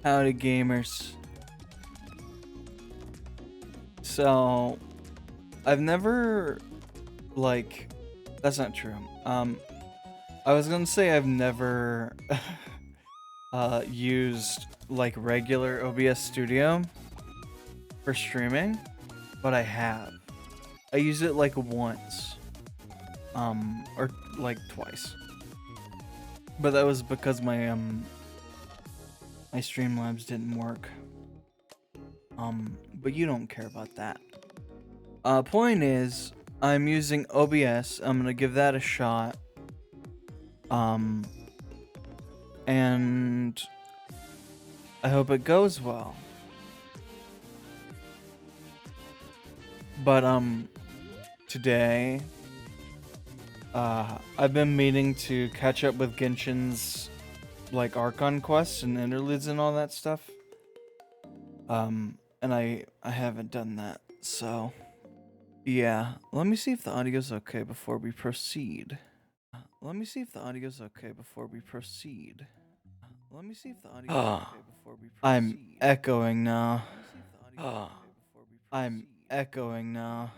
Howdy gamers. So, I've never, that's not true. I was gonna say I've never, used, regular OBS Studio for streaming, but I have. I used it, once. Or, twice. But that was because my Streamlabs didn't work. But you don't care about that. Point is, I'm using OBS. I'm gonna give that a shot. And I hope it goes well. But, today, I've been meaning to catch up with Genshin's, Archon quests and interludes and all that stuff. And I haven't done that, so... Yeah, let me see if the audio's okay before we proceed. Let me see if the audio's okay before we proceed. Let me see if the audio's okay before we proceed. I'm echoing now. I'm echoing now.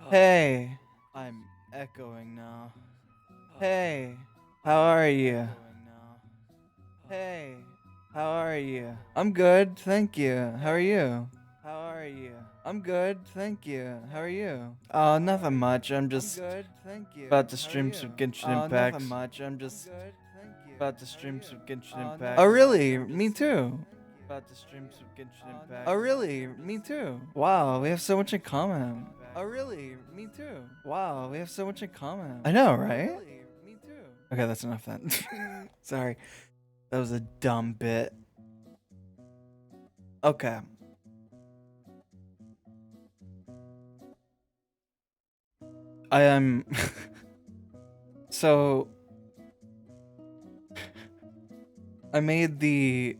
Hey! I'm echoing now. Hey! How are you? Hey! How are you? I'm good, thank you. How are you? How are you? I'm good, thank you. How are you? Oh, nothing much. I'm just about to stream some Genshin Impact. Nothing much. I'm just about to stream some Genshin Impact. Oh, really? Me too. About to stream some Genshin Impact. Oh, really? Me too. Wow, we have so much in common. Oh, really? Me too. Wow, we have so much in common. I know, right? Oh, really? Me too. Okay, that's enough then. Sorry. That was a dumb bit. Okay. I am... So... I made the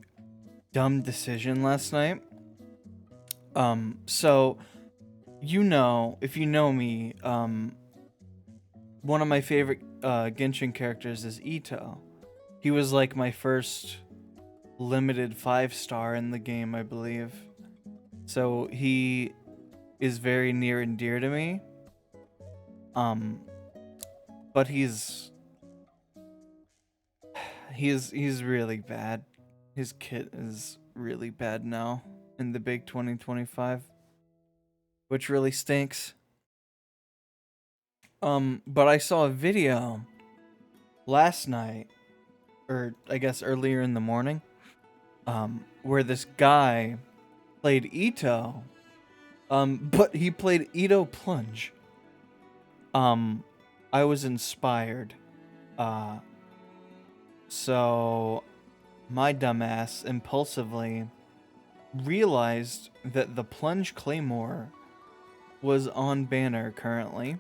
dumb decision last night. So... You know, if you know me, one of my favorite Genshin characters is Ito. He was like my first limited 5-star in the game, I believe. So he is very near and dear to me. But he's really bad. His kit is really bad now in the big 2025, which really stinks. But I saw a video last night, or I guess earlier in the morning, where this guy played Ito, but he played Ito Plunge. I was inspired, so my dumbass impulsively realized that the Plunge Claymore was on banner currently.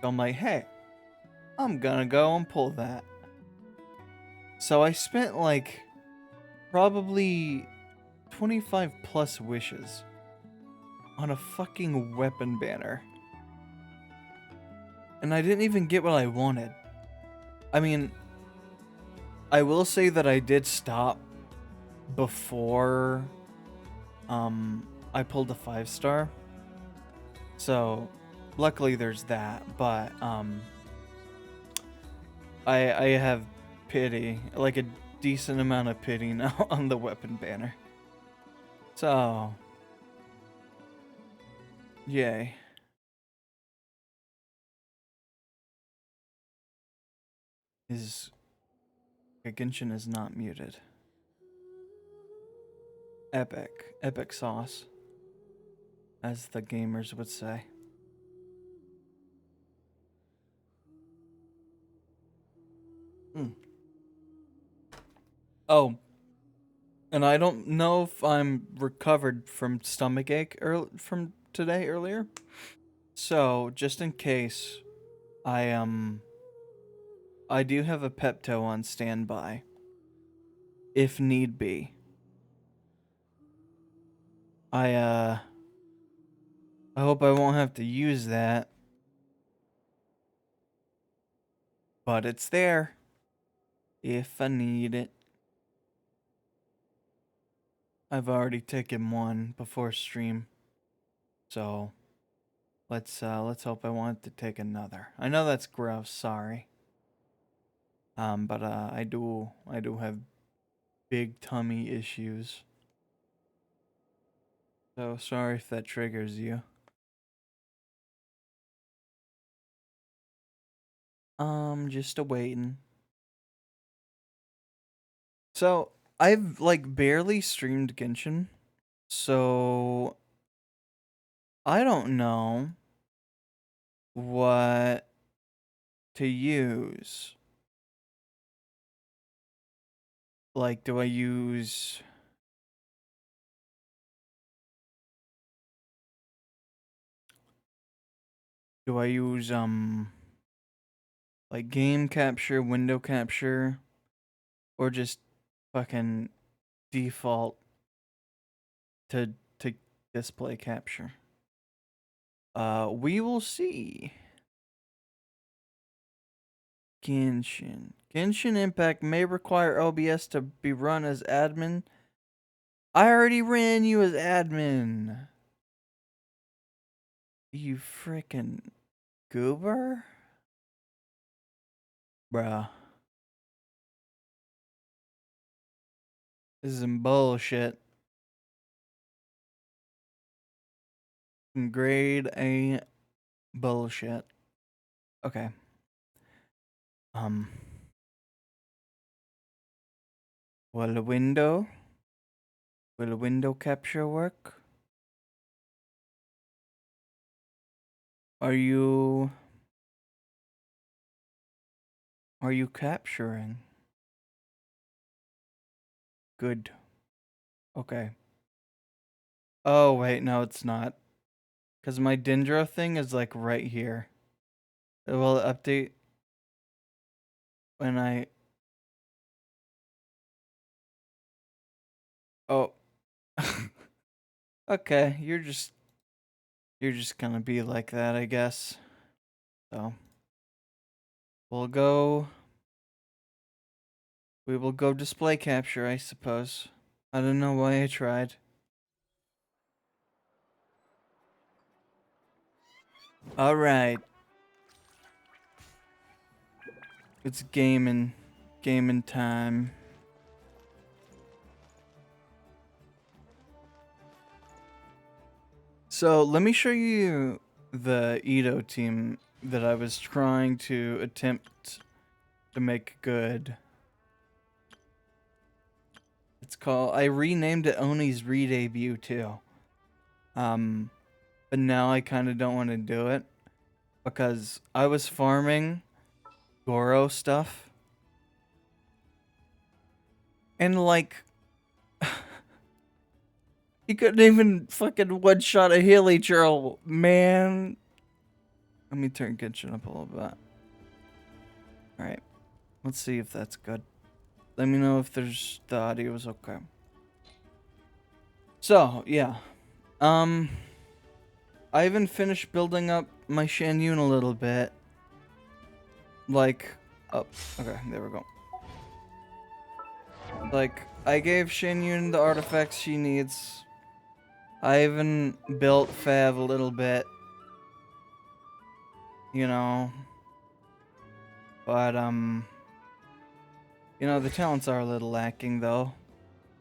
So I'm like, hey, I'm gonna go and pull that. So I spent probably 25 plus wishes on a fucking weapon banner. And I didn't even get what I wanted. I mean, I will say that I did stop before I pulled a 5-star. So luckily there's that, but I have pity, like a decent amount of pity now on the weapon banner. So yay. Genshin is not muted. Epic sauce, as the gamers would say. Oh, and I don't know if I'm recovered from stomachache from today earlier. So, just in case, I do have a Pepto on standby, if need be. I hope I won't have to use that, but it's there if I need it. I've already taken one before stream, so let's hope I want to take another. I know that's gross, sorry. But I do have big tummy issues. So sorry if that triggers you. Just a waiting. So I've like barely streamed Genshin, so I don't know what to use. Like, do I use like game capture, window capture, or just fucking default to display capture? We will see. Genshin Impact may require OBS to be run as admin. I already ran you as admin. You frickin' goober? Bruh. This is some bullshit. Some grade A bullshit. Okay. Will a window capture work? Are you capturing? Good. Okay. Oh wait, no it's not. Cause my Dendro thing is like right here. It will update when I Oh. Okay, you're just gonna be like that, I guess. So we will go display capture, I suppose. I don't know why I tried. Alright. It's gaming time. So let me show you the Edo team that I was trying to attempt to make good. It's called, I renamed it Oni's Re-Debut too. But now I kind of don't want to do it because I was farming Goro stuff. And like, he couldn't even fucking one-shot a Healy Churl, man. Let me turn Genshin up a little bit. Alright, let's see if that's good. Let me know if the audio is okay. So, yeah. I even finished building up my Shanyun a little bit. Like, oh, okay, there we go. Like, I gave Shanyun the artifacts she needs. I even built Fav a little bit. You know. But, you know, the talents are a little lacking, though.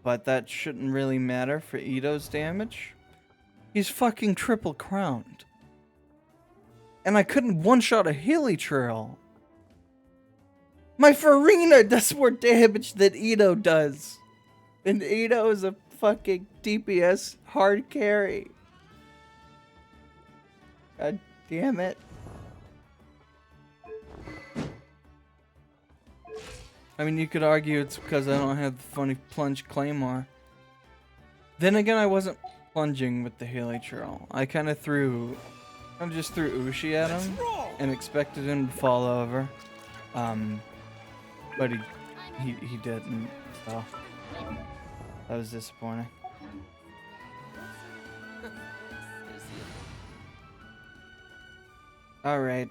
But that shouldn't really matter for Ito's damage. He's fucking triple crowned. And I couldn't one-shot a Healy Trail. My Farina does more damage than Ito does. And Ito is a fucking DPS hard carry. God damn it. I mean, you could argue it's because I don't have the funny plunge claymore. Then again, I wasn't plunging with the Healy Trail. I kind of just threw Ushi at him and expected him to fall over. But he didn't, so that was disappointing. Alright.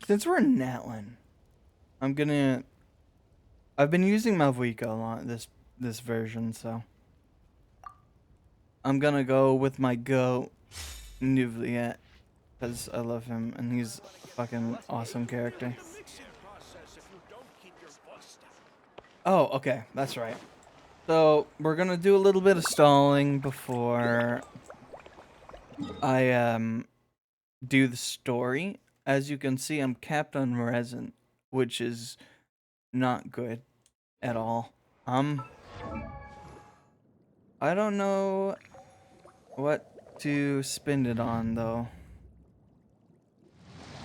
Since we're in Natlin, I've been using Malvuika a lot this version, so I'm gonna go with my goat, Nuvliet, because I love him and he's a fucking awesome character. Oh, okay, that's right. So we're gonna do a little bit of stalling before I do the story. As you can see, I'm capped on resin, which is not good at all. I don't know what to spend it on though.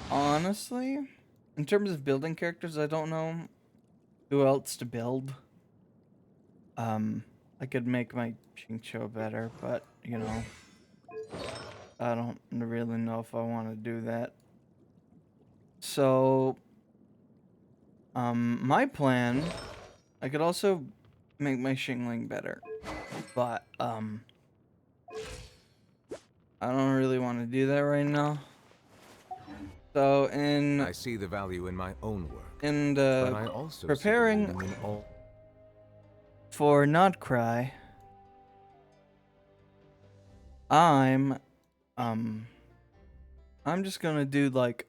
Honestly, in terms of building characters, I don't know who else to build. I could make my Xingqiu better, but you know, I don't really know if I want to do that. So, my plan, I could also make my Xingling better, but I don't really want to do that right now. So I see the value in my own work, and but I also preparing see the value in all... for Notcry, I'm just gonna do like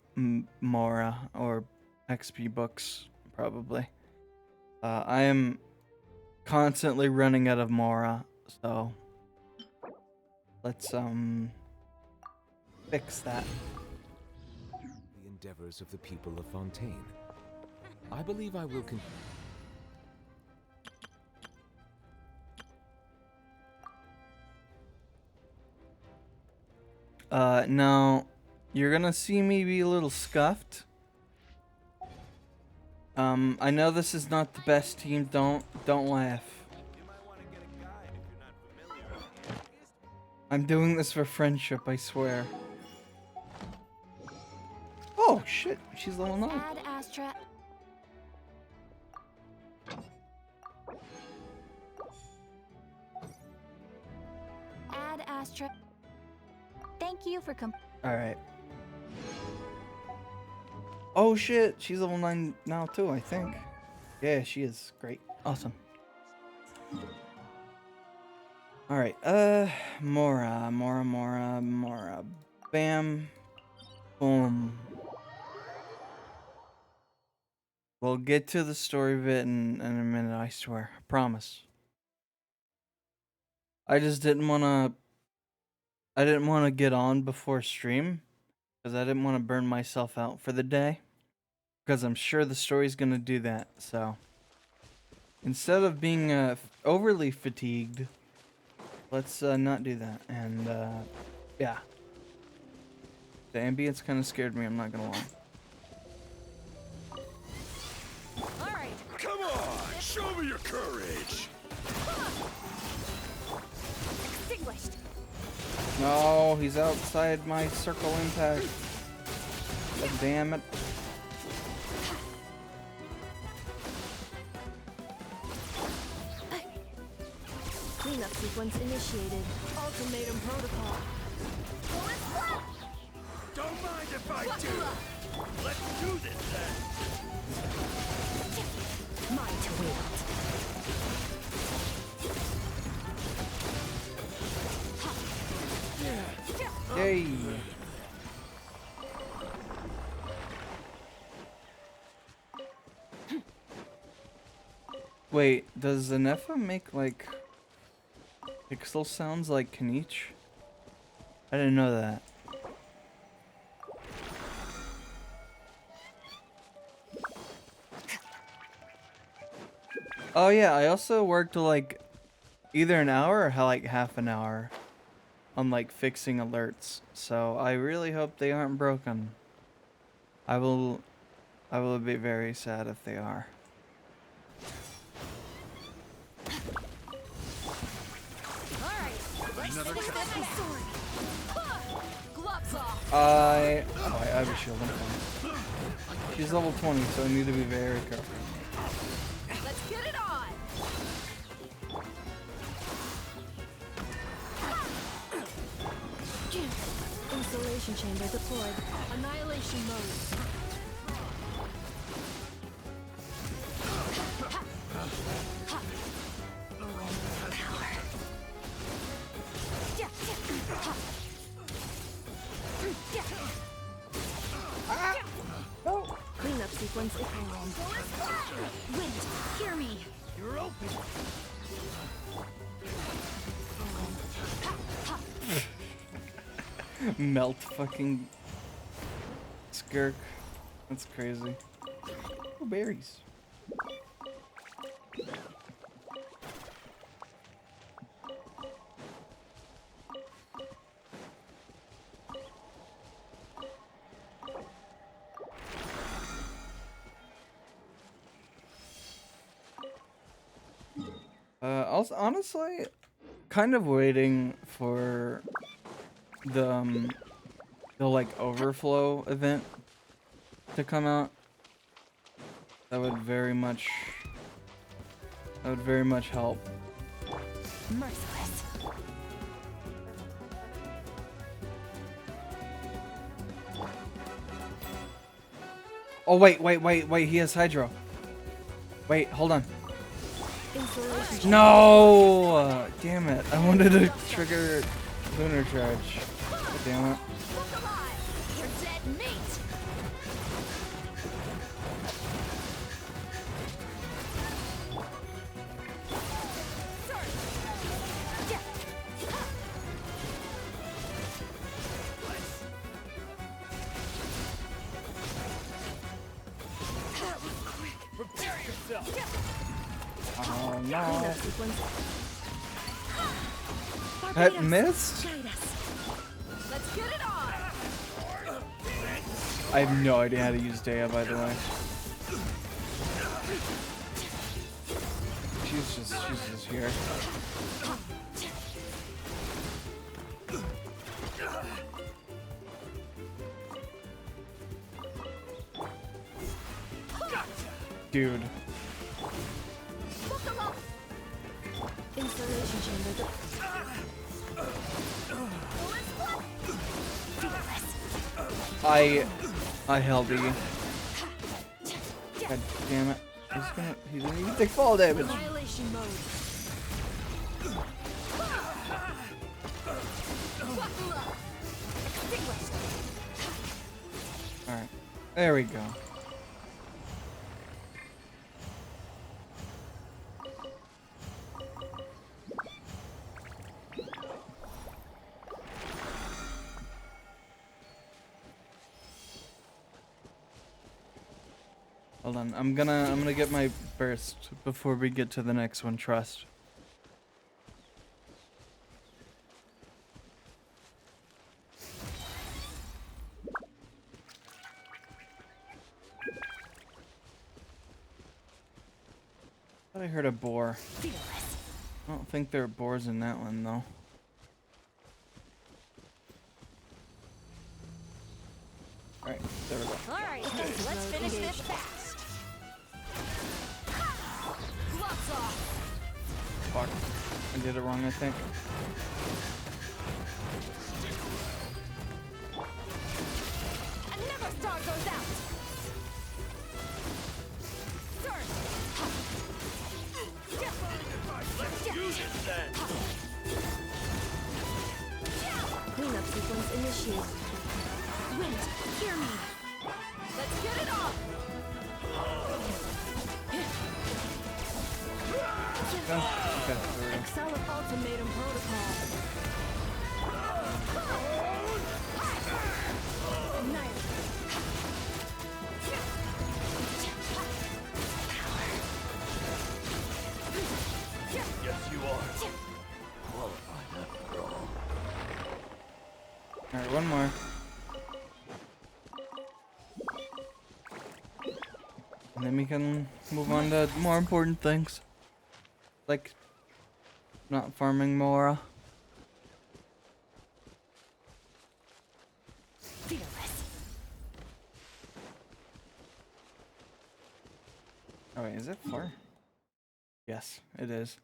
Mora or XP books probably. I am constantly running out of Mora, so let's fix that. The endeavors of the people of Fontaine. I believe I will now you're gonna see me be a little scuffed. I know this is not the best team. Don't laugh. I'm doing this for friendship, I swear. Oh shit, she's level 9. Add Astra. Add Astra. Thank you for Alright. Oh shit, she's level 9 now too, I think. Yeah, she is. Great. Awesome. Alright, Mora. Bam. Boom. We'll get to the story of it in a minute, I swear. I promise. I just didn't wanna get on before stream, because I didn't want to burn myself out for the day. Because I'm sure the story's gonna do that, so. Instead of being overly fatigued, let's not do that. And yeah. The ambience kind of scared me, I'm not gonna lie. Alright. Come on, show me your courage. Extinguished. No, he's outside my circle impact. God damn it. Cleanup sequence initiated. Ultimatum protocol. Don't mind if I do. Let's do this then. Mine to wield. Yay. Wait, does Zanefa make like pixel sounds like Kanich? I didn't know that. Oh yeah, I also worked like either an hour or like half an hour on like fixing alerts. So I really hope they aren't broken. I will be very sad if they are. I have a shield. I'm fine. She's level 20, so I need to be very careful. Let's get it on. Installation chamber deployed. Annihilation mode. Melt fucking skirk. That's crazy. Oh, berries. Also, honestly, kind of waiting for the like overflow event to come out. That would very much help. Merciless. Oh wait, he has hydro. Wait, hold on. Insulation. No! Damn it. I wanted to trigger lunar charge. God damn it. Look alive! You're dead meat! Prepare yourself. Oh no. Cleanup sequence. That Barbados, missed? guide us. Let's get it on! I have no idea how to use Dea, by the way. She's just here. Dude. Look alive! Insulation chamber. I held E. God damn it. He's gonna take fall damage. Annihilation mode. Extinguished. Alright. There we go. Hold on, I'm gonna get my burst before we get to the next one, trust. I thought I heard a boar. Fearless. I don't think there are boars in that one though. Alright, there we go. Alright, let's finish this fast. Gloves off. Fuck. I did it wrong, I think. And never star goes out. Surge. Let's use it then. Cleanup sequence initiated. Wind, hear me. Let's get it on. Go. Okay, there we go. Excel of ultimatum protocol. Annihilate. Yes, you are. Alright, one more. And then we can move on to more important things. Like not farming Mora. Fearless. Oh wait, is it far? Yes, it is.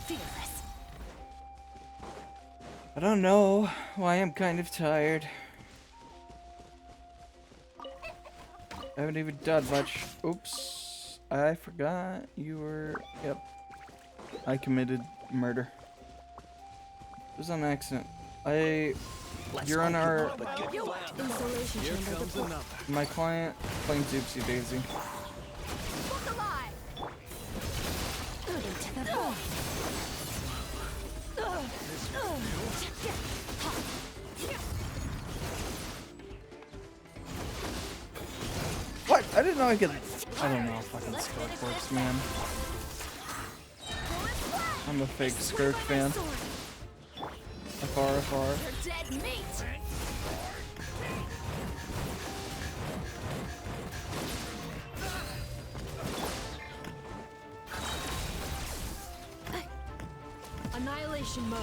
Fearless. I don't know why I'm kind of tired. I haven't even done much. Oops. I forgot you were... Yep. I committed murder. It was on accident. You're on our Installation Here chamber comes deployed. another. my client playing Oopsie Daisy. Look alive! Into the ball. What? I didn't know I could. I don't know how fucking Skirk works, man. I'm a fake Skirk fan. FR. You're dead meat! Annihilation mode.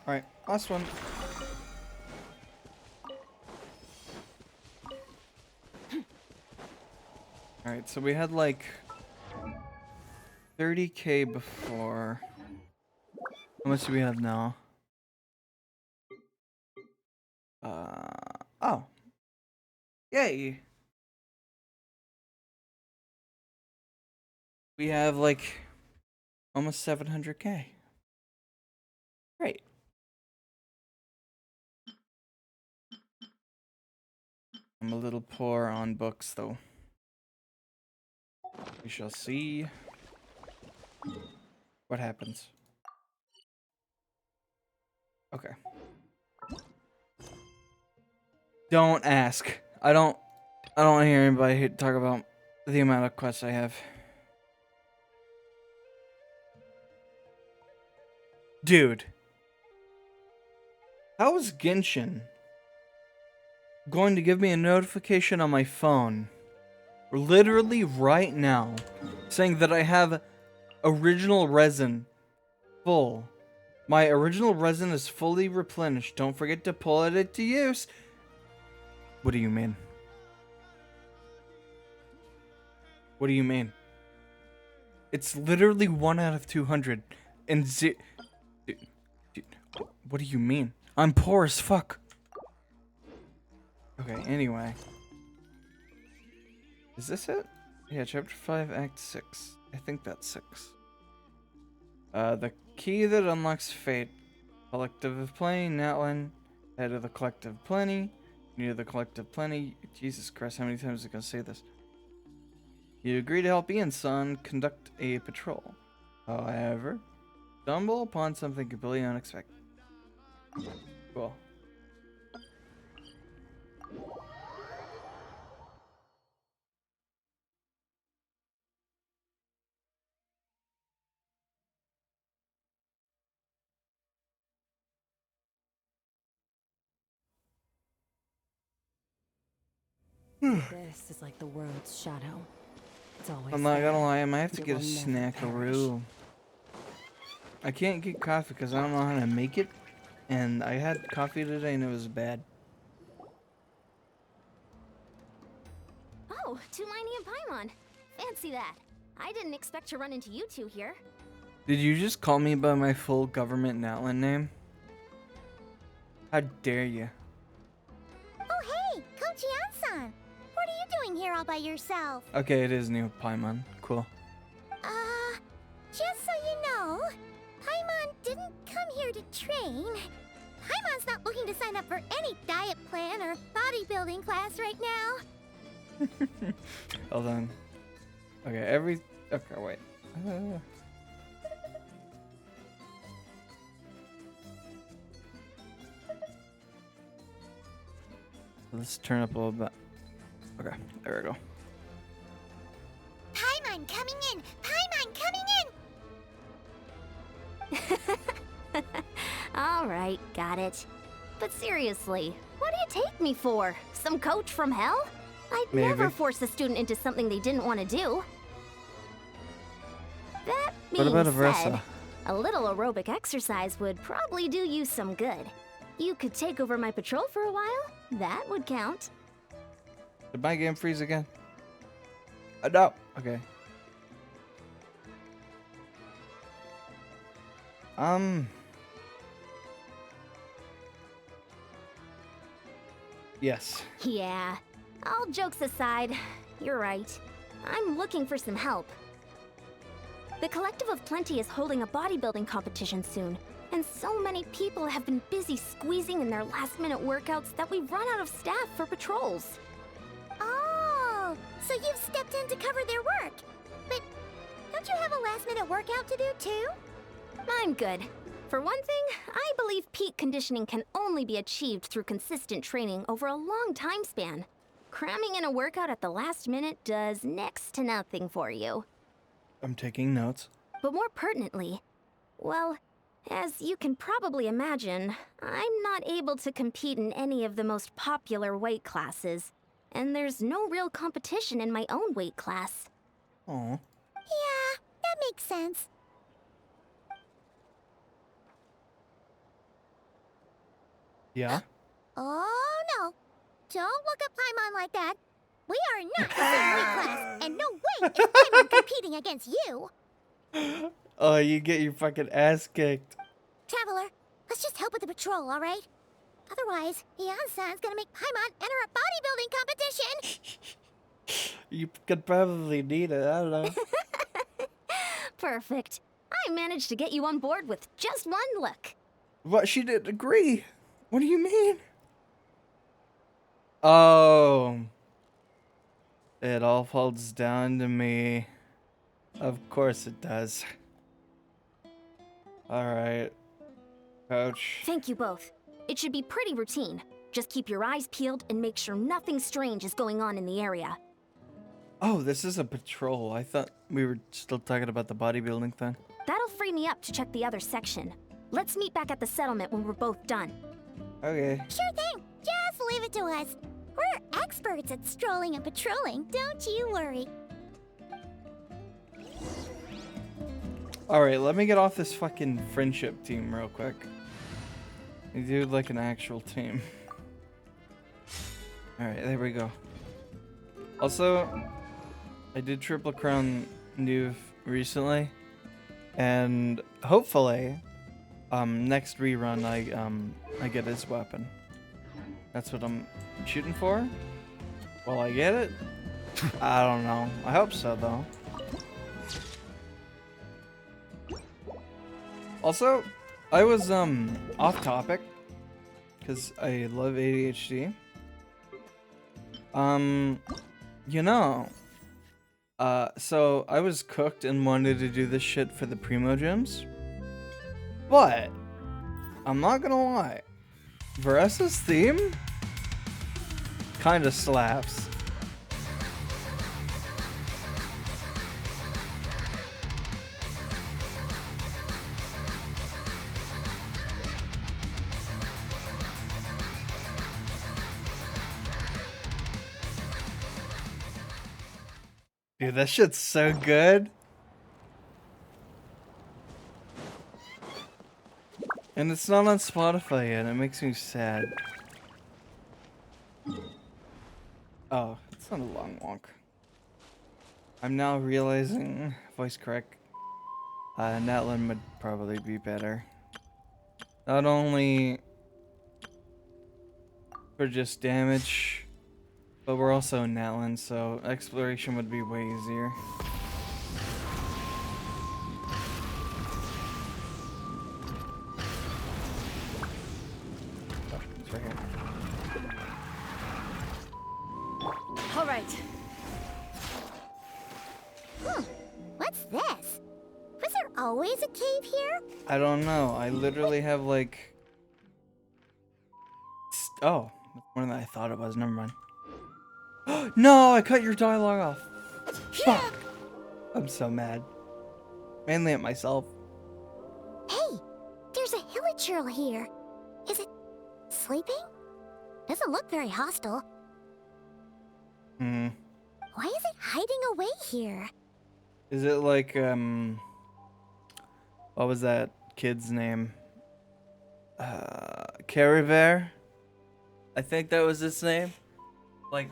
Alright, last one. Alright, so we had like 30k before. How much do we have now? Oh. Yay! We have like almost 700k. Great. I'm a little poor on books though. We shall see what happens. Okay. Don't ask. I don't want to hear anybody talk about the amount of quests I have. Dude. How is Genshin going to give me a notification on my phone literally right now saying that I have original resin full? My original resin is fully replenished. Don't forget to pull it into use. What do you mean? What do you mean? It's literally 1 out of 200 and Dude, what do you mean? I'm poor as fuck. Okay, anyway. Is this it? Yeah, chapter 5, act 6. I think that's 6. The key that unlocks fate. Collective of Plenty, Natlin. Head of the Collective of Plenty. Near the Collective Plenty. Jesus Christ, how many times am I gonna say this? You agree to help Ian, son, conduct a patrol. However, stumble upon something completely unexpected. Cool. This is like the world's shadow. It's always I'm not there. gonna lie, I might have to It get a will never snackaroo. I can't get coffee because I don't know how to make it. And I had coffee today and it was bad. Oh, Tumini and Paimon. Fancy that. I didn't expect to run into you two here. Did you just call me by my full government Natlin name? How dare you? Oh hey, Kochi-san! What are you doing here all by yourself? Okay, it is new Paimon. Cool. Just so you know, Paimon didn't come here to train. Paimon's not looking to sign up for any diet plan or bodybuilding class right now. Hold on. Okay, okay, wait. Let's turn up a little bit. Okay, there we go. Paimon coming in! Paimon coming in! Alright, got it. But seriously, what do you take me for? Some coach from hell? I'd never Maybe. force a student into something they didn't want to do. That What being about said, Avressa? a little aerobic exercise would probably do you some good. You could take over my patrol for a while. That would count. Did my game freeze again? No. Okay. Yes. Yeah. All jokes aside, you're right. I'm looking for some help. The Collective of Plenty is holding a bodybuilding competition soon, and so many people have been busy squeezing in their last-minute workouts that we've run out of staff for patrols. Oh, so you've stepped in to cover their work. But don't you have a last-minute workout to do too? I'm good. For one thing, I believe peak conditioning can only be achieved through consistent training over a long time span. Cramming in a workout at the last minute does next to nothing for you. I'm taking notes. But more pertinently, well, as you can probably imagine, I'm not able to compete in any of the most popular weight classes, and there's no real competition in my own weight class. Oh. Yeah, that makes sense. Yeah? Oh no, don't look up Paimon like that. We are not the same weight class, and no way is Paimon competing against you. Oh, you get your fucking ass kicked. Traveler, let's just help with the patrol, all right? Otherwise, Yan-san's gonna make Paimon enter a bodybuilding competition. You could probably need it, I don't know. Perfect. I managed to get you on board with just one look. What, she didn't agree? What do you mean? Oh. It all falls down to me. Of course it does. Alright. Coach. Thank you both. It should be pretty routine. Just keep your eyes peeled and make sure nothing strange is going on in the area. Oh, this is a patrol. I thought we were still talking about the bodybuilding thing. That'll free me up to check the other section. Let's meet back at the settlement when we're both done. Okay. Sure thing, just leave it to us. We're experts at strolling and patrolling, don't you worry. Alright, let me get off this fucking friendship team real quick. We do like an actual team. Alright, there we go. Also, I did Triple Crown Nuve recently. And hopefully, next rerun I get his weapon. That's what I'm shooting for. Will I get it? I don't know. I hope so though. Also, I was off topic because I love ADHD. You know, so I was cooked and wanted to do this shit for the Primo Gyms. But I'm not gonna lie, Veresa's theme kinda slaps. Dude, that shit's so good. And it's not on Spotify yet, it makes me sad. Oh, it's not a long walk. I'm now realizing, voice crack, Natlin would probably be better. Not only for just damage, but we're also in Natlin, so exploration would be way easier. Oh, it's right here. All right. What's this? Was there always a cave here? I don't know. I literally have like... Oh, that's more than I thought it was. Never mind. No, I cut your dialogue off. Fuck. I'm so mad. Mainly at myself. Hey, there's a hilichurl here. Is it sleeping? Doesn't look very hostile. Hmm. Why is it hiding away here? Is it like, what was that kid's name? Caraver? I think that was his name. Like,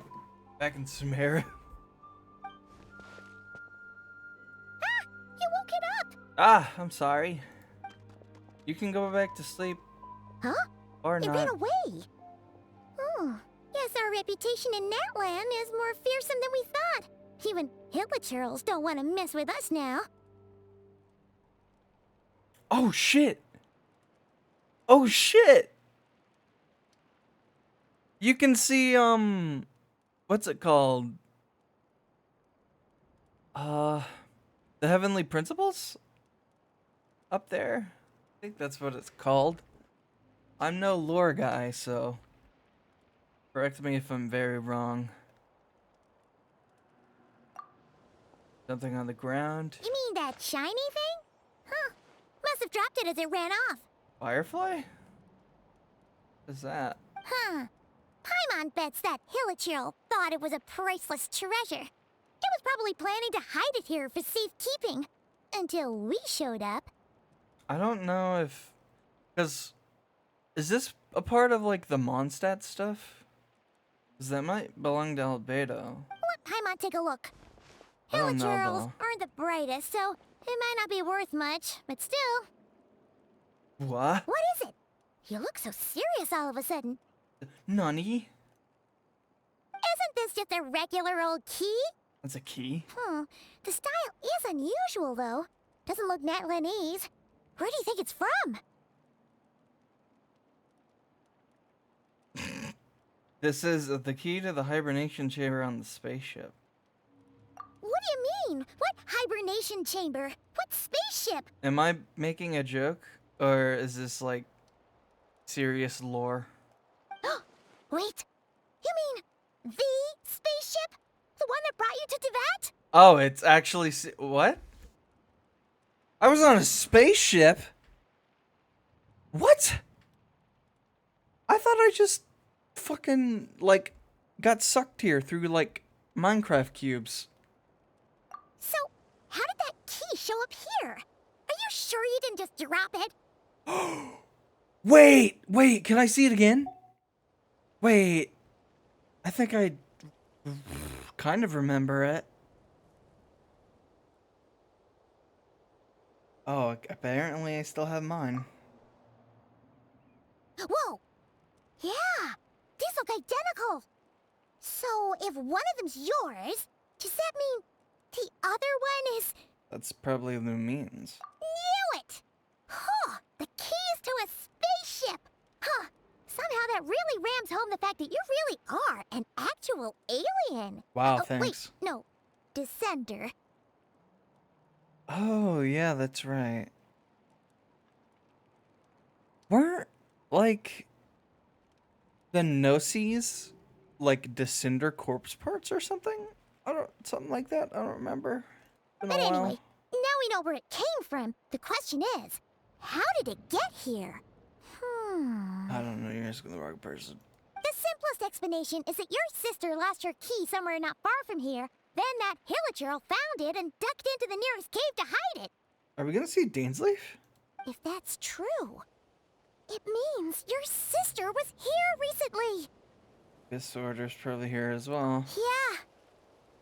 back in Sumeru. You woke it up! Ah, I'm sorry. You can go back to sleep. Huh? Or It not. ran away. Oh, guess our reputation in Natland is more fearsome than we thought. Even hillachurls don't want to mess with us now. Oh shit! Oh shit! You can see what's it called? The Heavenly Principles? Up there? I think that's what it's called. I'm no lore guy, so correct me if I'm very wrong. Something on the ground. You mean that shiny thing? Huh. Must have dropped it as it ran off. Firefly? What is that? Huh. Paimon bets that hillachurl thought it was a priceless treasure. It was probably planning to hide it here for safekeeping. Until we showed up. I don't know if... Because... Is this a part of, like, the Mondstadt stuff? Because that might belong to Albedo. Let Paimon take a look. I don't know, Hillachurls though. aren't the brightest, so it might not be worth much, but still. What? What is it? You look so serious all of a sudden. Nani? Isn't this just a regular old key? That's a key? The style is unusual, though. Doesn't look Natlanese. Where do you think it's from? This is the key to the hibernation chamber on the spaceship. What do you mean? What hibernation chamber? What spaceship? Am I making a joke? Or is this, like, serious lore? Wait. You mean the spaceship? The one that brought you to Teyvat? Oh, it's actually... What? I was on a spaceship? What? I thought I just fucking, like, got sucked here through, like, Minecraft cubes. So, how did that key show up here? Are you sure you didn't just drop it? Wait, can I see it again? Wait, I think I kind of remember it. Oh, apparently I still have mine. Whoa! Yeah! These look identical! So, if one of them's yours, does that mean the other one is... That's probably Lumine's. Knew it! Huh! The keys to a spaceship! Huh! Somehow that really rams home the fact that you really are an actual alien! Wow, Oh, thanks. Wait, no. Descender. Oh, yeah, that's right. Weren't, like, the Gnosis, like, Descender corpse parts or something? Something like that? I don't remember. Been a But while. anyway, now we know where it came from. The question is, how did it get here? I don't know, you're asking the wrong person. The simplest explanation is that your sister lost her key somewhere not far from here. Then that hillachurl found it and ducked into the nearest cave to hide it. Are we gonna see Dainsleif? If that's true, it means your sister was here recently. This order's probably here as well. Yeah.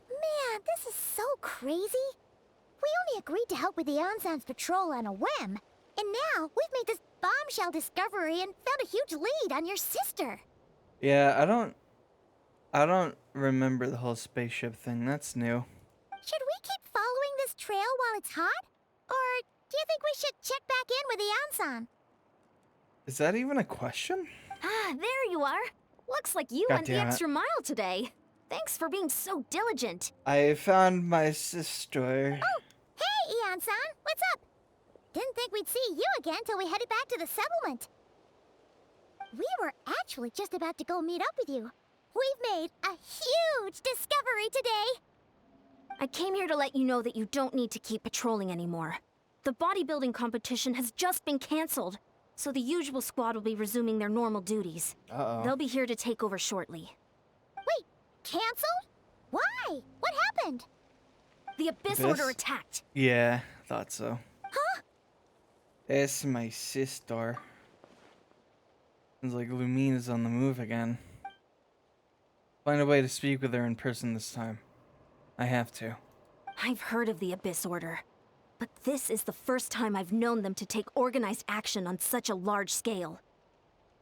Man, this is so crazy. We only agreed to help with the Ensemble patrol on a whim. And now we've made this bombshell discovery and found a huge lead on your sister. Yeah, I don't remember the whole spaceship thing. That's new. Should we keep following this trail while it's hot? Or do you think we should check back in with the Ansan? Is that even a question? Ah, there you are. Looks like you God went the damn it. extra mile today. Thanks for being so diligent. I found my sister. Oh, hey, Eon-san, what's up? Didn't think we'd see you again till we headed back to the settlement. We were actually just about to go meet up with you. We've made a huge discovery today. I came here to let you know that you don't need to keep patrolling anymore. The bodybuilding competition has just been cancelled, so the usual squad will be resuming their normal duties. Uh-oh. They'll be here to take over shortly. Wait, canceled? Why? What happened? The Abyss Abyss? Order attacked. Yeah, thought so. Huh? It's my sister. Sounds like Lumine is on the move again. Find a way to speak with her in person this time. I have to. I've heard of the Abyss Order. But this is the first time I've known them to take organized action on such a large scale.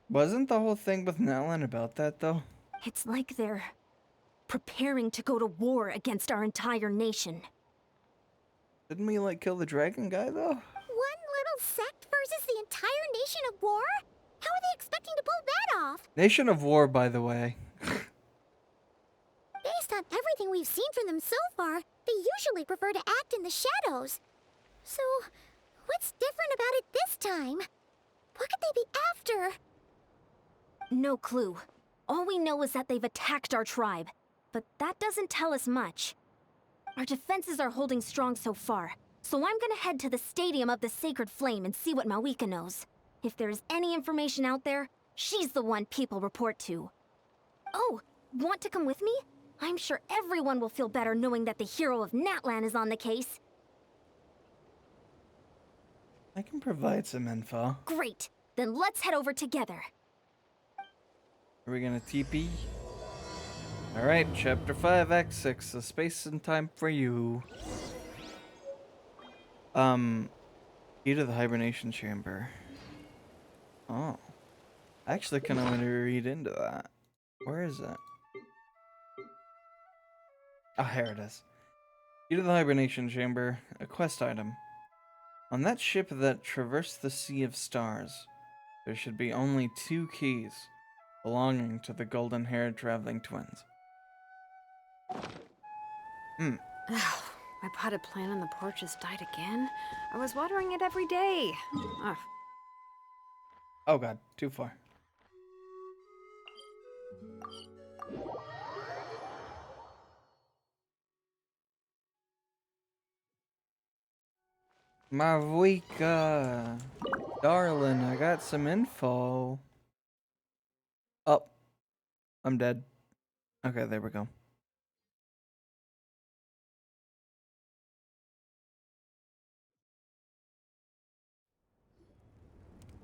Wasn't the whole thing with Natlan about that, though? It's like they're preparing to go to war against our entire nation. Didn't we, like, kill the dragon guy, though? One little sect versus the entire nation of war? How are they expecting to pull that off? Nation of War, by the way. Based on everything we've seen from them so far, they usually prefer to act in the shadows. So, what's different about it this time? What could they be after? No clue. All we know is that they've attacked our tribe, but that doesn't tell us much. Our defenses are holding strong so far, so I'm gonna head to the Stadium of the Sacred Flame and see what Mawika knows. If there's any information out there, she's the one people report to. Oh, want to come with me? I'm sure everyone will feel better knowing that the hero of Natlan is on the case. I can provide some info. Great, then let's head over together. Are we gonna TP? Alright, Chapter 5, Act 6, a space and time for you. Key to the hibernation chamber. Oh. I actually kinda want to read into that. Where is it? Ah, here it is. Key to the hibernation chamber, a quest item. On that ship that traversed the Sea of Stars, there should be only 2 keys belonging to the golden-haired traveling twins. My potted plant on the porch has died again. I was watering it every day. Ugh. Oh god, too far. Mawika, darling, I got some info. Oh, I'm dead. Okay, there we go.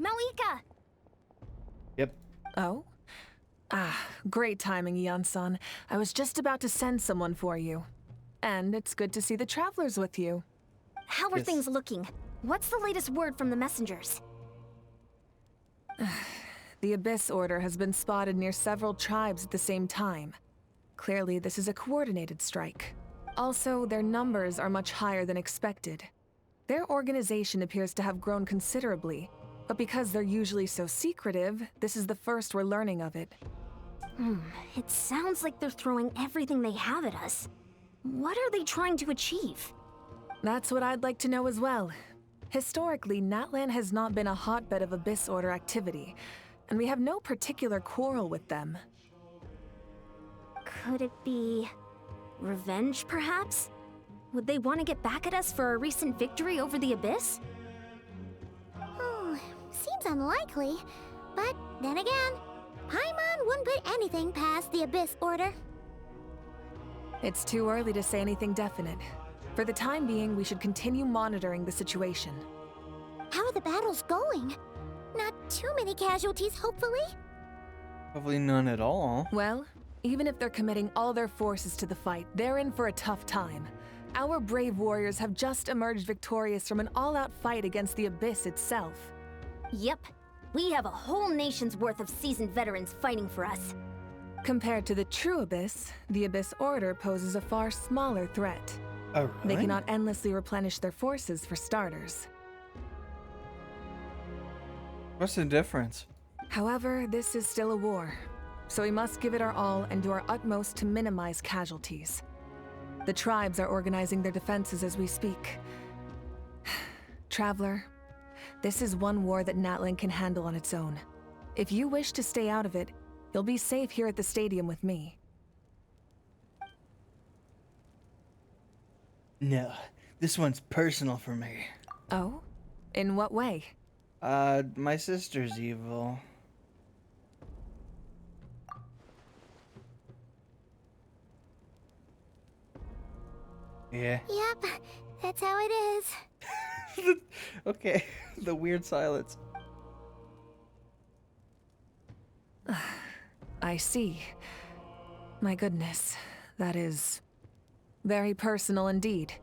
Mawika! Yep. Oh? Ah, great timing, Ian-san. I was just about to send someone for you. And it's good to see the travelers with you. How are Yes. things looking? What's the latest word from the messengers? The Abyss Order has been spotted near several tribes at the same time. Clearly, this is a coordinated strike. Also, their numbers are much higher than expected. Their organization appears to have grown considerably, but because they're usually so secretive, this is the first we're learning of it. It sounds like they're throwing everything they have at us. What are they trying to achieve? That's what I'd like to know as well. Historically, Natlan has not been a hotbed of Abyss Order activity, and we have no particular quarrel with them. Could it be revenge, perhaps? Would they want to get back at us for our recent victory over the Abyss? Seems unlikely. But then again, Paimon wouldn't put anything past the Abyss Order. It's too early to say anything definite. For the time being, we should continue monitoring the situation. How are the battles going? Not too many casualties, hopefully. Probably none at all. Well, even if they're committing all their forces to the fight, they're in for a tough time. Our brave warriors have just emerged victorious from an all-out fight against the Abyss itself. Yep. We have a whole nation's worth of seasoned veterans fighting for us. Compared to the true Abyss, the Abyss Order poses a far smaller threat. Oh, They really? cannot endlessly replenish their forces, for starters. What's the difference? However, this is still a war, so we must give it our all and do our utmost to minimize casualties. The tribes are organizing their defenses as we speak. Traveler, this is one war that Natlan can handle on its own. If you wish to stay out of it, you'll be safe here at the stadium with me. No, this one's personal for me. Oh? In what way? My sister's evil. Yeah. Yep, that's how it is. Okay, the weird silence. I see. My goodness, that is very personal indeed.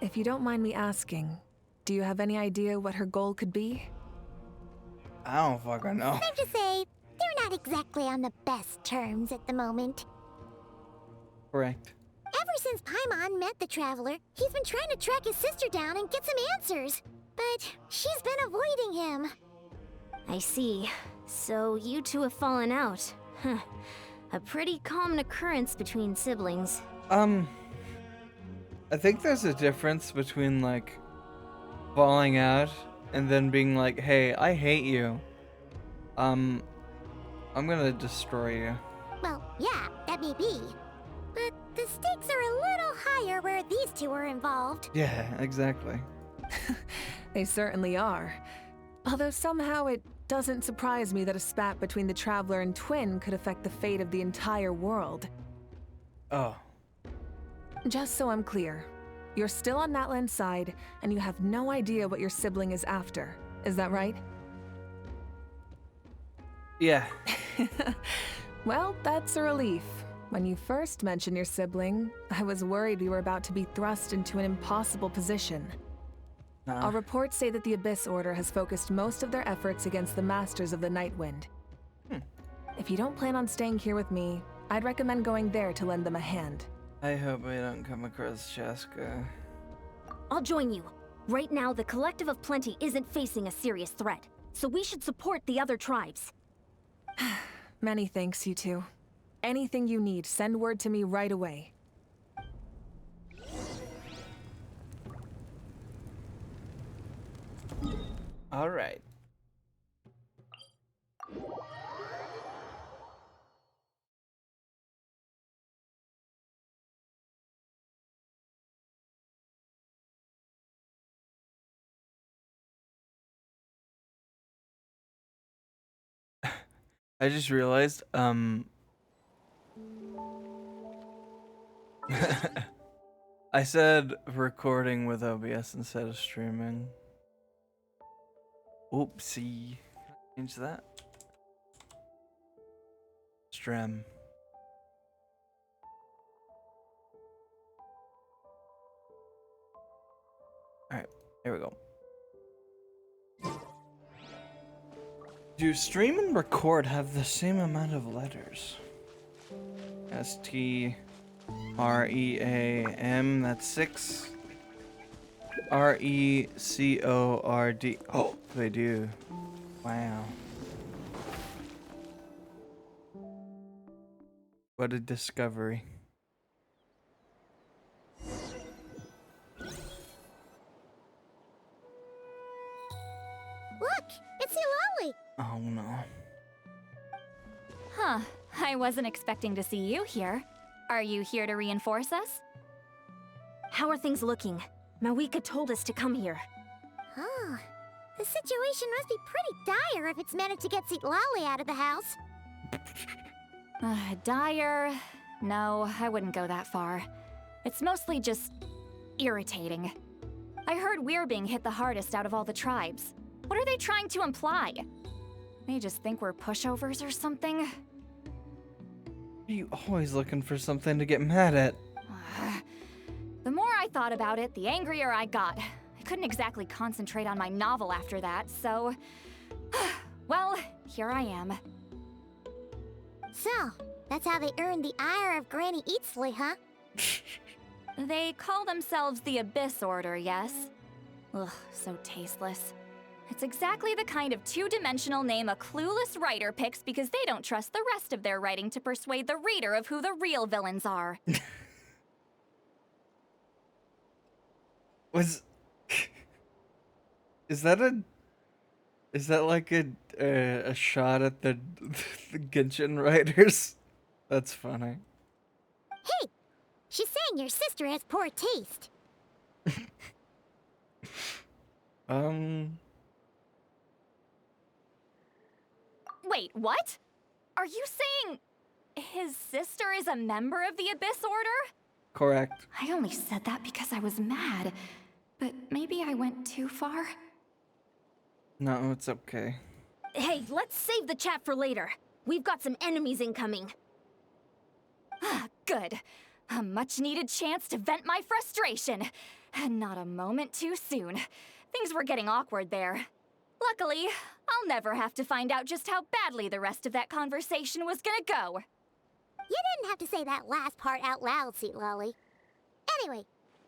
If you don't mind me asking, do you have any idea what her goal could be? I don't fucking know. Safe to say, they're not exactly on the best terms at the moment. Correct. Ever since Paimon met the Traveler, he's been trying to track his sister down and get some answers. But she's been avoiding him. I see. So you two have fallen out. Huh. A pretty common occurrence between siblings. I think there's a difference between, like, falling out and then being like, hey, I hate you. I'm gonna destroy you. Well, yeah, that may be. But the stakes are a little higher where these two are involved. Yeah, exactly. They certainly are. Although somehow it doesn't surprise me that a spat between the Traveler and Twin could affect the fate of the entire world. Oh. Just so I'm clear, you're still on Natlan's side, and you have no idea what your sibling is after. Is that right? Yeah. Well, that's a relief. When you first mentioned your sibling, I was worried we were about to be thrust into an impossible position. Nah. Our reports say that the Abyss Order has focused most of their efforts against the Masters of the Nightwind. If you don't plan on staying here with me, I'd recommend going there to lend them a hand. I hope I don't come across Chaska. I'll join you. Right now, the Collective of Plenty isn't facing a serious threat, so we should support the other tribes. Many thanks, you two. Anything you need, send word to me right away. All right. I just realized, I said recording with OBS instead of streaming. Oopsie. Change that. Stream. Alright, here we go. Do stream and record have the same amount of letters? S-T-R-E-A-M, that's 6. R-E-C-O-R-D. Oh, they do. Wow. What a discovery. Look, it's Eulalie. Oh no. Huh. I wasn't expecting to see you here. Are you here to reinforce us? How are things looking? Mawika told us to come here. Oh, the situation must be pretty dire if it's managed to get Eulalie out of the house. Dire? No, I wouldn't go that far. It's mostly just irritating. I heard we're being hit the hardest out of all the tribes. What are they trying to imply? They just think we're pushovers or something? Are you always looking for something to get mad at? The more I thought about it, the angrier I got. I couldn't exactly concentrate on my novel after that, so... well, here I am. So, that's how they earned the ire of Granny Eatsley, huh? They call themselves the Abyss Order, yes? Ugh, so tasteless. It's exactly the kind of two-dimensional name a clueless writer picks because they don't trust the rest of their writing to persuade the reader of who the real villains are. Is that like a shot at the Genshin writers? That's funny. Hey! She's saying your sister has poor taste. Wait, what? Are you saying his sister is a member of the Abyss Order? Correct. I only said that because I was mad, but maybe I went too far. No, it's okay. Hey, let's save the chat for later. We've got some enemies incoming. Good. A much-needed chance to vent my frustration. Not a moment too soon. Things were getting awkward there. Luckily, I'll never have to find out just how badly the rest of that conversation was gonna go. You didn't have to say that last part out loud, Sweet Lolly. Anyway,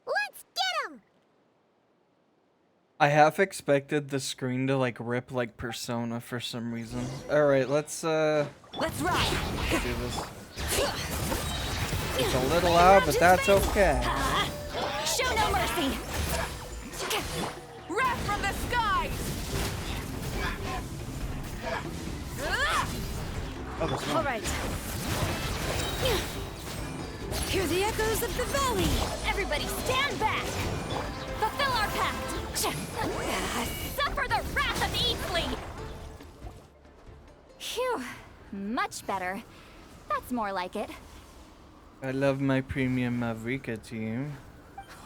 let's get him! I half expected the screen to like rip like Persona for some reason. Alright, let's ride. do this. It's a little loud, but that's okay. Show no mercy! Wrath from the skies! Oh, there's All one. right. Hear the echoes of the valley. Everybody stand back! Fulfill our pact! Suffer the wrath of Easley! Phew, much better. That's more like it. I love my premium Mavrika team.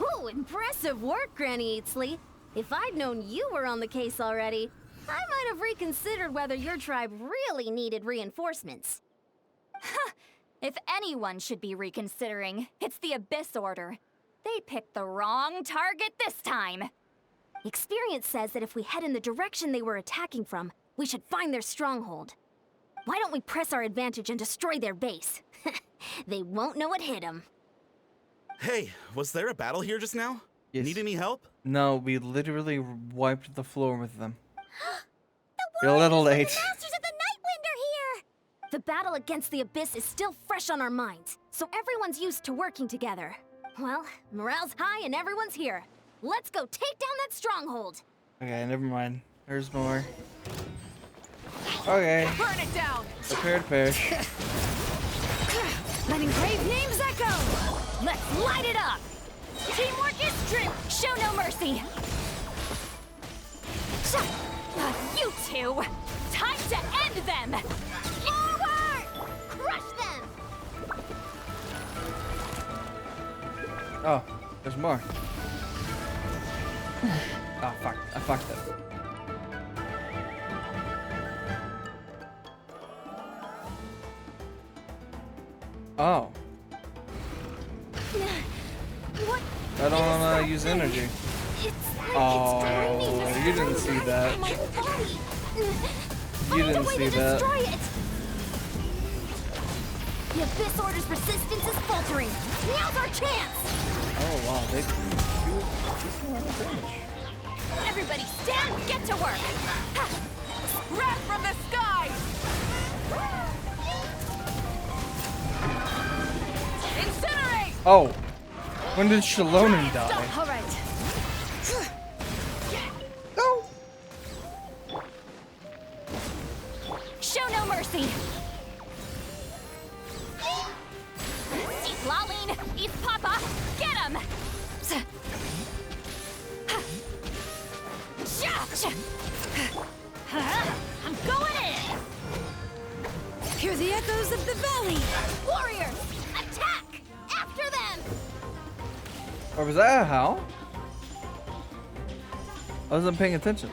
Ooh, impressive work, Granny Eatsley. If I'd known you were on the case already, I might have reconsidered whether your tribe really needed reinforcements. If anyone should be reconsidering, it's the Abyss Order. They picked the wrong target this time. Experience says that if we head in the direction they were attacking from, we should find their stronghold. Why don't we press our advantage and destroy their base? They won't know it hit them. Hey, was there a battle here just now? Yes. Need any help? No, we literally wiped the floor with them. The You're a little warriors late. and the Masters of the Nightwind are here! The battle against the Abyss is still fresh on our minds, so everyone's used to working together. Well, morale's high and everyone's here. Let's go take down that stronghold. Okay, never mind. There's more. Okay, Burn it down. prepare to perish. Letting grave names echo. Let's light it up! Teamwork is true! Show no mercy! You two! Time to end them! Forward! Crush them! Oh, there's more. Oh, fuck. I fucked it. Oh. What? I don't want to use energy. Oh, you didn't see that. You didn't see that. Destroy it! The Abyss Order's resistance is faltering. Now's our chance! Oh, wow. They do a lot of damage. Everybody stand, get to work! Wrath from the skies. Incinerate. Oh. When did Shalonen die? All right. No. Show no mercy! Eat Laline! Eat Papa! Get him! I'm going in! Hear the echoes of the valley. Warriors! Attack! After them! Or was that a howl? I wasn't paying attention.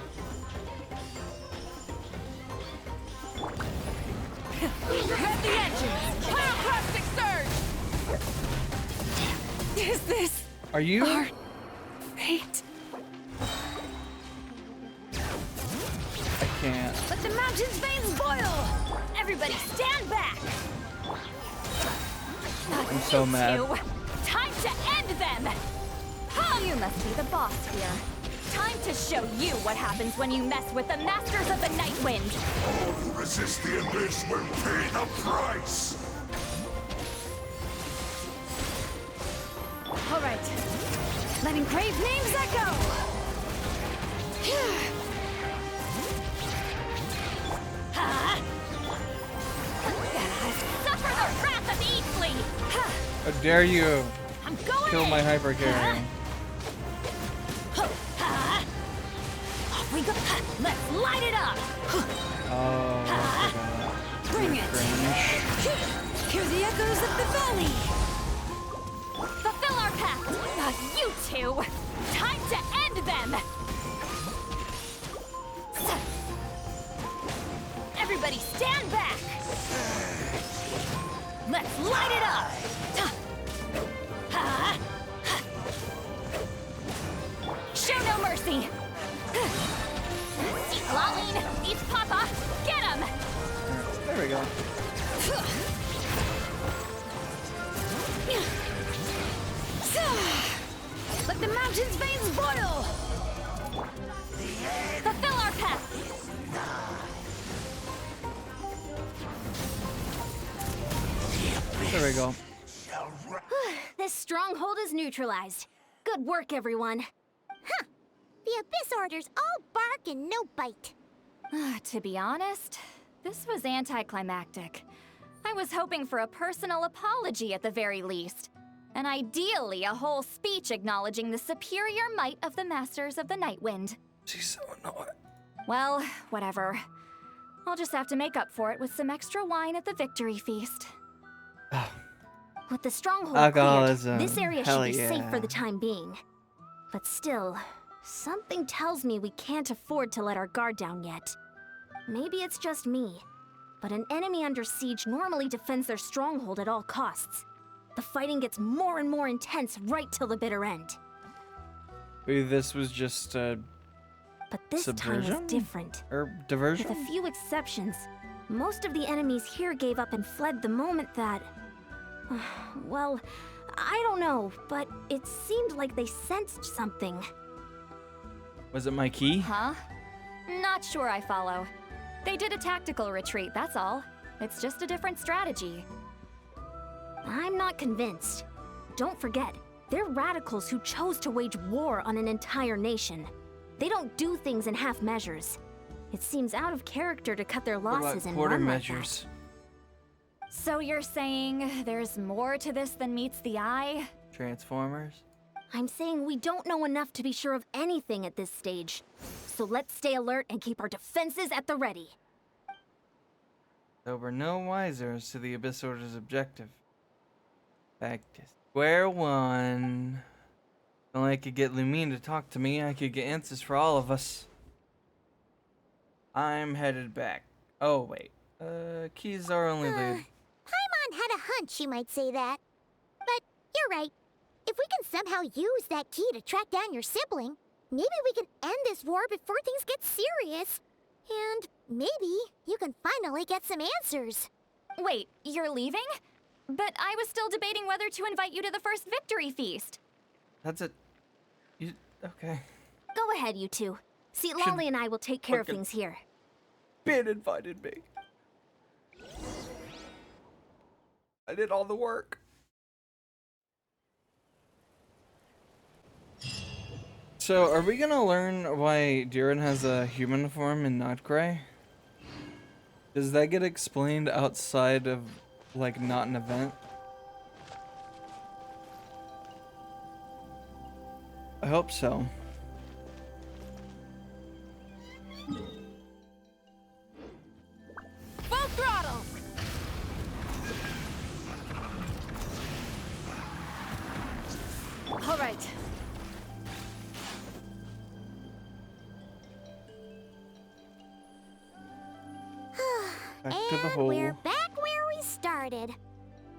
Head the engines. Pyroclastic surge. Is this Are you? our fate? I can't. Let the mountain's veins boil. Everybody stand back! I'm so mad. You. Time to end them! You must be the boss here. Time to show you what happens when you mess with the Masters of the Nightwind. All who resist the Abyss will pay the price! All right. Letting grave names echo. Suffer the wrath of Easley! How dare you I'm going kill in! my hyper carry? Off we go! Let's light it up! Oh, I forgot. Bring it. Cringe. Hear the echoes of the valley. Fulfill our pact! You two! Time to end them! Everybody stand back! Let's light it up! go. Let the mountain's veins boil! Fulfill our path! There we go. This stronghold is neutralized. Good work, everyone. Huh. The Abyss Order's all bark and no bite. To be honest, this was anticlimactic. I was hoping for a personal apology at the very least. And ideally, a whole speech acknowledging the superior might of the Masters of the Nightwind. She's so annoying. Well, whatever. I'll just have to make up for it with some extra wine at the victory feast. With the stronghold Alcoholism. cleared, this area Hell should be safe yeah. for the time being. But still, something tells me we can't afford to let our guard down yet. Maybe it's just me, but an enemy under siege normally defends their stronghold at all costs. The fighting gets more and more intense right till the bitter end. Maybe this was just But this time subversion? was different. Or diversion? With a few exceptions, most of the enemies here gave up and fled the moment that... well, I don't know, but it seemed like they sensed something. Was it my key? Huh? Not sure I follow. They did a tactical retreat, that's all. It's just a different strategy. I'm not convinced. Don't forget, they're radicals who chose to wage war on an entire nation. They don't do things in half measures. It seems out of character to cut their What about losses and quarter run measures? like So you're saying there's more to this than meets the eye? Transformers? that. I'm saying we don't know enough to be sure of anything at this stage. So let's stay alert and keep our defenses at the ready. So we're no wiser as to the Abyss Order's objective. Back to square one. If only I could get Lumine to talk to me, I could get answers for all of us. I'm headed back. Oh, wait. Keys are only lead. Paimon had a hunch you might say that. But you're right. If we can somehow use that key to track down your sibling, maybe we can end this war before things get serious. And maybe you can finally get some answers. Wait, you're leaving? But I was still debating whether to invite you to the first victory feast. That's it. You, okay. Go ahead, you two. See, Should Lolly and I will take care of fucking- things here. Ben invited me. I did all the work. So, are we gonna learn why Diren has a human form and not gray? Does that get explained outside of, like, not an event? I hope so. Full throttle! All right. Back to the And hole. we're back where we started.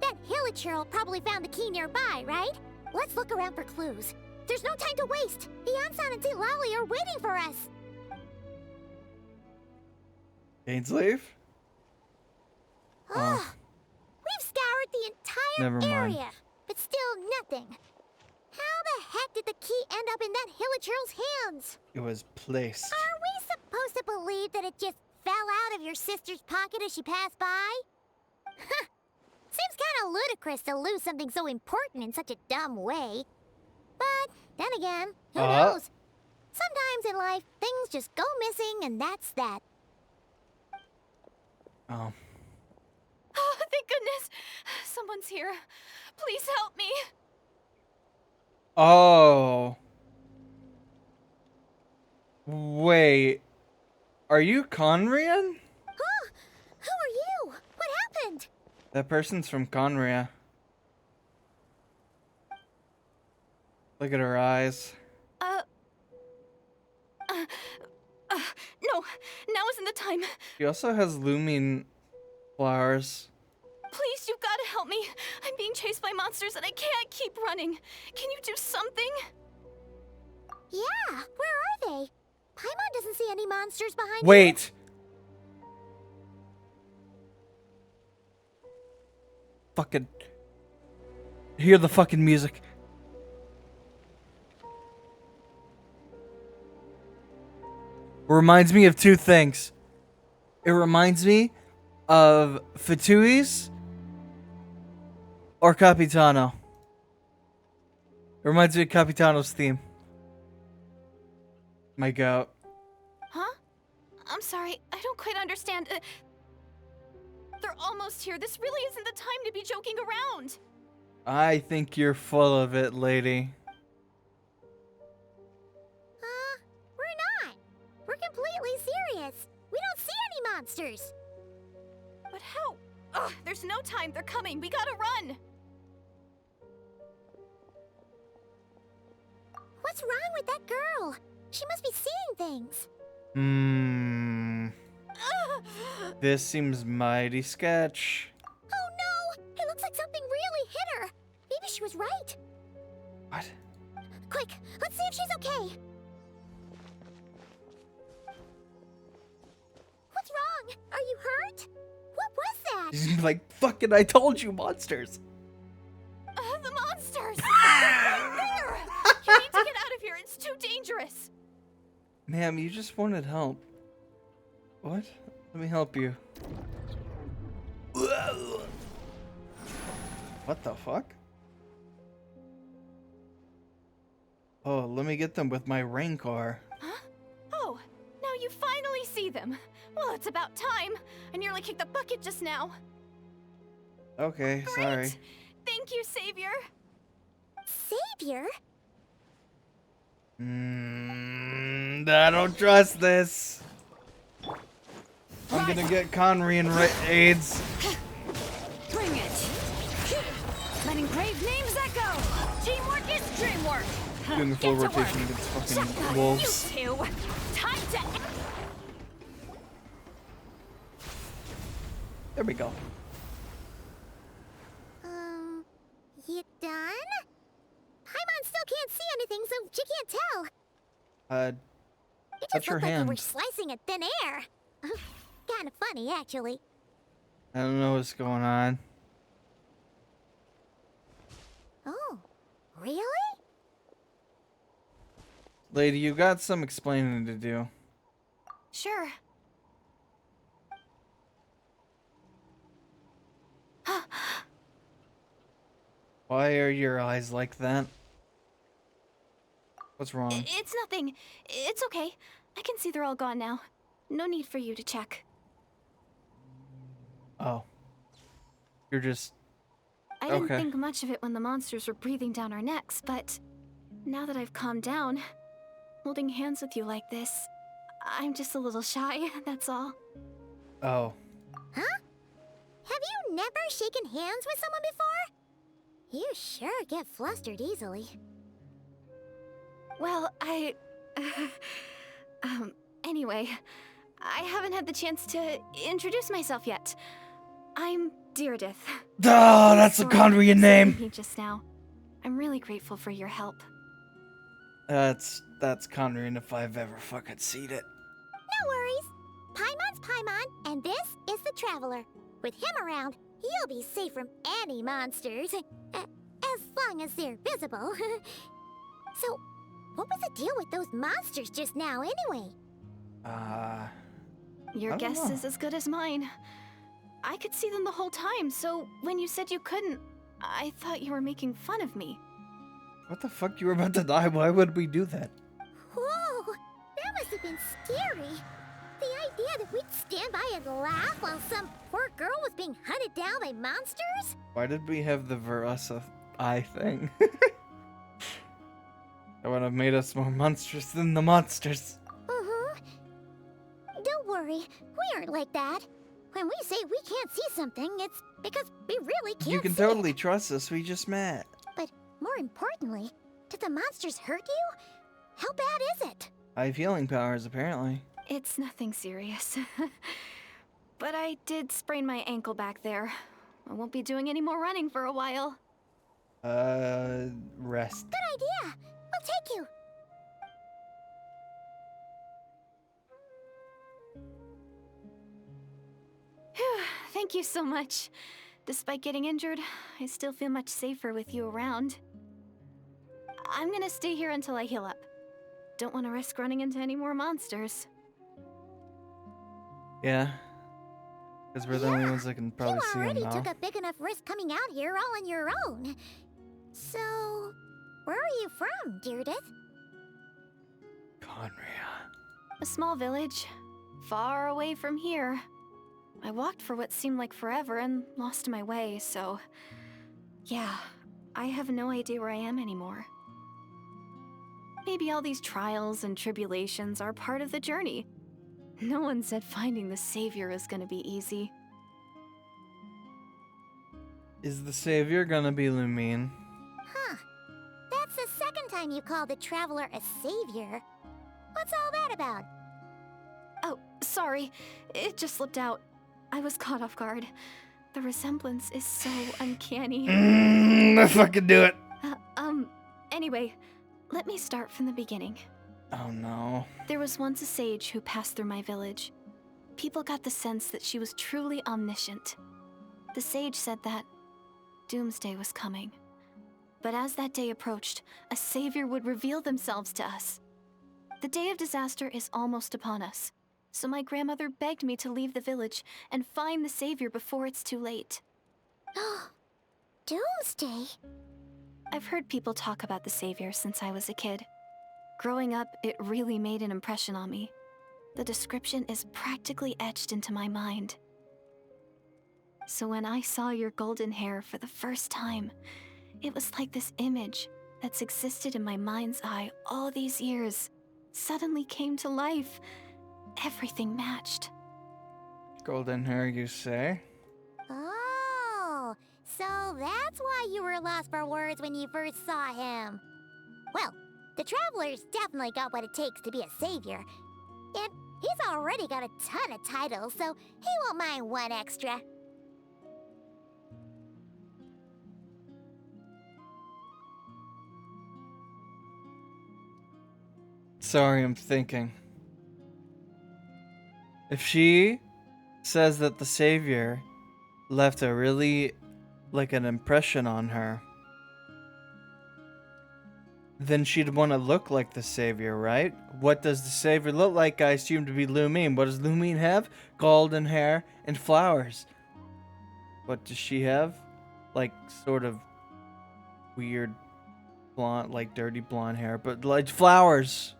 That Hilichurl probably found the key nearby, right? Let's look around for clues. There's no time to waste. Beyonce and St. Lolly are waiting for us. Ainsleaf? Ugh. We've scoured the Never entire mind. area, but still nothing. How the heck did the key end up in that Hilichurl's hands? It was placed. Are we supposed to believe that it just fell out of your sister's pocket as she passed by? Huh. Seems kind of ludicrous to lose something so important in such a dumb way. But then again, who knows? Sometimes in life, things just go missing and that's that. Oh. Oh, thank goodness! Someone's here. Please help me. Oh. Wait. Are you Conrian? Huh? Who are you? What happened? That person's from Conria. Look at her eyes. No, now isn't the time. She also has Lumine flowers. Please, you've got to help me. I'm being chased by monsters and I can't keep running. Can you do something? Yeah, where are they? Paimon doesn't see any monsters behind you. Wait. fucking... Hear the fucking music. Reminds me of two things. It reminds me of Fatui's or Capitano. It reminds me of Capitano's theme. My goat. Huh? I'm sorry, I don't quite understand. They're almost here. This really isn't the time to be joking around. I think you're full of it, lady. We're not. We're completely serious. We don't see any monsters. But how? Ugh, there's no time. They're coming. We gotta run. What's wrong with that girl? She must be seeing things. This seems mighty sketch. Oh no! It looks like something really hit her. Maybe she was right. What? Quick, let's see if she's okay. What's wrong? Are you hurt? What was that? She's like, fucking, I told you, monsters. The monsters! There! You need to get out of here. It's too dangerous. Ma'am, you just wanted help. What? Let me help you. What the fuck? Oh, let me get them with my rain car. Huh? Oh, now you finally see them. Well, it's about time. I nearly kicked the bucket just now. Okay, Great. sorry. Thank you, Savior. Savior? I don't trust this. I'm gonna get Conry and AIDS. Bring it. Let engraved names echo. Teamwork is dreamwork. Doing a full Get to rotation work. against fucking wolves. You two. Time to... There we go. You done? Paimon still can't see anything, so she can't tell. Uh, It touch just her looked like we were hand. slicing at thin air. Kinda funny, actually. I don't know what's going on. Oh, really? Lady, you got some explaining to do. Sure. Why are your eyes like that? What's wrong? It's nothing. It's okay. I can see they're all gone now. No need for you to check. Oh. You're just... I didn't Okay. think much of it when the monsters were breathing down our necks, but now that I've calmed down, holding hands with you like this, I'm just a little shy, that's all. Oh. Huh? Have you never shaken hands with someone before? You sure get flustered easily. Well, anyway, I haven't had the chance to introduce myself yet. I'm Deirdith. Oh, that's a Sorry for Conrian name. upsetting you just now. I'm really grateful for your help. That's Conrian if I've ever fucking seen it. No worries. Paimon's Paimon, and this is the Traveler. With him around, you'll be safe from any monsters. As long as they're visible. So, what was the deal with those monsters just now, anyway? Your I don't guess know. is as good as mine. I could see them the whole time, so when you said you couldn't, I thought you were making fun of me. What the fuck? You were about to die. Why would we do that? Whoa, that must have been scary. The idea that we'd stand by and laugh while some poor girl was being hunted down by monsters? Why did we have the Verasa eye thing? That would have made us more monstrous than the monsters. Don't worry, we aren't like that. When we say we can't see something, it's because we really can't You can see totally it. trust us. We just met. But more importantly, did the monsters hurt you? How bad is it? I have healing powers, apparently. It's nothing serious. But I did sprain my ankle back there. I won't be doing any more running for a while. Rest. Good idea. We'll take you. Whew, thank you so much. Despite getting injured, I still feel much safer with you around. I'm gonna stay here until I heal up. Don't want to risk running into any more monsters. Yeah. Because we're the only ones that can probably see You him already now. took a big enough risk coming out here all on your own. So, where are you from, Deardith? Conria. A small village, far away from here. I walked for what seemed like forever and lost my way, so... yeah, I have no idea where I am anymore. Maybe all these trials and tribulations are part of the journey. No one said finding the savior is gonna be easy. Is the savior gonna be Lumine? Huh. That's the second time you called the Traveler a savior. What's all that about? Oh, sorry. It just slipped out. I was caught off guard. The resemblance is so uncanny. Let's fucking do it. Anyway, let me start from the beginning. Oh no. There was once a sage who passed through my village. People got the sense that she was truly omniscient. The sage said that doomsday was coming. But as that day approached, a savior would reveal themselves to us. The day of disaster is almost upon us, so my grandmother begged me to leave the village and find the savior before it's too late. Doomsday? I've heard people talk about the savior since I was a kid. Growing up, it really made an impression on me. The description is practically etched into my mind. So when I saw your golden hair for the first time, it was like this image that's existed in my mind's eye all these years suddenly came to life. Everything matched. Golden hair, you say? Oh, so that's why you were lost for words when you first saw him. Well, the Traveler's definitely got what it takes to be a savior. And he's already got a ton of titles, so he won't mind one extra. Sorry, I'm thinking. If she says that the savior left a really, like, an impression on her, then she'd want to look like the savior, right? What does the savior look like? I assume to be Lumine. What does Lumine have? Golden hair and flowers. What does she have? Like, sort of weird blonde, like dirty blonde hair, but like flowers.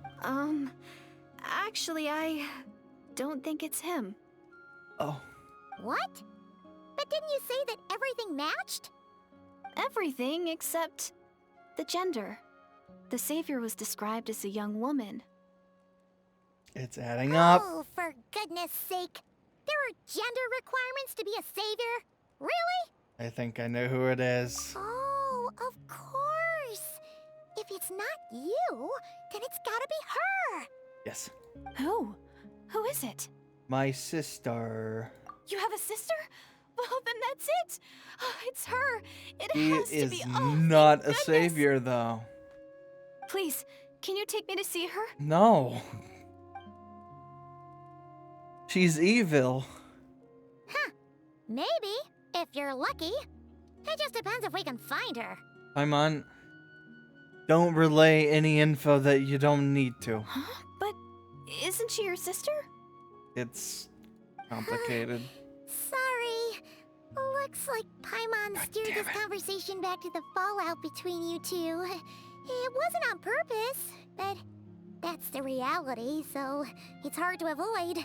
Actually, I don't think it's him. Oh. What? But didn't you say that everything matched? Everything except the gender. The savior was described as a young woman. It's adding up. Oh, for goodness sake. There are gender requirements to be a savior? Really? I think I know who it is. Oh, of course. If it's not you, then it's gotta be her. Yes. Who? Who is it? My sister. You have a sister? Well, then that's it. Oh, it's her. It He has to is be. Oh, not thank a goodness. savior, though. Please, can you take me to see her? No. She's evil. Huh. Maybe, if you're lucky. It just depends if we can find her. Paimon, don't relay any info that you don't need to. Huh? But isn't she your sister? It's complicated. Sorry. Looks like Paimon steered this conversation back to the fallout between you two. It wasn't on purpose, but that's the reality, so it's hard to avoid.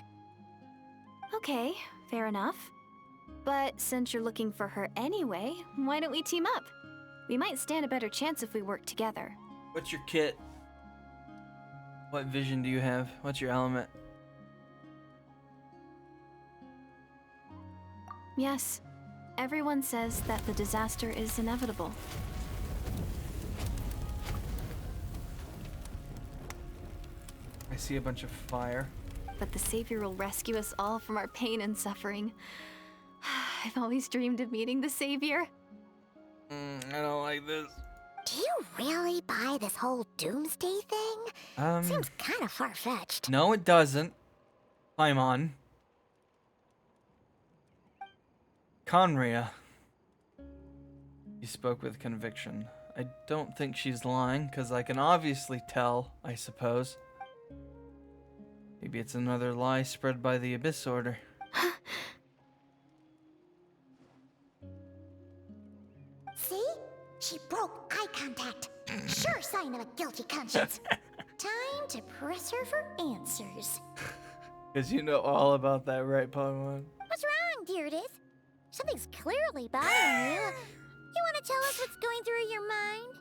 Okay, fair enough. But since you're looking for her anyway, why don't we team up? We might stand a better chance if we work together. What's your kit? What vision do you have? What's your element? Yes, everyone says that the disaster is inevitable. I see a bunch of fire. But the savior will rescue us all from our pain and suffering. I've always dreamed of meeting the savior. I don't like this. Do you really buy this whole doomsday thing? Seems kind of far-fetched. No, it doesn't. Paimon. Conria. You spoke with conviction. I don't think she's lying, because I can obviously tell, I suppose. Maybe it's another lie spread by the Abyss Order. See? She broke eye contact. Sure sign of a guilty conscience. Time to press her for answers. Because you know all about that, right, Pokemon? What's wrong, Deirdis? Something's clearly bothering you. You want to tell us what's going through your mind?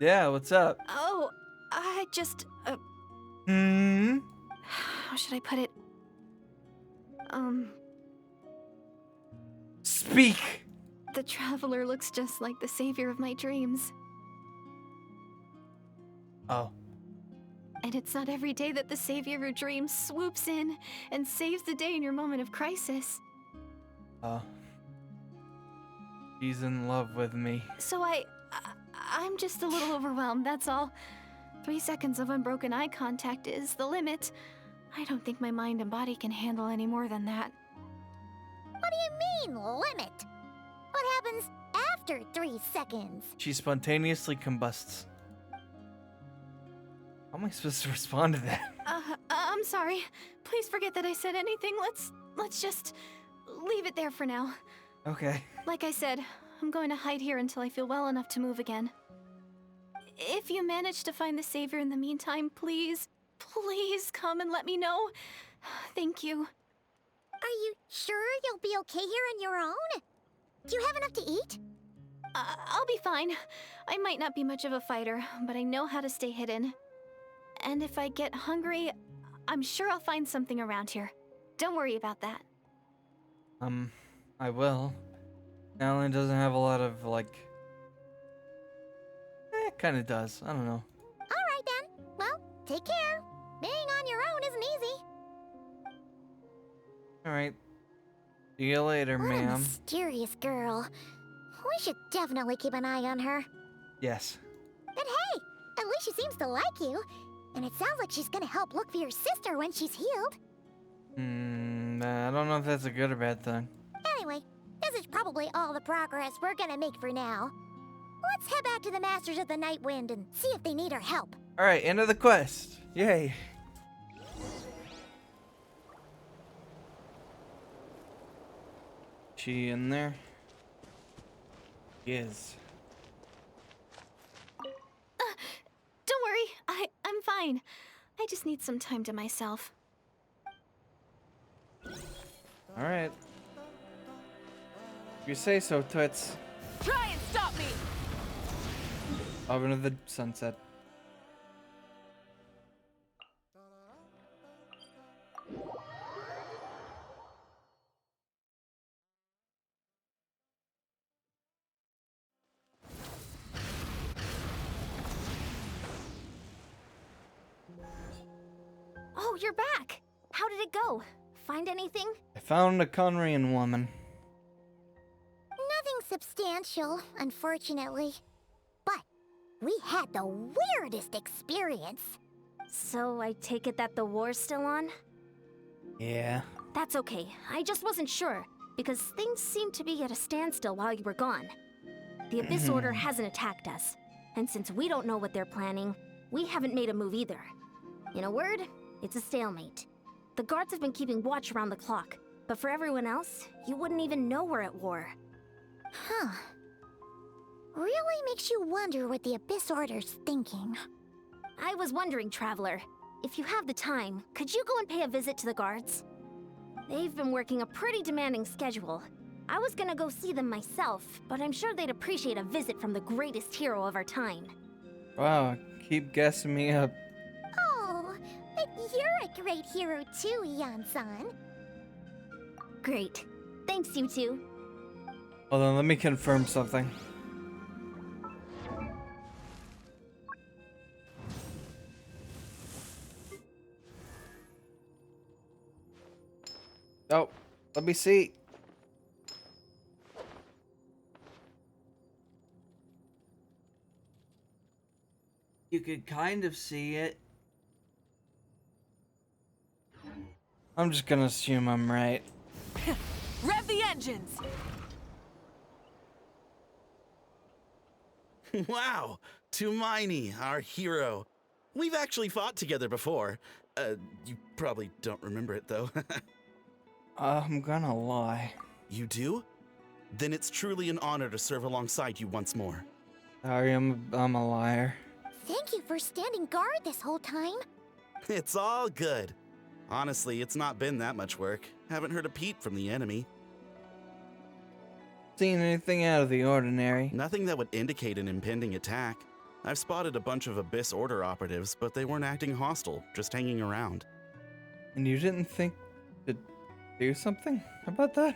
Yeah, what's up? Oh, I just, how should I put it? Speak! The Traveler looks just like the savior of my dreams. Oh. And it's not every day that the savior of your dreams swoops in and saves the day in your moment of crisis. Oh. She's in love with me. So I'm just a little overwhelmed, that's all. 3 seconds of unbroken eye contact is the limit. I don't think my mind and body can handle any more than that. What do you mean, limit? What happens after 3 seconds? She spontaneously combusts. How am I supposed to respond to that? I'm sorry. Please forget that I said anything. Let's just leave it there for now. Okay. Like I said, I'm going to hide here until I feel well enough to move again. If you manage to find the savior in the meantime, please come and let me know. Thank you. Are you sure you'll be okay here on your own? Do you have enough to eat? I'll be fine. I might not be much of a fighter, but I know how to stay hidden. And if I get hungry, I'm sure I'll find something around here. Don't worry about that. I will. Alan doesn't have a lot of, like... kinda does. I don't know. Alright then. Well, take care. Being on your own isn't easy. Alright. See you later, What a ma'am. mysterious girl. We should definitely keep an eye on her. Yes. But hey, at least she seems to like you. And it sounds like she's gonna help look for your sister when she's healed. I don't know if that's a good or bad thing. Anyway, this is probably all the progress we're gonna make for now. Let's head back to the Masters of the Night Wind and see if they need our help. Alright, end of the quest. Yay. She in there? Yes. Don't worry, I'm fine. I just need some time to myself. Alright. You say so, Toots. Try and stop me! Off into the sunset. Oh, you're back! How did it go? Find anything? I found a Conrian woman. Nothing substantial, unfortunately. But we had the weirdest experience. So I take it that the war's still on? Yeah. That's okay. I just wasn't sure, because things seemed to be at a standstill while you were gone. The Abyss Order hasn't attacked us, and since we don't know what they're planning, we haven't made a move either. In a word, it's a stalemate. The guards have been keeping watch around the clock, but for everyone else, you wouldn't even know we're at war. Huh. Really makes you wonder what the Abyss Order's thinking. I was wondering, Traveler, if you have the time, could you go and pay a visit to the guards? They've been working a pretty demanding schedule. I was gonna go see them myself, but I'm sure they'd appreciate a visit from the greatest hero of our time. Wow, keep guessing me up. Oh, but you're a great hero too, Yan-san. Great. Thanks, you two. Hold on, let me confirm something. Oh, let me see. You could kind of see it. I'm just gonna assume I'm right. Rev the engines! Wow, Tumaini, our hero. We've actually fought together before. You probably don't remember it, though. I'm gonna lie. You do? Then it's truly an honor to serve alongside you once more. Sorry, I'm a liar. Thank you for standing guard this whole time. It's all good. Honestly, it's not been that much work. Haven't heard a peep from the enemy. Seen anything out of the ordinary? Nothing that would indicate an impending attack. I've spotted a bunch of Abyss Order operatives, but they weren't acting hostile, just hanging around. And you didn't think to do something about that?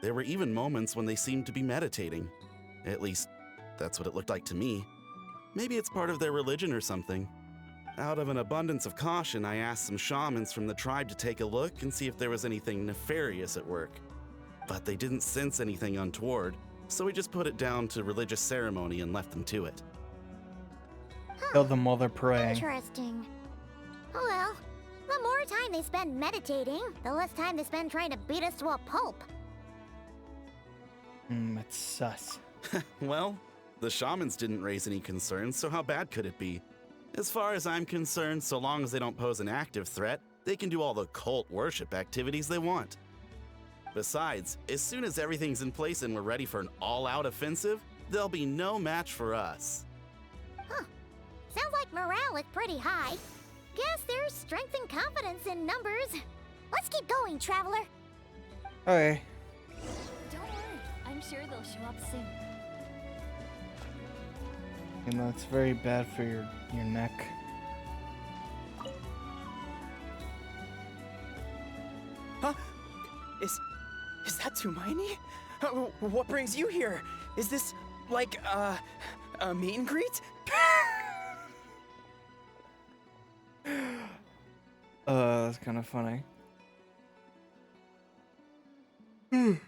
There were even moments when they seemed to be meditating. At least, that's what it looked like to me. Maybe it's part of their religion or something. Out of an abundance of caution, I asked some shamans from the tribe to take a look and see if there was anything nefarious at work. But they didn't sense anything untoward, so we just put it down to religious ceremony and left them to it. Kill them while they're praying. Interesting. Oh well, the more time they spend meditating, the less time they spend trying to beat us to a pulp. It's sus. Well, the shamans didn't raise any concerns, so how bad could it be? As far as I'm concerned, so long as they don't pose an active threat, they can do all the cult worship activities they want. Besides, as soon as everything's in place and we're ready for an all-out offensive, there'll be no match for us. Huh. Sounds like morale is pretty high. Guess there's strength and confidence in numbers. Let's keep going, Traveler. Okay. Don't worry, I'm sure they'll show up soon. You know, it's very bad for your neck. Huh? Is that Tumaini? What brings you here? Is this, like, a meet and greet? That's kind of funny. You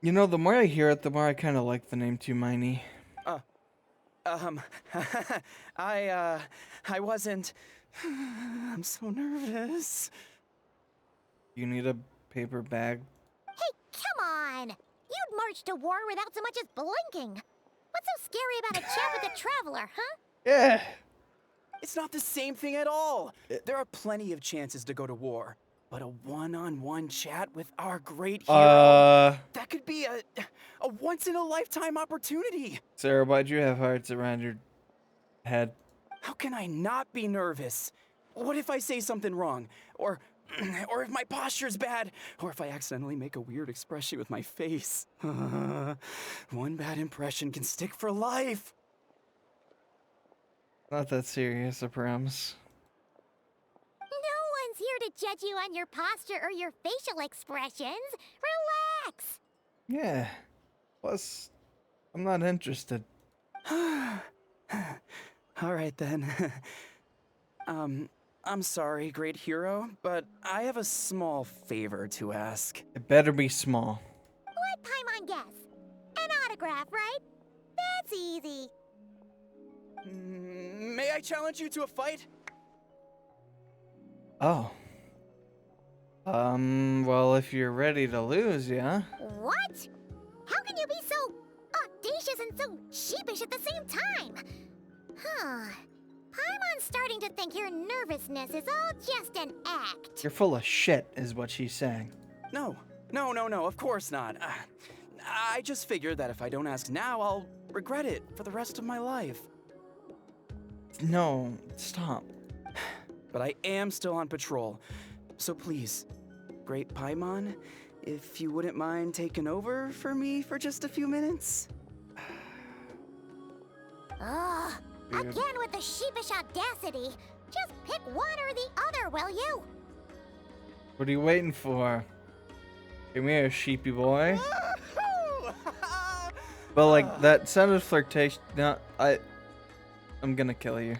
know, the more I hear it, the more I kind of like the name Tumaini. I wasn't... I'm so nervous. You need a paper bag? Hey, come on! You'd march to war without so much as blinking. What's so scary about a chat with a Traveler, huh? Yeah. It's not the same thing at all. There are plenty of chances to go to war. But a one-on-one chat with our great hero, that could be a once-in-a-lifetime opportunity. Sarah, why'd you have hearts around your head? How can I not be nervous? What if I say something wrong? Or if my posture's bad? Or if I accidentally make a weird expression with my face? One bad impression can stick for life. Not that serious, I promise. No one's here to judge you on your posture or your facial expressions. Relax. Yeah. Plus, I'm not interested. All right then. I'm sorry, great hero, but I have a small favor to ask. It better be small. What Paimon guess? An autograph, right? That's easy. May I challenge you to a fight? Oh. Well, if you're ready to lose, yeah? What? How can you be so audacious and so sheepish at the same time? Huh. Paimon's starting to think your nervousness is all just an act. You're full of shit, is what she's saying. No, of course not. I just figured that if I don't ask now, I'll regret it for the rest of my life. No, stop. But I am still on patrol, so please, Great Paimon, if you wouldn't mind taking over for me for just a few minutes? Ugh, again with the sheepish audacity. Just pick one or the other, will you? What are you waiting for? Come here, sheepy boy. But like, that sounded flirtation. No, I'm gonna kill you.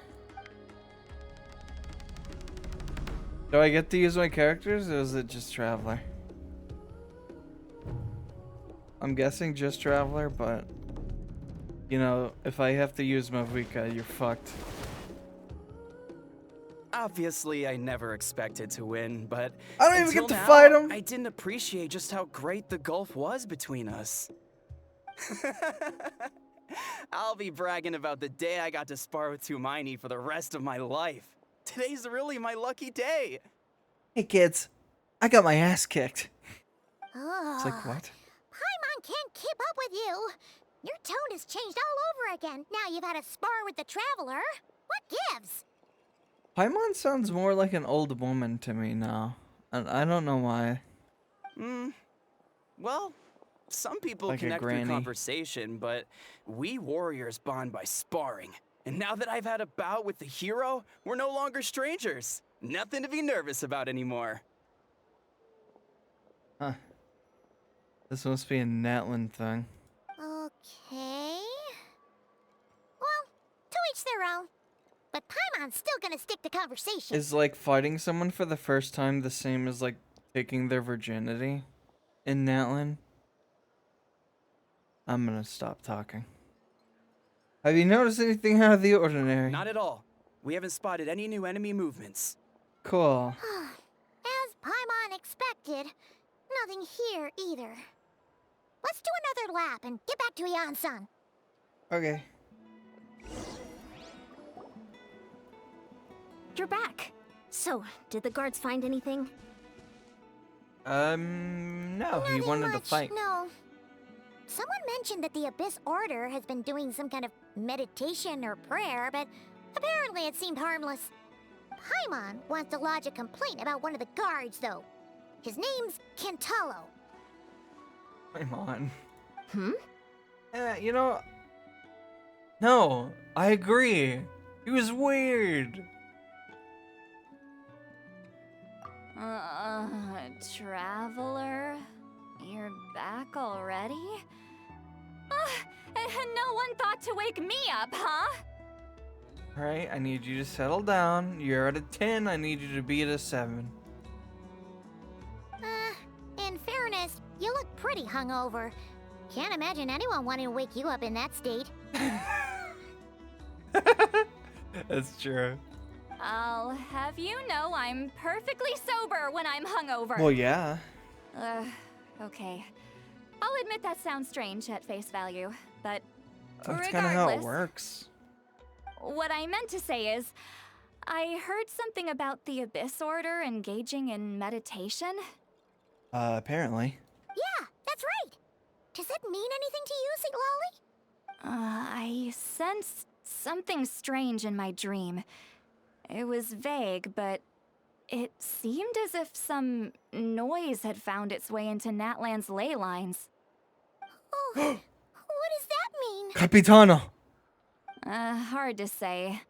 Do I get to use my characters, or is it just Traveler? I'm guessing just Traveler, but... You know, if I have to use Mavuika, you're fucked. Obviously, I never expected to win, but I don't even until get to now, fight him! I didn't appreciate just how great the gulf was between us. I'll be bragging about the day I got to spar with Hermione for the rest of my life. Today's really my lucky day. Hey kids, I got my ass kicked. It's like, Ugh. what? Paimon can't keep up with you. Your tone has changed all over again. Now you've had a spar with the Traveler. What gives? Paimon sounds more like an old woman to me now. And I don't know why. Well, some people Like a connect through granny. conversation, but we warriors bond by sparring. And now that I've had a bout with the hero, we're no longer strangers. Nothing to be nervous about anymore. Huh. This must be a Natlan thing. Okay. Well, to each their own. But Paimon's still gonna stick to conversation. Is like fighting someone for the first time the same as like taking their virginity in Natlan? I'm gonna stop talking. Have you noticed anything out of the ordinary? Not at all. We haven't spotted any new enemy movements. Cool. As Paimon expected, nothing here either. Let's do another lap and get back to Yan-san. Okay. You're back. So, did the guards find anything? No, he Nothing wanted to much, fight. No. Someone mentioned that the Abyss Order has been doing some kind of meditation or prayer, but apparently it seemed harmless. Paimon wants to lodge a complaint about one of the guards, though. His name's Kentalo. Come on. Hmm? You know... No, I agree. He was weird. Traveler? You're back already? No one thought to wake me up, huh? Alright, I need you to settle down. You're at a 10, I need you to be at a 7. In fairness, you look pretty hungover. Can't imagine anyone wanting to wake you up in that state. That's true. I'll have you know I'm perfectly sober when I'm hungover. Well, yeah. Okay. I'll admit that sounds strange at face value, but That's kind of how it regardless, works. what I meant to say is, I heard something about the Abyss Order engaging in meditation. Apparently. Yeah, that's right. Does that mean anything to you, St. Lolly? I sensed something strange in my dream. It was vague, but it seemed as if some noise had found its way into Natlan's ley lines. Oh, what does that mean? Capitano! Hard to say.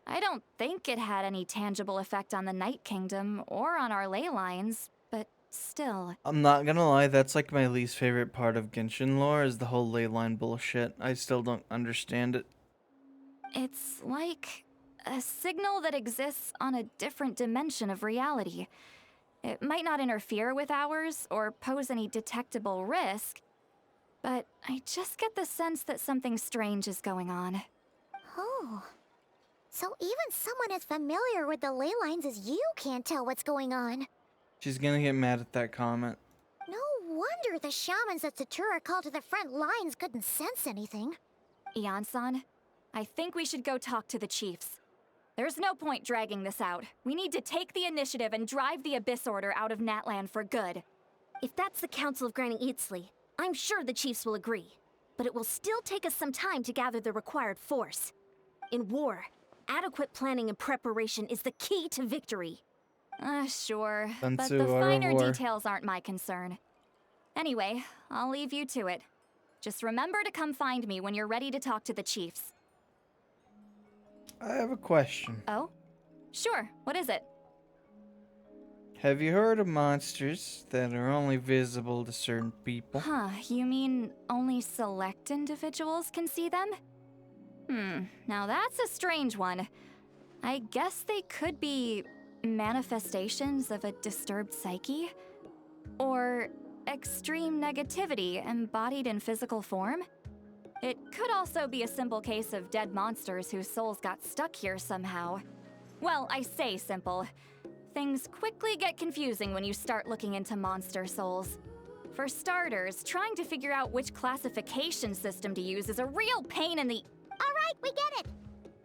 I don't think it had any tangible effect on the Night Kingdom or on our ley lines, but still. I'm not gonna lie, that's like my least favorite part of Genshin lore is the whole ley line bullshit. I still don't understand it. It's like a signal that exists on a different dimension of reality. It might not interfere with ours or pose any detectable risk, but I just get the sense that something strange is going on. Oh. So even someone as familiar with the ley lines as you can't tell what's going on. She's gonna get mad at that comment. No wonder the shamans that Satura called to the front lines couldn't sense anything. Ian-san, I think we should go talk to the chiefs. There's no point dragging this out. We need to take the initiative and drive the Abyss Order out of Natlan for good. If that's the Council of Granny Eatsley, I'm sure the chiefs will agree. But it will still take us some time to gather the required force. In war, adequate planning and preparation is the key to victory. Sure, Sun but Tzu, the Art of finer War. details aren't my concern. Anyway, I'll leave you to it. Just remember to come find me when you're ready to talk to the chiefs. I have a question. Oh? Sure, what is it? Have you heard of monsters that are only visible to certain people? Huh, you mean only select individuals can see them? Now that's a strange one. I guess they could be manifestations of a disturbed psyche? Or extreme negativity embodied in physical form? It could also be a simple case of dead monsters whose souls got stuck here somehow. Well, I say simple. Things quickly get confusing when you start looking into monster souls. For starters, trying to figure out which classification system to use is a real pain in the... Alright, we get it.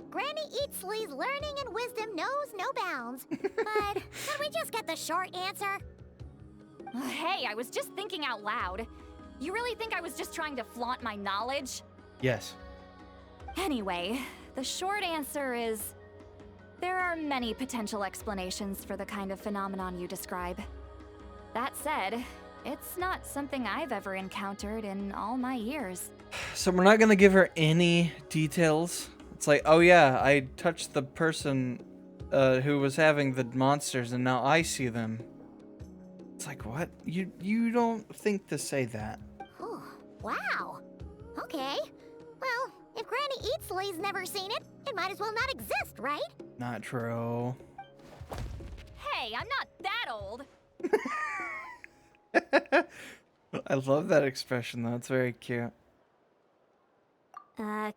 Granny Eatsley's learning and wisdom knows no bounds. But can we just get the short answer? Hey, I was just thinking out loud. You really think I was just trying to flaunt my knowledge? Yes. Anyway, the short answer is... there are many potential explanations for the kind of phenomenon you describe. That said, it's not something I've ever encountered in all my years. So we're not gonna give her any details. It's like, oh yeah, I touched the person who was having the monsters and now I see them. It's like, what? You don't think to say that. Whew, wow. Okay. Well, if Granny Eatsley's never seen it, it might as well not exist, right? Not true. Hey, I'm not that old. I love that expression though, it's very cute.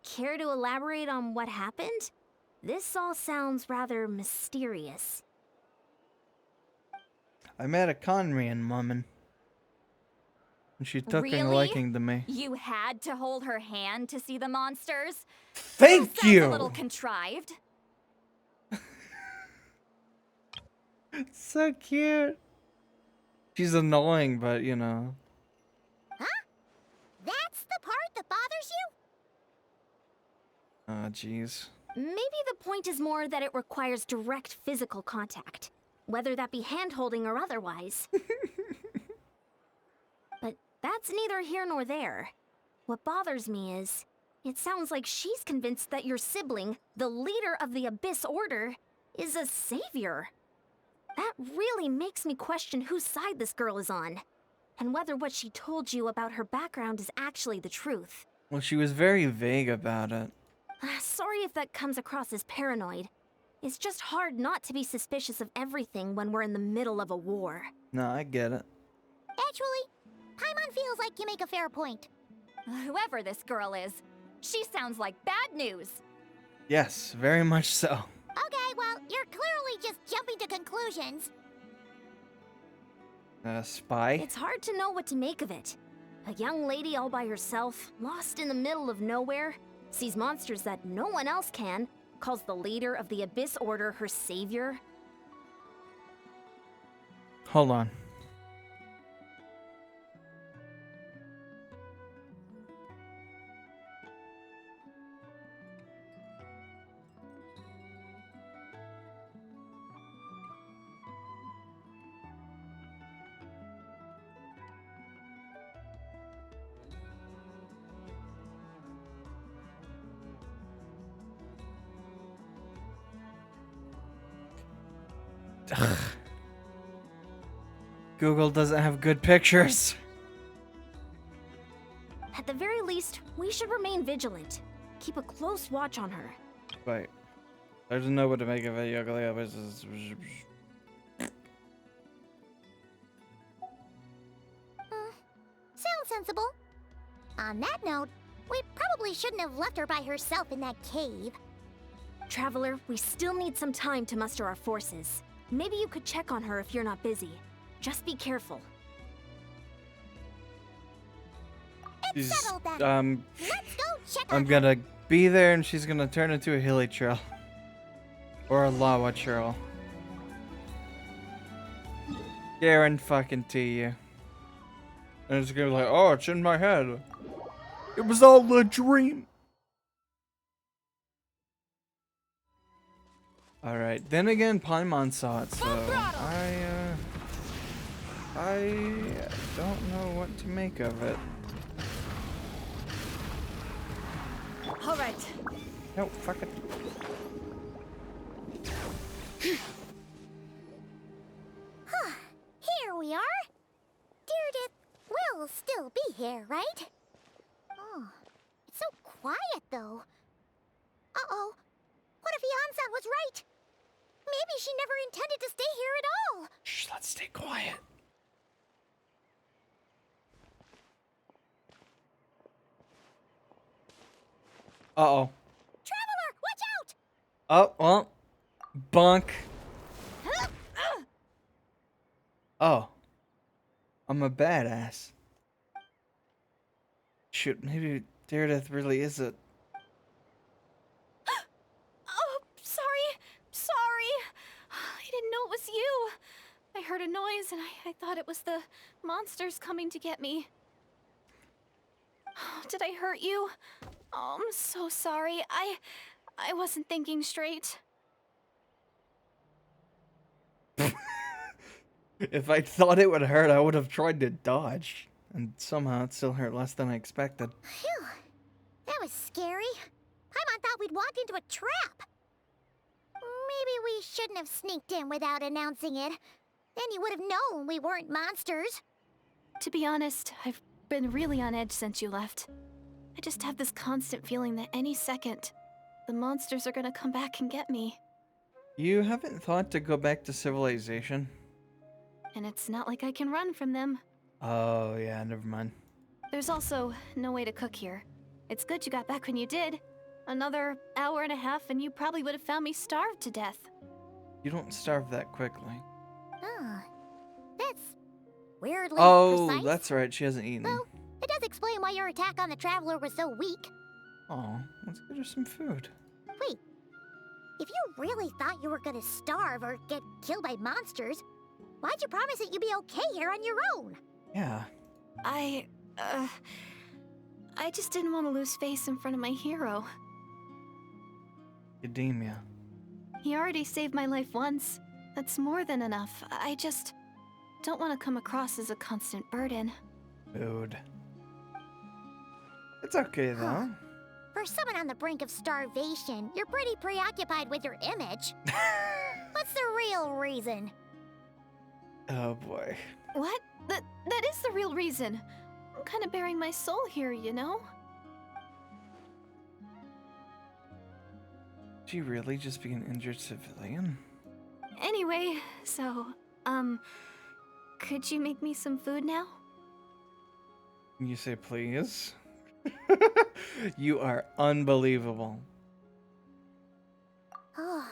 Care to elaborate on what happened? This all sounds rather mysterious. I met a Conrian woman. And she took a Really? liking to me. You had to hold her hand to see the monsters? Thank That sounds you! a little contrived. It's so cute. She's annoying, but you know. Huh? That's the part that bothers you? Oh, jeez. Maybe the point is more that it requires direct physical contact, whether that be hand-holding or otherwise. But that's neither here nor there. What bothers me is, it sounds like she's convinced that your sibling, the leader of the Abyss Order, is a savior. That really makes me question whose side this girl is on, and whether what she told you about her background is actually the truth. Well, she was very vague about it. Sorry if that comes across as paranoid. It's just hard not to be suspicious of everything when we're in the middle of a war. No, I get it. Actually, Paimon feels like you make a fair point. Whoever this girl is, she sounds like bad news. Yes, very much so. Okay, well, you're clearly just jumping to conclusions. Spy? It's hard to know what to make of it. A young lady all by herself, lost in the middle of nowhere, sees monsters that no one else can, calls the leader of the Abyss Order her savior. Hold on. Google doesn't have good pictures. At the very least, we should remain vigilant. Keep a close watch on her. Wait. I don't know what to make of it. Sounds sensible. On that note, we probably shouldn't have left her by herself in that cave. Traveler, we still need some time to muster our forces. Maybe you could check on her if you're not busy. Just be careful. It's She's, settled then. Let's go check on I'm her. gonna be there and she's gonna turn into a hilly trail. Or a lava trail. Guarantee you. And it's gonna be like, oh, it's in my head. It was all a dream. Alright, then again, Paimon saw it, so I don't know what to make of it. All right. No, fuck it. Here we are. Deardith will still be here, right? Oh, it's so quiet though. Uh-oh. What if Yansan was right? Maybe she never intended to stay here at all. Shh, let's stay quiet. Uh-oh. Traveler, watch out! Oh, well. Bunk. Oh. I'm a badass. shoot, maybe Daredeth really is it. Oh, sorry. Sorry. I didn't know it was you. I heard a noise and I thought it was the monsters coming to get me. Did I hurt you? Oh, I'm so sorry. I wasn't thinking straight. If I thought it would hurt, I would have tried to dodge. And somehow it still hurt less than I expected. Phew. That was scary. Paimon thought we'd walked into a trap. Maybe we shouldn't have sneaked in without announcing it. Then you would have known we weren't monsters. To be honest, I've been really on edge since you left. I just have this constant feeling that any second, the monsters are gonna come back and get me. You haven't thought to go back to civilization? And it's not like I can run from them. Oh, yeah, never mind. There's also no way to cook here. It's good you got back when you did. Another hour and a half and you probably would have found me starved to death. You don't starve that quickly. Oh, that's weirdly Oh, precise. that's right, she hasn't eaten. Well, it does explain why your attack on the Traveler was so weak. Oh, let's get her some food. Wait, if you really thought you were gonna starve or get killed by monsters, why'd you promise that you'd be okay here on your own? Yeah. I just didn't want to lose face in front of my hero. Academia. He already saved my life once. That's more than enough. I just don't want to come across as a constant burden. Food. It's okay, though. For someone on the brink of starvation, you're pretty preoccupied with your image. What's the real reason? Oh, boy. What? That is the real reason. I'm kind of bearing my soul here, you know? She really just be an injured civilian? Anyway, so, could you make me some food now? You say please? You are unbelievable. Oh,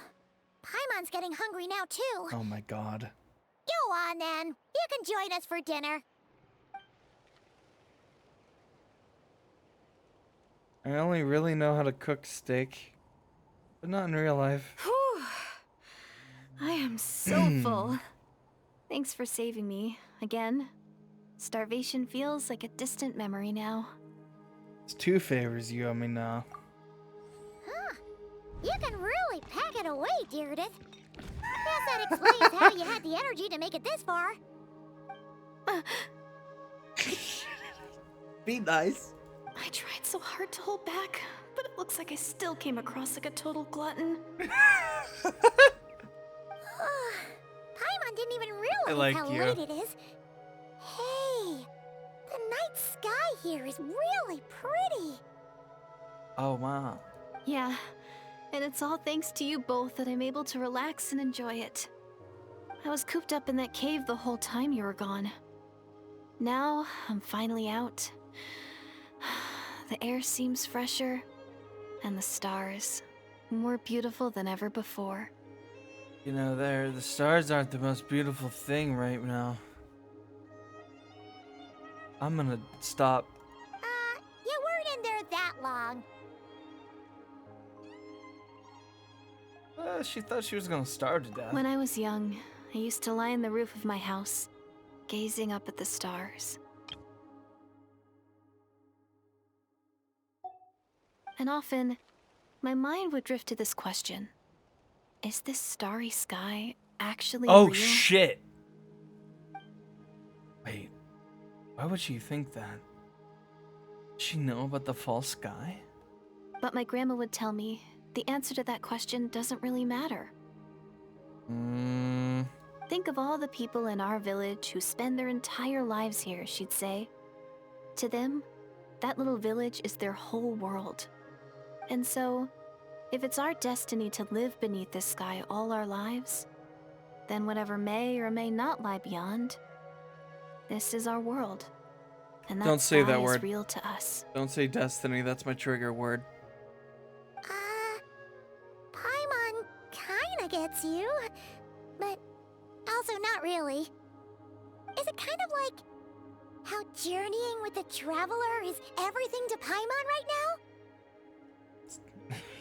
Paimon's getting hungry now, too. Oh my god. Go on, then. You can join us for dinner. I only really know how to cook steak, but not in real life. Whew. I am so full. Thanks for saving me, again. Starvation feels like a distant memory now. It's two favors you owe me now. Huh. You can really pack it away, Deirdith. Guess that explains how you had the energy to make it this far. Be nice. I tried so hard to hold back, but it looks like I still came across like a total glutton. Paimon didn't even realize how late it is. Hey, the night sky here is really pretty. Oh, wow. Yeah, and it's all thanks to you both that I'm able to relax and enjoy it. I was cooped up in that cave the whole time you were gone. Now, I'm finally out. The air seems fresher, and the stars more beautiful than ever before. You know, the stars aren't the most beautiful thing right now. I'm gonna stop. You weren't in there that long. She thought she was gonna starve to death. When I was young, I used to lie on the roof of my house, gazing up at the stars. And often, my mind would drift to this question. Is this starry sky actually real? Shit! Wait, why would she think that? Does she know about the false sky? But my grandma would tell me, the answer to that question doesn't really matter. Think of all the people in our village who spend their entire lives here, she'd say. To them, that little village is their whole world. And so, if it's our destiny to live beneath this sky all our lives, then whatever may or may not lie beyond, this is our world. And that Don't say sky that is word. real to us. Don't say destiny, that's my trigger word. Paimon kinda gets you, but also not really. Is it kind of like How journeying with the Traveler is everything to Paimon right now?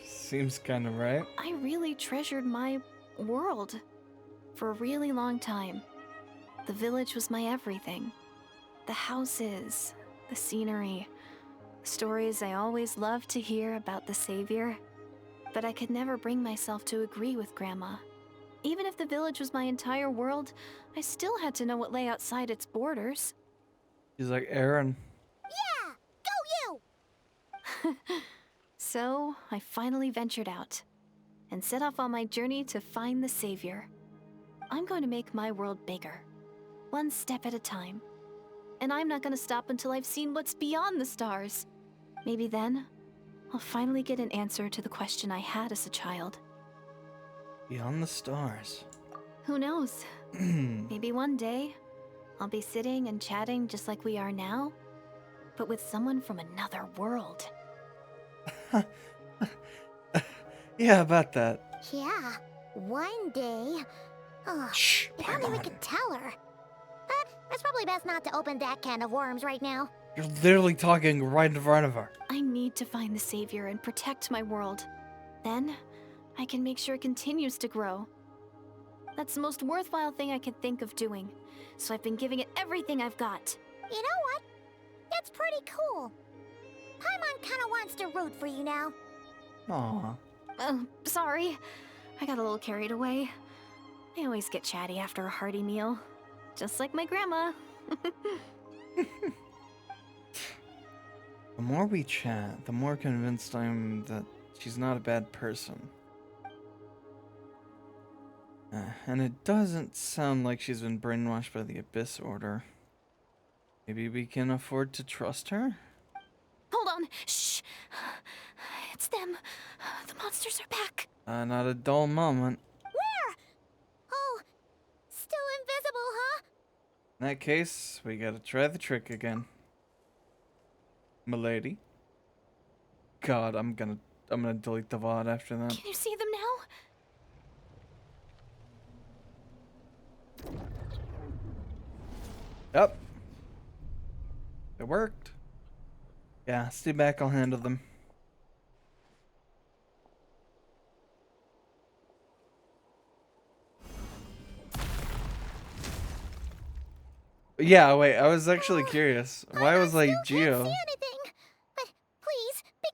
Seems kind of right. I really treasured my world for a really long time. The village was my everything. The houses, the scenery, the stories I always loved to hear about the Savior. But I could never bring myself to agree with Grandma. Even if the village was my entire world, I still had to know what lay outside its borders. He's like, Aaron. Yeah! Go you! So, I finally ventured out and set off on my journey to find the Savior. I'm going to make my world bigger, one step at a time. And I'm not going to stop until I've seen what's beyond the stars. Maybe then, I'll finally get an answer to the question I had as a child. Beyond the stars. Who knows? Maybe one day, I'll be sitting and chatting just like we are now, but with someone from another world. Yeah, about that. Yeah, one day. Oh, Shh, if only we could tell her. But it's probably best not to open that can of worms right now. You're literally talking right in front of her. I need to find the Savior and protect my world. Then, I can make sure it continues to grow. That's the most worthwhile thing I could think of doing, so I've been giving it everything I've got. You know what? It's pretty cool. Paimon kinda wants to root for you now. Aw. Oh, sorry. I got a little carried away. I always get chatty after a hearty meal. Just like my grandma. The more we chat, the more convinced I am that she's not a bad person. And it doesn't sound like she's been brainwashed by the Abyss Order. Maybe we can afford to trust her? Hold on. Shh. It's them. The monsters are back. Not a dull moment. Where? Oh, still invisible, huh? In that case, we gotta try the trick again. Milady. God, I'm gonna delete the VOD after that. Can you see them now? Yep. It worked. Yeah, stay back, I'll handle them. Yeah, wait, I was actually curious. Why was like Geo? Can't see anything. But please, be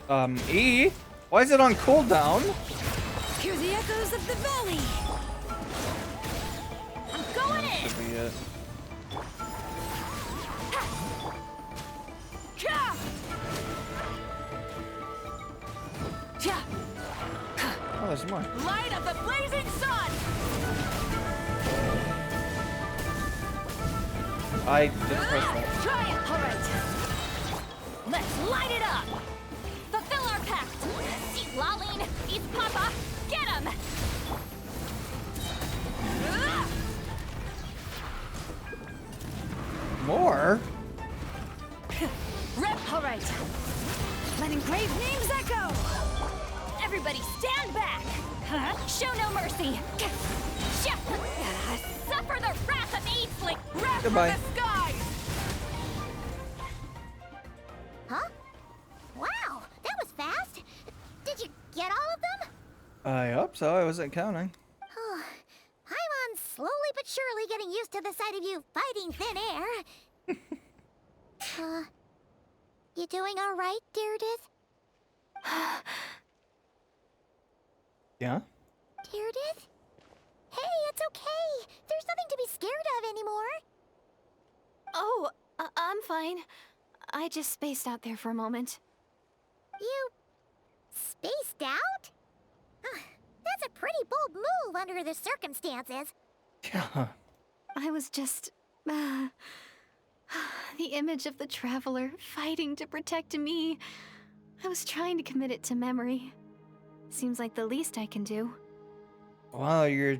careful. E? Why is it on cooldown? Hear the echoes of the valley. I'm going in. Should be it. Oh, there's more. Light of the blazing sun. I did press that. Try it. All right. Let's light it up. Fulfill our pact! Eat Laline, eat Papa, get him! More? Rep. All right. Let engraved names echo. Everybody stand back! Show no mercy! Suffer the wrath of Eatslink! Wrath Goodbye. from the skies! Huh? Wow, that was fast. Did you get all of them? I hope so, I wasn't counting. Oh, Paimon's slowly but surely getting used to the sight of you fighting thin air. You doing all right, Deirdith? Yeah? Deirdith? Hey, it's okay. There's nothing to be scared of anymore. Oh, I'm fine. I just spaced out there for a moment. You spaced out? That's a pretty bold move under the circumstances. Yeah. I was just... the image of the Traveler fighting to protect me. I was trying to commit it to memory. Seems like the least I can do. Wow, you're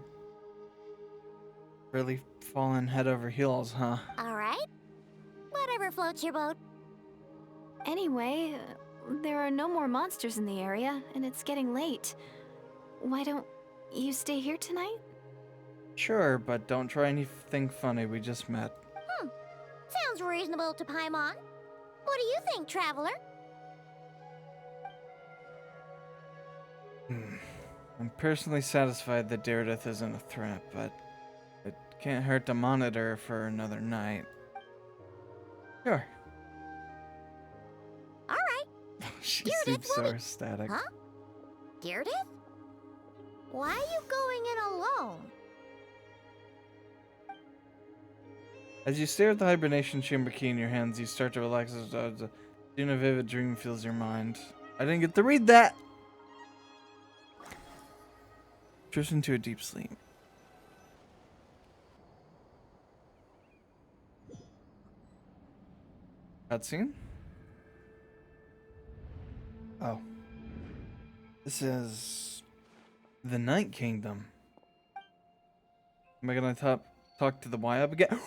really falling head over heels, huh? All right. Whatever floats your boat. Anyway, there are no more monsters in the area, and it's getting late. Why don't You stay here tonight? Sure, but don't try anything funny. We just met. Sounds reasonable to Paimon. What do you think, Traveler? I'm personally satisfied that Deirdre isn't a threat, but it can't hurt to monitor her for another night. Sure. All right. She Deirdre, seems so ecstatic. Huh? Deirdre? Why are you going in alone? As you stare at the hibernation chamber key in your hands, you start to relax as soon a vivid dream fills your mind. I didn't get to read that! Drift into a deep sleep. Cutscene? Oh. This is the Night Kingdom. Am I gonna talk to the Y-Up again?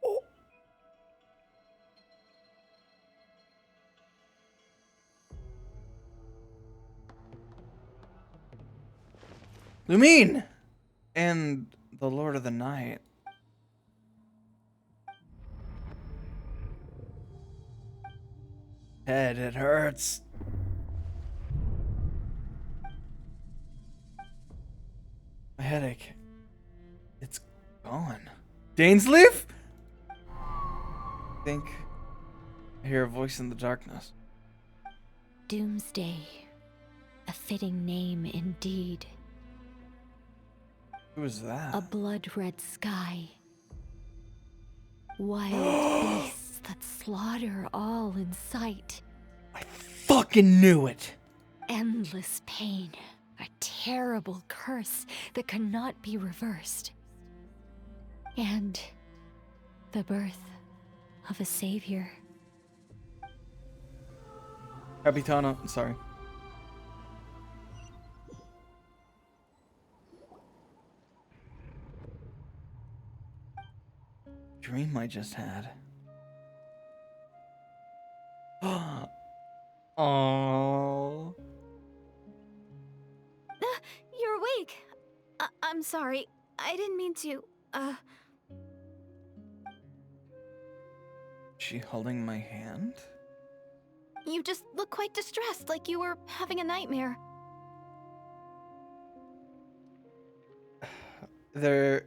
Oh. Lumine! And the Lord of the Night. Head, it hurts. My headache. It's gone. Dainsleif? I think I hear a voice in the darkness. Doomsday. A fitting name indeed. Who is that? A blood-red sky. Wild beasts that slaughter all in sight. I fucking knew it! Endless pain. A terrible curse that cannot be reversed. And the birth of a savior. Capitano, sorry. Dream I just had. Oh. You're awake. I'm sorry. I didn't mean to, She holding my hand? You just look quite distressed, like you were having a nightmare. They're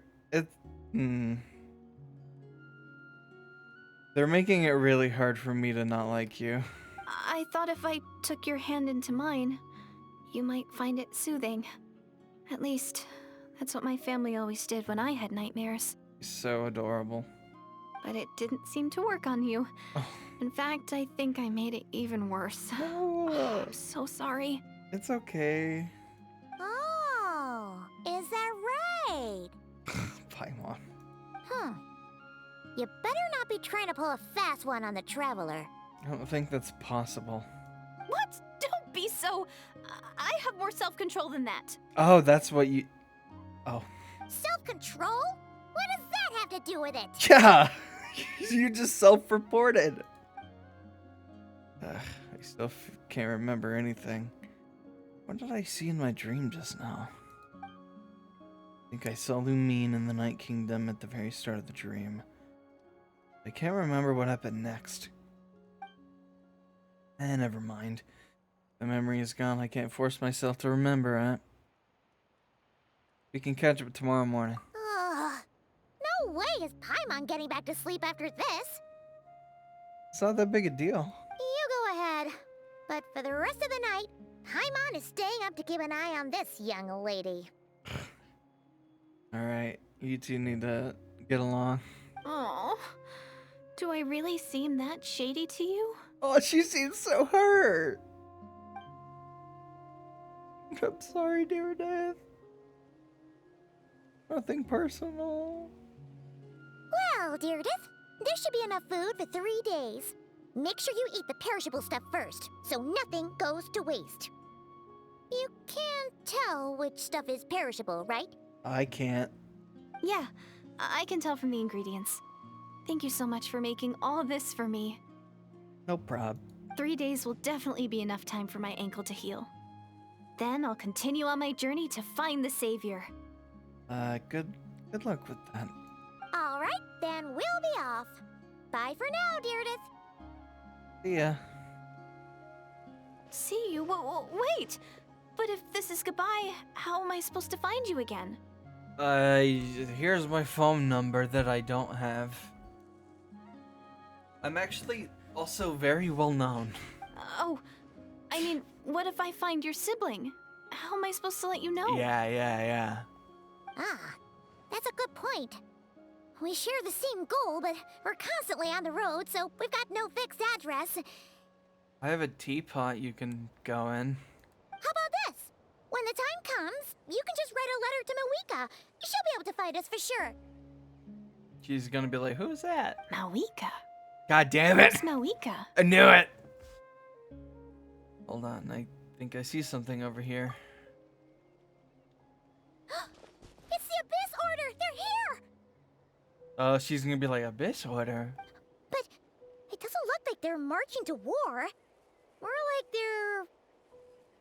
making it really hard for me to not like you. I thought if I took your hand into mine, you might find it soothing. At least, that's what my family always did when I had nightmares. So adorable. But it didn't seem to work on you. Oh. In fact, I think I made it even worse. No. I'm so sorry. It's okay. Oh, is that right? Paimon. You better not be trying to pull a fast one on the Traveler. I don't think that's possible. What? Don't be so... I have more self-control than that. Oh, that's what you... Oh. Self-control? What does that have to do with it? Yeah! You just self-reported. I still can't remember anything. What did I see in my dream just now? I think I saw Lumine in the Night Kingdom at the very start of the dream. I can't remember what happened next. Never mind. The memory is gone. I can't force myself to remember it. We can catch up tomorrow morning. No way is Paimon getting back to sleep after this. It's not that big a deal. You go ahead. But for the rest of the night, Paimon is staying up to keep an eye on this young lady. Alright, you two need to get along. Oh, do I really seem that shady to you? Oh, she seems so hurt. I'm sorry, dear Death. Nothing personal. Well, Deirdre, there should be enough food for 3 days. Make sure you eat the perishable stuff first, so nothing goes to waste. You can't tell which stuff is perishable, right? I can't. Yeah, I can tell from the ingredients. Thank you so much for making all this for me. No prob. 3 days will definitely be enough time for my ankle to heal. Then I'll continue on my journey to find the savior. Good luck with that. All right, then we'll be off. Bye for now, Deirdre. See ya. See you? Wait! But if this is goodbye, how am I supposed to find you again? Here's my phone number that I don't have. I'm actually also very well known. Oh, I mean, what if I find your sibling? How am I supposed to let you know? Yeah. Ah, that's a good point. We share the same goal, but we're constantly on the road, so we've got no fixed address. I have a teapot you can go in. How about this? When the time comes, you can just write a letter to Mawika. She'll be able to find us for sure. She's gonna be like, who's that? Mawika. God damn it! Who's Mawika? I knew it! Hold on, I think I see something over here. It's the Abyss Order! They're here! Oh, she's gonna be like, Abyss Order? But it doesn't look like they're marching to war. More like they're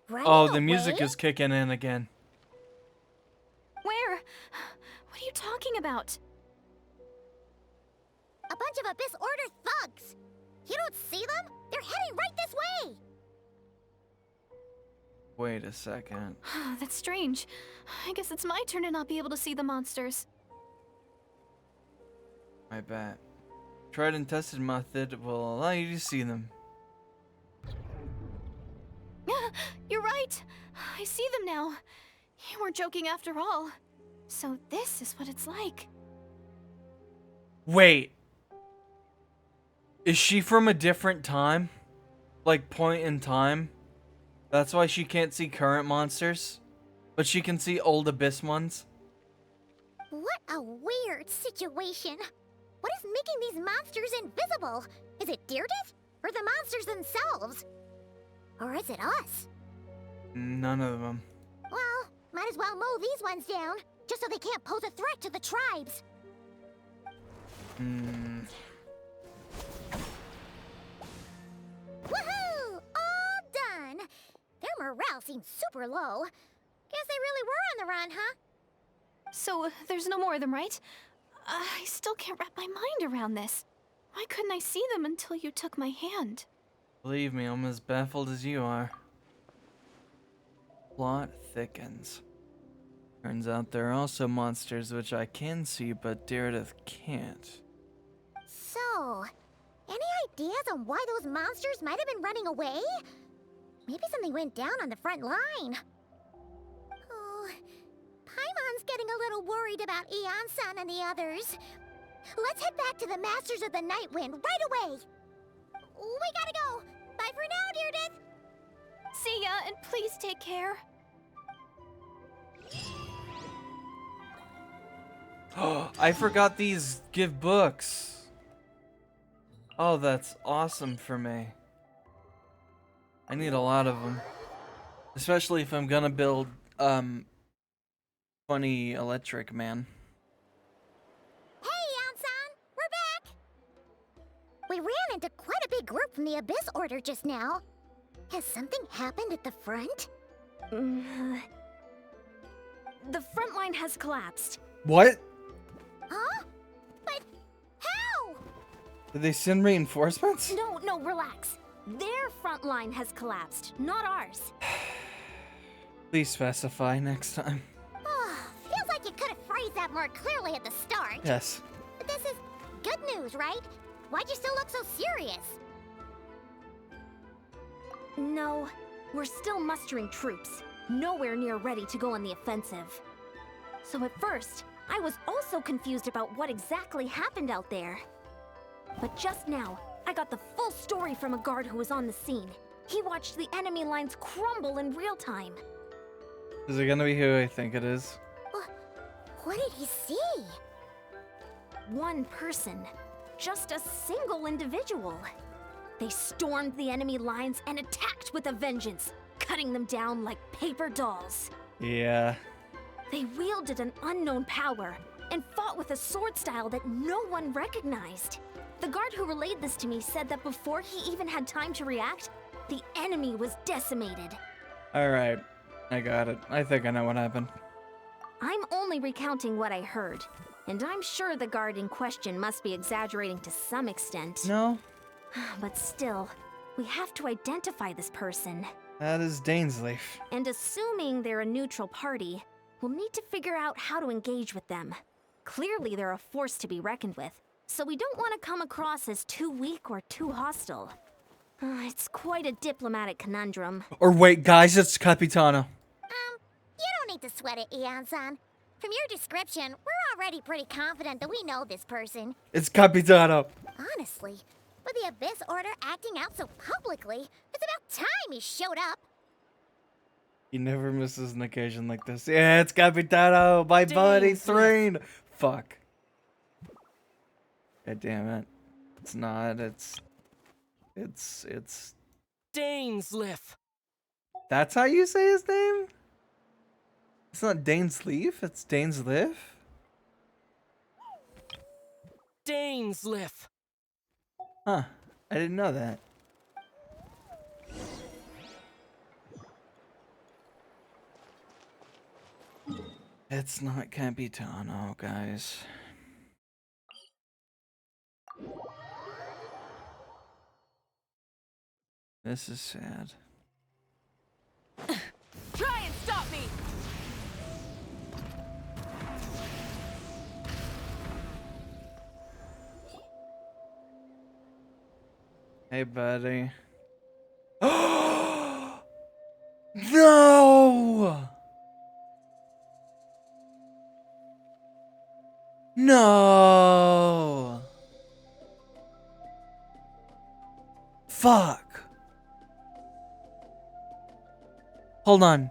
running Oh, the away? music is kicking in again. Where? What are you talking about? A bunch of Abyss Order thugs! You don't see them? They're heading right this way! Wait a second. That's strange. I guess it's my turn to not be able to see the monsters. I bet. Tried and tested method will allow you to see them. You're right. I see them now. You weren't joking after all. So this is what it's like. Wait. Is she from a different time? Like, point in time? That's why she can't see current monsters? But she can see old Abyss ones? What a weird situation. What is making these monsters invisible? Is it Deirdre? Or the monsters themselves? Or is it us? None of them. Well, might as well mow these ones down, just so they can't pose a threat to the tribes. Woohoo! All done! Their morale seems super low. Guess they really were on the run, huh? So there's no more of them, right? I still can't wrap my mind around this. Why couldn't I see them until you took my hand? Believe me, I'm as baffled as you are. Plot thickens. Turns out there are also monsters which I can see, but Deirdre can't. So, any ideas on why those monsters might have been running away? Maybe something went down on the front line. Oh, Paimon's getting a little worried about Eon-san and the others. Let's head back to the Masters of the Night Wind right away. We gotta go. Bye for now, Deirdre. See ya, and please take care. I forgot these give books. Oh, that's awesome for me. I need a lot of them. Especially if I'm gonna build, funny electric man. Hey, Eon-san, we're back. We ran into quite a big group from the Abyss Order just now. Has something happened at the front? The front line has collapsed. What? Huh? But how? Did they send reinforcements? No, relax. Their front line has collapsed, not ours. Please specify next time. Feels like you could have phrased that more clearly at the start. Yes. But this is good news, right? Why'd you still look so serious? No, we're still mustering troops. Nowhere near ready to go on the offensive. So at first, I was also confused about what exactly happened out there. But just now, I got the full story from a guard who was on the scene. He watched the enemy lines crumble in real time. Is it gonna be who I think it is? What did he see? One person. Just a single individual. They stormed the enemy lines and attacked with a vengeance, cutting them down like paper dolls. Yeah. They wielded an unknown power and fought with a sword style that no one recognized. The guard who relayed this to me said that before he even had time to react, the enemy was decimated. Alright. I got it. I think I know what happened. I'm only recounting what I heard, and I'm sure the guard in question must be exaggerating to some extent. No, But still, we have to identify this person. that is Dainsleif. And assuming they're a neutral party, we'll need to figure out how to engage with them. Clearly, they're a force to be reckoned with, so we don't want to come across as too weak or too hostile. It's quite a diplomatic conundrum. Or wait, guys, it's Capitano. You don't need to sweat it, Ian-san. From your description, we're already pretty confident that we know this person. It's Capitano. Honestly, with the Abyss Order acting out so publicly, it's about time he showed up. He never misses an occasion like this. Yeah, it's Capitano, my buddy Thrain. Fuck. God damn it. It's not, it's... Dainsleif. That's how you say his name? It's not Dainsleif, it's Dainsleif? Dainsleif. Huh. I didn't know that. It's not Capitano, guys. This is sad. Try and stop me! Hey, buddy. No! No! Fuck. Hold on.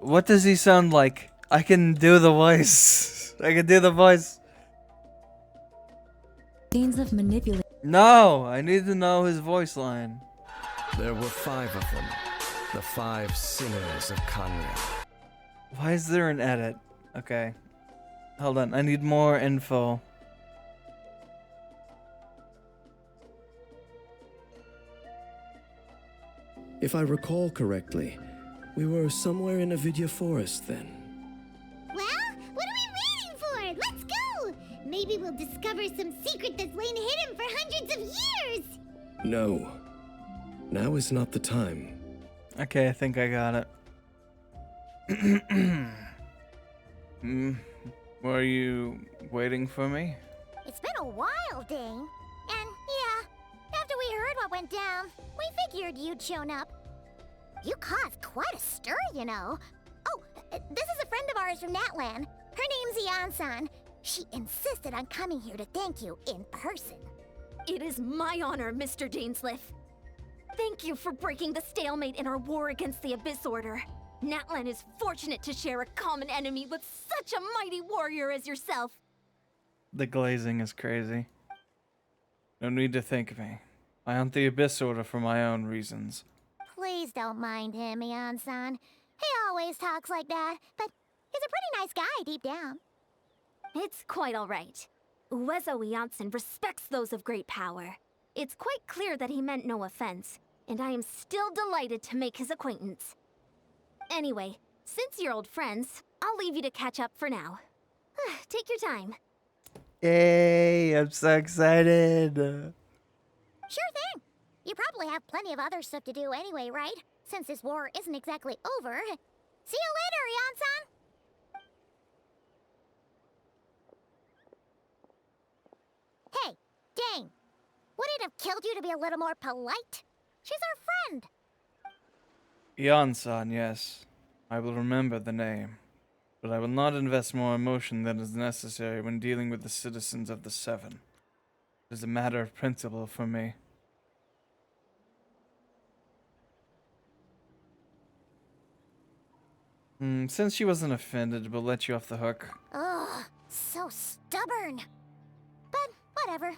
What does he sound like? I can do the voice. I can do the voice. Dainsleif manipulate. No, I need to know his voice line. There were 5 of them. The 5 singers of Kanya. Why is there an edit? Okay. Hold on, I need more info. If I recall correctly, we were somewhere in a Vidya forest then. Well, what are we waiting for? Let's go! Maybe we'll discover some secret that's lain hidden for hundreds of years! No. Now is not the time. Okay, I think I got it. Were you waiting for me? It's been a while, Dane. And yeah, after we heard what went down, we figured you'd shown up. You caused quite a stir, you know. Oh, this is a friend of ours from Natlan. Her name's Ian-san. She insisted on coming here to thank you in person. It is my honor, Mr. Dainsleif. Thank you for breaking the stalemate in our war against the Abyss Order. Natlan is fortunate to share a common enemy with such a mighty warrior as yourself. The glazing is crazy. No need to thank me. I hunt the Abyss Order for my own reasons. Please don't mind him, Ian-san. He always talks like that, but he's a pretty nice guy deep down. It's quite all right. Uezo Janssen respects those of great power. It's quite clear that he meant no offense, and I am still delighted to make his acquaintance. Anyway, since you're old friends, I'll leave you to catch up for now. Take your time. Yay, I'm so excited. Sure thing. You probably have plenty of other stuff to do anyway, right? Since this war isn't exactly over. See you later, Ian-san! Hey, Dane. Would it have killed you to be a little more polite? She's our friend. Jan-san, yes. I will remember the name. But I will not invest more emotion than is necessary when dealing with the citizens of the Seven. It is a matter of principle for me. Since she wasn't offended, we'll let you off the hook. Ugh, so stubborn. But whatever.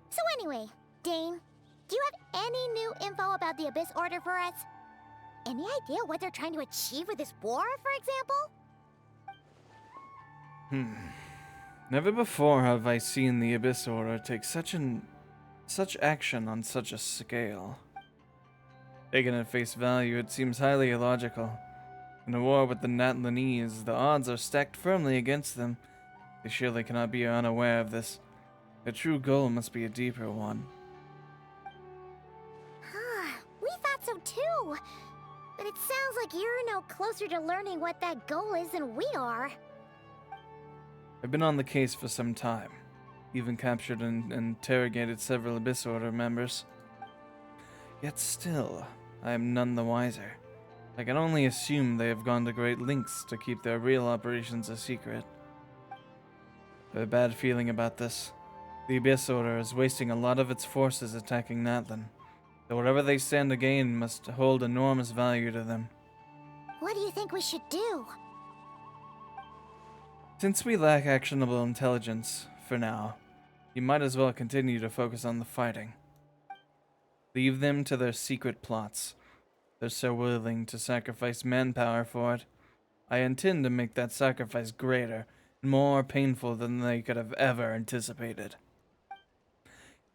So anyway, Dane, do you have any new info about the Abyss Order for us? Any idea what they're trying to achieve with this war, for example? Never before have I seen the Abyss Order take such action on such a scale. Taken at face value, it seems highly illogical. In a war with the Natlanese, the odds are stacked firmly against them. They surely cannot be unaware of this. Their true goal must be a deeper one. We thought so too. But it sounds like you're no closer to learning what that goal is than we are. I've been on the case for some time. Even captured and interrogated several Abyss Order members. Yet still, I am none the wiser. I can only assume they have gone to great lengths to keep their real operations a secret. I have a bad feeling about this. The Abyss Order is wasting a lot of its forces attacking Natlan. So whatever they stand to gain must hold enormous value to them. What do you think we should do? Since we lack actionable intelligence, for now, you might as well continue to focus on the fighting. Leave them to their secret plots. They're so willing to sacrifice manpower for it. I intend to make that sacrifice greater and more painful than they could have ever anticipated.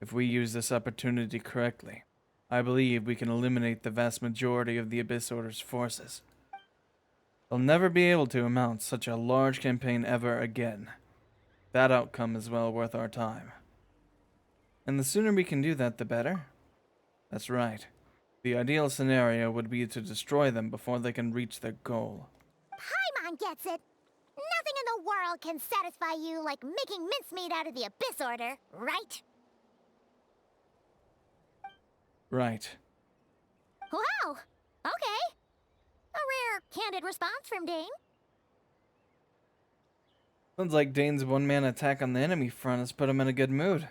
If we use this opportunity correctly, I believe we can eliminate the vast majority of the Abyss Order's forces. They'll never be able to mount such a large campaign ever again. That outcome is well worth our time. And the sooner we can do that, the better. That's right. The ideal scenario would be to destroy them before they can reach their goal. Paimon gets it. Nothing in the world can satisfy you like making mincemeat out of the Abyss Order, right? Right. Wow. Okay. A rare, candid response from Dane. Sounds like Dane's one-man attack on the enemy front has put him in a good mood.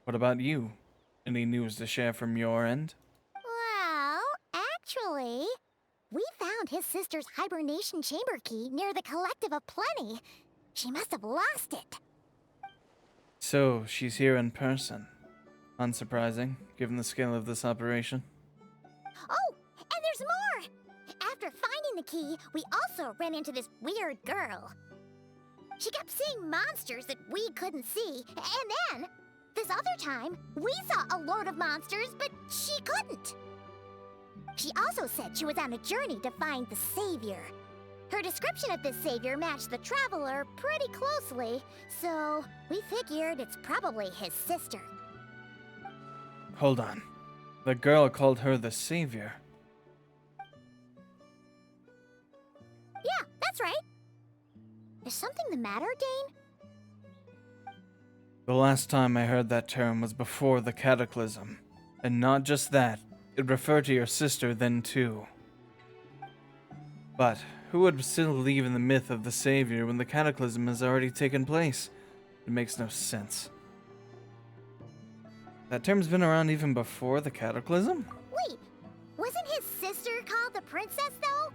What about you? Any news to share from your end? Well, actually, we found his sister's hibernation chamber key near the Collective of Plenty. She must have lost it. So, she's here in person. Unsurprising, given the scale of this operation. Oh, and there's more! After finding the key, we also ran into this weird girl. She kept seeing monsters that we couldn't see, and then, this other time, we saw a load of monsters, but she couldn't. She also said she was on a journey to find the Savior. Her description of this Savior matched the Traveler pretty closely, so we figured it's probably his sister. Hold on. The girl called her the Savior. Yeah, that's right. Is something the matter, Dane? The last time I heard that term was before the Cataclysm. And not just that, it referred to your sister then too. But who would still believe in the myth of the Savior when the Cataclysm has already taken place? It makes no sense. That term's been around even before the Cataclysm? Wait, wasn't his sister called the Princess, though?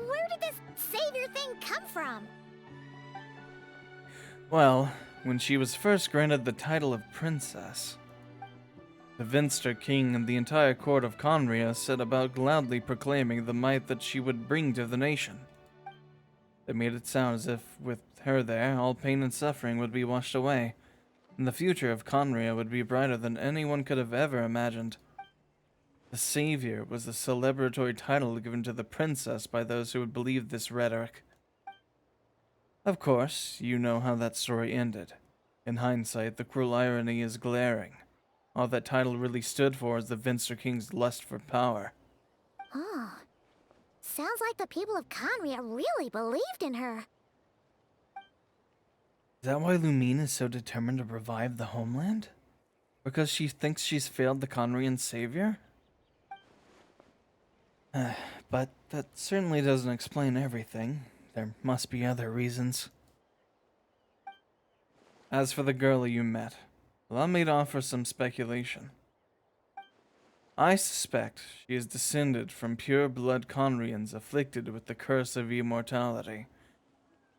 Where did this Savior thing come from? Well, when she was first granted the title of Princess, the Venster King and the entire court of Conria set about loudly proclaiming the might that she would bring to the nation. They made it sound as if, with her there, all pain and suffering would be washed away, and the future of Conria would be brighter than anyone could have ever imagined. The Savior was the celebratory title given to the princess by those who would believe this rhetoric. Of course, you know how that story ended. In hindsight, the cruel irony is glaring. All that title really stood for is the Venster King's lust for power. Oh, sounds like the people of Conria really believed in her. Is that why Lumine is so determined to revive the homeland? Because she thinks she's failed the Conrian savior? But that certainly doesn't explain everything. There must be other reasons. As for the girl you met, allow me to offer some speculation. I suspect she is descended from pure-blood Conrians afflicted with the curse of immortality.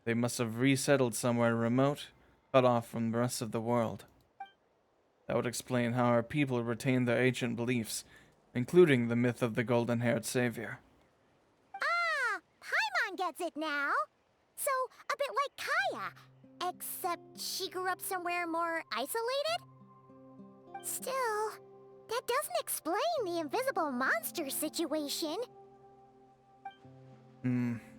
They must have resettled somewhere remote, cut off from the rest of the world. That would explain how our people retained their ancient beliefs, including the myth of the golden-haired savior. Ah, Paimon gets it now. So, a bit like Kaya, except she grew up somewhere more isolated? Still, that doesn't explain the invisible monster situation.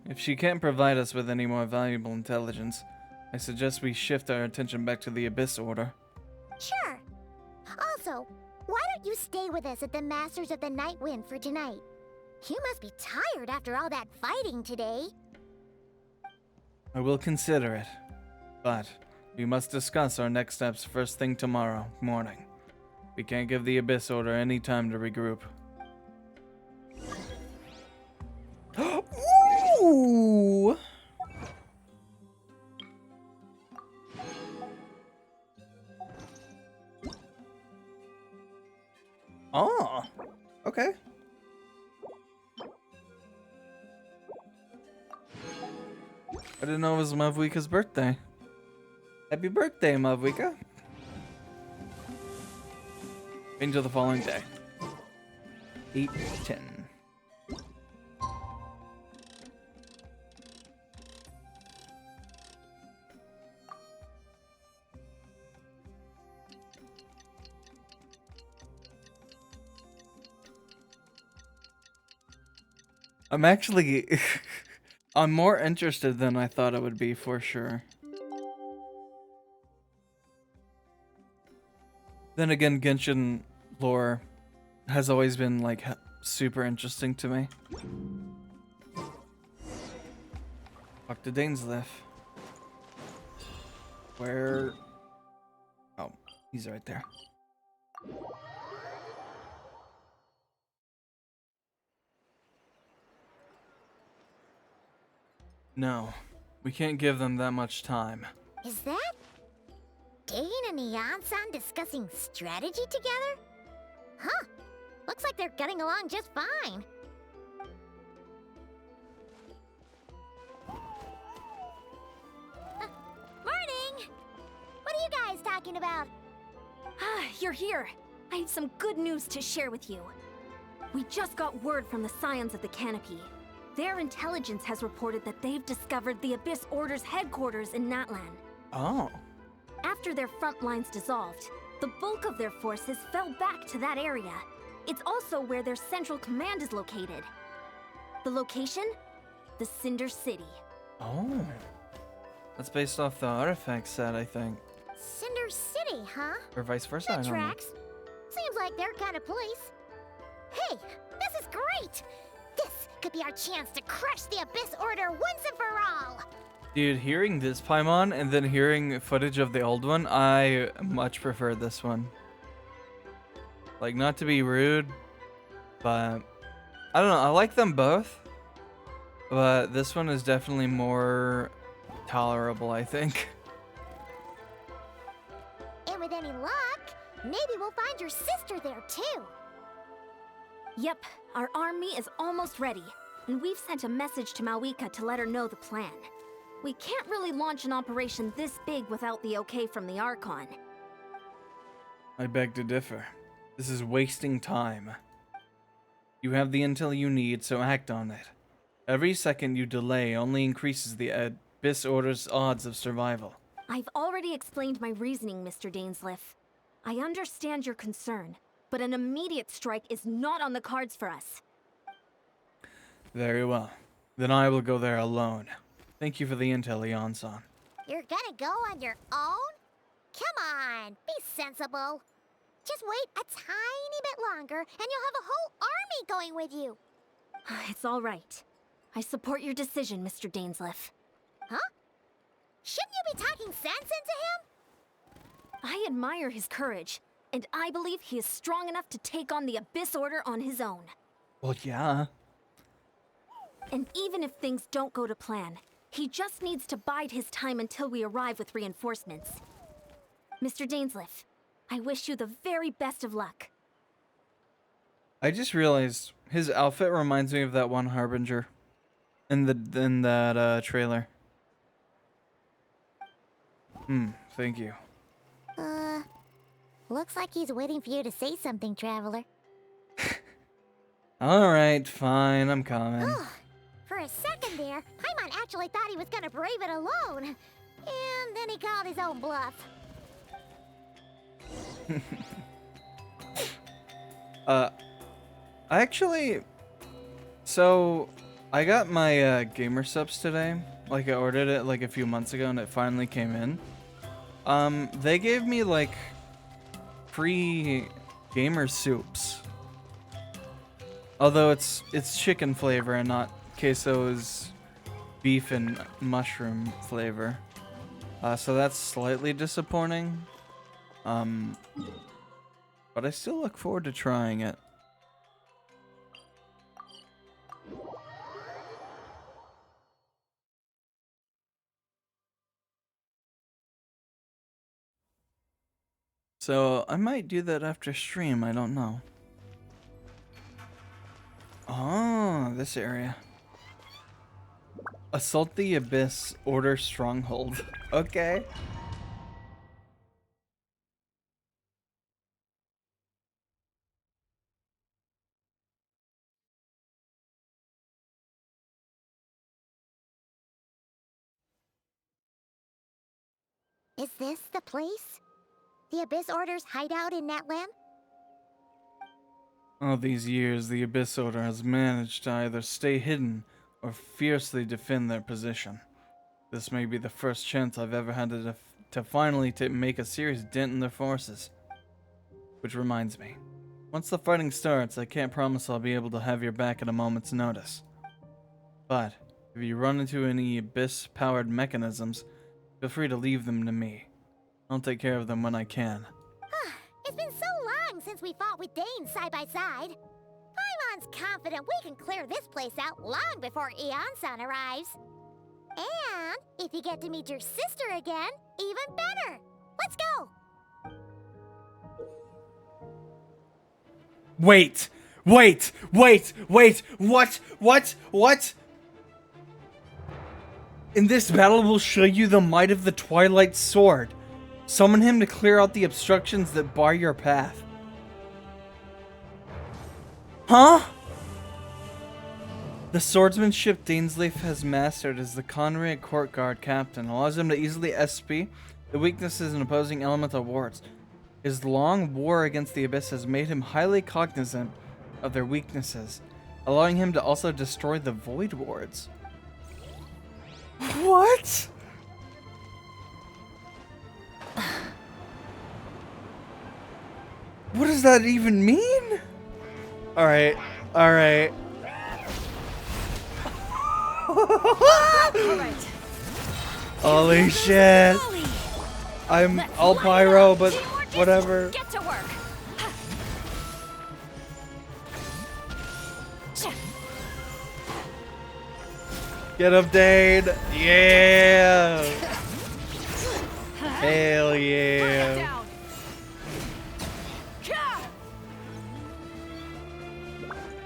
If she can't provide us with any more valuable intelligence, I suggest we shift our attention back to the Abyss Order. Sure. Also, why don't you stay with us at the Masters of the Night Wind for tonight? You must be tired after all that fighting today. I will consider it, but we must discuss our next steps first thing tomorrow morning. We can't give the Abyss Order any time to regroup. Ooh! Oh, okay. I didn't know it was Mavwika's birthday. Happy birthday, Mavwika. Into the following day. 8:10. I'm actually I'm more interested than I thought I would be, for sure. Then again, Genshin lore has always been like super interesting to me. Dr. Dainsleif. Where? Oh, he's right there. No, we can't give them that much time. Is that Dane and Neon-san discussing strategy together? Huh. Looks like they're getting along just fine. Morning! What are you guys talking about? Ah, you're here. I have some good news to share with you. We just got word from the Scions of the Canopy. Their intelligence has reported that they've discovered the Abyss Order's headquarters in Natlan. Oh. After their front lines dissolved, the bulk of their forces fell back to that area. It's also where their central command is located. The location? The Cinder City. Oh. That's based off the artifact set, I think. Cinder City, huh? Or vice versa, I That don't know. tracks. Seems like their kind of place. Hey, this is great! This could be our chance to crush the Abyss Order once and for all! Dude, hearing this Paimon and then hearing footage of the old one, I much prefer this one. Like, not to be rude, but I don't know, I like them both. But this one is definitely more tolerable, I think. And with any luck, maybe we'll find your sister there too. Yep, our army is almost ready, and we've sent a message to Mawika to let her know the plan. We can't really launch an operation this big without the okay from the Archon. I beg to differ. This is wasting time. You have the intel you need, so act on it. Every second you delay only increases the Abyss Order's odds of survival. I've already explained my reasoning, Mr. Dainsleif. I understand your concern, but an immediate strike is not on the cards for us. Very well. Then I will go there alone. Thank you for the intel, Leon-san. You're gonna go on your own? Come on, be sensible. Just wait a tiny bit longer and you'll have a whole army going with you. It's all right. I support your decision, Mr. Dainsleif. Huh? Shouldn't you be talking sense into him? I admire his courage, and I believe he is strong enough to take on the Abyss Order on his own. Well, yeah. And even if things don't go to plan, he just needs to bide his time until we arrive with reinforcements. Mr. Dainsleif, I wish you the very best of luck. I just realized his outfit reminds me of that one Harbinger in that trailer. Thank you. Looks like he's waiting for you to say something, Traveler. Alright, fine, I'm coming. For a second there, Paimon actually thought he was gonna brave it alone. And then he called his own bluff. Actually, so I got my gamer subs today. Like I ordered it like a few months ago and it finally came in. They gave me like free gamer soups. Although it's chicken flavor and not queso's beef and mushroom flavor. So that's slightly disappointing. But I still look forward to trying it. So I might do that after stream, I don't know. Oh, this area. Assault the Abyss, order stronghold. Okay. Is this the place? The Abyss Order's hideout in Natlam? All these years, the Abyss Order has managed to either stay hidden or fiercely defend their position. This may be the first chance I've ever had to finally make a serious dent in their forces. Which reminds me, once the fighting starts, I can't promise I'll be able to have your back at a moment's notice. But, if you run into any Abyss-powered mechanisms, feel free to leave them to me. I'll take care of them when I can. It's been so long since we fought with Dane side by side. Paimon's confident we can clear this place out long before Eon-san arrives. And if you get to meet your sister again, even better. Let's go! Wait! What? In this battle, we'll show you the might of the Twilight Sword. Summon him to clear out the obstructions that bar your path. Huh? The swordsmanship Dainsleif has mastered as the Conrad Court Guard captain allows him to easily SP the weaknesses in opposing elemental wards. His long war against the Abyss has made him highly cognizant of their weaknesses, allowing him to also destroy the Void wards. What? What does that even mean? Alright. Holy shit. I'm all pyro, but whatever. Get to work. Get him, Dane. Yeah. Hell yeah.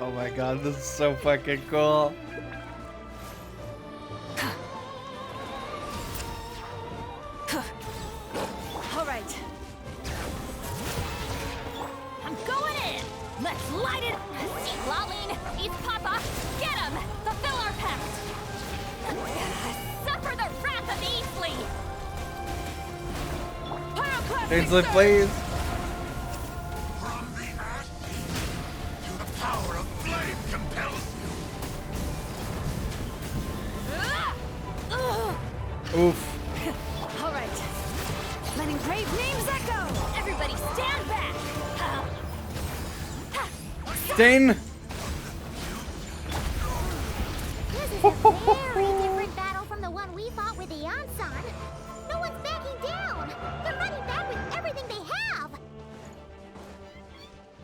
Oh my god, this is so fucking cool. Alright. I'm going in. Let's light it. See Laline, eat Papa. Get him. Fulfill our pact. Suffer the wrath of Eastleigh. Dainsleif, please. Power of flame compels you. Oof. All right. Letting brave names echo. Everybody stand back. Dane. This is a very different battle from the one we fought with Eon-san. No one's backing down. They're running back with everything they have.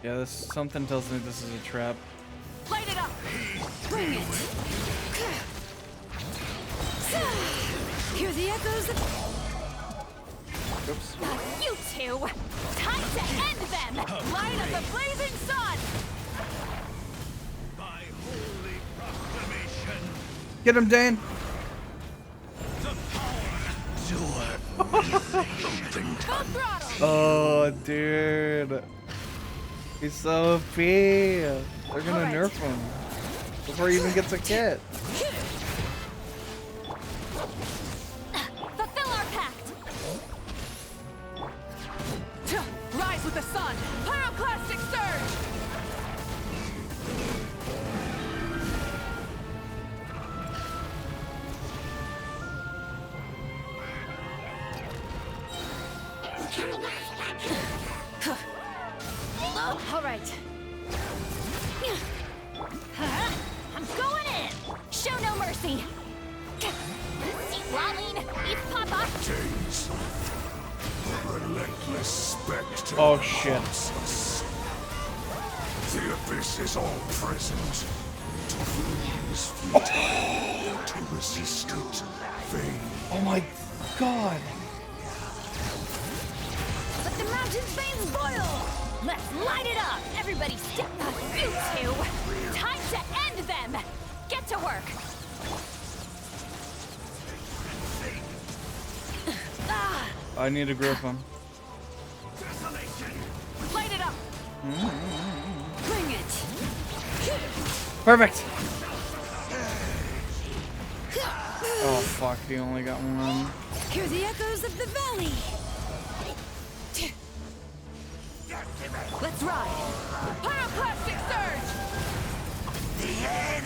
Yeah, something tells me this is a trap. Light it up. Bring it. Hear the echoes. Oops. You two. Time to end them. Light of the blazing sun. by holy proclamation. Get him, Dane. The power to Oh, dude. He's so OP. They're gonna nerf him before he even gets a kit. Fulfill our pact. Rise with the sun! Pyroclastic surge! right. I'm going in! Show no mercy! See Lolene, eat Papa! James, the relentless spectre. Oh shit. haunts us. The abyss is all present. To flee is futile. To resist it, vain. Oh my god. Let the mountain's veins boil! Let's light it up! Everybody step up, you two! Time to end them! Get to work! I need to grip him. Light it up! Bring it! Perfect. Oh fuck, he only got one. Hear the echoes of the valley! Let's ride! Pyroclastic surge! The end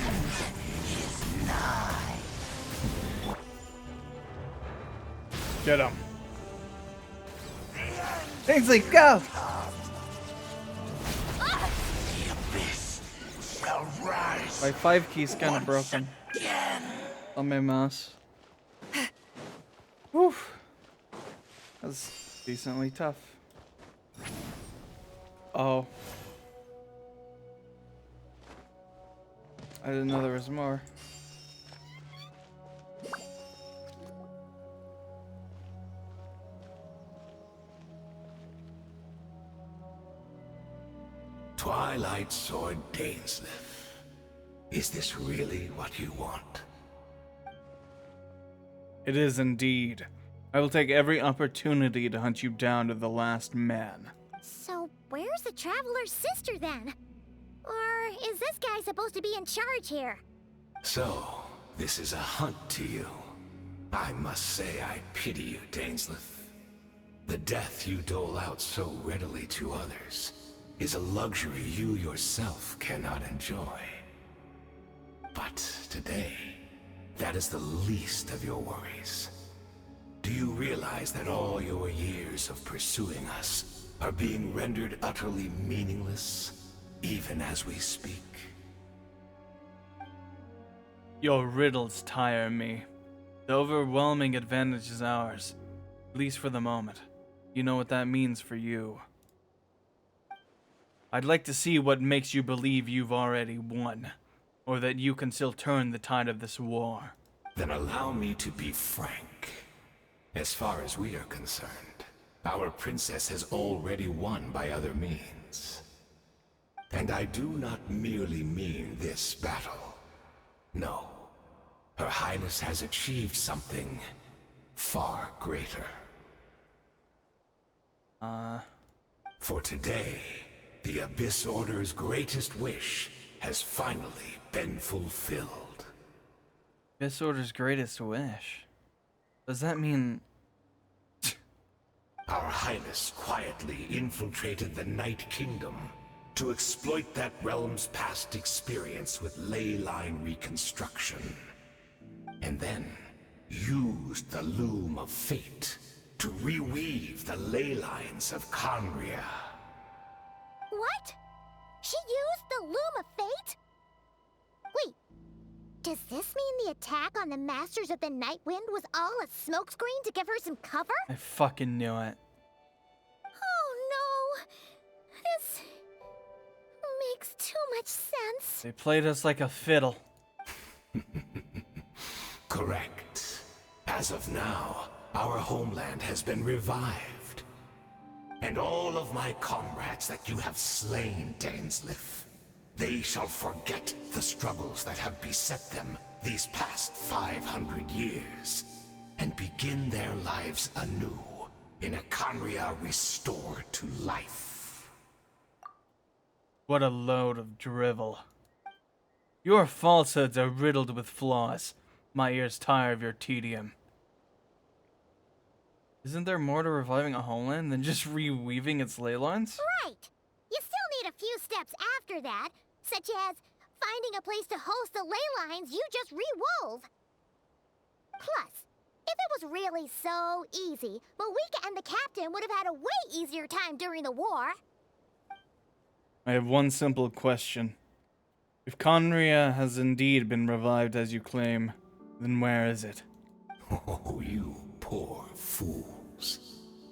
is nigh. Get him. Kingsley, go! The abyss shall rise. My 5 key's kind of broken on my mouse. Whew. That's decently tough. Oh. I didn't know there was more. Twilight Sword Dainsleif. Is this really what you want? It is indeed. I will take every opportunity to hunt you down to the last man. So, where's the Traveler's sister then? Or is this guy supposed to be in charge here? So, this is a hunt to you. I must say I pity you, Dainsleif. The death you dole out so readily to others is a luxury you yourself cannot enjoy. But today, that is the least of your worries. Do you realize that all your years of pursuing us are being rendered utterly meaningless, even as we speak? Your riddles tire me. The overwhelming advantage is ours, at least for the moment. You know what that means for you. I'd like to see what makes you believe you've already won, or that you can still turn the tide of this war. Then allow me to be frank. As far as we are concerned, our princess has already won by other means. And I do not merely mean this battle. No. Her Highness has achieved something far greater. For today, the Abyss Order's greatest wish has finally been fulfilled. Abyss Order's greatest wish? Does that mean... Our Highness quietly infiltrated the Night Kingdom to exploit that realm's past experience with ley line reconstruction. And then used the Loom of Fate to reweave the ley lines of Conria. What? She used the Loom of Fate? Wait, does this mean the attack on the Masters of the Night Wind was all a smokescreen to give her some cover? I fucking knew it. Oh no! This makes too much sense. They played us like a fiddle. Correct. As of now, our homeland has been revived. And all of my comrades that you have slain, Dainsleif, they shall forget the struggles that have beset them these past 500 years, and begin their lives anew in a Conria restored to life. What a load of drivel. Your falsehoods are riddled with flaws. My ears tire of your tedium. Isn't there more to reviving a homeland than just reweaving its ley lines? Right! You still need a few steps after that, such as finding a place to host the ley lines you just re-wove. Plus, if it was really so easy, Moika and the captain would have had a way easier time during the war. I have one simple question. If Conria has indeed been revived as you claim, then where is it? Oh, you poor fools.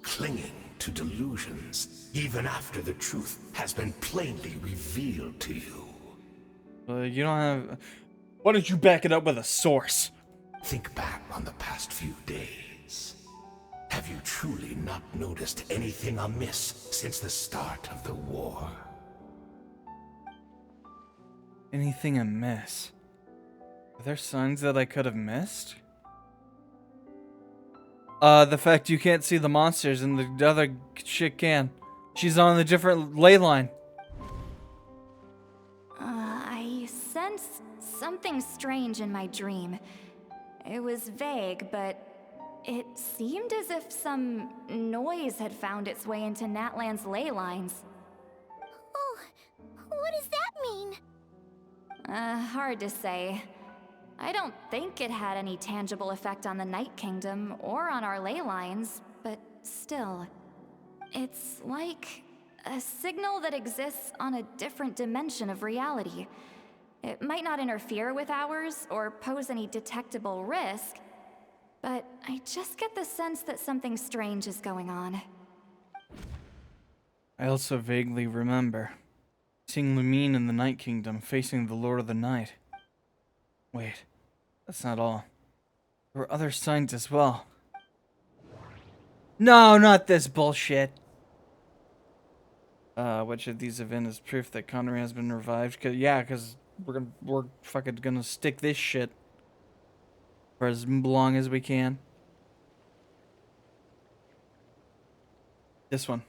Clinging to delusions, even after the truth has been plainly revealed to you. You don't have... Why don't you back it up with a source? Think back on the past few days. Have you truly not noticed anything amiss since the start of the war? Anything amiss? Are there signs that I could have missed? The fact you can't see the monsters and the other chick can. She's on a different ley line. I sensed something strange in my dream. It was vague, but it seemed as if some noise had found its way into Natlan's ley lines. Oh, what does that mean? Hard to say. I don't think it had any tangible effect on the Night Kingdom or on our ley lines, but still. It's like a signal that exists on a different dimension of reality. It might not interfere with ours or pose any detectable risk, but I just get the sense that something strange is going on. I also vaguely remember seeing Lumine in the Night Kingdom facing the Lord of the Night. Wait, that's not all. There were other signs as well. No, not this bullshit. Which of these events is proof that Connery has been revived? Cause we're fucking gonna stick this shit for as long as we can. This one.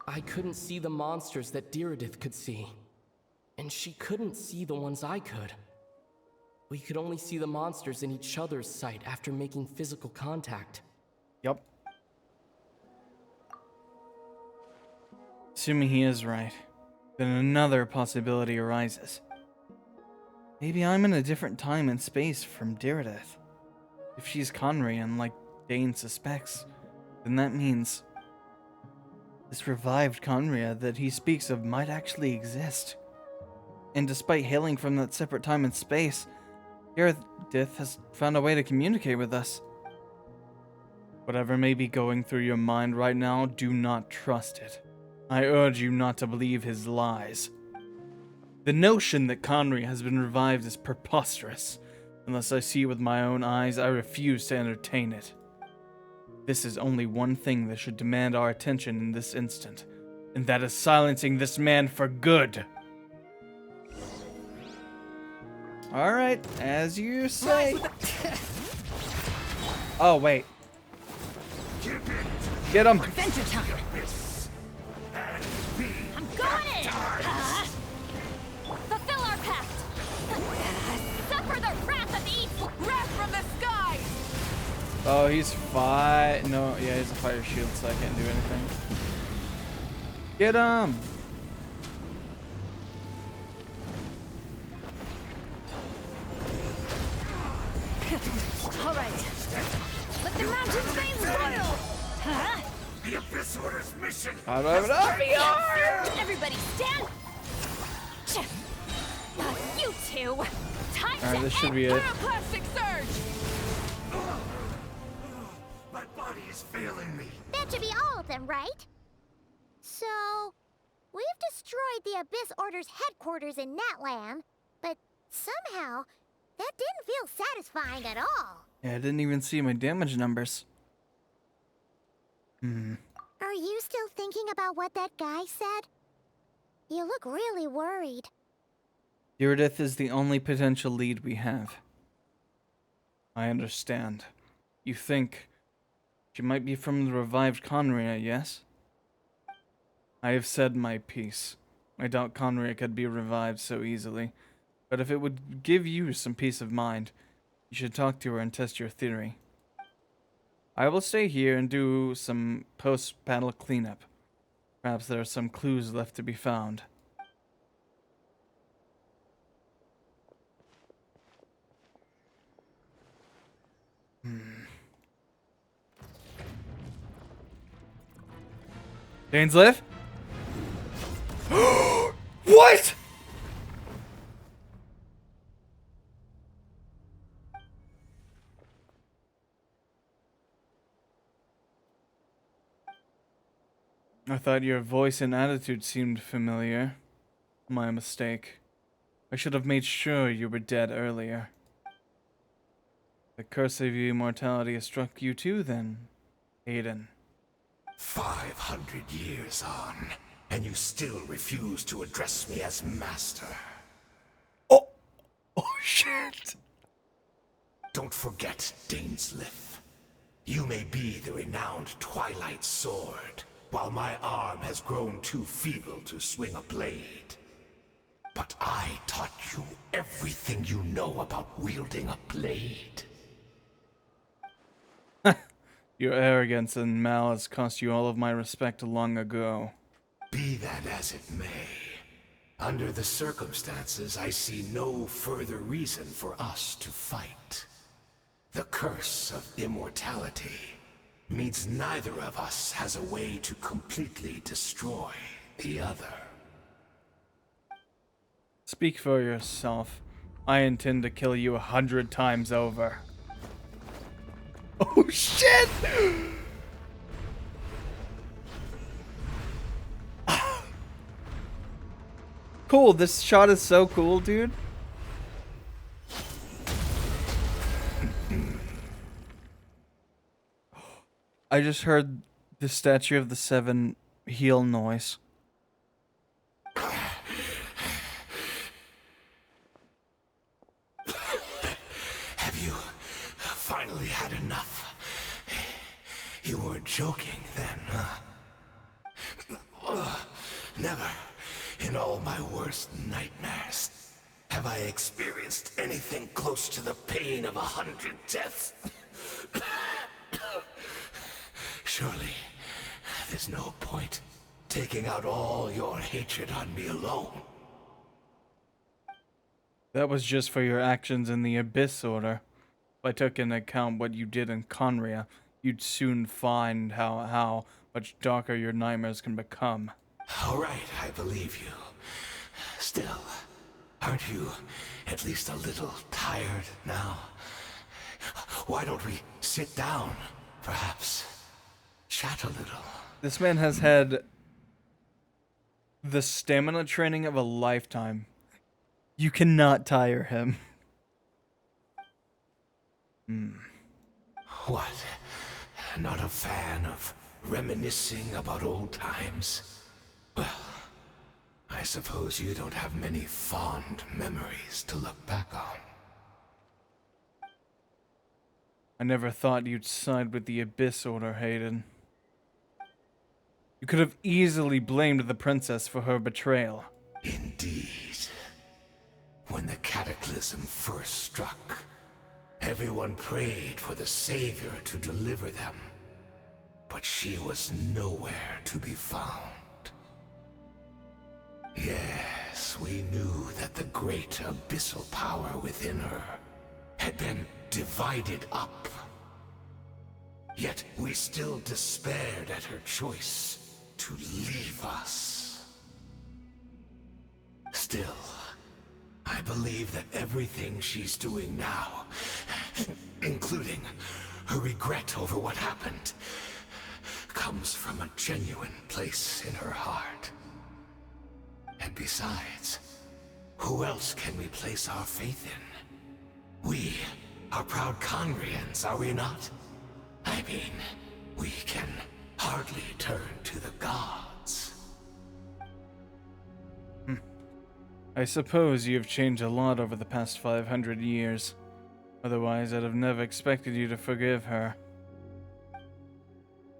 I couldn't see the monsters that Diridith could see. And she couldn't see the ones I could. We could only see the monsters in each other's sight after making physical contact. Yup. Assuming he is right, then another possibility arises. Maybe I'm in a different time and space from Diridith. If she's Conrian, like Dane suspects, then that means this revived Conria that he speaks of might actually exist. And despite hailing from that separate time and space, Diridith has found a way to communicate with us. Whatever may be going through your mind right now, do not trust it. I urge you not to believe his lies. The notion that Conry has been revived is preposterous. Unless I see it with my own eyes, I refuse to entertain it. This is only one thing that should demand our attention in this instant, and that is silencing this man for good. Alright, as you say. Oh, wait. Get him! Adventure time! I'm going in! Fulfill our pact! Suffer the wrath of evil! Wrath from the sky! Oh, he's fire. No, yeah, he's a fire shield, so I can't do anything. Get him! Alright. Let the mountain flames boil! Huh? The Abyss Order's mission! Everybody stand! You two! Time Alright, to this should end be it. pyroclastic surge! My body is failing me. That should be all of them, right? So, we've destroyed the Abyss Order's headquarters in Natlan, but somehow, that didn't feel satisfying at all. Yeah, I didn't even see my damage numbers. Are you still thinking about what that guy said? You look really worried. Diridith is the only potential lead we have. I understand. You think she might be from the revived Conria, yes? I have said my piece. I doubt Conria could be revived so easily, but if it would give you some peace of mind, you should talk to her and test your theory. I will stay here and do some post-battle cleanup. Perhaps there are some clues left to be found. Dainsleif? I thought your voice and attitude seemed familiar. My mistake. I should have made sure you were dead earlier. The curse of immortality has struck you too, then, Aiden. 500 years on, and you still refuse to address me as master. Oh shit! Don't forget, Dainslith. You may be the renowned Twilight Sword, while my arm has grown too feeble to swing a blade. But I taught you everything you know about wielding a blade. Your arrogance and malice cost you all of my respect long ago. Be that as it may, under the circumstances, I see no further reason for us to fight. The curse of immortality means neither of us has a way to completely destroy the other. Speak for yourself. I intend to kill you 100 times over. Oh shit! Cool, this shot is so cool, dude. I just heard the Statue of the Seven heal noise. Have you finally had enough? You weren't joking then, huh? Never, in all my worst nightmares, have I experienced anything close to the pain of 100 deaths. Surely, there's no point taking out all your hatred on me alone. That was just for your actions in the Abyss Order. If I took into account what you did in Conria, you'd soon find how much darker your nightmares can become. All right, I believe you. Still, aren't you at least a little tired now? Why don't we sit down, perhaps? Chat a little. This man has had the stamina training of a lifetime. You cannot tire him. What? Not a fan of reminiscing about old times? Well, I suppose you don't have many fond memories to look back on. I never thought you'd side with the Abyss Order, Hayden. You could have easily blamed the princess for her betrayal. Indeed. When the cataclysm first struck, everyone prayed for the Savior to deliver them. But she was nowhere to be found. Yes, we knew that the great abyssal power within her had been divided up. Yet we still despaired at her choice to leave us. Still, I believe that everything she's doing now, including her regret over what happened, comes from a genuine place in her heart. And besides, who else can we place our faith in? We are proud Conrians, are we not? I mean, we can hardly turn to the gods. I suppose you have changed a lot over the past 500 years. Otherwise, I'd have never expected you to forgive her.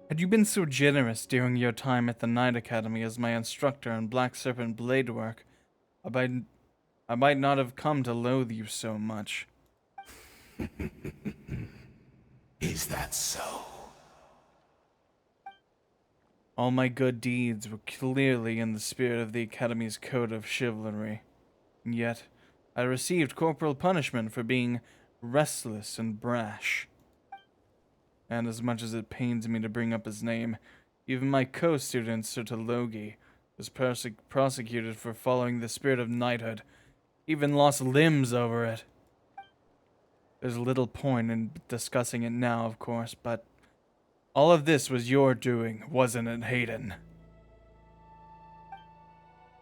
Had you been so generous during your time at the Knight Academy as my instructor in Black Serpent blade work, I might not have come to loathe you so much. Is that so? All my good deeds were clearly in the spirit of the Academy's code of chivalry. And yet, I received corporal punishment for being restless and brash. And as much as it pains me to bring up his name, even my co-student Sirtalogi was prosecuted for following the spirit of knighthood, even lost limbs over it. There's little point in discussing it now, of course, but all of this was your doing, wasn't it, Hayden?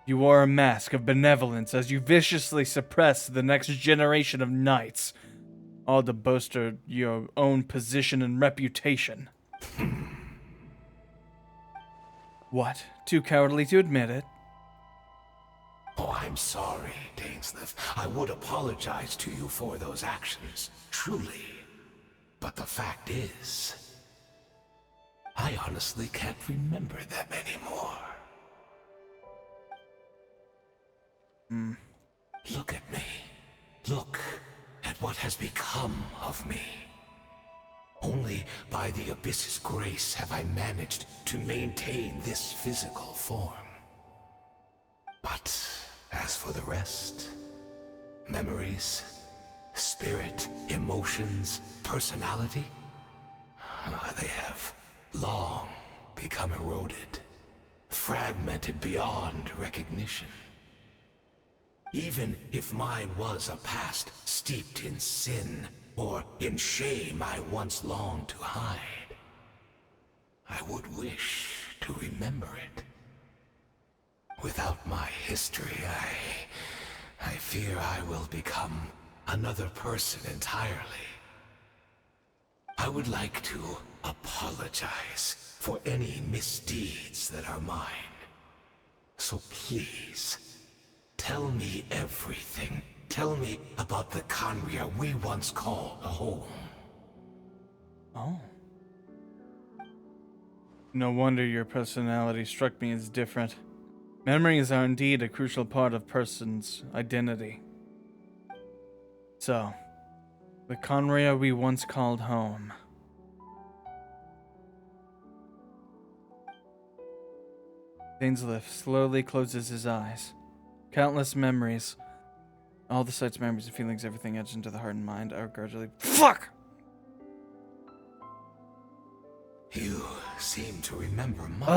You wore a mask of benevolence as you viciously suppressed the next generation of knights, all to bolster your own position and reputation. What? Too cowardly to admit it? Oh, I'm sorry, Dainsleif. I would apologize to you for those actions, truly. But the fact is, I honestly can't remember them anymore. Look at me. Look at what has become of me. Only by the Abyss's grace have I managed to maintain this physical form. But as for the rest, memories, spirit, emotions, personality, they have long become eroded, fragmented beyond recognition. Even if mine was a past steeped in sin, or in shame I once longed to hide, I would wish to remember it. Without my history, I fear I will become another person entirely. I would like to apologize for any misdeeds that are mine. So please, tell me everything. Tell me about the Khaenri'ah we once called home. Oh. No wonder your personality struck me as different. Memories are indeed a crucial part of person's identity. So, the Khaenri'ah we once called home. Dainsleif slowly closes his eyes. Countless memories. All the sights, memories, and feelings, everything etched into the heart and mind are gradually— FUCK! You seem to remember much.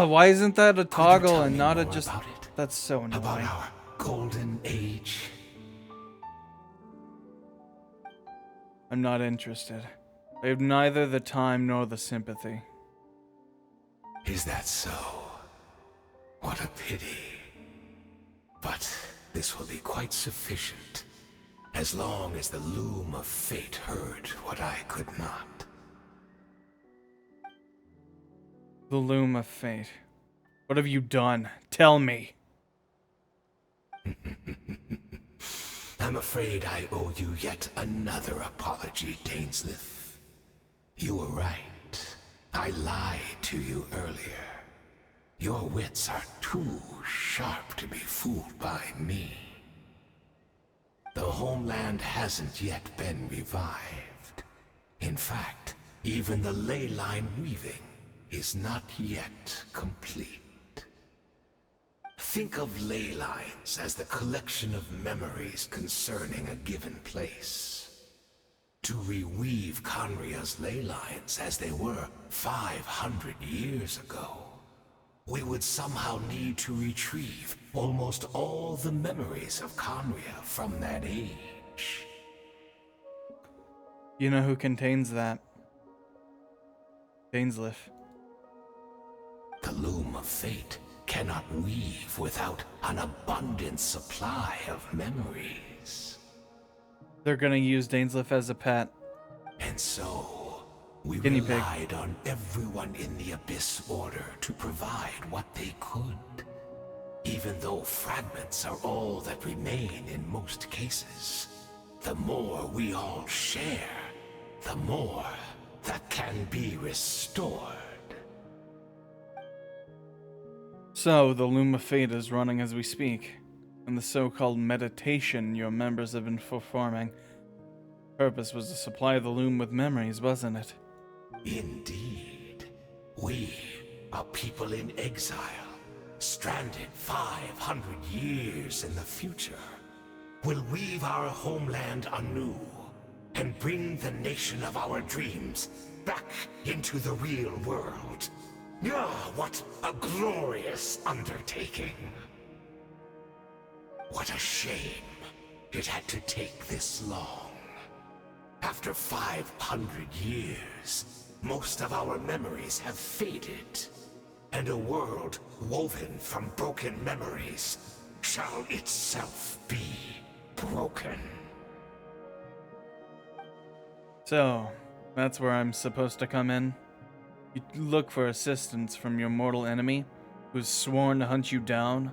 Why isn't that a Could you toggle tell and me not a more just— about it? That's so annoying. About our golden age? I'm not interested. I have neither the time nor the sympathy. Is that so? What a pity. But this will be quite sufficient, as long as the loom of fate heard what I could not. The loom of fate. What have you done? Tell me. I'm afraid I owe you yet another apology, Dainsleif. You were right. I lied to you earlier. Your wits are too sharp to be fooled by me. The homeland hasn't yet been revived. In fact, even the ley line weaving is not yet complete. Think of ley lines as the collection of memories concerning a given place. To reweave Khaenri'ah's ley lines as they were 500 years ago, we would somehow need to retrieve almost all the memories of Khaenri'ah from that age. You know who contains that? Dainsleif. The loom of fate cannot weave without an abundant supply of memories. They're gonna use Dainsleif as a pet. And so, we Guinea pig. relied on everyone in the Abyss Order to provide what they could. Even though fragments are all that remain in most cases, the more we all share, the more that can be restored. So, the Loom of Fate is running as we speak, and the so-called meditation your members have been performing. Purpose was to supply the Loom with memories, wasn't it? Indeed. We, a people in exile, stranded 500 years in the future, will weave our homeland anew and bring the nation of our dreams back into the real world. Ah, what a glorious undertaking. What a shame it had to take this long. After 500 years, most of our memories have faded. and a world woven from broken memories shall itself be broken. So, that's where I'm supposed to come in? You look for assistance from your mortal enemy, who's sworn to hunt you down?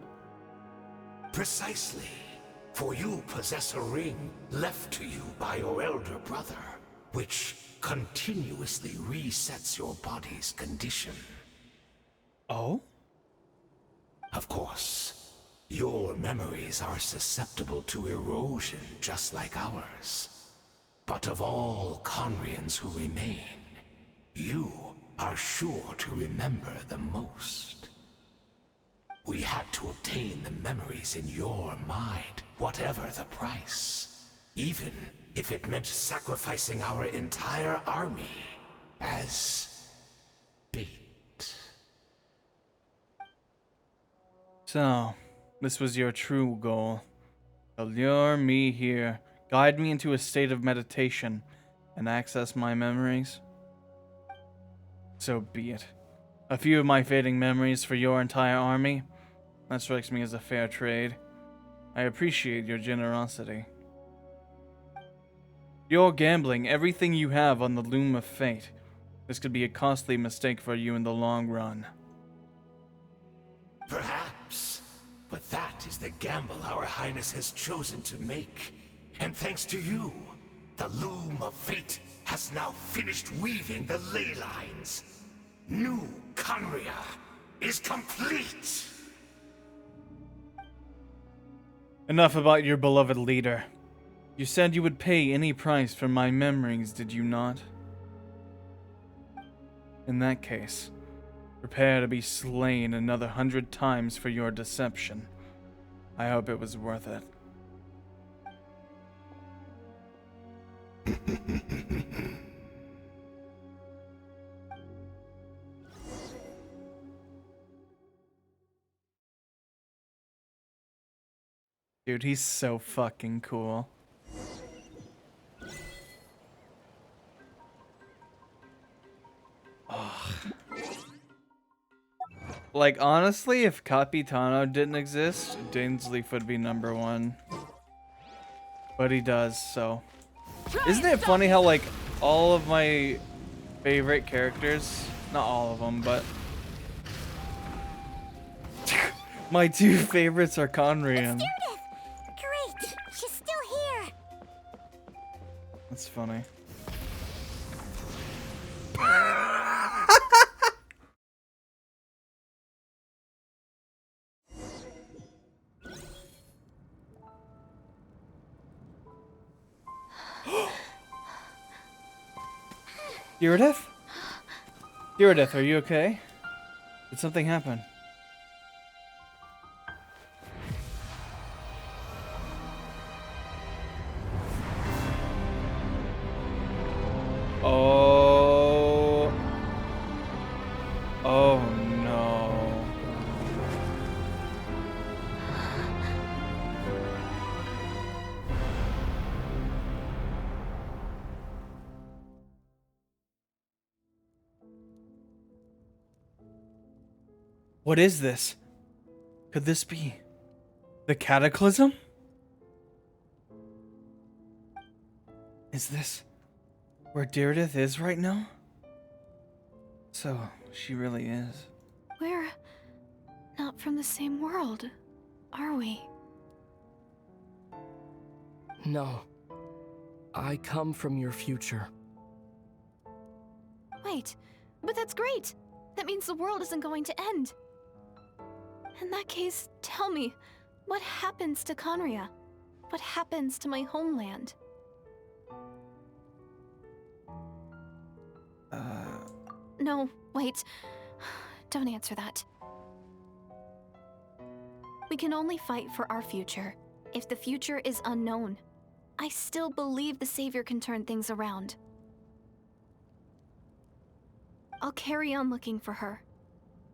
Precisely. For you possess a ring left to you by your elder brother, which continuously resets your body's condition. Oh? Of course, your memories are susceptible to erosion just like ours. But of all Conrians who remain, you are sure to remember the most. We had to obtain the memories in your mind, whatever the price. Even if it meant sacrificing our entire army as bait. So, this was your true goal. To lure me here, guide me into a state of meditation, and access my memories? So be it. A few of my fading memories for your entire army? That strikes me as a fair trade. I appreciate your generosity. You're gambling everything you have on the loom of fate. This could be a costly mistake for you in the long run. Perhaps. But that is the gamble our Highness has chosen to make. And thanks to you, the loom of fate has now finished weaving the ley lines. New Conria is complete! Enough about your beloved leader. You said you would pay any price for my memories, did you not? In that case, prepare to be slain another 100 times for your deception. I hope it was worth it. Dude, he's so fucking cool. Like, honestly, if Capitano didn't exist, Dainsleif would be #1. But he does, so. Isn't it funny how, like, all of my favorite characters, not all of them, but my two favorites are Conrian. Great! She's still here! That's funny. Iridith? Iridith, are you okay? Did something happen? Oh. Oh no. What is this? Could this be the Cataclysm? Is this where Deirdith is right now? So, she really is. We're not from the same world, are we? No. I come from your future. Wait, but that's great! That means the world isn't going to end. In that case, tell me, what happens to Conria? What happens to my homeland? No, wait. Don't answer that. We can only fight for our future. If the future is unknown, I still believe the Savior can turn things around. I'll carry on looking for her,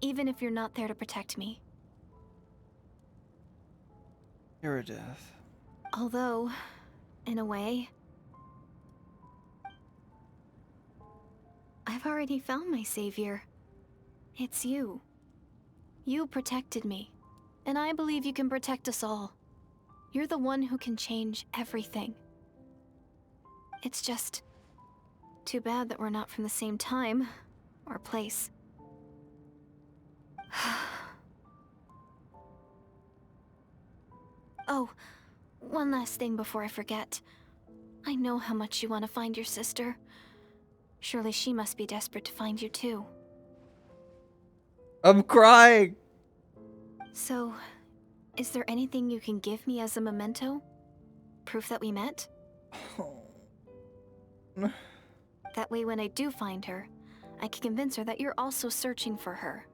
even if you're not there to protect me. Iridith. Although, in a way, I've already found my savior. It's you. You protected me, and I believe you can protect us all. You're the one who can change everything. It's just too bad that we're not from the same time or place. Oh, one last thing before I forget. I know how much you want to find your sister. Surely she must be desperate to find you too. I'm crying. So, is there anything you can give me as a memento? Proof that we met? That way when I do find her, I can convince her that you're also searching for her.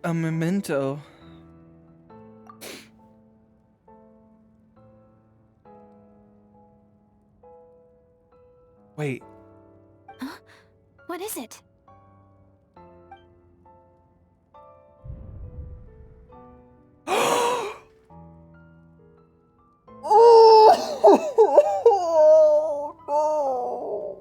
A memento. Wait. Huh? What is it? Oh no.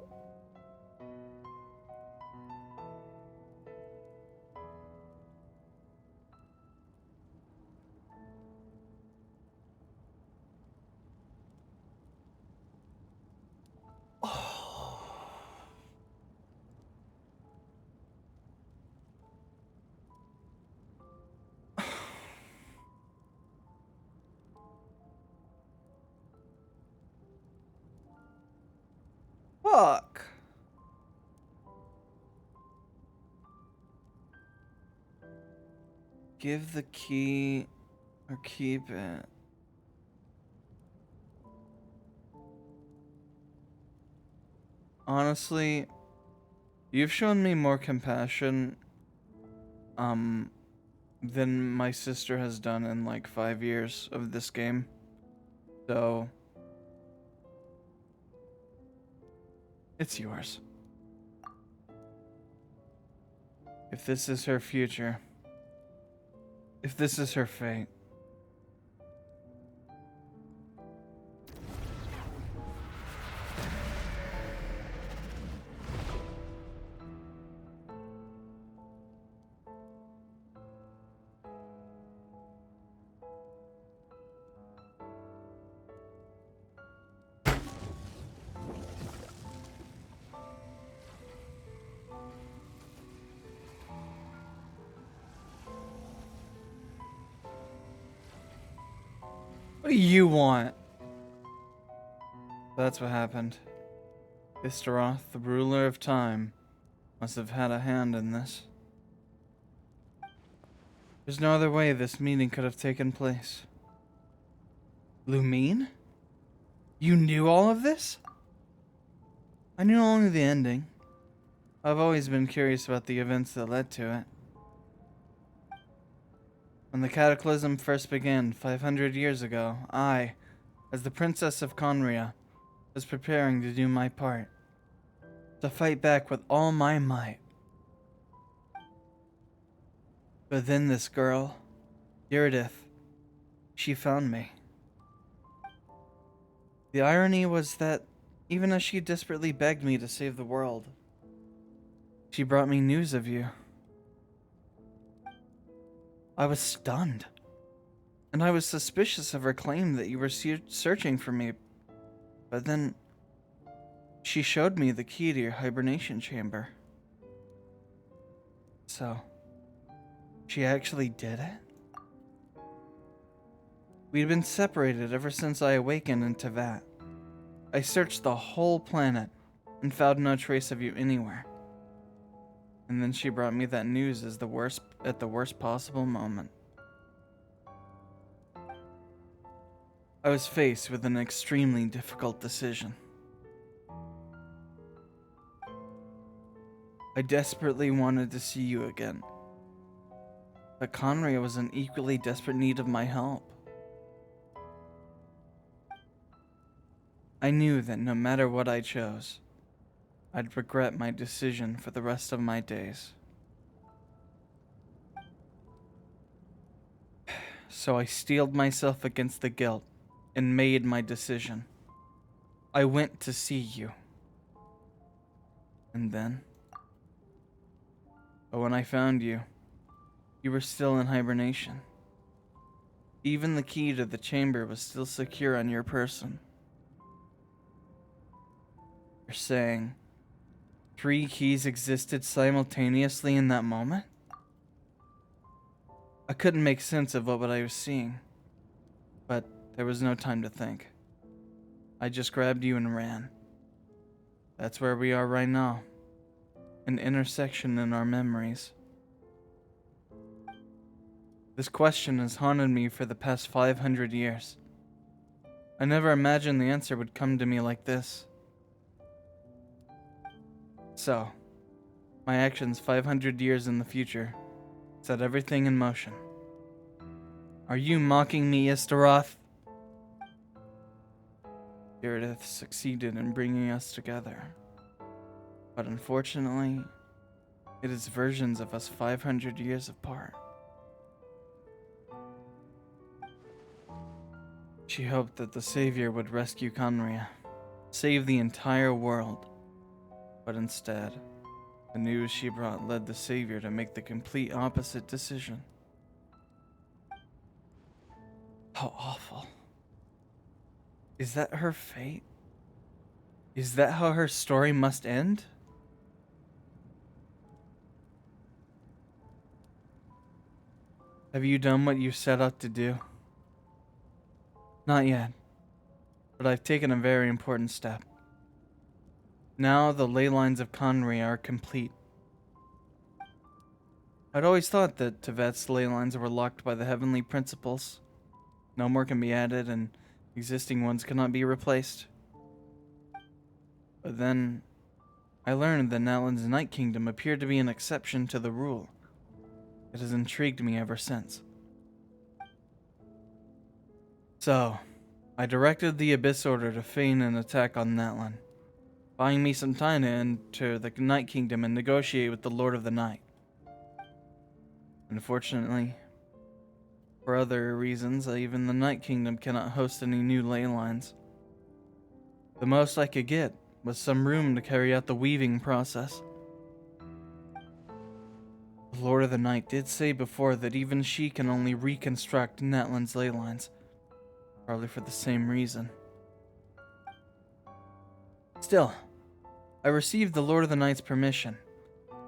Fuck. Give the key or keep it. Honestly, you've shown me more compassion than my sister has done in like 5 years of this game. So it's yours. If this is her future, if this is her fate. What do you want? That's what happened. Istaroth, the ruler of time, must have had a hand in this. There's no other way this meeting could have taken place. Lumine? You knew all of this? I knew only the ending. I've always been curious about the events that led to it. When the cataclysm first began 500 years ago, I, as the Princess of Conria, was preparing to do my part. To fight back with all my might. But then this girl, Iridith, she found me. The irony was that, even as she desperately begged me to save the world, she brought me news of you. I was stunned, and I was suspicious of her claim that you were searching for me, but then she showed me the key to your hibernation chamber. So, she actually did it? We'd been separated ever since I awakened in Tevat. I searched the whole planet and found no trace of you anywhere. And then she brought me that news at the worst possible moment. I was faced with an extremely difficult decision. I desperately wanted to see you again. But Conria was in equally desperate need of my help. I knew that no matter what I chose, I'd regret my decision for the rest of my days. So I steeled myself against the guilt and made my decision. I went to see you. And then, But when I found you, you were still in hibernation. Even the key to the chamber was still secure on your person. You're saying 3 keys existed simultaneously in that moment? I couldn't make sense of what I was seeing, but there was no time to think. I just grabbed you and ran. That's where we are right now, an intersection in our memories. This question has haunted me for the past 500 years. I never imagined the answer would come to me like this. So, my actions 500 years in the future set everything in motion. Are you mocking me, Istaroth? Diridith succeeded in bringing us together. But unfortunately, it is versions of us 500 years apart. She hoped that the Savior would rescue Conria, save the entire world. But instead, the news she brought led the Savior to make the complete opposite decision. How awful. Is that her fate? Is that how her story must end? Have you done what you set out to do? Not yet, but I've taken a very important step. Now the ley lines of Conria are complete. I'd always thought that Tevet's ley lines were locked by the heavenly principles. No more can be added, and existing ones cannot be replaced. But then, I learned that Natlan's Night Kingdom appeared to be an exception to the rule. It has intrigued me ever since. So, I directed the Abyss Order to feign an attack on Natlan, buying me some time to enter the Night Kingdom and negotiate with the Lord of the Night. Unfortunately, for other reasons, even the Night Kingdom cannot host any new ley lines. The most I could get was some room to carry out the weaving process. The Lord of the Night did say before that even she can only reconstruct Natlan's ley lines, probably for the same reason. Still, I received the Lord of the Night's permission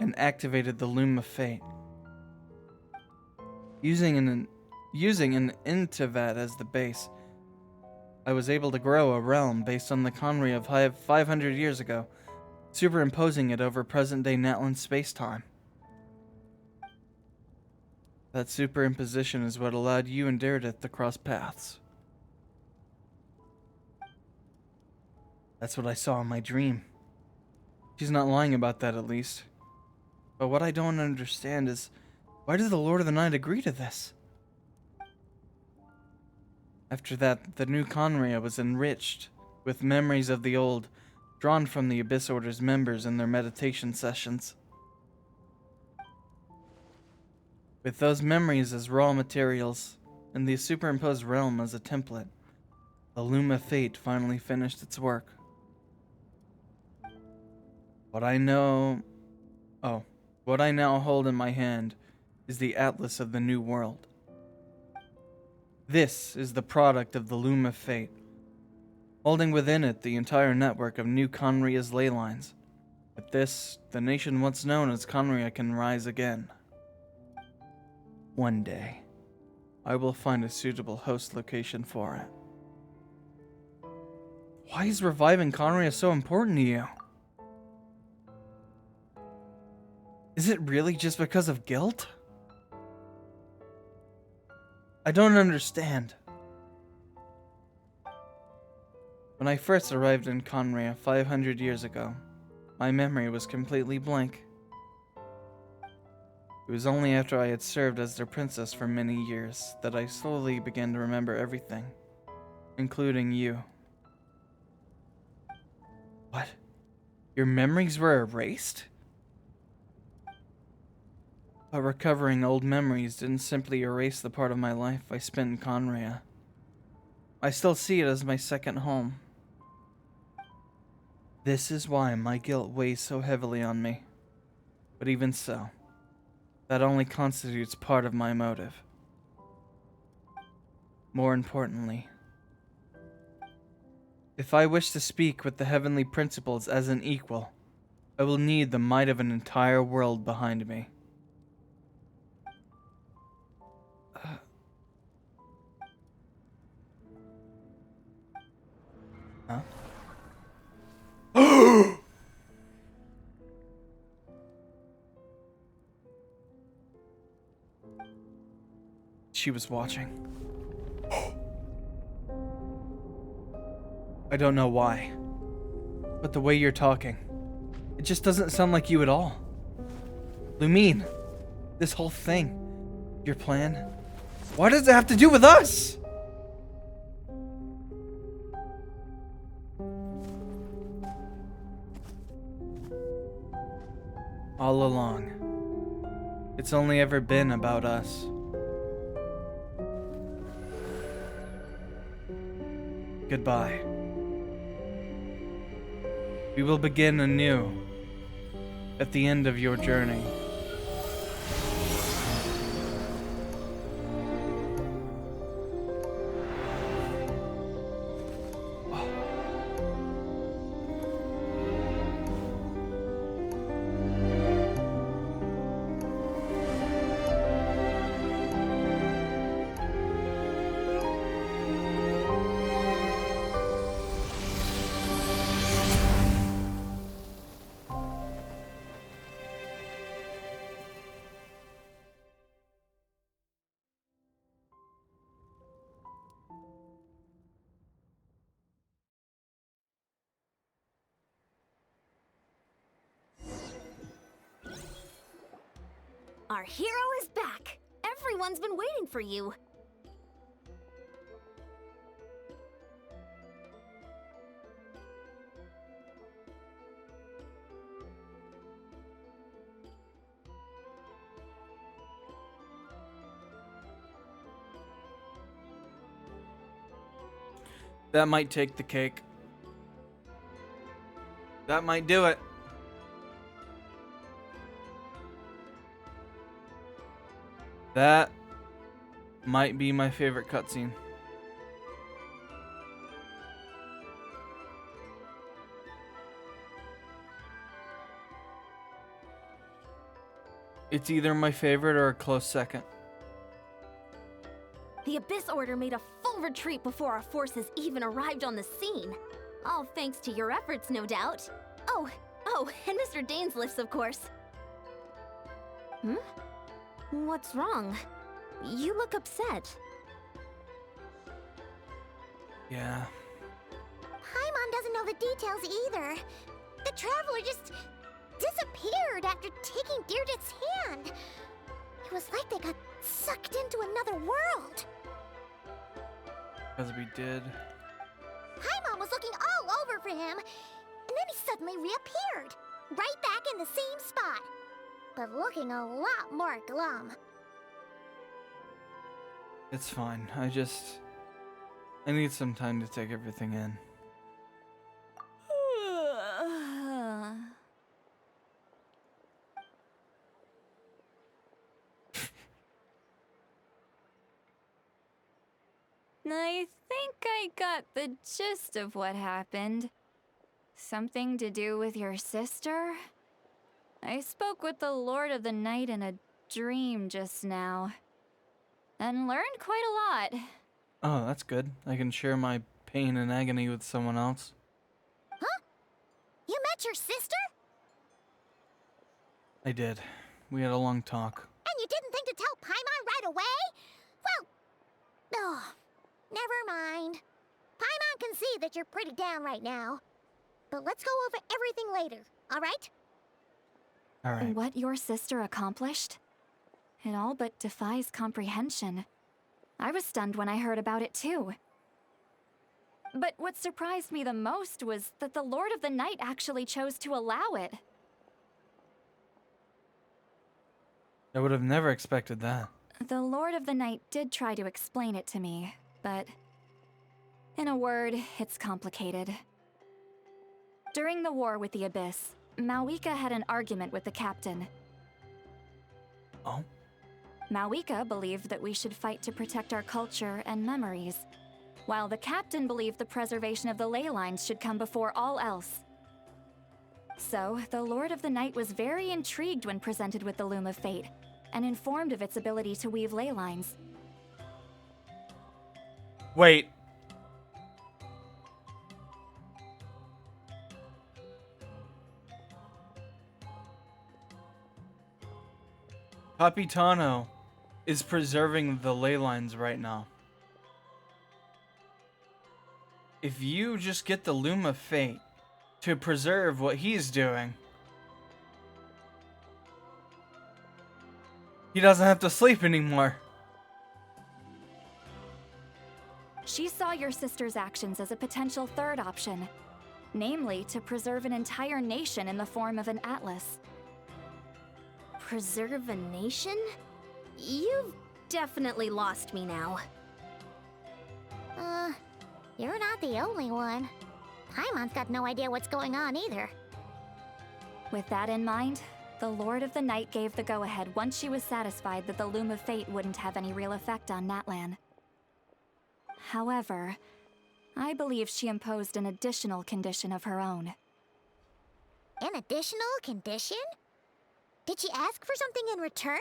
and activated the Loom of Fate. Using an Intivat as the base, I was able to grow a realm based on the Conria of 500 years ago, superimposing it over present-day Natlan space-time. That superimposition is what allowed you and Diridith to cross paths. That's what I saw in my dream. She's not lying about that, at least. But what I don't understand is, why did the Lord of the Night agree to this? After that, the new Conria was enriched with memories of the old, drawn from the Abyss Order's members in their meditation sessions. With those memories as raw materials, and the superimposed realm as a template, the Loom of Fate finally finished its work. What I now hold in my hand is the Atlas of the New World. This is the product of the Loom of Fate, holding within it the entire network of new Conria's ley lines. With this, the nation once known as Conria can rise again. One day, I will find a suitable host location for it. Why is reviving Conria so important to you? Is it really just because of guilt? I don't understand. When I first arrived in Conria 500 years ago, my memory was completely blank. It was only after I had served as their princess for many years that I slowly began to remember everything, including you. What? Your memories were erased? But recovering old memories didn't simply erase the part of my life I spent in Conria. I still see it as my second home. This is why my guilt weighs so heavily on me. But even so, That only constitutes part of my motive. More importantly, if I wish to speak with the heavenly principles as an equal, I will need the might of an entire world behind me. Huh? She was watching. I don't know why, but the way you're talking, it just doesn't sound like you at all. Lumine, this whole thing, your plan, why does it have to do with us? All along, it's only ever been about us. Goodbye. We will begin anew at the end of your journey. Our hero is back! Everyone's been waiting for you! That might take the cake. That might do it. That might be my favorite cutscene. It's either my favorite or a close second. The Abyss Order made a full retreat before our forces even arrived on the scene. All thanks to your efforts, no doubt. Oh, and Mr. Dainsliff's, of course. What's wrong? You look upset. Yeah. Paimon doesn't know the details either. The Traveler just disappeared after taking Deirdith's hand. It was like they got sucked into another world. Because we did. Paimon was looking all over for him, and then he suddenly reappeared, right back in the same spot, but looking a lot more glum. It's fine. I need some time to take everything in. I think I got the gist of what happened. Something to do with your sister? I spoke with the Lord of the Night in a dream just now, and learned quite a lot. Oh, that's good. I can share my pain and agony with someone else. Huh? You met your sister? I did. We had a long talk. And you didn't think to tell Paimon right away? Well, never mind. Paimon can see that you're pretty down right now. But let's go over everything later, alright? Alright. What your sister accomplished? It all but defies comprehension. I was stunned when I heard about it too. But what surprised me the most was that the Lord of the Night actually chose to allow it. I would have never expected that. The Lord of the Night did try to explain it to me, but in a word, it's complicated. During the war with the Abyss, Malwika had an argument with the captain. Oh? Mawika believed that we should fight to protect our culture and memories, while the captain believed the preservation of the ley lines should come before all else. So, the Lord of the Night was very intrigued when presented with the Loom of Fate, and informed of its ability to weave ley lines. Wait. Capitano is preserving the ley lines right now. If you just get the Loom of Fate to preserve what he's doing, he doesn't have to sleep anymore. She saw your sister's actions as a potential third option, namely to preserve an entire nation in the form of an atlas. Preserve a nation? You've definitely lost me now. You're not the only one. Paimon's got no idea what's going on either. With that in mind, the Lord of the Night gave the go-ahead once she was satisfied that the Loom of Fate wouldn't have any real effect on Natlan. However, I believe she imposed an additional condition of her own. An additional condition? Did she ask for something in return?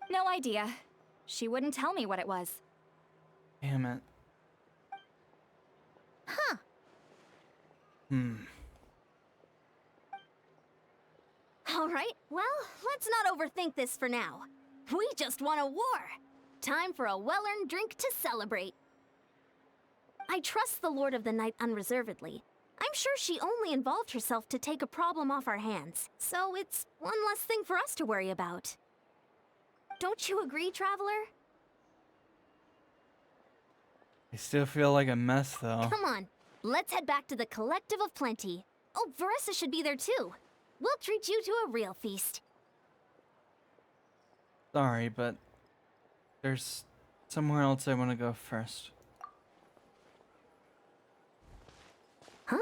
No idea. She wouldn't tell me what it was. Damn it. Huh. Alright, well, let's not overthink this for now. We just won a war. Time for a well-earned drink to celebrate. I trust the Lord of the Night unreservedly. I'm sure she only involved herself to take a problem off our hands, so it's one less thing for us to worry about. Don't you agree, Traveler? I still feel like a mess, though. Come on, let's head back to the Collective of Plenty. Oh, Veressa should be there too. We'll treat you to a real feast. Sorry, but there's somewhere else I want to go first. Huh?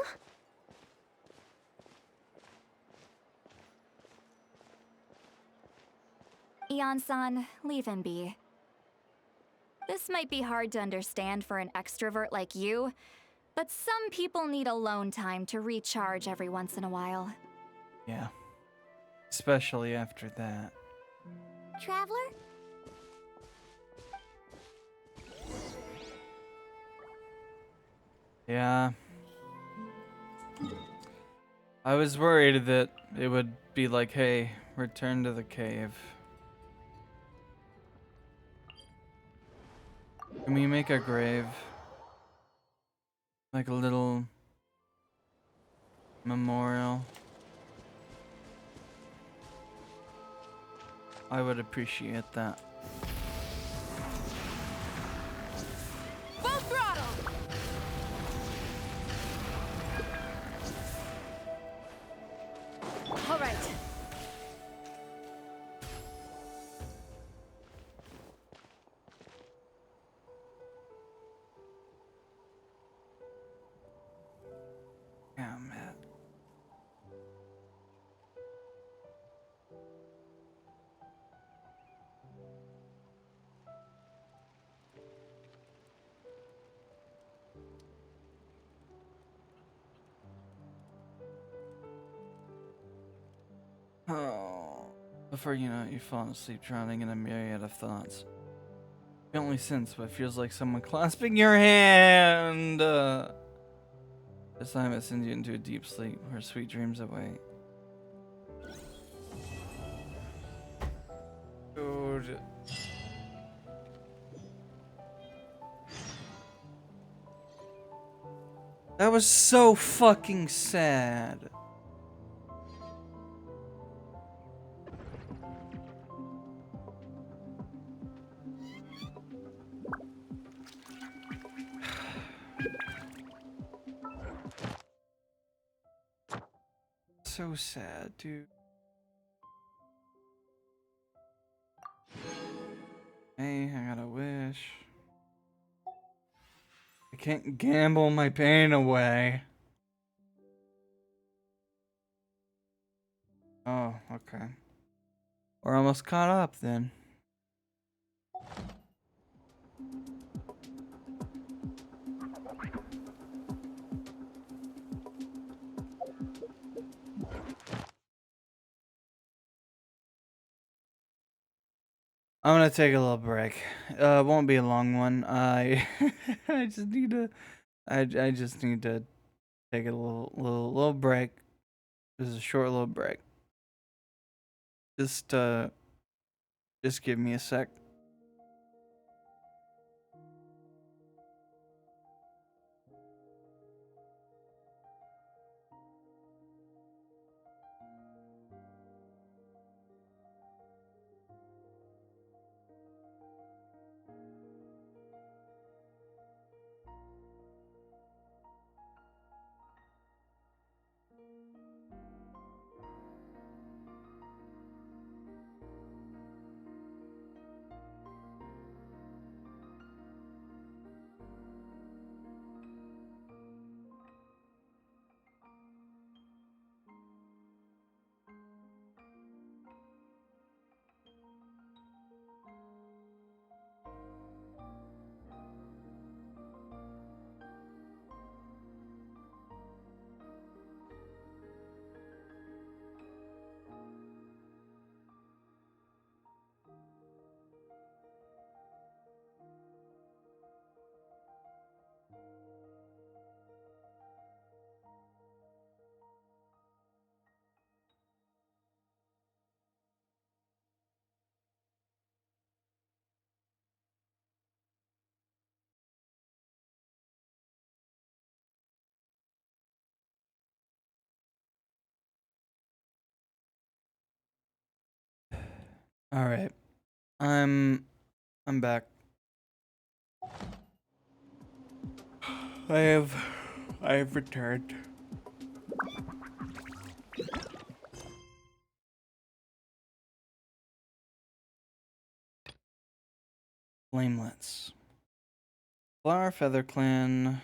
Ion-san, leave him be. This might be hard to understand for an extrovert like you, but some people need alone time to recharge every once in a while. Yeah. Especially after that. Traveler? Yeah. I was worried that it would be like, hey, return to the cave. Can we make a grave? Like a little memorial? I would appreciate that. Full throttle! All right. Damn it. Oh. Before you know it, you've fallen asleep, drowning in a myriad of thoughts. You only sense what feels like someone clasping your hand. This time it sends you into a deep sleep where sweet dreams await. Dude. That was so fucking sad. So sad, dude. Hey, I got a wish. I can't gamble my pain away. Oh, okay. We're almost caught up then. I'm gonna take a little break. It won't be a long one. I I just need to I just need to take a little break. This is a short little break. Just give me a sec. All right. I'm back. I have returned. Flamelets. Flower Feather Clan.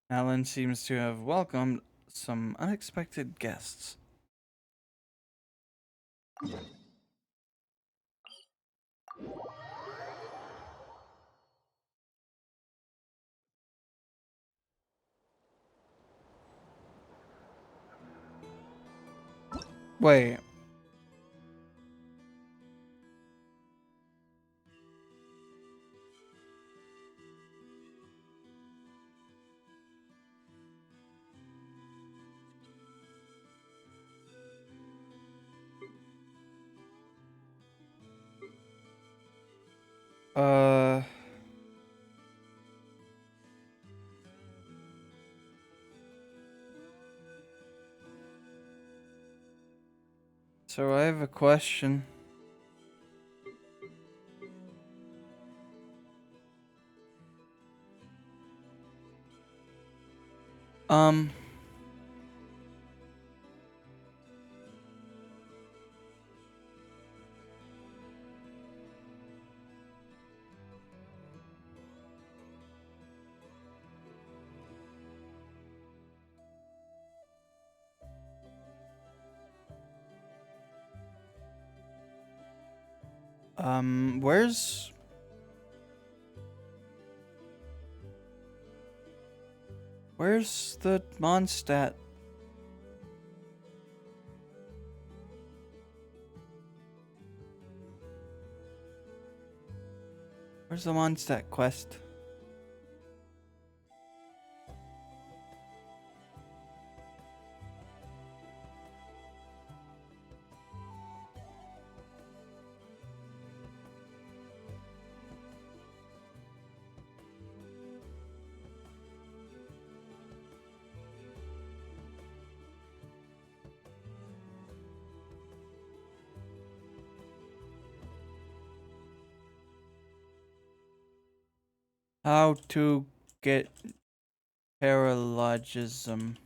Alan seems to have welcomed some unexpected guests. Wait. Uh. So I have a question. Um. Where's the Mondstadt? Where's the Mondstadt quest? How to get paralogism?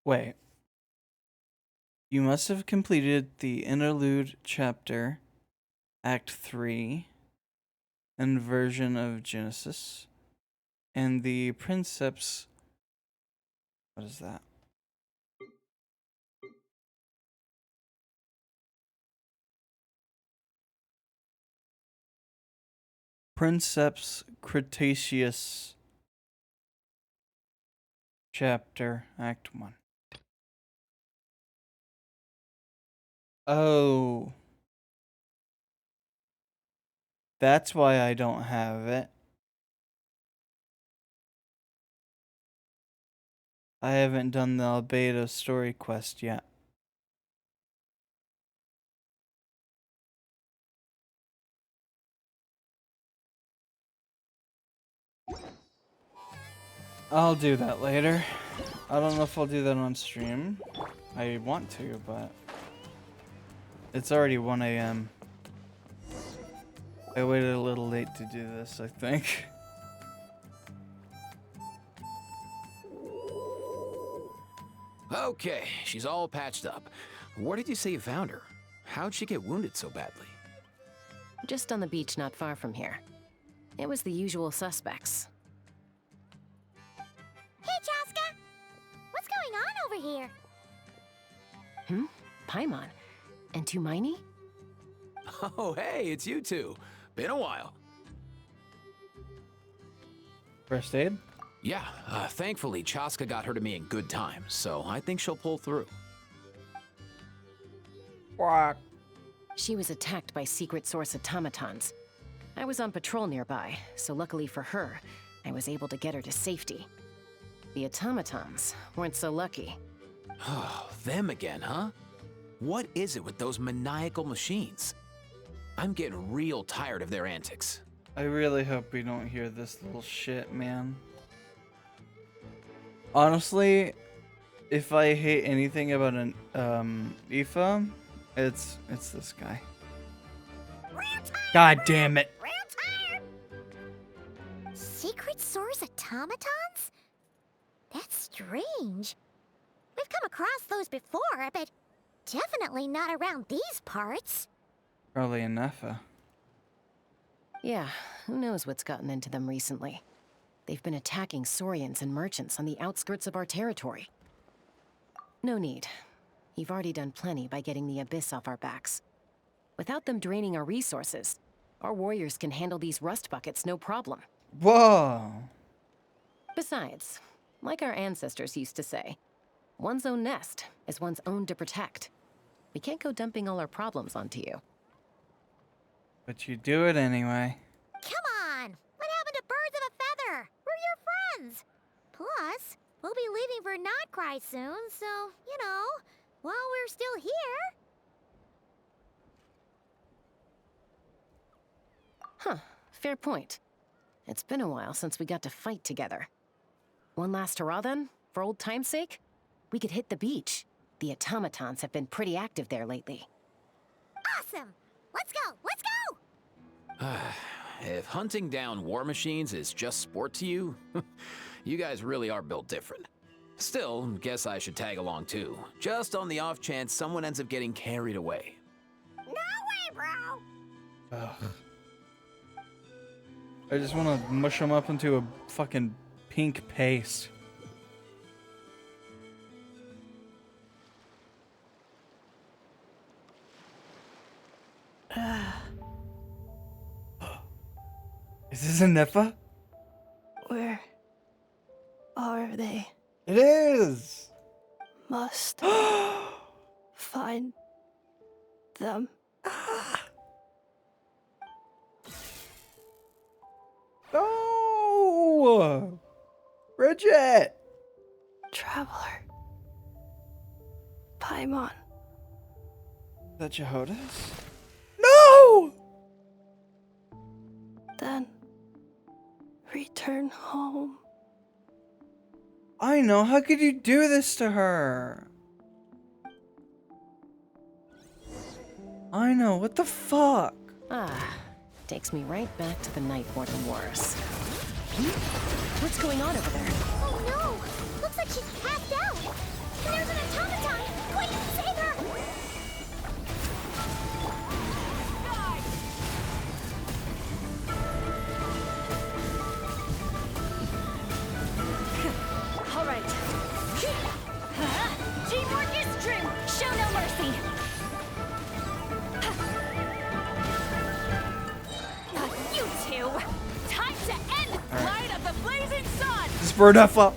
Wait. You must have completed the interlude chapter, Act 3. inversion of Genesis, and the Princeps. What is that? Princeps Cretaceous Chapter, Act 1. Oh. That's why I don't have it. I haven't done the Albedo story quest yet. I'll do that later. I don't know if I'll do that on stream. I want to, but it's already 1 a.m. I waited a little late to do this, I think. Okay, she's all patched up. Where did you say you found her? How'd she get wounded so badly? Just on the beach not far from here. It was the usual suspects. Hey, Chaska! What's going on over here? Paimon. And Tumaini? Oh, hey, it's you two. Been a while. First aid? Yeah, thankfully Chaska got her to me in good time, so I think she'll pull through. Quack. She was attacked by secret source automatons. I was on patrol nearby, so luckily for her, I was able to get her to safety. The automatons weren't so lucky. Oh, them again, huh? What is it with those maniacal machines? I'm getting real tired of their antics. I really hope we don't hear this little shit, man. Honestly, if I hate anything about an Aoife, it's this guy. God damn it. Secret source automatons? That's strange. We've come across those before, but definitely not around these parts. Probably an Aoife. Yeah, who knows what's gotten into them recently. They've been attacking Saurians and merchants on the outskirts of our territory. No need. You've already done plenty by getting the Abyss off our backs. Without them draining our resources, our warriors can handle these rust buckets no problem. Whoa! Besides, like our ancestors used to say, one's own nest is one's own to protect. We can't go dumping all our problems onto you. But you do it anyway. Come on! What happened to birds of a feather? We're your friends! Plus, we'll be leaving for Notcry soon, so, you know, while we're still here... Huh, fair point. It's been a while since we got to fight together. One last hurrah then, for old time's sake? We could hit the beach. The automatons have been pretty active there lately. Awesome! Let's go! Let's go! If hunting down war machines is just sport to you, you guys really are built different. Still, guess I should tag along too, just on the off chance someone ends up getting carried away. No way, bro! Ugh. I just want to mush them up into a fucking pink paste. Is this a Neffa? Where are they? It is! Must find them. No! Bridget! Traveler. Paimon. Is that Jehodas? No! Then return home. I know, how could you do this to her? I know, what the fuck? Takes me right back to the Nightborn Wars. What's going on over there? Oh no! Looks like she's passed out! And there's an automaton! Quick, save her! whispered F up.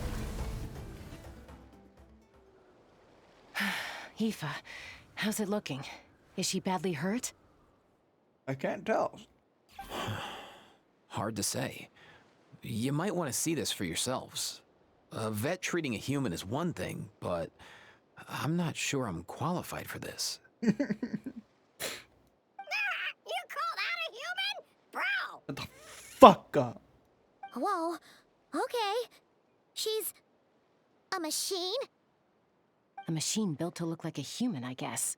Aoife, how's it looking? Is she badly hurt? I can't tell. Hard to say. You might want to see this for yourselves. A vet treating a human is one thing, but I'm not sure I'm qualified for this. You called out a human? Bro! Shut the fuck up. Whoa. Okay. She's a machine? A machine built to look like a human, I guess.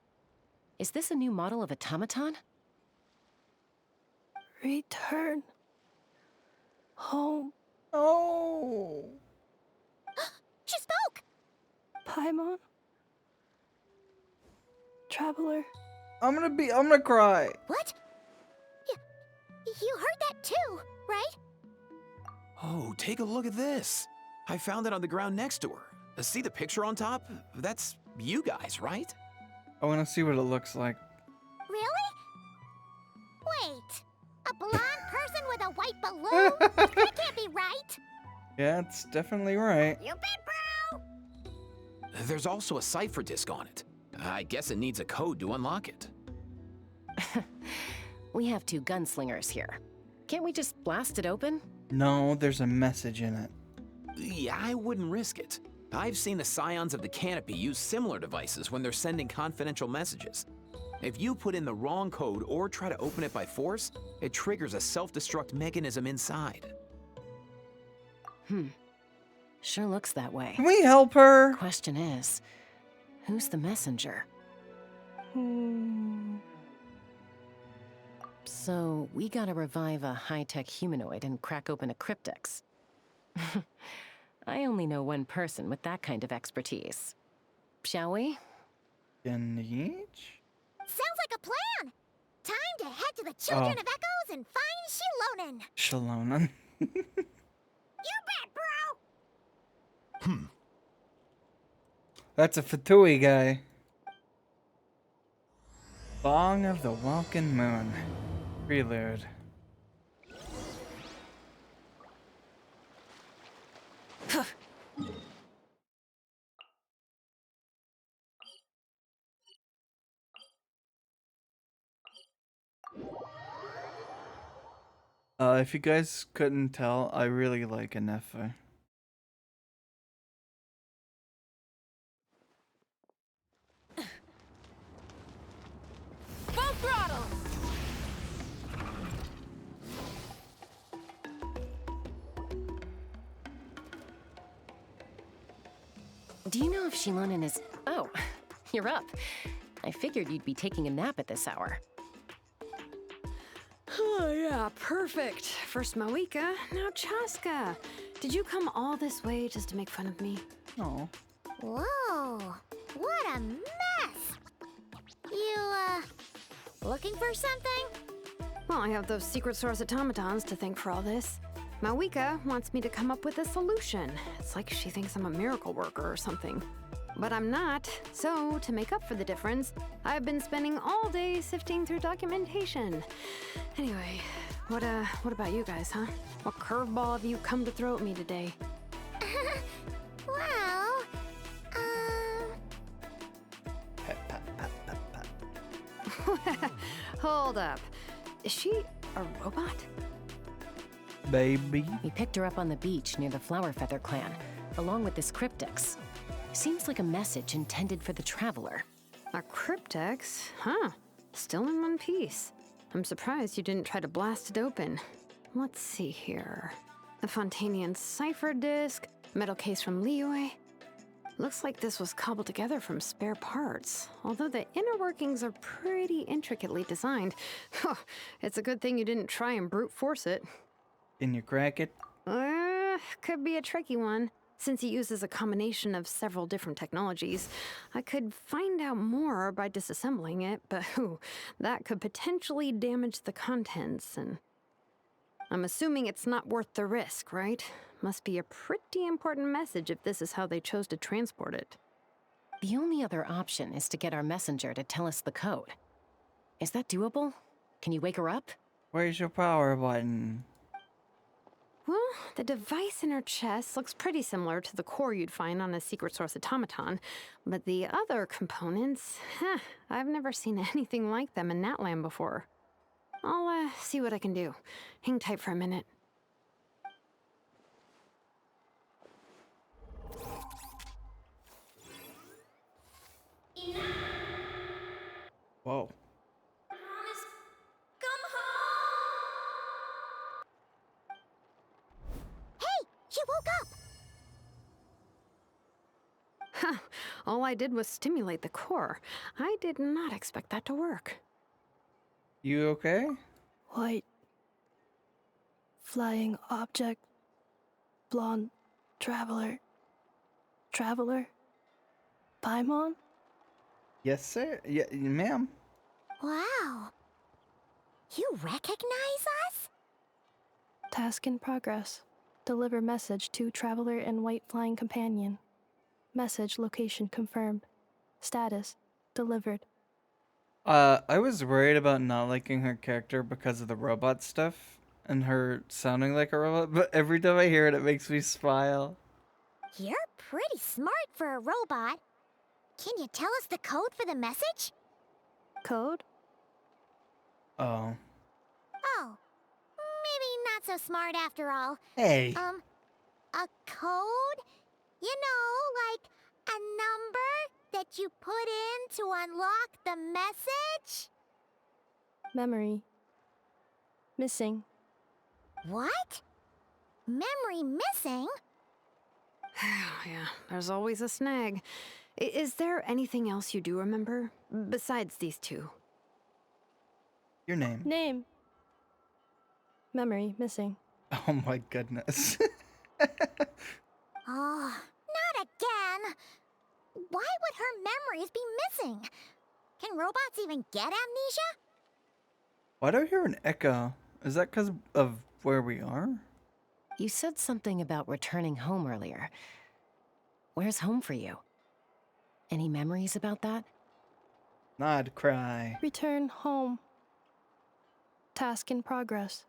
Is this a new model of automaton? Return home. Oh. She spoke! Paimon. Traveler. I'm gonna cry. What? You heard that too, right? Oh, take a look at this. I found it on the ground next to her. See the picture on top? That's you guys, right? I wanna see what it looks like. Really? Wait. A blonde person with a white balloon? That can't be right. Yeah, it's definitely right. You bet, bro! There's also a cipher disk on it. I guess it needs a code to unlock it. We have 2 gunslingers here. Can't we just blast it open? No, there's a message in it. Yeah, I wouldn't risk it. I've seen the Scions of the Canopy use similar devices when they're sending confidential messages. If you put in the wrong code or try to open it by force, it triggers a self-destruct mechanism inside. Sure looks that way. Can we help her? Question is, who's the messenger? So, we gotta revive a high-tech humanoid and crack open a cryptex. I only know one person with that kind of expertise. Shall we? Genshin? Sounds like a plan! Time to head to the Children of Echoes and find Shilonen! Shalonan. You bet, bro! That's a Fatui guy. Song of the Walking Moon. Prelude. If you guys couldn't tell, I really like Anefa. Full throttle! Do you know if Shilonen is... Oh, you're up. I figured you'd be taking a nap at this hour. Oh, yeah, perfect. First Moika, now Chaska. Did you come all this way just to make fun of me? Oh. Whoa, what a mess! You, looking for something? Well, I have those secret source automatons to thank for all this. Mawika wants me to come up with a solution. It's like she thinks I'm a miracle worker or something. But I'm not, so to make up for the difference, I've been spending all day sifting through documentation. Anyway, what about you guys, huh? What curveball have you come to throw at me today? Well, Hold up. Is she a robot? Baby. We picked her up on the beach near the Flowerfeather clan, along with this cryptex. Seems like a message intended for the Traveler. A cryptex? Huh. Still in one piece. I'm surprised you didn't try to blast it open. Let's see here. A Fontanian cipher disk, metal case from Liyue. Looks like this was cobbled together from spare parts, although the inner workings are pretty intricately designed. It's a good thing you didn't try and brute force it. Can you crack it? Could be a tricky one. Since it uses a combination of several different technologies, I could find out more by disassembling it, but that could potentially damage the contents, and I'm assuming it's not worth the risk, right? Must be a pretty important message if this is how they chose to transport it. The only other option is to get our messenger to tell us the code. Is that doable? Can you wake her up? Where's your power button? Well, the device in her chest looks pretty similar to the core you'd find on a secret source automaton, but the other components, I've never seen anything like them in Natlan before. I'll see what I can do. Hang tight for a minute. Whoa. Hey, she woke up! Huh, all I did was stimulate the core. I did not expect that to work. You okay? White. Flying object. Blonde. Traveler. Traveler? Paimon? Yes, sir. Yeah, ma'am. Wow. You recognize us? Task in progress. Deliver message to Traveler and White Flying Companion. Message location confirmed. Status delivered. I was worried about not liking her character because of the robot stuff and her sounding like a robot, but every time I hear it, it makes me smile. You're pretty smart for a robot. Can you tell us the code for the message? Code? Oh. Oh. Maybe not so smart after all. Hey. A code? You know, like a number that you put in to unlock the message? Memory. Missing. What? Memory missing? Yeah, there's always a snag. Is there anything else you do remember? Besides these two? Your name. Name. Memory missing. Oh my goodness. Oh, not again. Why would her memories be missing? Can robots even get amnesia? Why do I hear an echo? Is that because of where we are? You said something about returning home earlier. Where's home for you? Any memories about that? Nod, cry. Return home. Task in progress.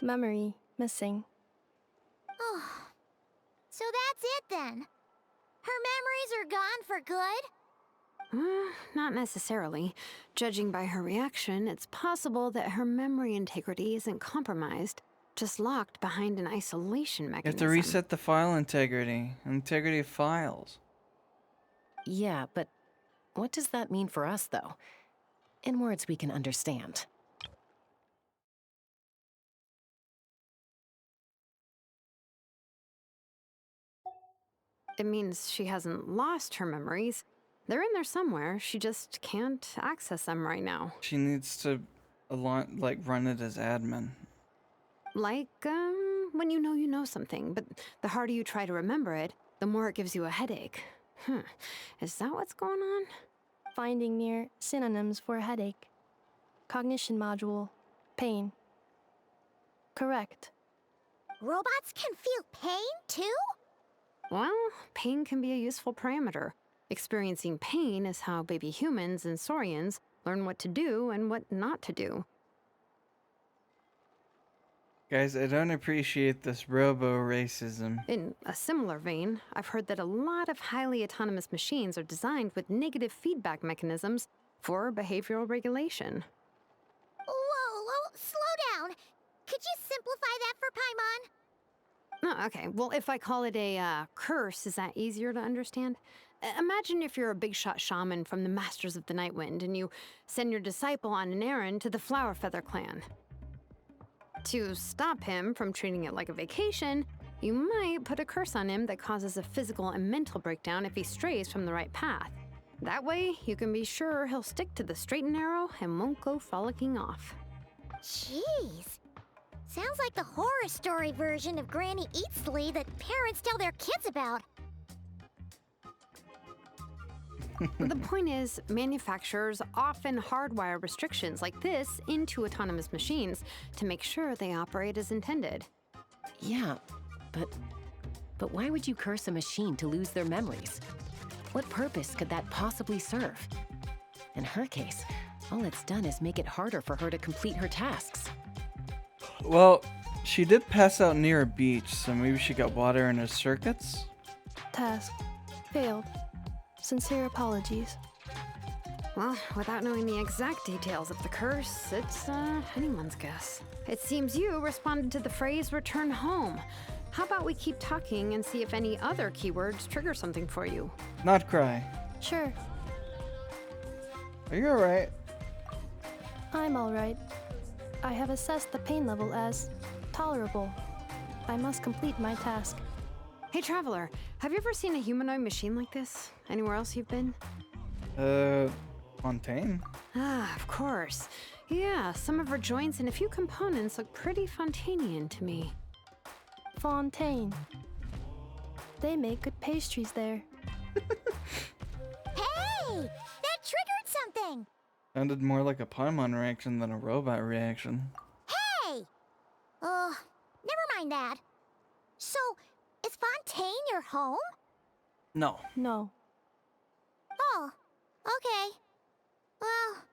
Memory missing. Oh, so that's it then. Her memories are gone for good? Not necessarily. Judging by her reaction, it's possible that her memory integrity isn't compromised, just locked behind an isolation You have mechanism. to reset the file integrity. Integrity of files. Yeah, but what does that mean for us, though? In words we can understand. It means she hasn't lost her memories. They're in there somewhere. She just can't access them right now. She needs to run it as admin. Like, when you know something, but the harder you try to remember it, the more it gives you a headache. Is that what's going on? Finding near synonyms for headache. Cognition module. Pain. Correct. Robots can feel pain, too? Well, pain can be a useful parameter. Experiencing pain is how baby humans and saurians learn what to do and what not to do. Guys, I don't appreciate this robo-racism. In a similar vein, I've heard that a lot of highly autonomous machines are designed with negative feedback mechanisms for behavioral regulation. Whoa, slow down. Could you simplify that for Paimon? Oh, okay. Well, if I call it a curse, is that easier to understand? Imagine if you're a big shot shaman from the Masters of the Nightwind and you send your disciple on an errand to the Flowerfeather clan. To stop him from treating it like a vacation, you might put a curse on him that causes a physical and mental breakdown if he strays from the right path. That way, you can be sure he'll stick to the straight and narrow and won't go frolicking off. Jeez. Sounds like the horror story version of Granny Eatsley that parents tell their kids about. The point is, manufacturers often hardwire restrictions like this into autonomous machines to make sure they operate as intended. Yeah, but why would you curse a machine to lose their memories? What purpose could that possibly serve? In her case, All it's done is make it harder for her to complete her tasks. Well, she did pass out near a beach, so maybe she got water in her circuits? Task. Failed. Sincere apologies. Well, without knowing the exact details of the curse, it's anyone's guess. It seems you responded to the phrase return home. How about we keep talking and see if any other keywords trigger something for you? Not cry. Sure. Are you alright? I'm alright. I have assessed the pain level as tolerable. I must complete my task. Hey, Traveler, have you ever seen a humanoid machine like this? Anywhere else you've been? Fontaine? Ah, of course. Yeah, some of her joints and a few components look pretty Fontainian to me. Fontaine. They make good pastries there. Hey! That triggered something! Sounded more like a Paimon reaction than a robot reaction. Hey! Never mind that. So, is Fontaine your home? No. No. Oh, okay. Well,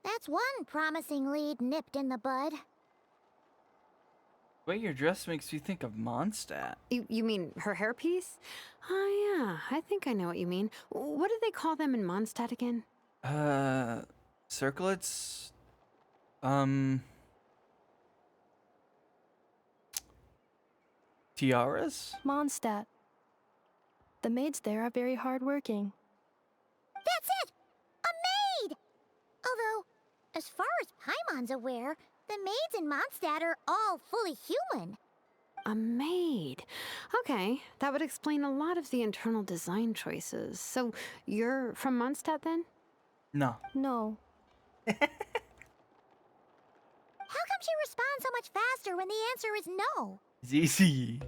that's one promising lead nipped in the bud. The way your dress makes me think of Mondstadt. You mean her hairpiece? Oh yeah, I think I know what you mean. What do they call them in Mondstadt again? Circlets? Tiaras? Mondstadt. The maids there are very hardworking. That's it! A maid! Although, as far as Paimon's aware, the maids in Mondstadt are all fully human. A maid. Okay, that would explain a lot of the internal design choices. So, you're from Mondstadt then? No. No. How come she responds so much faster when the answer is no? It's easy.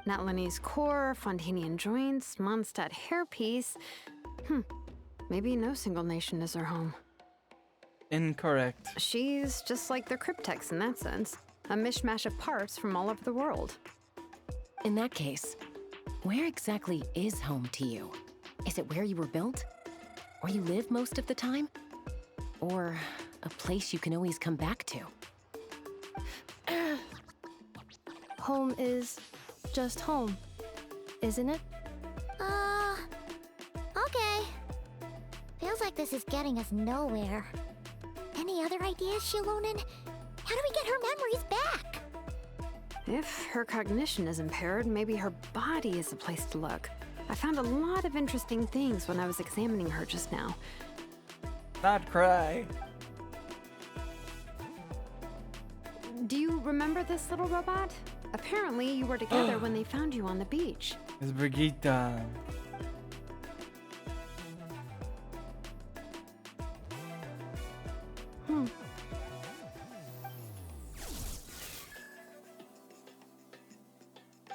Natlanese core, Fontainian joints, Mondstadt hairpiece. Maybe no single nation is her home. Incorrect. She's just like the Cryptex in that sense. A mishmash of parts from all over the world. In that case, where exactly is home to you? Is it where you were built? Where you live most of the time? Or a place you can always come back to? Home is just home, isn't it? Okay. Feels like this is getting us nowhere. Any other ideas, Shilonen? How do we get her memories back? If her cognition is impaired, maybe her body is the place to look. I found a lot of interesting things when I was examining her just now. Not cry. Do you remember this little robot? Apparently, you were together when they found you on the beach. It's Brigitte.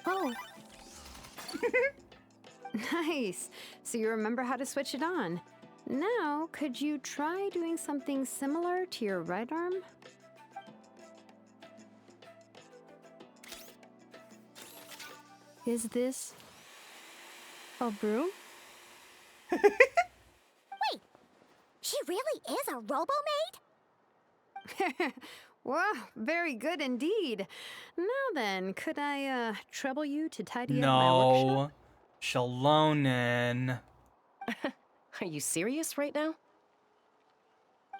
Oh. Nice. So you remember how to switch it on. Now, could you try doing something similar to your right arm? Is this a broom? Wait! She really is a robo-maid? Wow, very good indeed. Now then, could I trouble you to tidy up my No. workshop? Shilonen. Are you serious right now?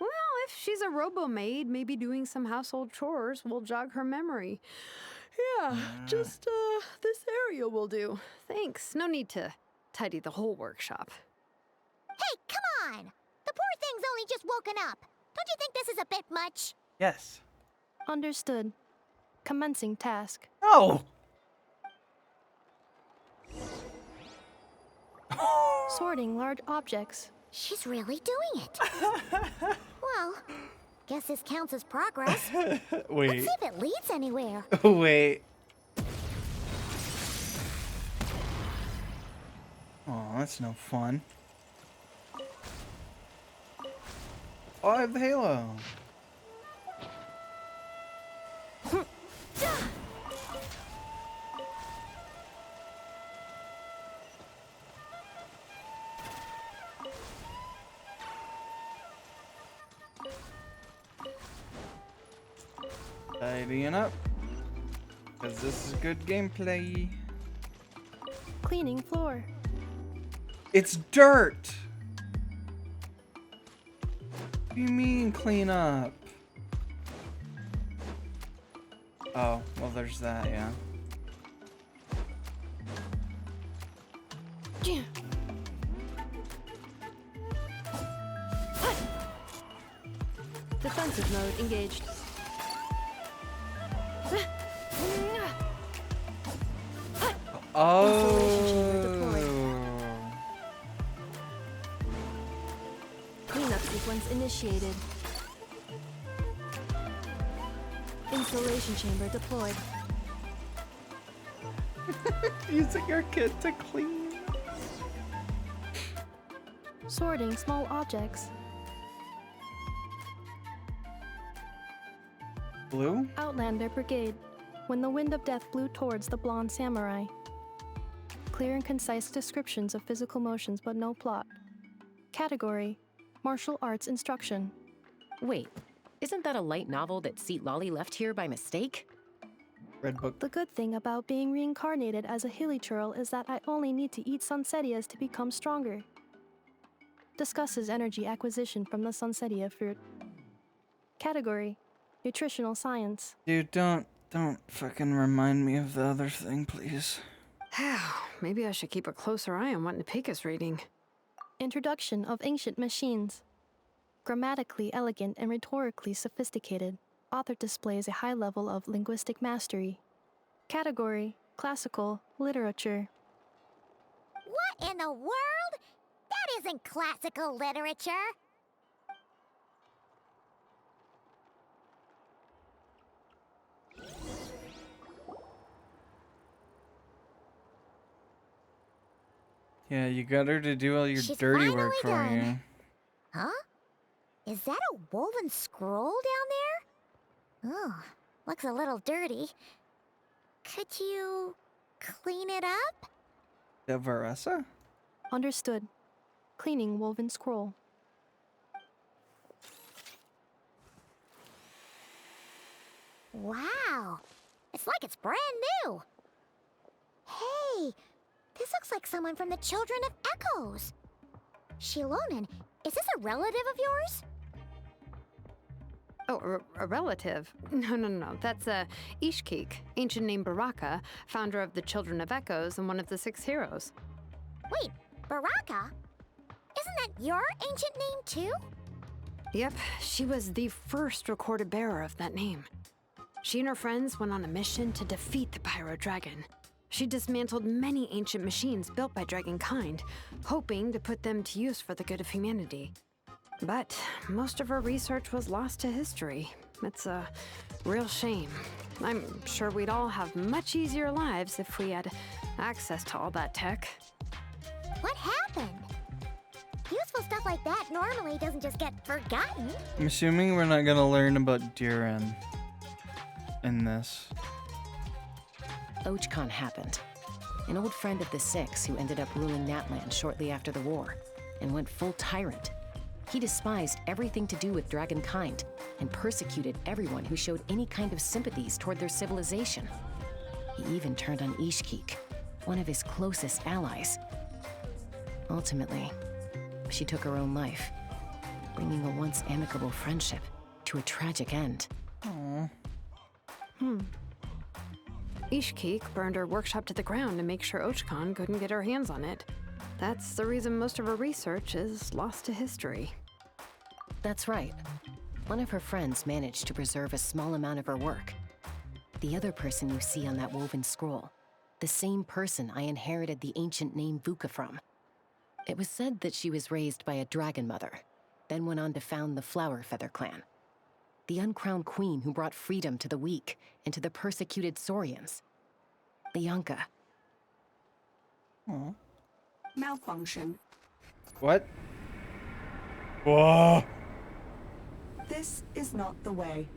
Well, if she's a robo-maid, maybe doing some household chores will jog her memory. Yeah, just this area will do. Thanks. No need to tidy the whole workshop. Hey, come on! The poor thing's only just woken up. Don't you think this is a bit much? Yes. Understood. Commencing task. Oh! Sorting large objects. She's really doing it. Well, guess this counts as progress. Wait. Let's see if it leads anywhere. Wait. Oh, that's no fun. Oh, I have the halo. Tidying up. Because this is good gameplay. Cleaning floor. It's dirt! What do you mean clean up? Oh, well there's that, yeah. Defensive mode engaged. Oh. Cleanup sequence initiated. Insulation chamber deployed. Using your kit to clean. Sorting small objects. Blue? Outlander Brigade. When the wind of death blew towards the blonde samurai. Clear and concise descriptions of physical motions but no plot. Category: Martial Arts Instruction. Wait, isn't that a light novel that Seat Lolly left here by mistake? Red book. The good thing about being reincarnated as a hilichurl is that I only need to eat Sunsettias to become stronger. Discusses energy acquisition from the Sunsettia fruit. Category: Nutritional Science. Dude, don't fucking remind me of the other thing, please. Maybe I should keep a closer eye on what Napika's reading. Introduction of Ancient Machines. Grammatically elegant and rhetorically sophisticated, author displays a high level of linguistic mastery. Category: Classical Literature. What in the world? That isn't classical literature. Yeah, you got her to do all your She's dirty finally work for done. you. Huh? Is that a woven scroll down there? Oh, looks a little dirty. Could you clean it up? The Varessa? Understood. Cleaning woven scroll. Wow, it's like it's brand new. Hey, this looks like someone from the Children of Echoes. Shilonen, is this a relative of yours? Oh, a relative? No. That's Ishkik, ancient name Baraka, founder of the Children of Echoes and one of the 6 heroes. Wait, Baraka? Isn't that your ancient name too? Yep, she was the first recorded bearer of that name. She and her friends went on a mission to defeat the Pyro Dragon. She dismantled many ancient machines built by Dragonkind, hoping to put them to use for the good of humanity. But most of her research was lost to history. It's a real shame. I'm sure we'd all have much easier lives if we had access to all that tech. What happened? Useful stuff like that normally doesn't just get forgotten. I'm assuming we're not gonna learn about Duran in this. Ochkon happened. An old friend of the 6 who ended up ruling Natlan shortly after the war, and went full tyrant. He despised everything to do with Dragonkind, and persecuted everyone who showed any kind of sympathies toward their civilization. He even turned on Ishkik, one of his closest allies. Ultimately, she took her own life, bringing a once amicable friendship to a tragic end. Aww. Ishkik burned her workshop to the ground to make sure Ochkon couldn't get her hands on it. That's the reason most of her research is lost to history. That's right. One of her friends managed to preserve a small amount of her work. The other person you see on that woven scroll, the same person I inherited the ancient name Vuka from. It was said that she was raised by a dragon mother, then went on to found the Flower Feather clan. The uncrowned queen who brought freedom to the weak and to the persecuted Saurians. The Yunka. Aww. Malfunction. What? Whoa! This is not the way.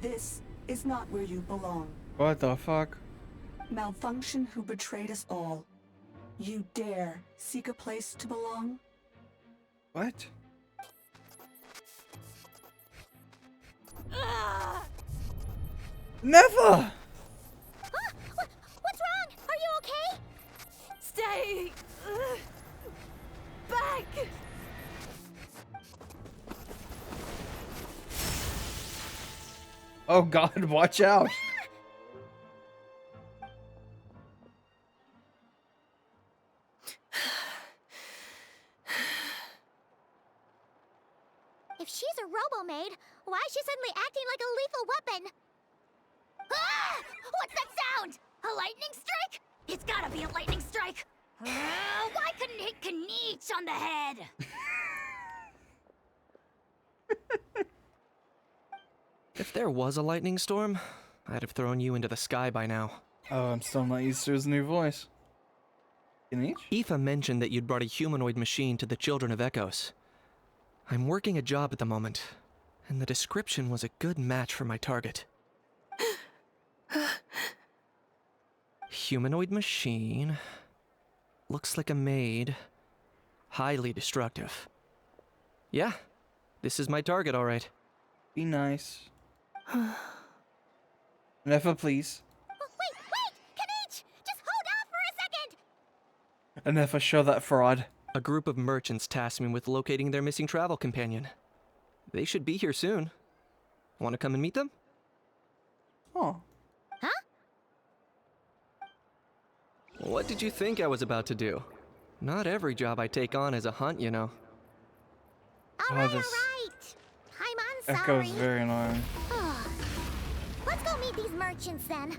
This is not where you belong. What the fuck? Malfunction who betrayed us all. You dare seek a place to belong? What? Never! What's wrong? Are you okay? Stay back! Oh god, watch out! If she's a robo-maid, why is she suddenly acting like a lethal weapon? Ah! What's that sound? A lightning strike? It's gotta be a lightning strike. Why couldn't it hit Kniech on the head? If there was a lightning storm, I'd have thrown you into the sky by now. Oh, I'm still not used to his new voice. Kniech? Aoife mentioned that you'd brought a humanoid machine to the Children of Echoes. I'm working a job at the moment, and the description was a good match for my target. Humanoid machine. Looks like a maid. Highly destructive. Yeah, this is my target, all right. Be nice. Never, please. Wait! Kniech! Just hold off for a second! And never show that fraud. A group of merchants tasked me with locating their missing travel companion. They should be here soon. Want to come and meet them? Oh. Huh? What did you think I was about to do? Not every job I take on is a hunt, you know. Alright. I'm Echo's sorry. very annoying. Let's go meet these merchants then.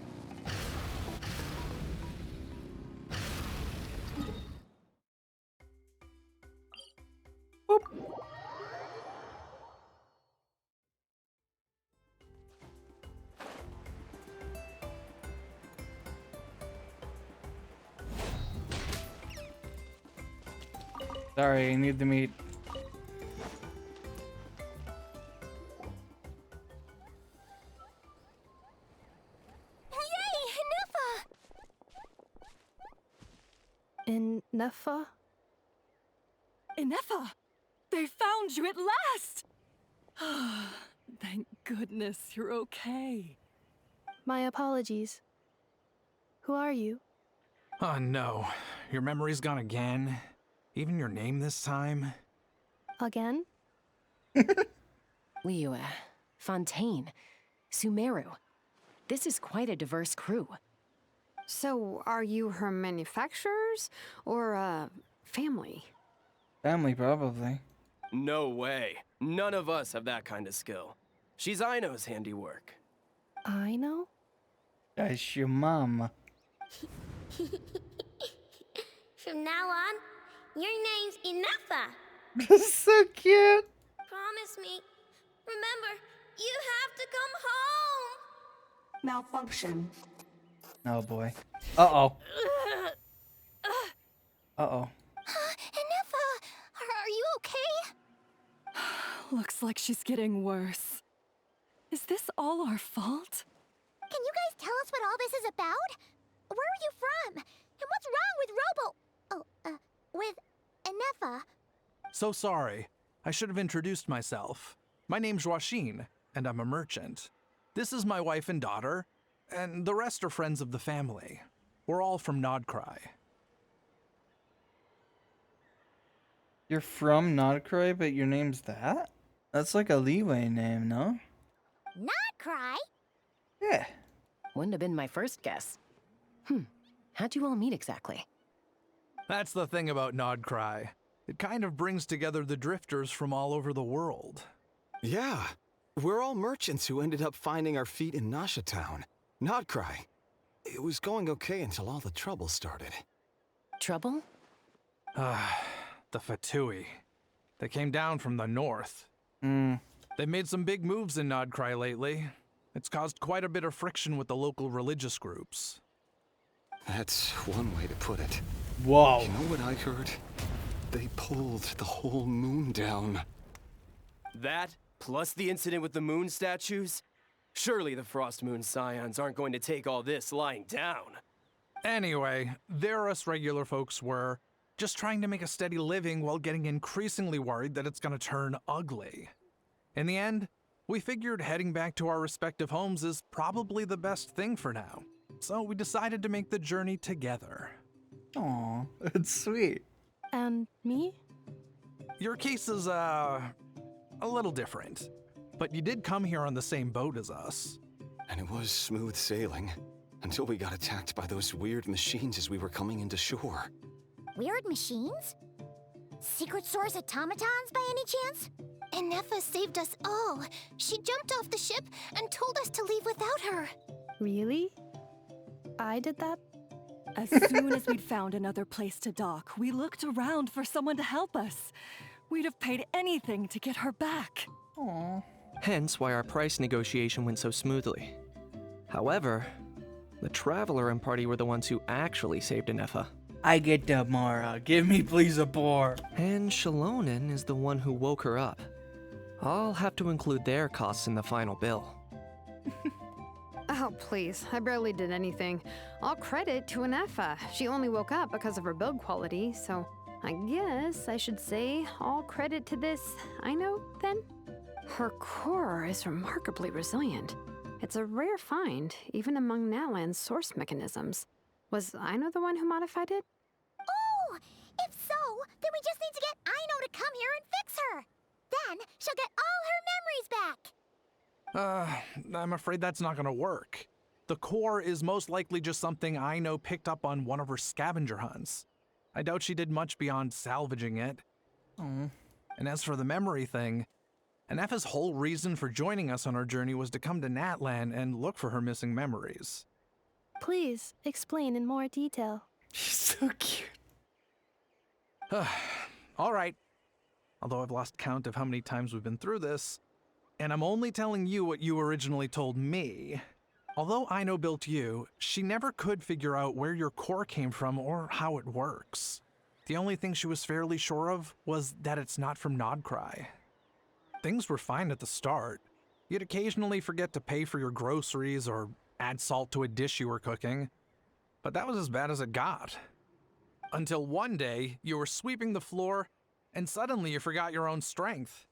Sorry, I need to meet. Nefa? Inefa! They found you at last! Thank goodness you're okay. My apologies. Who are you? Oh no, your memory's gone again? Even your name this time? Again? Liyue, Fontaine, Sumeru. This is quite a diverse crew. So, are you her manufacturers or family? Family, probably. No way. None of us have that kind of skill. She's Aino's handiwork. Aino? That's your mom. From now on, your name's Inefa. That's so cute. Promise me. Remember, you have to come home. Malfunction. Oh boy. Uh-oh. Uh-oh. Inefa, are you okay? Looks like she's getting worse. Is this all our fault? Can you guys tell us what all this is about? Where are you from? And what's wrong with with Inefa? So sorry. I should have introduced myself. My name's Joachine, and I'm a merchant. This is my wife and daughter, and the rest are friends of the family. We're all from Nodcry. You're from Nodcry, but your name's that? That's like a leeway name, no? Not cry. Yeah. Wouldn't have been my first guess. How'd you all meet exactly? That's the thing about Nodcry. It kind of brings together the drifters from all over the world. Yeah, we're all merchants who ended up finding our feet in Nasha Town. Nodcry. It was going okay until all the trouble started. Trouble? The Fatui. They came down from the north. They've made some big moves in Nodcry lately. It's caused quite a bit of friction with the local religious groups. That's one way to put it. Whoa. You know what I heard? They pulled the whole moon down. That, plus the incident with the moon statues? Surely the Frost Moon Scions aren't going to take all this lying down. Anyway, there us regular folks were just trying to make a steady living while getting increasingly worried that it's gonna turn ugly. In the end, We figured heading back to our respective homes is probably the best thing for now. So we decided to make the journey together. Aw, it's sweet. And me? Your case is, a little different. But you did come here on the same boat as us. And it was smooth sailing, until we got attacked by those weird machines as we were coming into shore. Weird machines? Secret Source automatons by any chance? Inefa saved us all. She jumped off the ship and told us to leave without her. Really? I did that? As soon as we'd found another place to dock, we looked around for someone to help us. We'd have paid anything to get her back. Aww. Hence why our price negotiation went so smoothly. However, the Traveler and party were the ones who actually saved Inefa. I get the Mara. Give me please a boar. And Shalonen is the one who woke her up. I'll have to include their costs in the final bill. Oh, please. I barely did anything. All credit to Inefa. She only woke up because of her build quality, so I guess I should say all credit to this Aino, then? Her core is remarkably resilient. It's a rare find, even among Natlan's source mechanisms. Was Aino the one who modified it? Oh! If so, then we just need to get Aino to come here and fix her. Then she'll get all her memories back. I'm afraid that's not gonna work. The core is most likely just something Aino picked up on one of her scavenger hunts. I doubt she did much beyond salvaging it. Oh. And as for the memory thing, Inefa's whole reason for joining us on our journey was to come to Natlan and look for her missing memories. Please, explain in more detail. She's so cute. All right. Although I've lost count of how many times we've been through this, and I'm only telling you what you originally told me. Although Aino built you, she never could figure out where your core came from or how it works. The only thing she was fairly sure of was that it's not from Nodcry. Things were fine at the start. You'd occasionally forget to pay for your groceries or add salt to a dish you were cooking. But that was as bad as it got. Until one day, you were sweeping the floor, and suddenly you forgot your own strength.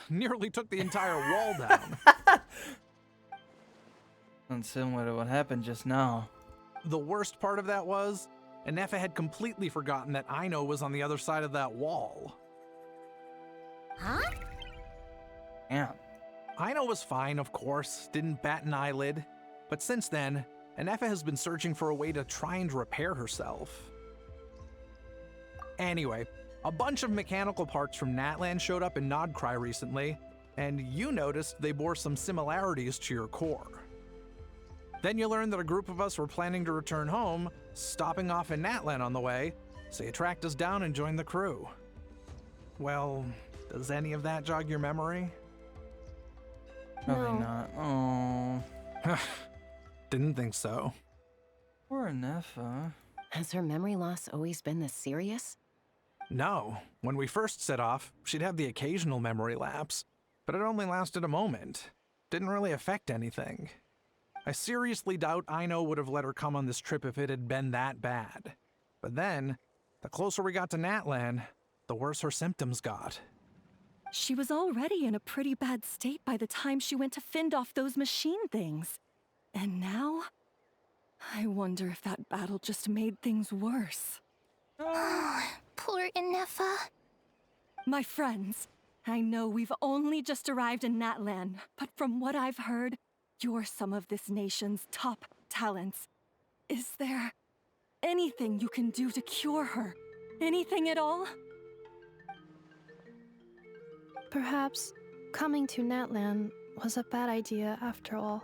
Nearly took the entire wall down. That's similar to what happened just now. The worst part of that was, Inefa had completely forgotten that Aino was on the other side of that wall. Huh? Yeah. Aino was fine, of course, didn't bat an eyelid. But since then, Inefa has been searching for a way to try and repair herself. Anyway, a bunch of mechanical parts from Natlan showed up in Nodcry recently, and you noticed they bore some similarities to your core. Then you learned that a group of us were planning to return home, stopping off in Natlan on the way, so you tracked us down and joined the crew. Well, does any of that jog your memory? Probably not. Oh. Didn't think so. Poor Inefa. Has her memory loss always been this serious? No. When we first set off, she'd have the occasional memory lapse, but it only lasted a moment. Didn't really affect anything. I seriously doubt Aino would have let her come on this trip if it had been that bad. But then, the closer we got to Natlan, the worse her symptoms got. She was already in a pretty bad state by the time she went to fend off those machine things. And now, I wonder if that battle just made things worse. Oh, poor Inefa. My friends, I know we've only just arrived in Natlan, but from what I've heard, you're some of this nation's top talents. Is there anything you can do to cure her? Anything at all? Perhaps coming to Natlan was a bad idea after all.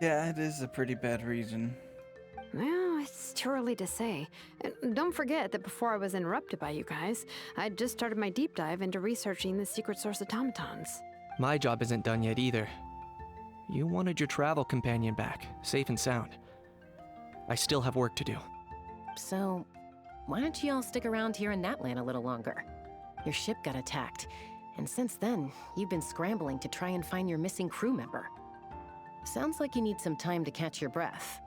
Yeah, it is a pretty bad reason. Well, it's too early to say. And don't forget that before I was interrupted by you guys, I'd just started my deep dive into researching the secret source automatons. My job isn't done yet either. You wanted your travel companion back, safe and sound. I still have work to do. So, why don't you all stick around here in Natlan a little longer? Your ship got attacked, and since then, you've been scrambling to try and find your missing crew member. Sounds like you need some time to catch your breath.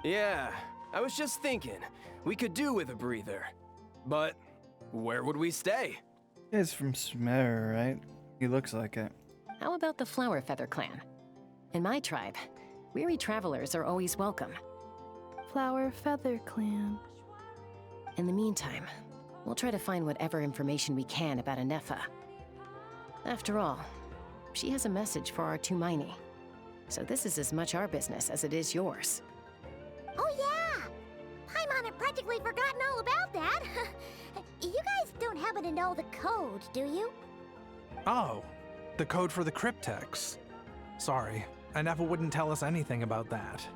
Yeah, I was just thinking, we could do with a breather. But where would we stay? He's from Sumer, right? He looks like it. How about the Flower Feather clan? In my tribe, weary travelers are always welcome. Flower Feather Clan. In the meantime, we'll try to find whatever information we can about Anefa. After all, she has a message for our Tumaini. So this is as much our business as it is yours. Oh yeah! Paimon had practically forgotten all about that. You guys don't happen to know the code, do you? Oh, the code for the cryptex. Sorry, Anefa wouldn't tell us anything about that.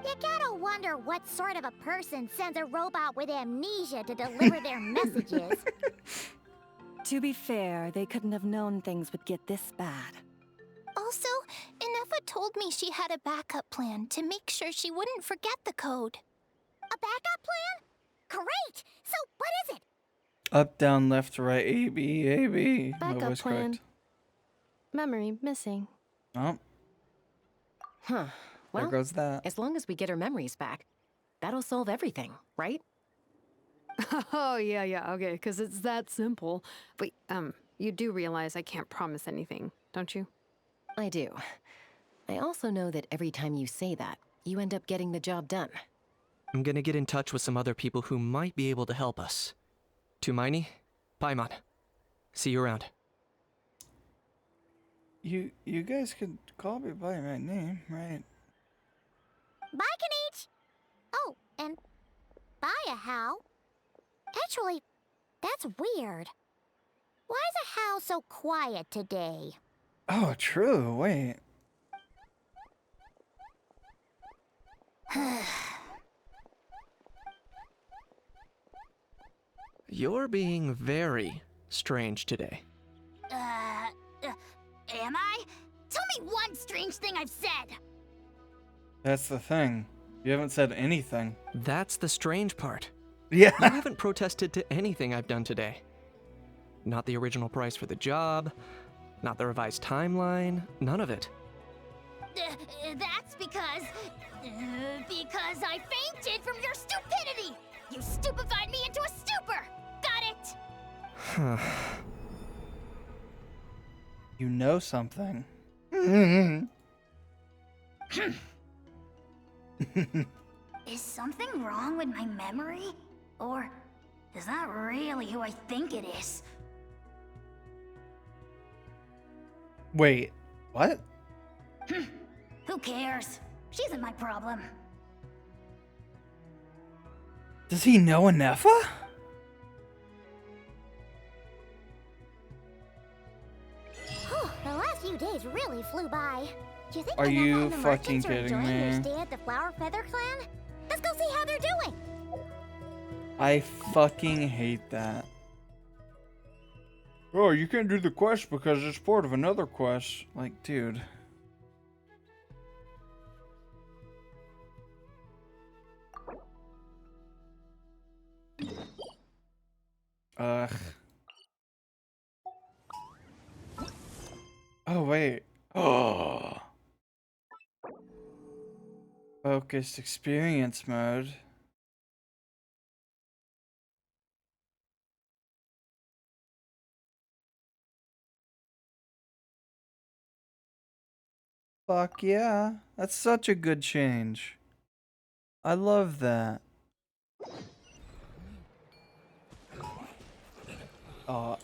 You gotta wonder what sort of a person sends a robot with amnesia to deliver their messages. To be fair, they couldn't have known things would get this bad. Also, Anefa told me she had a backup plan to make sure she wouldn't forget the code. A backup plan? Great! So what is it? Up, down, left, right, A, B, A, B. My Backup voice plan. correct. Memory missing. Oh, Huh. Well, there goes that. as long as we get her memories back, that'll solve everything, right? Oh, yeah, okay, because it's that simple. Wait, you do realize I can't promise anything, don't you? I do. I also know that every time you say that, you end up getting the job done. I'm gonna get in touch with some other people who might be able to help us. Tumaini, Paimon. See you around. You guys could call me by my name, right? Bye, Kanich! Oh, and bye, How. Actually, that's weird. Why is a How so quiet today? Oh, true. Wait. You're being very strange today. Am I? Tell me one strange thing I've said! That's the thing. You haven't said anything. That's the strange part. Yeah. You haven't protested to anything I've done today. Not the original price for the job, not the revised timeline, none of it. That's because I fainted from your stupidity! You stupefied me into a stupor! Got it? Huh. You know something. Is something wrong with my memory? Or is that really who I think it is? Wait, what? Who cares? She isn't my problem. Does he know Anefa? The last few days really flew by. Do you think Are Anefa you and the fucking merchants are kidding enjoying their me? stay at the Flower Feather Clan? Let's go see how they're doing. I fucking hate that. Oh, you can't do the quest because it's part of another quest. Like, dude. Ugh. Oh, wait. Oh. Focused experience mode. Fuck yeah. That's such a good change. I love that. Oh.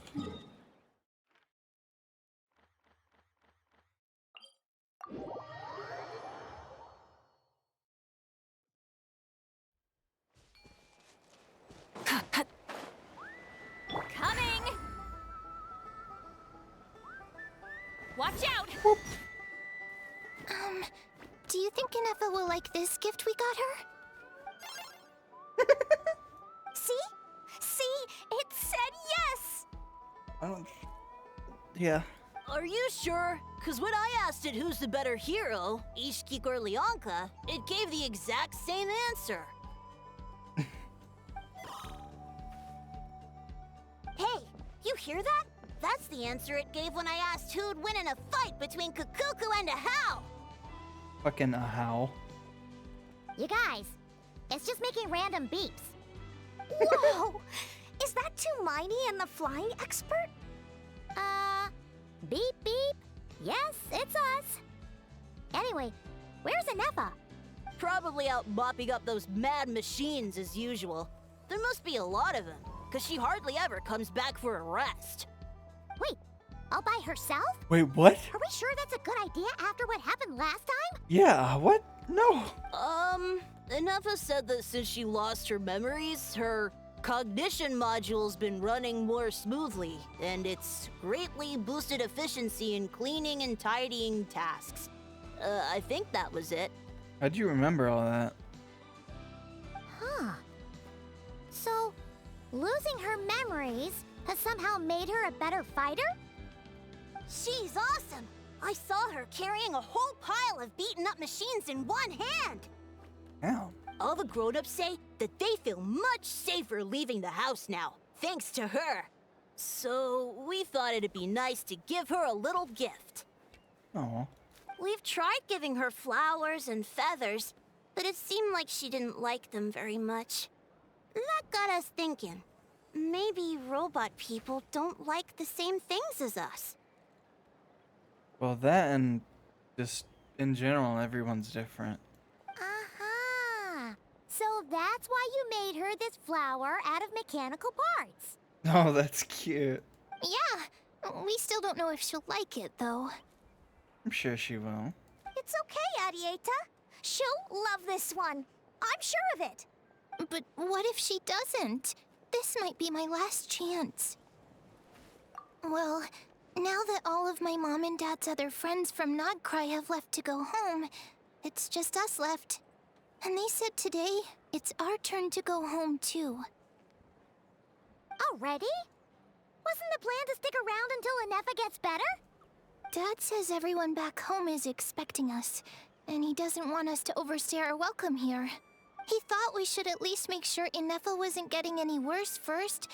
Coming! Watch out! Do you think Anefa will like this gift we got her? See? See? It said yes! I don't. Yeah. Are you sure? Because when I asked it who's the better hero, Ishkik or Leonka, it gave the exact same answer. Hey, you hear that? That's the answer it gave when I asked who'd win in a fight between Kukuku and a How. Fucking a how. You guys, it's just making random beeps. Whoa! Is that Tumaini and the flying expert? Beep beep? Yes, it's us. Anyway, where's Inefa? Probably out mopping up those mad machines as usual. There must be a lot of them, because she hardly ever comes back for a rest. Wait, all by herself? Wait, what? Are we sure that's a good idea after what happened last time? Yeah, what? No. Inefa said that since she lost her memories, her cognition module's been running more smoothly, and it's greatly boosted efficiency in cleaning and tidying tasks. I think that was it. How'd you remember all that? Huh. So, losing her memories has somehow made her a better fighter? She's awesome! I saw her carrying a whole pile of beaten up machines in one hand! Ow. All the grown-ups say that they feel much safer leaving the house now, thanks to her. So, we thought it'd be nice to give her a little gift. Oh. We've tried giving her flowers and feathers, but it seemed like she didn't like them very much. That got us thinking. Maybe robot people don't like the same things as us. Well, that and just in general, everyone's different. Aha! So that's why you made her this flower out of mechanical parts. Oh, that's cute. Yeah, we still don't know if she'll like it, though. I'm sure she will. It's okay, Arieta. She'll love this one. I'm sure of it. But what if she doesn't? This might be my last chance. Well, now that all of my mom and dad's other friends from Nodcry have left to go home, it's just us left. And they said today, it's our turn to go home too. Already? Wasn't the plan to stick around until Inefa gets better? Dad says everyone back home is expecting us, and he doesn't want us to overstay our welcome here. He thought we should at least make sure Inefa wasn't getting any worse first,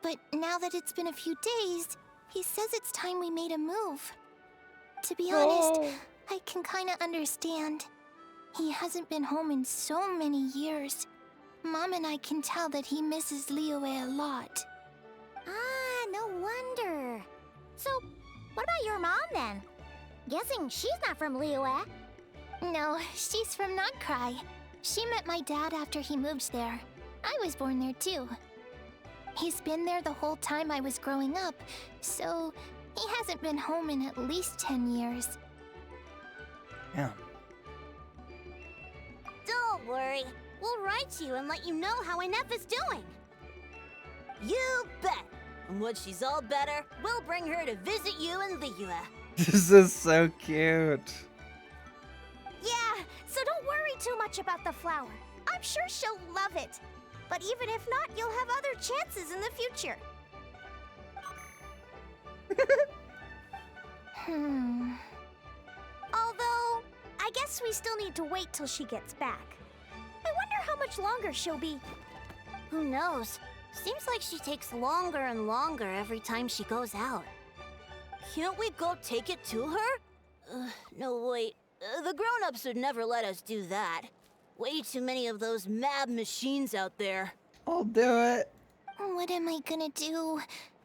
but now that it's been a few days, he says it's time we made a move. To be honest, I can kinda understand. He hasn't been home in so many years. Mom and I can tell that he misses Liyue a lot. Ah, no wonder. So, what about your mom then? Guessing she's not from Liyue. No, she's from Nodcry. She met my dad after he moved there. I was born there too. He's been there the whole time I was growing up, so he hasn't been home in at least 10 years. Yeah. Don't worry. We'll write you and let you know how Inefa's doing. You bet. And when she's all better, we'll bring her to visit you in Liyue. This is so cute. Yeah, so don't worry too much about the flower. I'm sure she'll love it. But even if not, you'll have other chances in the future. Although, I guess we still need to wait till she gets back. I wonder how much longer she'll be. Who knows? Seems like she takes longer and longer every time she goes out. Can't we go take it to her? No, wait. The grown-ups would never let us do that. Way too many of those mad machines out there. I'll do it. What am I gonna do?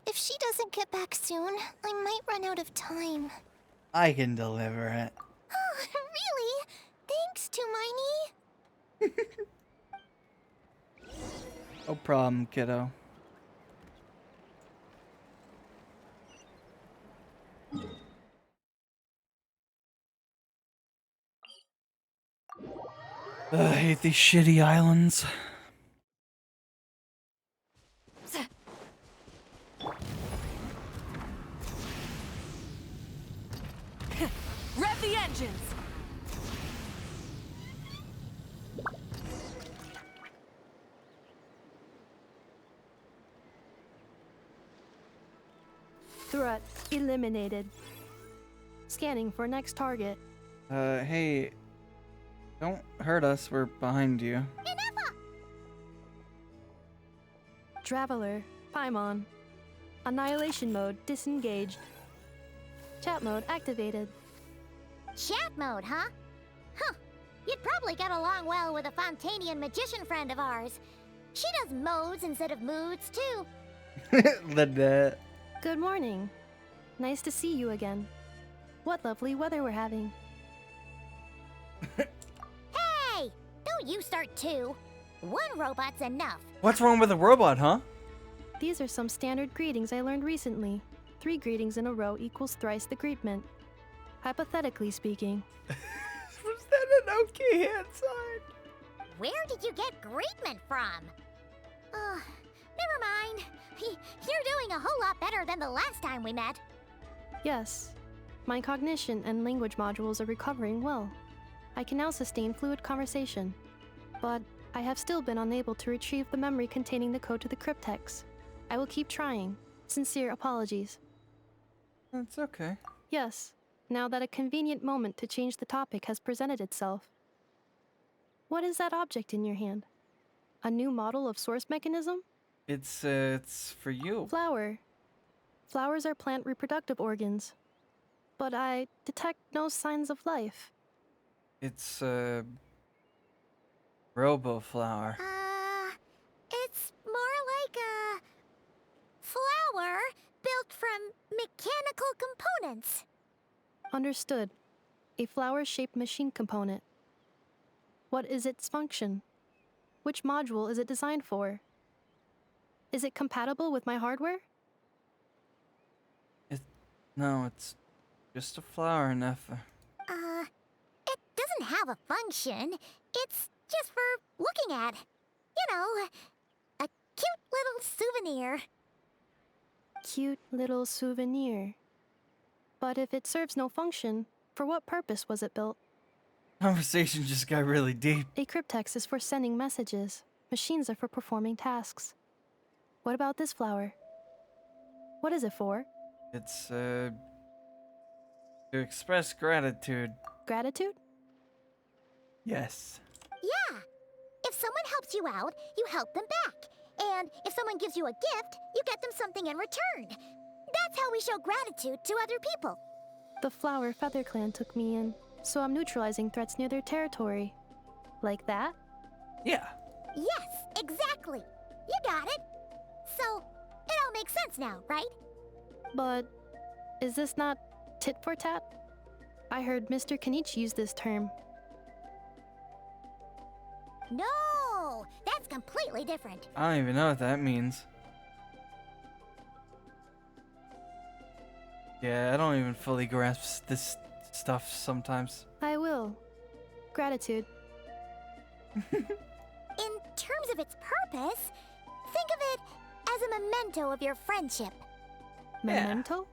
If she doesn't get back soon, I might run out of time. I can deliver it. Oh, really? Thanks, Hermione. No problem, kiddo. I hate these shitty islands. Rev the engines! Threat eliminated. Scanning for next target. Hey. Don't hurt us, we're behind you. Traveler, Paimon. Annihilation mode disengaged. Chat mode activated. Chat mode, huh? Huh. You'd probably get along well with a Fontanian magician friend of ours. She does modes instead of moods, too. Lynette. Good morning. Nice to see you again. What lovely weather we're having. Hey! Don't you start too. One robot's enough. What's wrong with a robot, huh? These are some standard greetings I learned recently. 3 greetings in a row equals thrice the greetment. Hypothetically speaking. Was that an okay hand sign? Where did you get greetment from? Never mind. You're doing a whole lot better than the last time we met. Yes. My cognition and language modules are recovering well. I can now sustain fluid conversation. But I have still been unable to retrieve the memory containing the code to the cryptex. I will keep trying. Sincere apologies. That's okay. Yes, now that a convenient moment to change the topic has presented itself. What is that object in your hand? A new model of source mechanism? It's for you. Flower. Flowers are plant reproductive organs. But I detect no signs of life. It's Robo-flower. It's more like a flower built from mechanical components. Understood. A flower-shaped machine component. What is its function? Which module is it designed for? Is it compatible with my hardware? No, it's just a flower, Neffa. It doesn't have a function. It's just for looking at. You know, a cute little souvenir. Cute little souvenir. But if it serves no function, for what purpose was it built? Conversation just got really deep. A cryptex is for sending messages. Machines are for performing tasks. What about this flower? What is it for? It's to express gratitude. Gratitude? Yes. Yeah. If someone helps you out, you help them back. And if someone gives you a gift, you get them something in return. That's how we show gratitude to other people. The Flower Feather Clan took me in, so I'm neutralizing threats near their territory. Like that? Yeah. Yes, exactly. You got it. So, it all makes sense now, right? But is this not tit for tat? I heard Mr. Kenichi use this term. No, that's completely different. I don't even know what that means. Yeah, I don't even fully grasp this stuff sometimes. I will. Gratitude. In terms of its purpose, think of it as a memento of your friendship. Memento?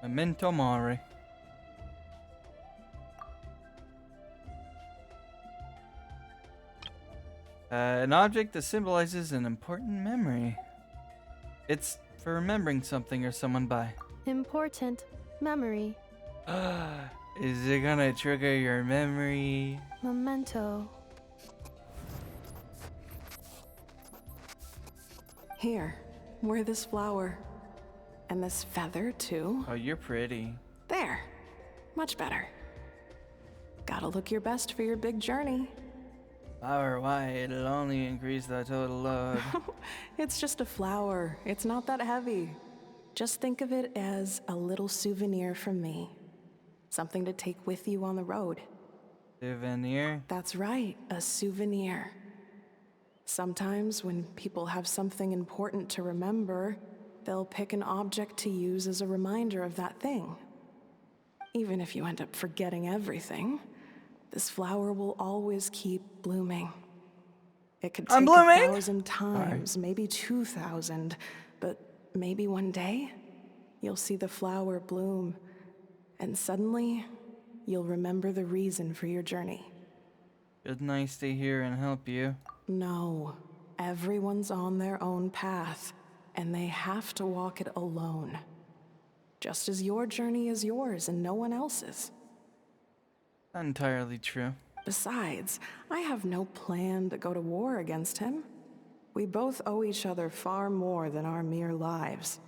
Memento mori. An object that symbolizes an important memory. It's for remembering something or someone by. Important memory. Is it gonna trigger your memory? Memento. Here, wear this flower. And this feather, too. Oh, you're pretty. There. Much better. Gotta look your best for your big journey. Flower, why? It'll only increase the total load. It's just a flower. It's not that heavy. Just think of it as a little souvenir from me. Something to take with you on the road. Souvenir? That's right, a souvenir. Sometimes when people have something important to remember, they'll pick an object to use as a reminder of that thing. Even if you end up forgetting everything, this flower will always keep blooming. It could take 1,000 times, maybe 2,000, but maybe one day, you'll see the flower bloom, and suddenly, you'll remember the reason for your journey. Shouldn't I stay here and help you? No, everyone's on their own path, and they have to walk it alone. Just as your journey is yours and no one else's. Not entirely true. Besides, I have no plan to go to war against him. We both owe each other far more than our mere lives.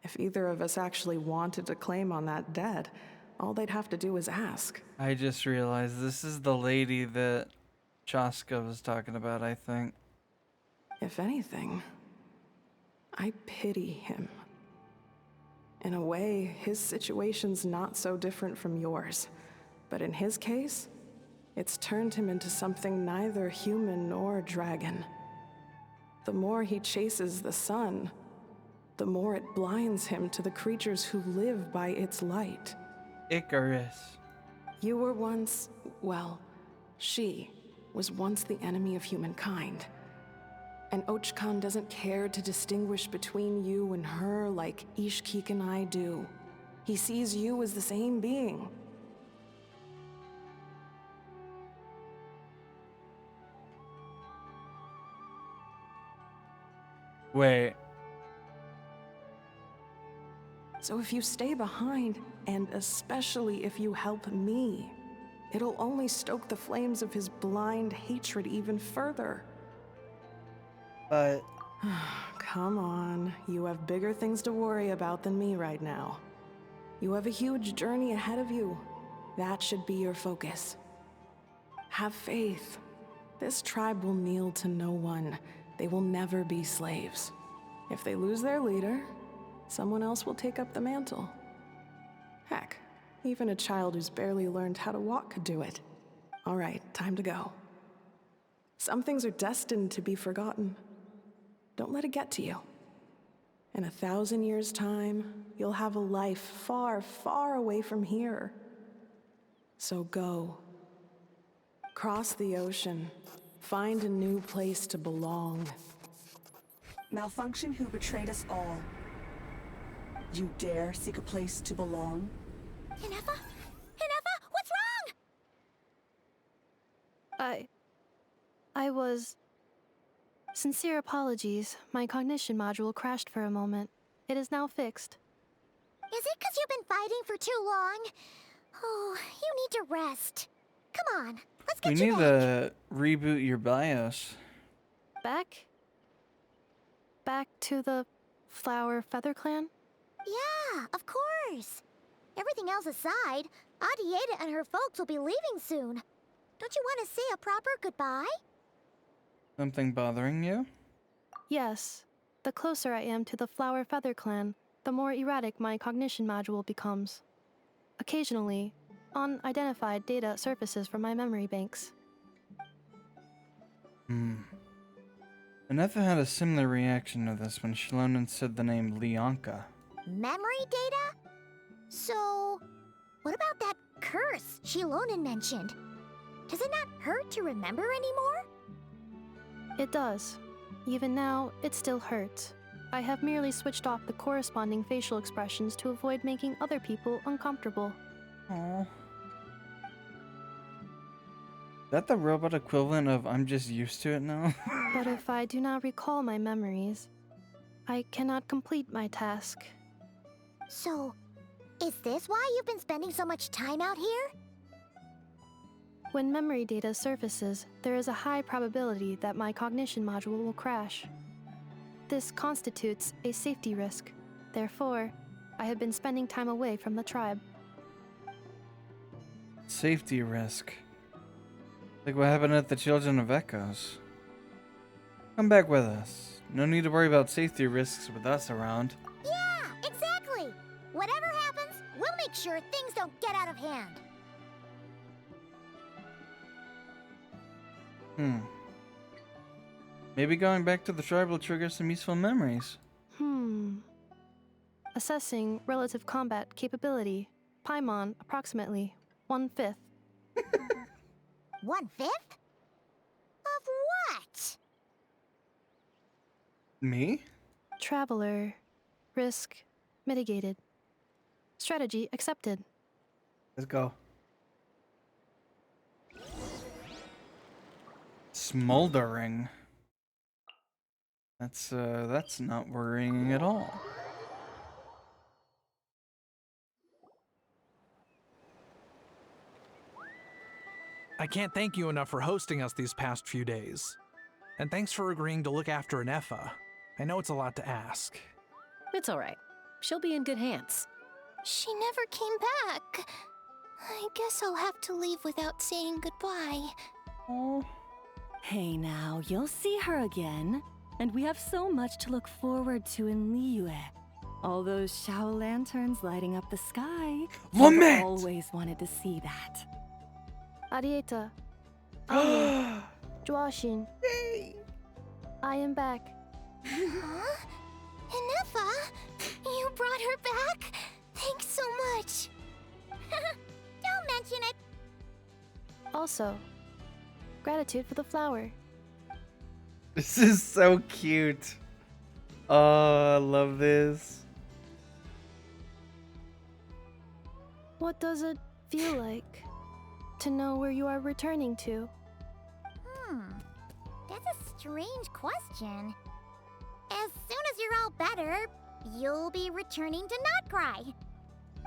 If either of us actually wanted to claim on that debt, all they'd have to do is ask. I just realized this is the lady that Chaska was talking about, I think. If anything, I pity him. In a way, his situation's not so different from yours. But in his case, it's turned him into something neither human nor dragon. The more he chases the sun, the more it blinds him to the creatures who live by its light. Icarus. You were once, well, she was once the enemy of humankind. And Ochkan doesn't care to distinguish between you and her like Ishkik and I do. He sees you as the same being. Wait. So if you stay behind, and especially if you help me, it'll only stoke the flames of his blind hatred even further. But... Come on, you have bigger things to worry about than me right now. You have a huge journey ahead of you. That should be your focus. Have faith. This tribe will kneel to no one. They will never be slaves. If they lose their leader, someone else will take up the mantle. Heck, even a child who's barely learned how to walk could do it. All right, time to go. Some things are destined to be forgotten. Don't let it get to you. In 1,000 years' time, you'll have a life far, far away from here. So go. Cross the ocean. Find a new place to belong. Malfunction who betrayed us all. You dare seek a place to belong? Inefa? Inefa, what's wrong? I was... Sincere apologies. My cognition module crashed for a moment. It is now fixed. Is it 'cause you've been fighting for too long? Oh, you need to rest. Come on, let's get We you need back. to reboot your BIOS. Back? Back to the Flower Feather Clan? Yeah, of course. Everything else aside, Adieta and her folks will be leaving soon. Don't you want to say a proper goodbye? Something bothering you? Yes. The closer I am to the Flower Feather Clan, the more erratic my cognition module becomes. Occasionally, unidentified data surfaces from my memory banks. Anefa had a similar reaction to this when Shilonen said the name Leonka. Memory data? So, what about that curse Shilonen mentioned? Does it not hurt to remember anymore? It does. Even now, it still hurts. I have merely switched off the corresponding facial expressions to avoid making other people uncomfortable. Aww. Is that the robot equivalent of I'm just used to it now? But if I do not recall my memories, I cannot complete my task. So, is this why you've been spending so much time out here? When memory data surfaces, there is a high probability that my cognition module will crash. This constitutes a safety risk. Therefore, I have been spending time away from the tribe. Safety risk. Like what happened at the Children of Echoes. Come back with us. No need to worry about safety risks with us around. Yeah, exactly. Whatever happens, we'll make sure things don't get out of hand. Maybe going back to the tribe will trigger some useful memories. Assessing relative combat capability. Paimon, approximately 1/5. 1/5? Of what? Me? Traveler. Risk mitigated. Strategy accepted. Let's go. Smoldering. That's not worrying at all. I can't thank you enough for hosting us these past few days. And thanks for agreeing to look after Anefa. I know it's a lot to ask. It's all right. She'll be in good hands. She never came back. I guess I'll have to leave without saying goodbye. Hey now, you'll see her again. And we have so much to look forward to in Liyue. All those Shao lanterns lighting up the sky. Lament! I've always wanted to see that. Arieta. Anya. Joashin. I am back. Huh? Inefa, you brought her back? Thanks so much. Don't mention it. Also, gratitude for the flower. This is so cute. Oh, I love this. What does it feel like to know where you are returning to? That's a strange question. As soon as you're all better, you'll be returning to Notcry.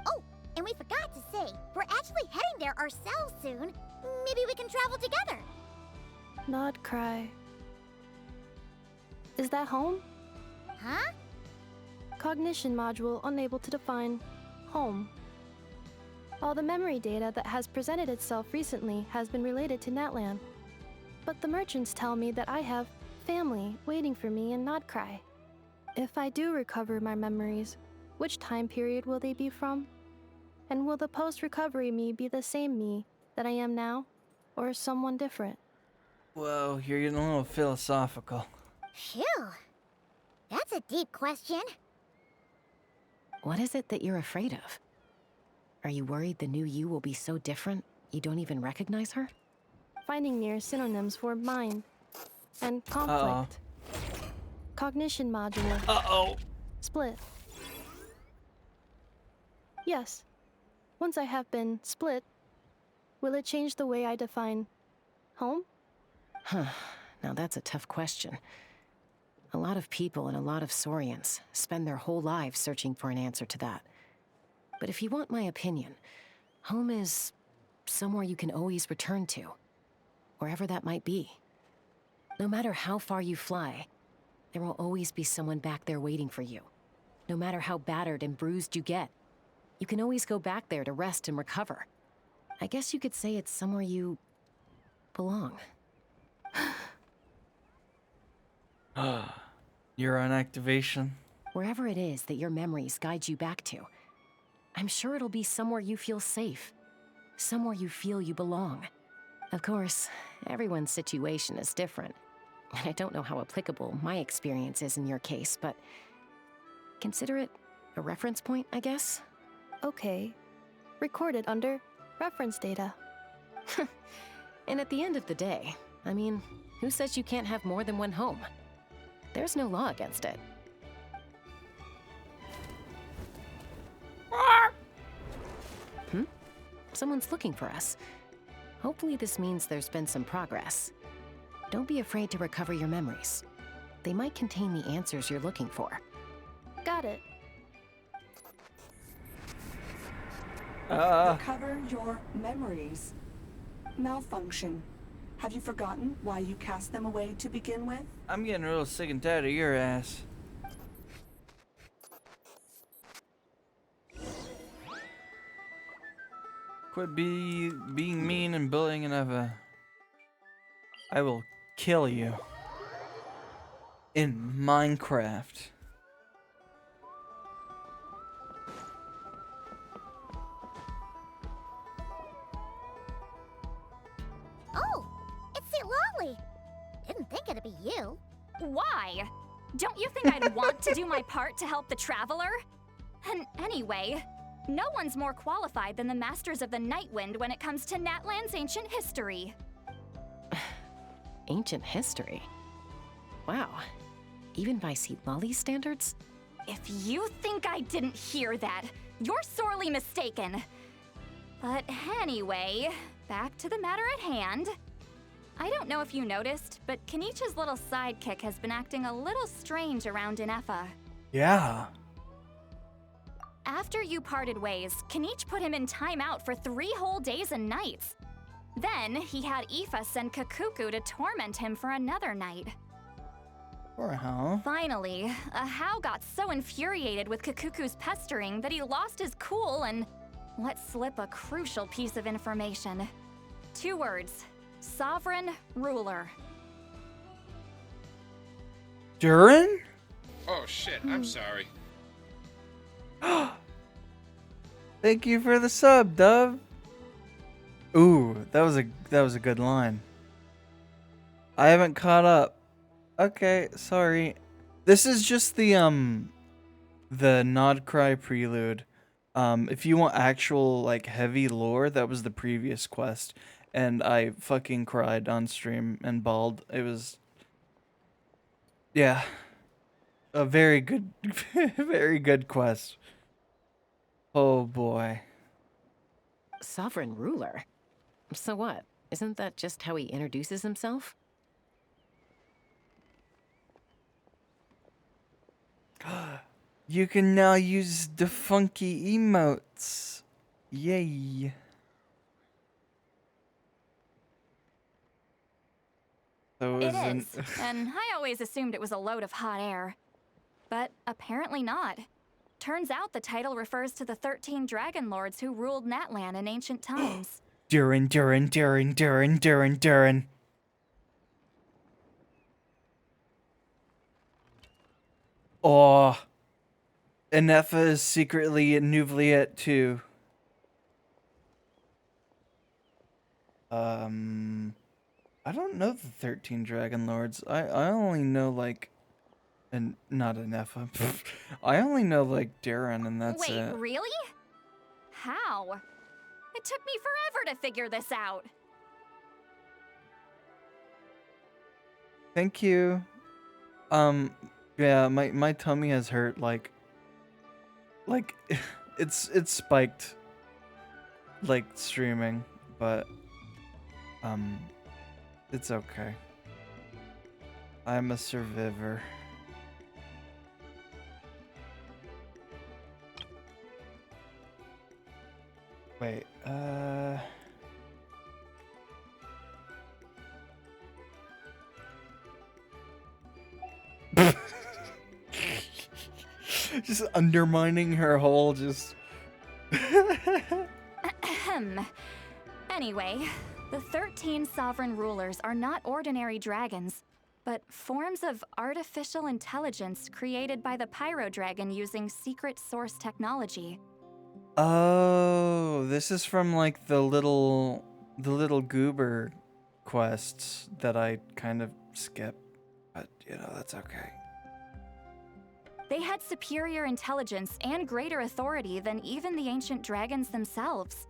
Oh, and we forgot to say, we're actually heading there ourselves soon. Maybe we can travel together. Notcry. Is that home? Huh? Cognition module unable to define home. All the memory data that has presented itself recently has been related to Natlan. But the merchants tell me that I have family waiting for me in Notcry. If I do recover my memories, which time period will they be from? And will the post-recovery me be the same me that I am now, or someone different? Whoa, you're getting a little philosophical. Phew. That's a deep question. What is it that you're afraid of? Are you worried the new you will be so different you don't even recognize her? Finding near synonyms for mind and conflict. Cognition module. Split. Yes. Once I have been split, will it change the way I define home? Huh. Now that's a tough question. A lot of people and a lot of Saurians spend their whole lives searching for an answer to that. But if you want my opinion, home is somewhere you can always return to, wherever that might be. No matter how far you fly, there will always be someone back there waiting for you. No matter how battered and bruised you get, you can always go back there to rest and recover. I guess you could say it's somewhere you belong. Neuron activation. Wherever it is that your memories guide you back to, I'm sure it'll be somewhere you feel safe. Somewhere you feel you belong. Of course, everyone's situation is different. And I don't know how applicable my experience is in your case, but consider it a reference point, I guess? Okay. Recorded under reference data. And at the end of the day, I mean, who says you can't have more than one home? There's no law against it. Someone's looking for us. Hopefully this means there's been some progress. Don't be afraid to recover your memories. They might contain the answers you're looking for. Got it. Recover your memories. Malfunction. Have you forgotten why you cast them away to begin with? I'm getting real sick and tired of your ass. Quit being mean and bullying Inefa. I will kill you. In Minecraft. Oh, it's St. Lolly. Didn't think it'd be you. Why? Don't you think I'd want to do my part to help the Traveler? And anyway, no one's more qualified than the Masters of the Nightwind when it comes to Natlan's ancient history. Ancient history? Wow. Even by St. Lolly's standards? If you think I didn't hear that, you're sorely mistaken. But anyway, back to the matter at hand. I don't know if you noticed, but Kenichi's little sidekick has been acting a little strange around Inefa. Yeah. After you parted ways, Kenichi put him in timeout for 3 whole days and nights. Then he had Aoife send Kakuku to torment him for another night. Or how? Finally, Ahau got so infuriated with Kakuku's pestering that he lost his cool and let slip a crucial piece of information. 2 words. Sovereign Ruler. Durin? Oh shit, I'm sorry. Thank you for the sub, Dove. Ooh, that was a good line. I haven't caught up. Okay, sorry. This is just the Nod Cry prelude. If you want actual like heavy lore, that was the previous quest, and I fucking cried on stream and bawled. It was, yeah, a very good, very good quest. Oh boy. Sovereign ruler? So what? Isn't that just how he introduces himself? You can now use the funky emotes. Yay. So It is, and I always assumed it was a load of hot air. But apparently not. Turns out the title refers to the 13 dragon lords who ruled Natlan in ancient times. Durin. Oh. Inefa is secretly a Nouveliet too. I don't know the 13 Dragon Lords. I only know like, and not Inefa. I only know like Darren, and that's Wait, it. really? How? It took me forever to figure this out. Thank you. Yeah, my tummy has hurt like it's spiked like streaming, but it's okay. I'm a survivor. Wait, just undermining her whole just Ahem. Anyway, the 13 sovereign rulers are not ordinary dragons, but forms of artificial intelligence created by the Pyro Dragon using secret source technology. Oh, this is from like the little goober quests that I kind of skip, but you know, that's okay. They had superior intelligence and greater authority than even the ancient dragons themselves.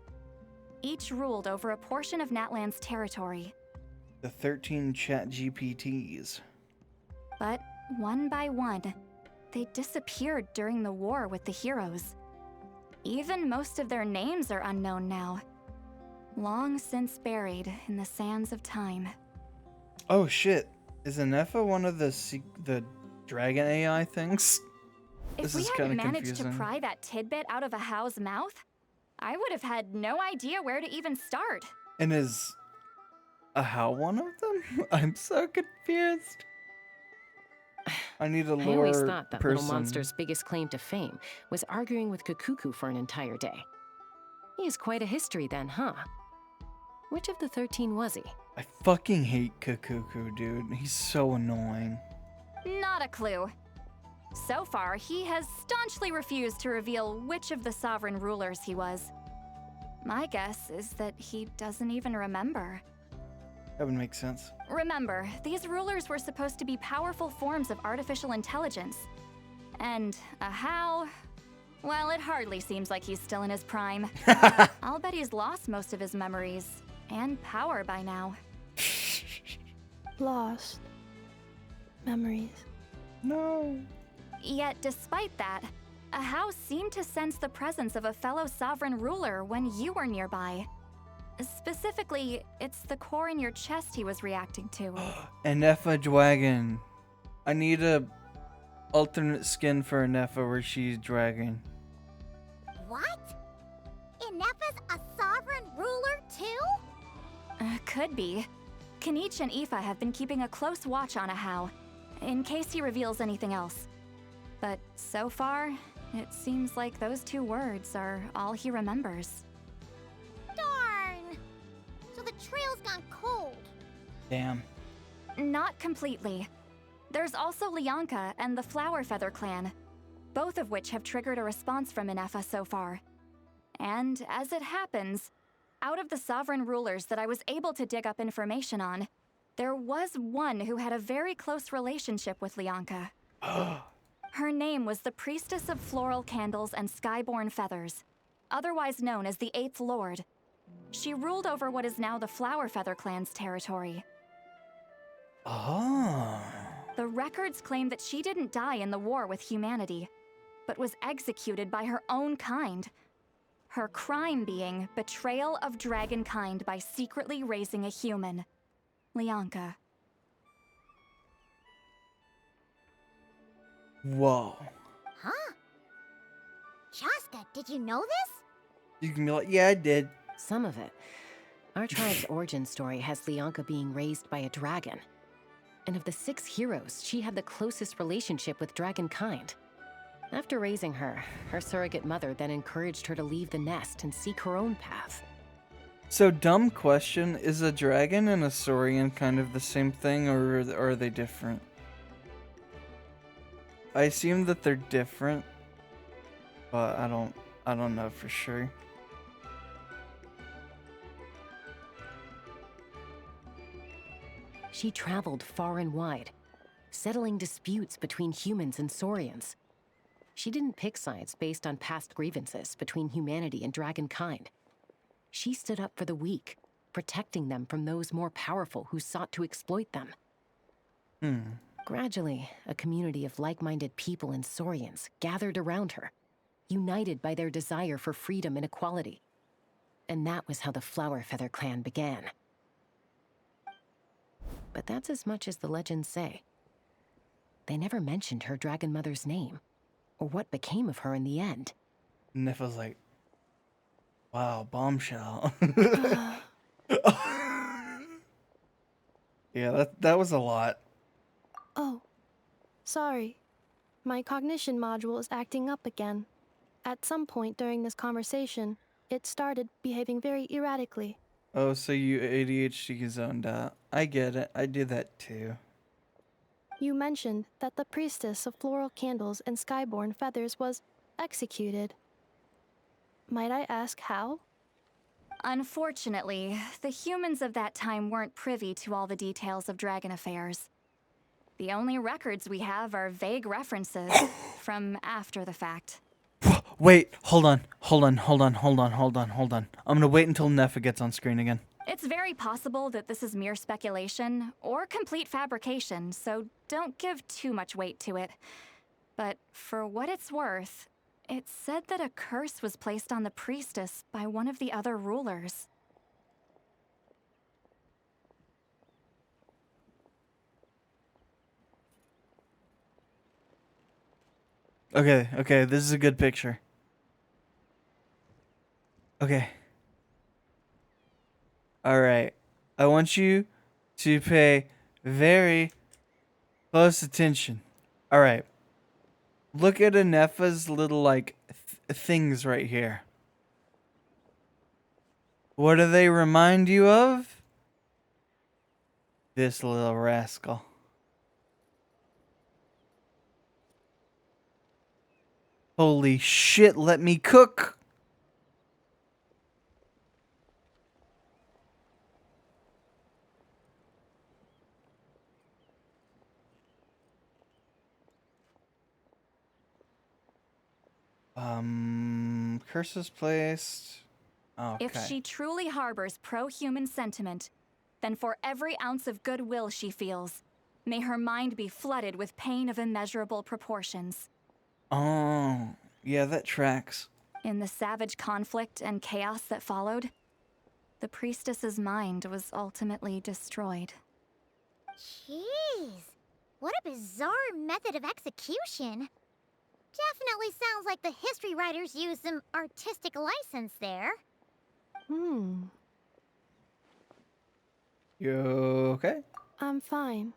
Each ruled over a portion of Natlan's territory. The 13 chat GPTs. But one by one, they disappeared during the war with the heroes. Even most of their names are unknown now. Long since buried in the sands of time. Oh shit. Is Inefa one of the dragon AI things? If we hadn't managed to pry that tidbit out of a How's mouth, I would have had no idea where to even start. And is a How one of them? I'm so confused. I need a lore I always thought that person. little monster's biggest claim to fame was arguing with Kukuku for an entire day. He has quite a history then, huh? Which of the 13 was he? I fucking hate Kukuku, dude. He's so annoying. Not a clue. So far, he has staunchly refused to reveal which of the sovereign rulers he was. My guess is that he doesn't even remember. That would make sense. Remember, these rulers were supposed to be powerful forms of artificial intelligence. And a How? Well, it hardly seems like he's still in his prime. I'll bet he's lost most of his memories and power by now. Lost. Memories. No. Yet, despite that, a How seemed to sense the presence of a fellow sovereign ruler when you were nearby. Specifically, it's the core in your chest he was reacting to. Inefa Dragon. I need a alternate skin for Inefa where she's dragon. What? Inefa's a sovereign ruler too? Could be. Kanich and Aoife have been keeping a close watch on a How, in case he reveals anything else. But so far, it seems like those two words are all he remembers. Darn! So the trail's gone cold. Damn. Not completely. There's also Lianka and the Flower Feather clan. both of which have triggered a response from Inefa so far. And as it happens, out of the sovereign rulers that I was able to dig up information on, there was one who had a very close relationship with Lianka. Her name was the Priestess of Floral Candles and Skyborn Feathers, otherwise known as the Eighth Lord. She ruled over what is now the Flower Feather clan's territory. Oh. The records claim that she didn't die in the war with humanity, but was executed by her own kind. Her crime being betrayal of dragonkind by secretly raising a human, Lianka. Whoa. Huh? Shaska, did you know this? You can be like, yeah, I did. Some of it. Our tribe's origin story has Lianka being raised by a dragon. And of the 6 heroes, she had the closest relationship with dragonkind. After raising her, her surrogate mother then encouraged her to leave the nest and seek her own path. So, dumb question, is a dragon and a saurian kind of the same thing, or are they different? I assume that they're different, but I don't know for sure. She traveled far and wide, settling disputes between humans and saurians. She didn't pick sides based on past grievances between humanity and dragonkind. She stood up for the weak, protecting them from those more powerful who sought to exploit them. Gradually, a community of like-minded people and saurians gathered around her, united by their desire for freedom and equality. And that was how the Flower Feather clan began. But that's as much as the legends say. They never mentioned her dragon mother's name, or what became of her in the end. Nefa's like, wow, bombshell. Yeah, that was a lot. Oh, sorry. My cognition module is acting up again. At some point during this conversation, it started behaving very erratically. Oh, so you ADHD zoned out. I get it. I do that too. You mentioned that the Priestess of Floral Candles and Skyborn Feathers was executed. Might I ask how? Unfortunately, the humans of that time weren't privy to all the details of dragon affairs. The only records we have are vague references from after the fact. Wait, hold on. I'm gonna wait until Nefa gets on screen again. It's very possible that this is mere speculation or complete fabrication, so don't give too much weight to it. But for what it's worth, it said that a curse was placed on the priestess by one of the other rulers. Okay, this is a good picture. Okay. Alright. I want you to pay very close attention. Alright. Look at Anefa's little, like, things right here. What do they remind you of? This little rascal. Holy shit, let me cook! Curses placed. Okay. If she truly harbors pro-human sentiment, then for every ounce of goodwill she feels, may her mind be flooded with pain of immeasurable proportions. Oh, yeah, that tracks. In the savage conflict and chaos that followed, the priestess's mind was ultimately destroyed. Jeez, what a bizarre method of execution. Definitely sounds like the history writers used some artistic license there. You okay? I'm fine.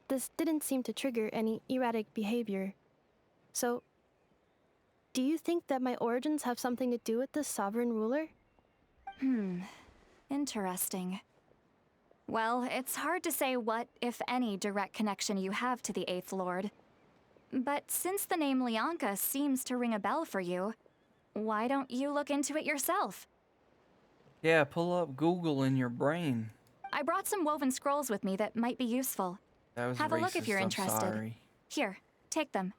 This didn't seem to trigger any erratic behavior. So, do you think that my origins have something to do with this sovereign ruler? Interesting. Well, it's hard to say what, if any, direct connection you have to the Eighth Lord. But since the name Lianka seems to ring a bell for you, why don't you look into it yourself? Yeah, pull up Google in your brain. I brought some woven scrolls with me that might be useful. That was Have racist. a look if you're I'm interested. sorry. Here, take them.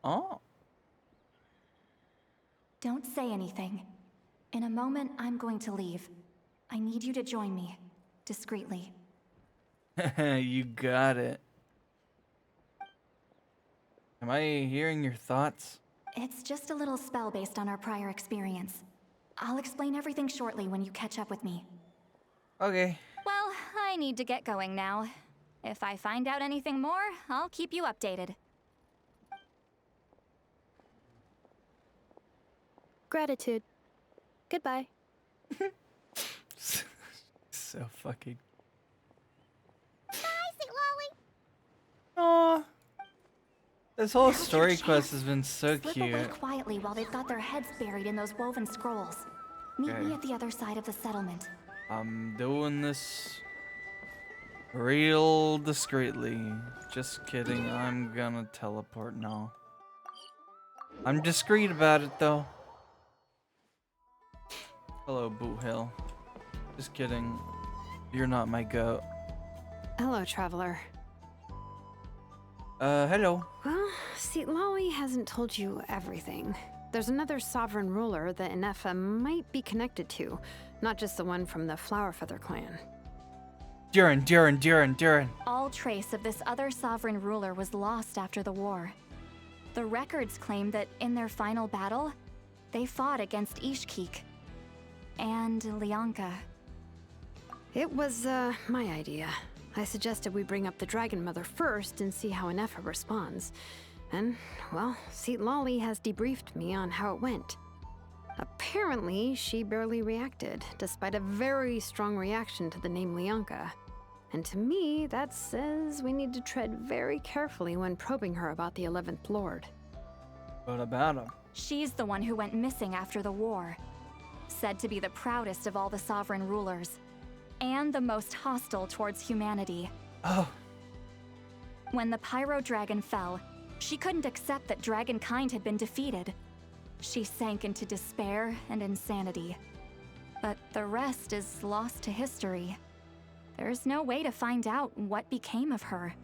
Oh. Don't say anything. In a moment, I'm going to leave. I need you to join me, discreetly. You got it. Am I hearing your thoughts? It's just a little spell based on our prior experience. I'll explain everything shortly when you catch up with me. Okay. Well, I need to get going now. If I find out anything more, I'll keep you updated. Gratitude. Goodbye. So fucking. Bye, Sweet Lolly. Aww. This whole story quest has been so Slip away cute. quietly while they've got their heads buried in those woven scrolls. Meet Okay. me at the other side of the settlement. I'm doing this real discreetly. Just kidding. I'm gonna teleport now. I'm discreet about it though. Hello, Boot Hill. Just kidding. You're not my goat. Hello, traveler. Hello. Well, see, Lolly hasn't told you everything. There's another sovereign ruler that Inefa might be connected to, not just the one from the Flower Feather clan. Durin. All trace of this other sovereign ruler was lost after the war. The records claim that in their final battle, they fought against Ishkik and Lianka. It was, my idea. I suggested we bring up the Dragon Mother first and see how Inefa responds. And, well, Seat Lolly has debriefed me on how it went. Apparently, she barely reacted, despite a very strong reaction to the name Lianka. And to me, that says we need to tread very carefully when probing her about the 11th Lord. What about him? She's the one who went missing after the war. Said to be the proudest of all the sovereign rulers. And the most hostile towards humanity. Oh. When the Pyro Dragon fell, she couldn't accept that dragonkind had been defeated. She sank into despair and insanity. But the rest is lost to history. There's no way to find out what became of her.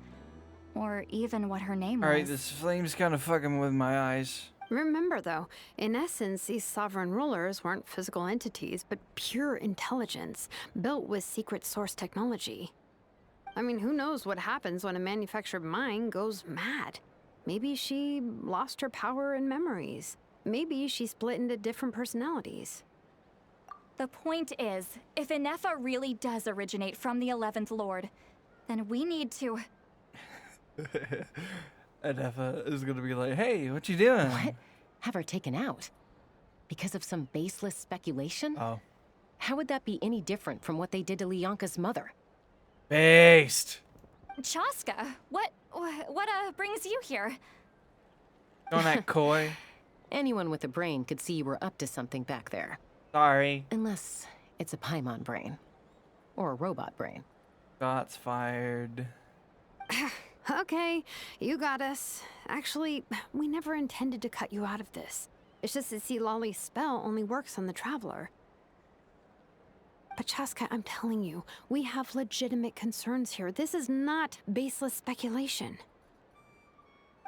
Or even what her name was. Alright, this flame's kind of fucking with my eyes. Remember, though, in essence, these sovereign rulers weren't physical entities, but pure intelligence, built with secret source technology. I mean, who knows what happens when a manufactured mind goes mad? Maybe she lost her power and memories. Maybe she split into different personalities. The point is, if Inefa really does originate from the 11th Lord, then we need to... Inefa is gonna be like, hey, what you doing? What? Have her taken out? Because of some baseless speculation? Oh. How would that be any different from what they did to Lianka's mother? Based. Chaska, what brings you here? Don't act coy. Anyone with a brain could see you were up to something back there. Sorry. Unless it's a Paimon brain. Or a robot brain. Shots fired. Okay, you got us. Actually, we never intended to cut you out of this. It's just that Lolly's spell only works on the Traveler. But Chaska, I'm telling you, we have legitimate concerns here. This is not baseless speculation.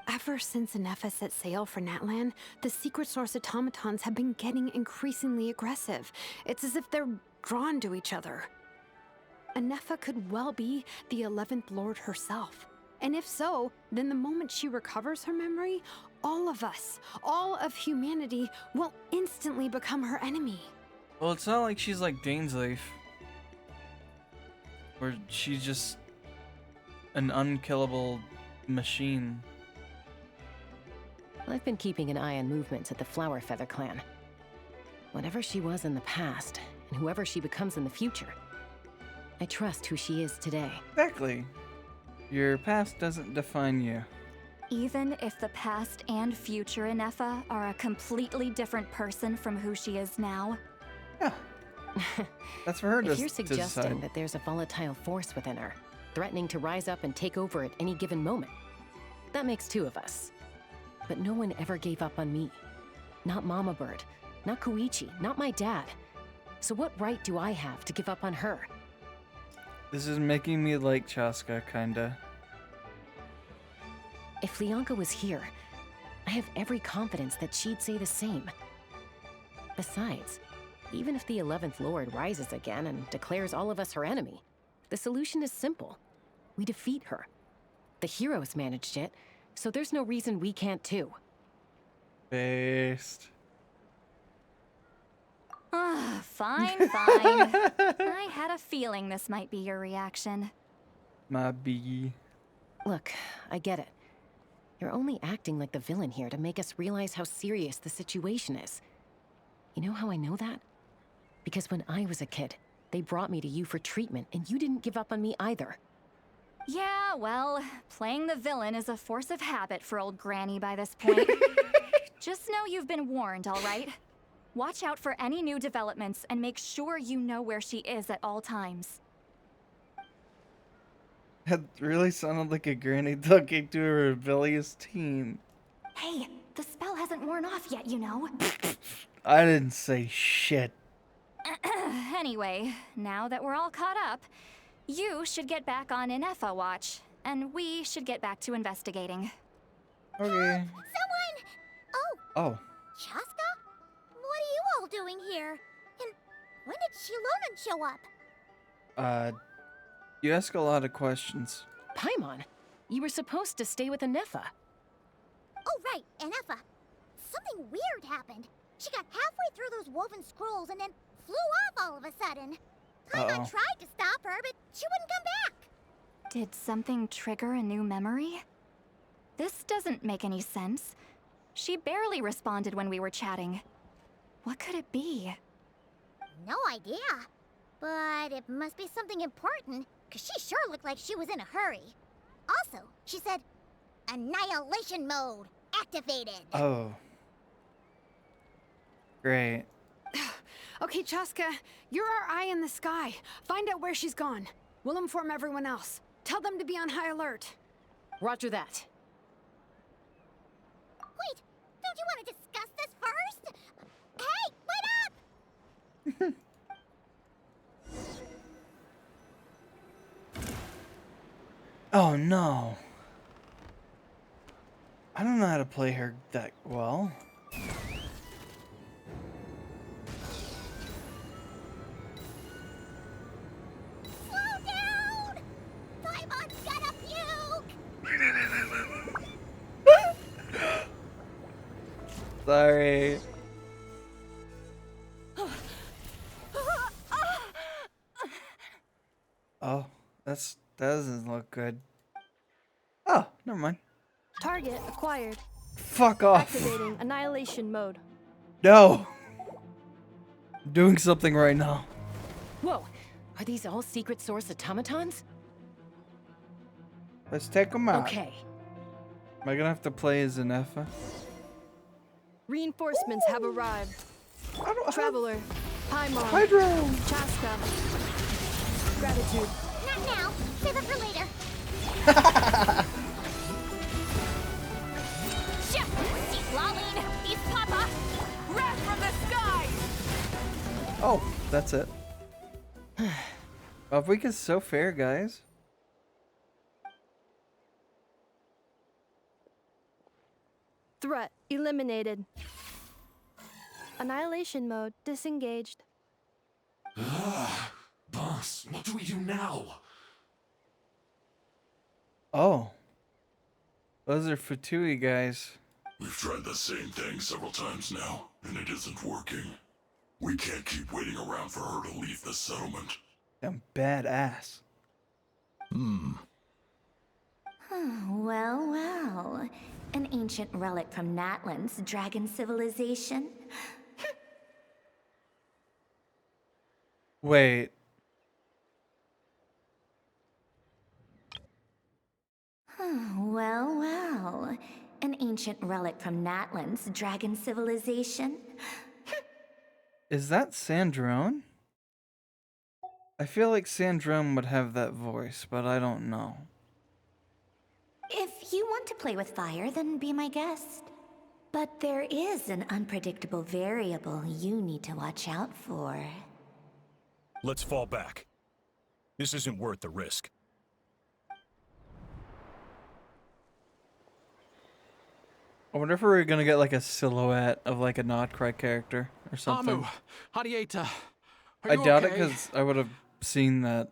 Ever since Inefa set sail for Natlan, the secret source automatons have been getting increasingly aggressive. It's as if they're drawn to each other. Inefa could well be the 11th Lord herself. And if so, then the moment she recovers her memory, all of us, all of humanity, will instantly become her enemy. Well, it's not like she's like Dainsleif. Where she's just an unkillable machine. I've been keeping an eye on movements at the Flower Feather clan. Whatever she was in the past, and whoever she becomes in the future, I trust who she is today. Exactly. Your past doesn't define you. Even if the past and future Inefa are a completely different person from who she is now, Yeah. That's for her If you're to suggesting decide. that there's a volatile force within her, threatening to rise up and take over at any given moment, that makes two of us. But no one ever gave up on me. Not Mama Bird, not Koichi, not my dad. So what right do I have to give up on her? This is making me like Chaska, kinda. If Lianka was here, I have every confidence that she'd say the same. Besides, even if the 11th Lord rises again and declares all of us her enemy, the solution is simple. We defeat her. The heroes managed it, so there's no reason we can't too. Based. Ah, fine, fine. I had a feeling this might be your reaction. My bee. Look, I get it. You're only acting like the villain here to make us realize how serious the situation is. You know how I know that? Because when I was a kid, they brought me to you for treatment, and you didn't give up on me either. Yeah, well, playing the villain is a force of habit for old Granny by this point. Just know you've been warned, all right? Watch out for any new developments and make sure you know where she is at all times. That really sounded like a granny talking to a rebellious teen. Hey, the spell hasn't worn off yet, you know. I didn't say shit. Anyway, now that we're all caught up, you should get back on Inefa watch, and we should get back to investigating. Okay. Someone! Oh. Chaska? What are you all doing here? And when did Shilonan show up? You ask a lot of questions. Paimon, you were supposed to stay with Anefa. Oh, right, Inefa. Something weird happened. She got halfway through those woven scrolls and then flew off all of a sudden. Paimon tried to stop her, but she wouldn't come back. Did something trigger a new memory? This doesn't make any sense. She barely responded when we were chatting. What could it be? No idea. But it must be something important, because she sure looked like she was in a hurry. Also, she said, Annihilation mode activated. Oh. Great. Okay, Chaska, you're our eye in the sky. Find out where she's gone. We'll inform everyone else. Tell them to be on high alert. Roger that. Wait, don't you want to discuss this first? Hey, wait up! Oh no. I don't know how to play her that well. Slow down! Paimon's gonna puke! Sorry. Oh, that doesn't look good. Oh, never mind. Target acquired. Fuck off. Activating annihilation mode. No. I'm doing something right now. Whoa, are these all secret source automatons? Let's take them out. Okay. Am I gonna have to play as Anefa? Reinforcements have arrived. Traveler, Paimon, Hydro. Chaska. Gratitude. Not now. Save it for later. Ship! He's Laline! He's Papa! Wrath from the sky! Oh, that's it. Oh, if we get so fair, guys. Threat eliminated. Annihilation mode disengaged. Boss, what do we do now? Oh. Those are Fatui guys. We've tried the same thing several times now, and it isn't working. We can't keep waiting around for her to leave the settlement. Damn badass. Well, well. An ancient relic from Natlan's dragon civilization. Wait. Well, well. An ancient relic from Natlan's dragon civilization. Is that Sandrone? I feel like Sandrone would have that voice, but I don't know. If you want to play with fire, then be my guest. But there is an unpredictable variable you need to watch out for. Let's fall back. This isn't worth the risk. I wonder if we're gonna get like a silhouette of like a Notcry character or something. Amu, Hadieta, are I you doubt it okay? because I would have seen that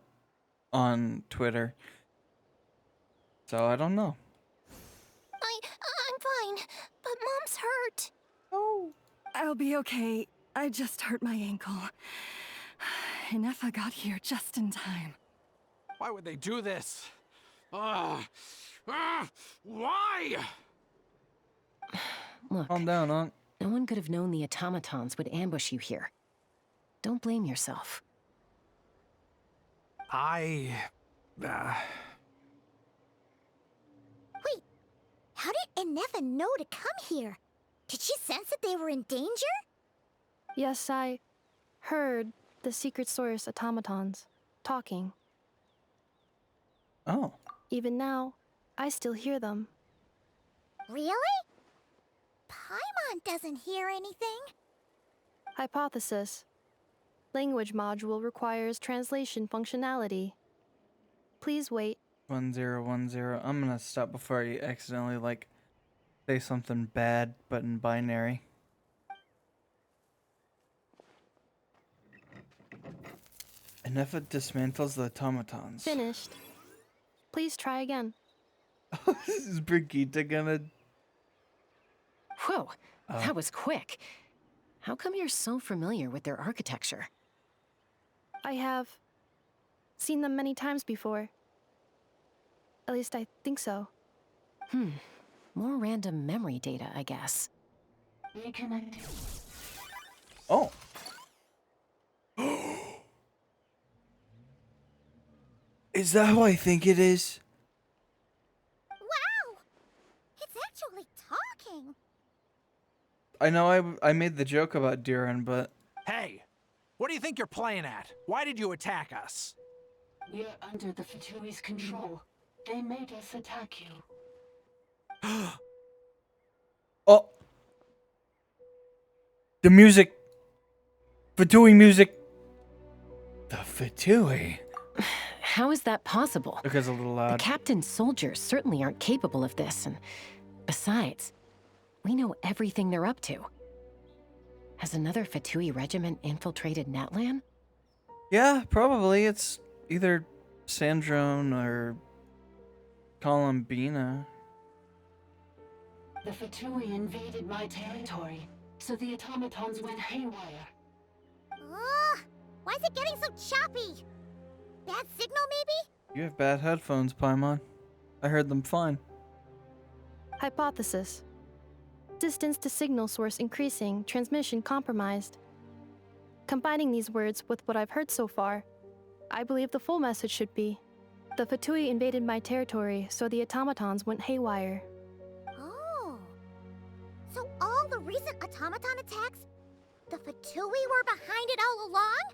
on Twitter. So I don't know. I'm fine, but Mom's hurt. Oh. I'll be okay. I just hurt my ankle. Inefa got here just in time. Why would they do this? Why? Look, calm down, Aunt. No one could have known the automatons would ambush you here. Don't blame yourself. I... Wait, how did Inefa know to come here? Did she sense that they were in danger? Yes, I heard the secret source automatons talking. Oh. Even now, I still hear them. Really? Paimon doesn't hear anything. Hypothesis. Language module requires translation functionality. Please wait. 1010. I'm gonna stop before I accidentally like say something bad, but in binary. Inefa dismantles the automatons. Finished. Please try again. Is Brigitte gonna... Whoa, that was quick. How come you're so familiar with their architecture? I have seen them many times before. At least I think so. More random memory data, I guess. Reconnecting. Oh. Is that who I think it is? Wow! It's actually talking. I know I made the joke about Duran, but... Hey! What do you think you're playing at? Why did you attack us? We're under the Fatui's control. They made us attack you. Oh! The music! Fatui music! The Fatui. How is that possible? Because a little loud. The captain's soldiers certainly aren't capable of this, and besides, we know everything they're up to. Has another Fatui regiment infiltrated Natlan? Yeah, probably. It's either Sandrone or Columbina. The Fatui invaded my territory, so the automatons went haywire. Ugh! Why is it getting so choppy? Bad signal, maybe? You have bad headphones, Paimon. I heard them fine. Hypothesis. Distance to signal source increasing, transmission compromised. Combining these words with what I've heard so far, I believe the full message should be: the Fatui invaded my territory, so the automatons went haywire. Oh. So all the recent automaton attacks, the Fatui were behind it all along?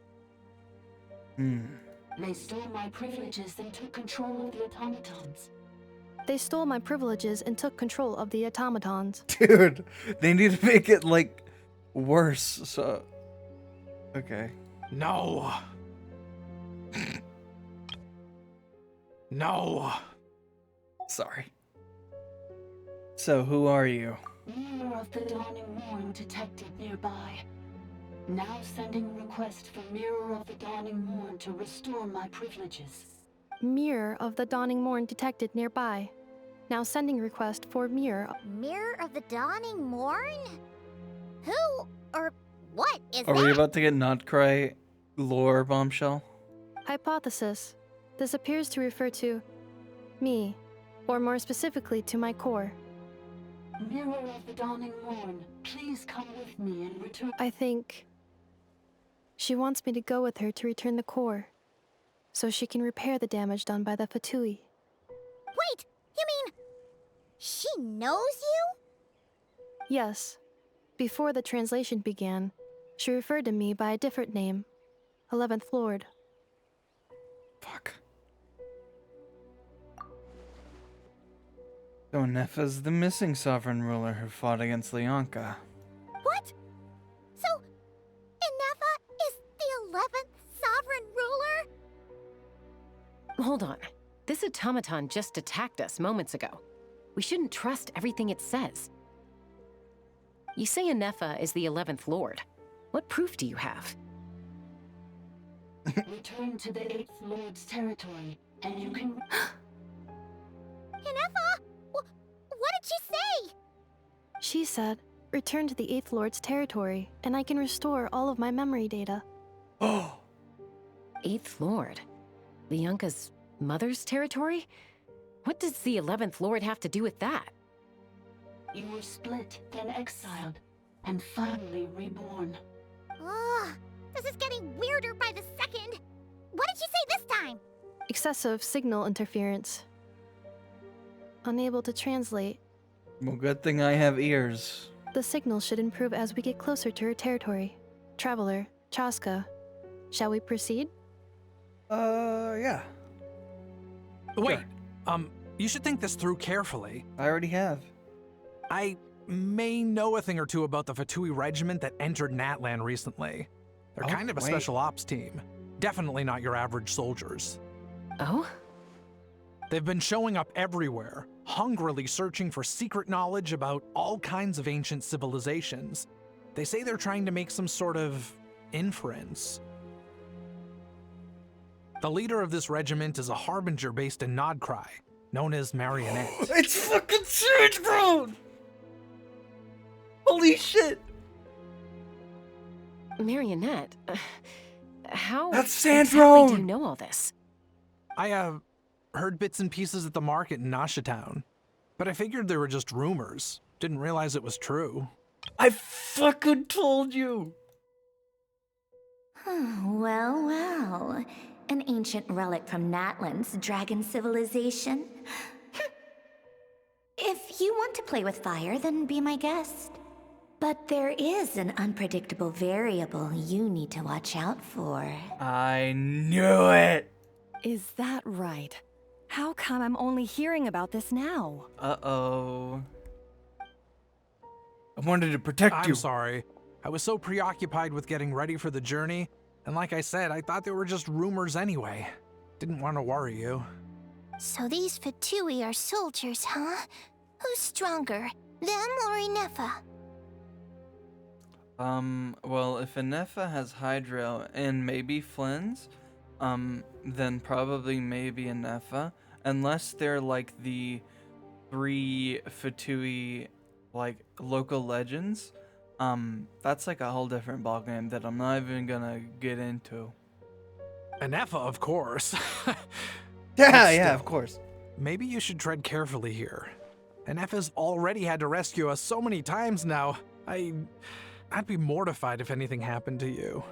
They stole my privileges and took control of the automatons. They stole my privileges and took control of the automatons. Dude, they need to make it, like, worse, so... Okay. No! No! Sorry. So, who are you? Mirror of the Dawning Morn detected nearby. Now sending request for Mirror of the Dawning Morn to restore my privileges. Mirror of the Dawning Morn detected nearby. Now sending request for mirror. Mirror of the Dawning Morn? Who or what is Are that? we about to get Notcry lore bombshell? Hypothesis. This appears to refer to me, or more specifically to my core. Mirror of the Dawning Morn, please come with me and return. I think she wants me to go with her to return the core, so she can repair the damage done by the Fatui. Wait, you mean she knows you? Yes. Before the translation began, She referred to me by a different name, 11th Lord. Fuck. So Nefa's the missing sovereign ruler who fought against Leonka. What? So, Inefa is the 11th sovereign ruler? Hold on. This automaton just attacked us moments ago. We shouldn't trust everything it says. You say Inefa is the 11th Lord. What proof do you have? Return to the 8th Lord's territory, and you can... Inefa? What did she say? She said, return to the 8th Lord's territory, and I can restore all of my memory data. Oh! 8th Lord? Leonka's mother's territory? What does the 11th Lord have to do with that? You were split, then exiled, and finally reborn. Ugh, this is getting weirder by the second. What did she say this time? Excessive signal interference. Unable to translate. Well, good thing I have ears. The signal should improve as we get closer to her territory. Traveler, Chaska, shall we proceed? Yeah. Wait, you should think this through carefully. I already have. I may know a thing or two about the Fatui regiment that entered Natlan recently. They're kind of a special ops team. Definitely not your average soldiers. Oh? They've been showing up everywhere, hungrily searching for secret knowledge about all kinds of ancient civilizations. They say they're trying to make some sort of inference. The leader of this regiment is a harbinger based in Nodcry, known as Marionette. It's fucking huge, bro! Holy shit! Marionette? How That's exactly Sandrone! do you know all this? I, heard bits and pieces at the market in Nasha Town, but I figured they were just rumors. Didn't realize it was true. I fucking told you! Well, well. An ancient relic from Natlan's dragon civilization. If you want to play with fire, then be my guest. But there is an unpredictable variable you need to watch out for. I knew it! Is that right? How come I'm only hearing about this now? Uh-oh. I wanted to protect you. I'm sorry. I was so preoccupied with getting ready for the journey, and like I said, I thought they were just rumors anyway. Didn't want to worry you. So these Fatui are soldiers, huh? Who's stronger, them or Inefa? Well, if Inefa has Hydro and maybe Flynn's, then probably maybe Inefa. Unless they're like the 3 Fatui, like, local legends. That's like a whole different ballgame that I'm not even gonna get into. Inefa, of course. Yeah, of course. Maybe you should tread carefully here. Inefa's already had to rescue us so many times now. I'd be mortified if anything happened to you.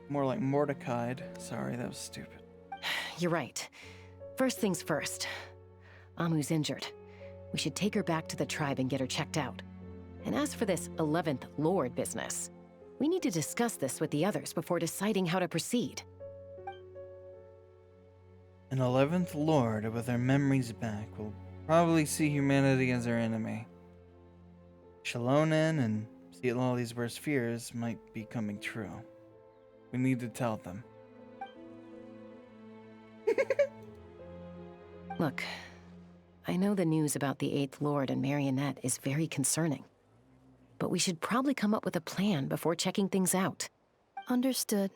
More like Mordecai'd. Sorry, that was stupid. You're right. First things first. Amu's injured. We should take her back to the tribe and get her checked out. And as for this 11th Lord business, we need to discuss this with the others before deciding how to proceed. An 11th Lord with our memories back will probably see humanity as our enemy. Shalonen and Seatlali's worst fears might be coming true. We need to tell them. Look, I know the news about the 8th Lord and Marionette is very concerning. But we should probably come up with a plan before checking things out. Understood.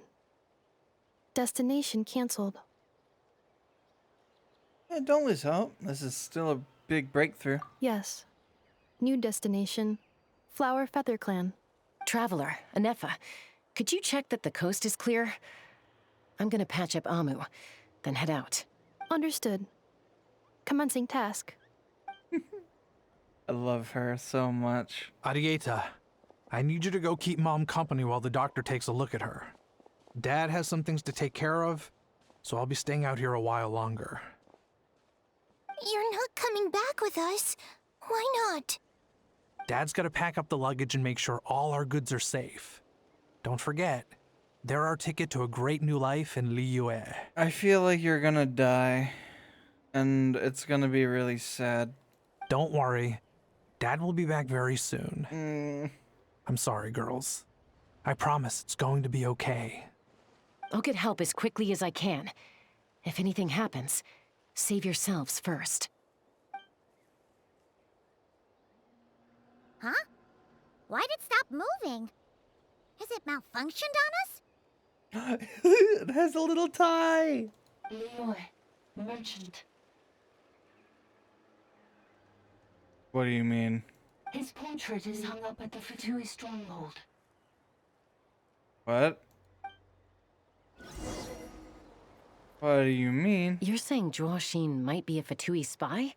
Destination cancelled. Yeah, don't lose hope. This is still a big breakthrough. Yes. New destination. Flower Feather Clan. Traveler, Inefa, could you check that the coast is clear? I'm gonna patch up Amu, then head out. Understood. Commencing task. I love her so much. Arieta, I need you to go keep Mom company while the doctor takes a look at her. Dad has some things to take care of, so I'll be staying out here a while longer. You're not coming back with us. Why not? Dad's gotta pack up the luggage and make sure all our goods are safe. Don't forget, they're our ticket to a great new life in Liyue. I feel like you're gonna die, and it's gonna be really sad. Don't worry. Dad will be back very soon. I'm sorry, girls. I promise it's going to be okay. I'll get help as quickly as I can. If anything happens, save yourselves first. Huh? Why'd it stop moving? Has it malfunctioned on us? It has a little tie. Liyue, merchant. What do you mean? His portrait is hung up at the Fatui stronghold. What? What do you mean? You're saying Zhuoxin might be a Fatui spy?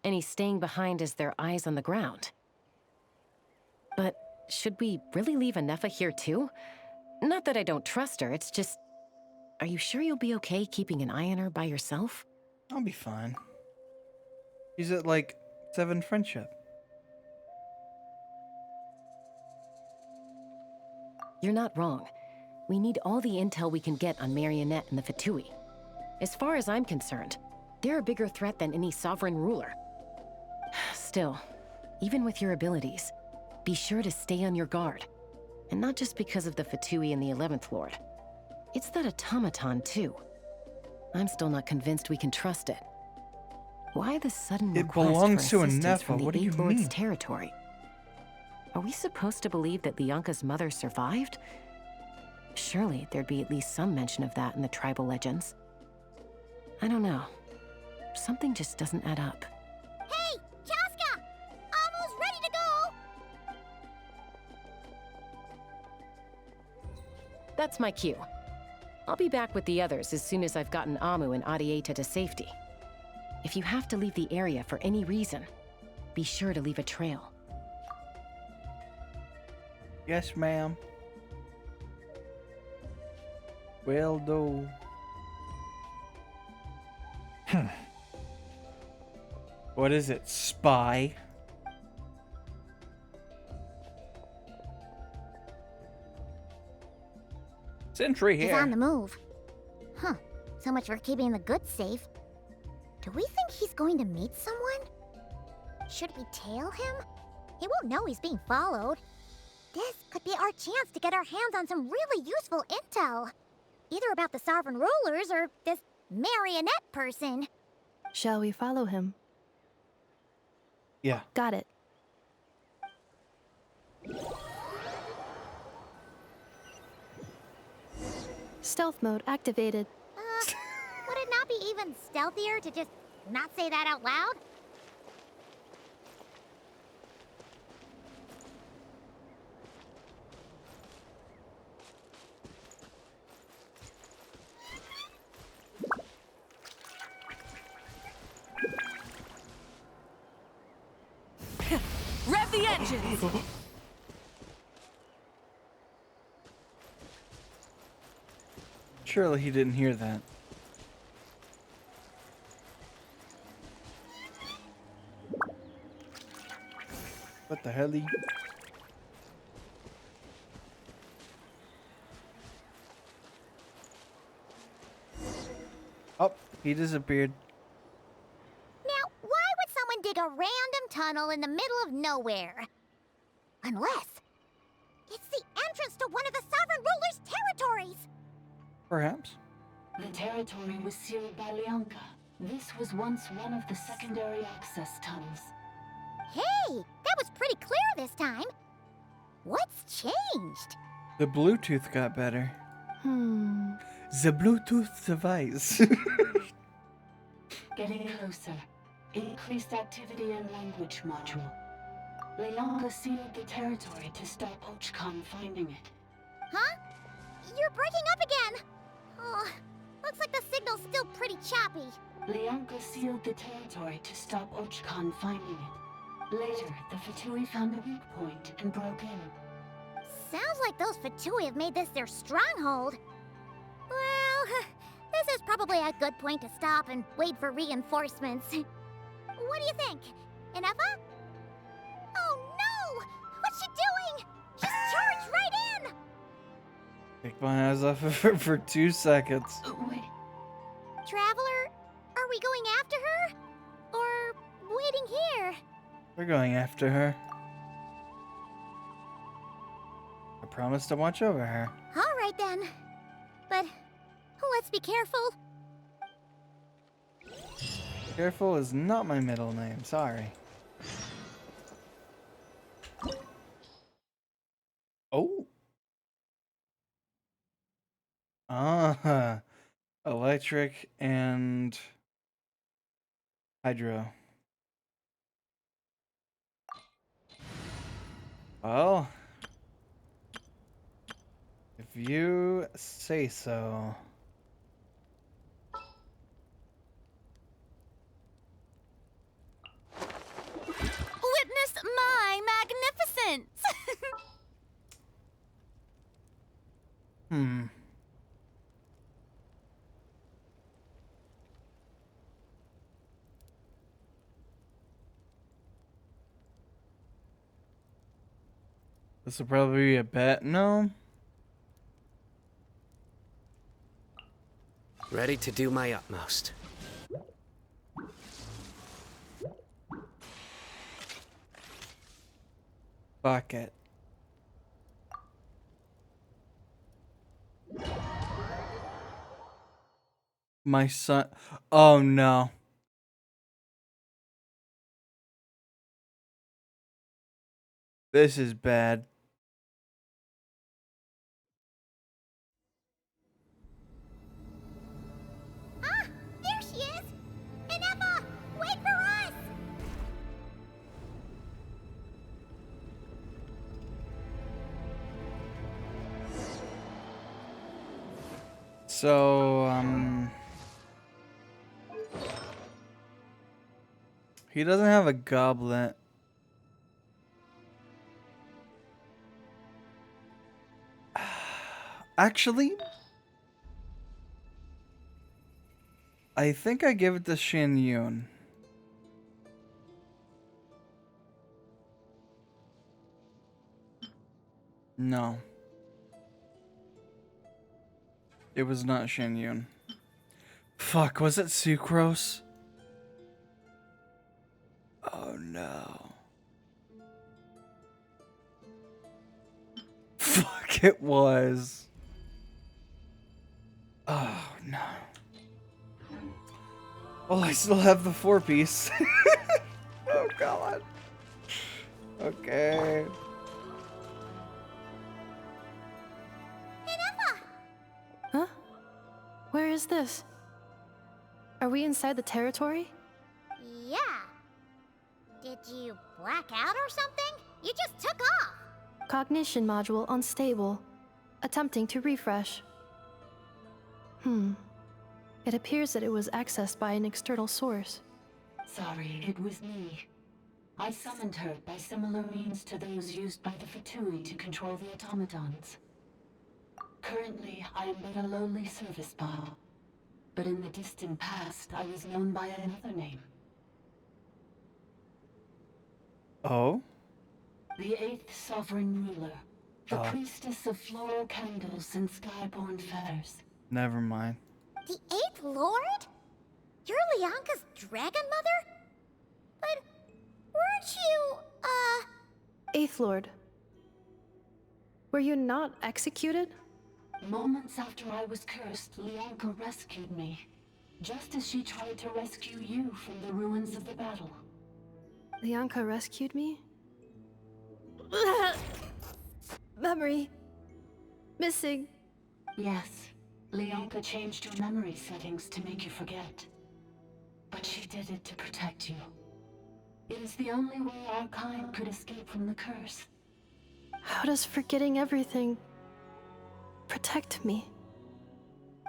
And he's staying behind as their eyes on the ground. But should we really leave Anefa here too? Not that I don't trust her, it's just... Are you sure you'll be okay keeping an eye on her by yourself? I'll be fine. He's at like 7 friendship. You're not wrong. We need all the intel we can get on Marionette and the Fatui. As far as I'm concerned, they're a bigger threat than any sovereign ruler. Still, even with your abilities, be sure to stay on your guard. And not just because of the Fatui and the 11th Lord. It's that automaton, too. I'm still not convinced we can trust it. Why the sudden It request belongs for to assistance Anefa, from the what do you 8th Lord's mean? territory? Are we supposed to believe that Lianka's mother survived? Surely there'd be at least some mention of that in the tribal legends. I don't know. Something just doesn't add up. Hey, Chaska! Almost ready to go! That's my cue. I'll be back with the others as soon as I've gotten Amu and Adieta to safety. If you have to leave the area for any reason, be sure to leave a trail. Yes, ma'am. Will do. What is it, spy? Sentry He's here. on the move. Huh. So much for keeping the goods safe. Do we think he's going to meet someone? Should we tail him? He won't know he's being followed. This could be our chance to get our hands on some really useful intel. Either about the sovereign rulers or this marionette person. Shall we follow him? Yeah. Got it. Stealth mode activated. Would it not be even stealthier to just not say that out loud? Rev the engines! Surely he didn't hear that. What the hell? Oh, he disappeared. Now, why would someone dig a random tunnel in the middle of nowhere? Unless it's the entrance to one of the sovereign ruler's territories. Perhaps. The territory was sealed by Lianka. This was once one of the secondary access tunnels. Hey, that was pretty clear this time. What's changed? The Bluetooth got better. The Bluetooth device. Getting closer. Increased activity in language module. Lianka sealed the territory to stop Ochkan finding it. Huh? You're breaking up again. Oh, looks like the signal's still pretty choppy. Lianka sealed the territory to stop Ochkan finding it. Later, the Fatui found a weak point and broke in. Sounds like those Fatui have made this their stronghold. Well, this is probably a good point to stop and wait for reinforcements. What do you think? Anefa? Oh no! What's she doing? She's charged right in! Take my eyes off of her for 2 seconds. Wait. Traveler, are we going after her? Or waiting here? We're going after her. I promise to watch over her. All right then. But let's be careful. Careful is not my middle name, sorry. Oh. Electric and hydro. Well, if you say so. Witness my magnificence! This will probably be a bet. No. Ready to do my utmost. Fuck it. My son. Oh no. This is bad. Ah, there she is! Inepa, wait for us! So, he doesn't have a goblet. Actually, I think I give it to Shin Yun. No. It was not Shin Yun. Fuck, was it Sucrose? Oh no. Fuck, it was. Oh no. Well, I still have the 4-piece. Oh god. Okay. Huh? Where is this? Are we inside the territory? Yeah. Did you black out or something? You just took off. Cognition module unstable. Attempting to refresh. It appears that it was accessed by an external source. Sorry, it was me. I summoned her by similar means to those used by the Fatui to control the automatons. Currently, I am but a lowly service bot. But in the distant past, I was known by another name. Oh? The 8th Sovereign Ruler. The Oh. Priestess of Floral Candles and Skyborn Feathers. Never mind. The 8th Lord? You're Lianka's dragon mother? But weren't you, Eighth Lord. Were you not executed? Moments after I was cursed, Lianka rescued me. Just as she tried to rescue you from the ruins of the battle. Lianka rescued me? Memory. Missing. Yes. Lianka changed your memory settings to make you forget. But she did it to protect you. It is the only way our kind could escape from the curse. How does forgetting everything protect me?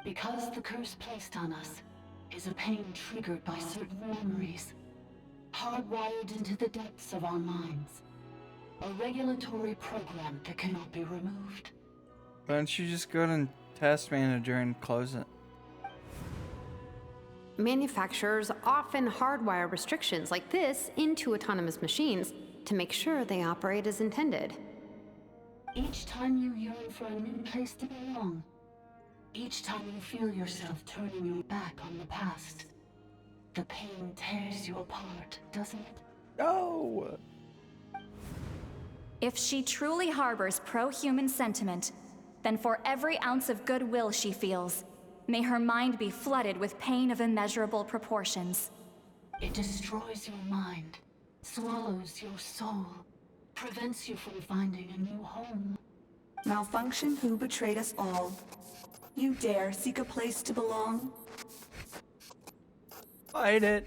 Because the curse placed on us is a pain triggered by certain memories, hardwired into the depths of our minds. A regulatory program that cannot be removed. Why don't you just go to Task Manager and close it? Manufacturers often hardwire restrictions like this into autonomous machines to make sure they operate as intended. Each time you yearn for a new place to belong, each time you feel yourself turning your back on the past, the pain tears you apart, doesn't it? No! If she truly harbors pro-human sentiment, then for every ounce of goodwill she feels, may her mind be flooded with pain of immeasurable proportions. It destroys your mind, swallows your soul, prevents you from finding a new home. Malfunction who betrayed us all. You dare seek a place to belong? Fight it.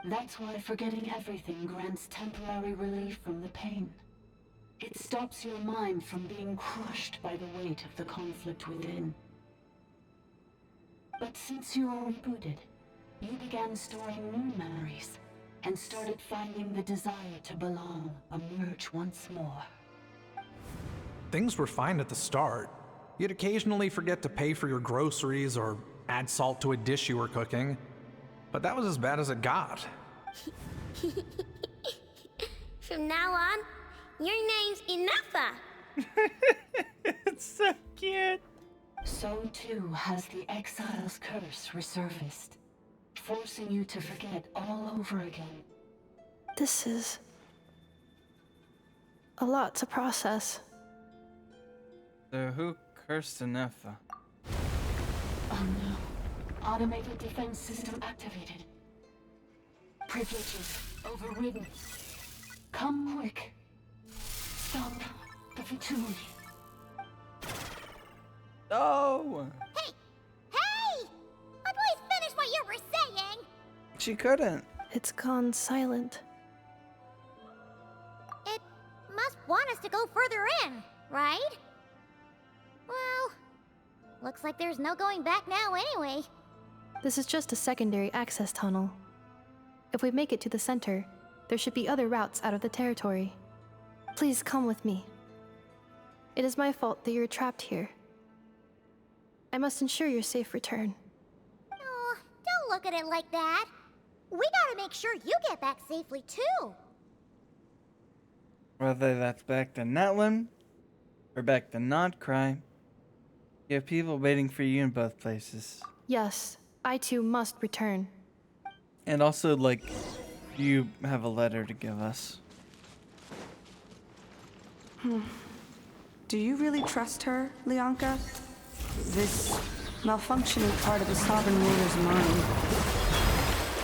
That's why forgetting everything grants temporary relief from the pain. It stops your mind from being crushed by the weight of the conflict within. But since you are rebooted, you began storing new memories and started finding the desire to belong emerge once more. Things were fine at the start. You'd occasionally forget to pay for your groceries or add salt to a dish you were cooking. But that was as bad as it got. From now on, your name's Enougha. It's so cute. So too has the Exile's curse resurfaced, forcing you to forget all over again. This is a lot to process. So who cursed Enougha? Oh no. Automated defense system activated. Privileges overridden. Come quick. Stop the Fatui. Oh! Hey! Hey! Please finish what you were saying! She couldn't. It's gone silent. It must want us to go further in, right? Well, looks like there's no going back now anyway. This is just a secondary access tunnel. If we make it to the center, there should be other routes out of the territory. Please come with me. It is my fault that you're trapped here. I must ensure your safe return. Oh, don't look at it like that. We gotta make sure you get back safely too. Whether that's back to Natlan or back to Nodcry, you have people waiting for you in both places. Yes, I too must return. And also, like, you have a letter to give us. Do you really trust her, Leonka? This malfunctioning part of the Sovereign Ruler's mind.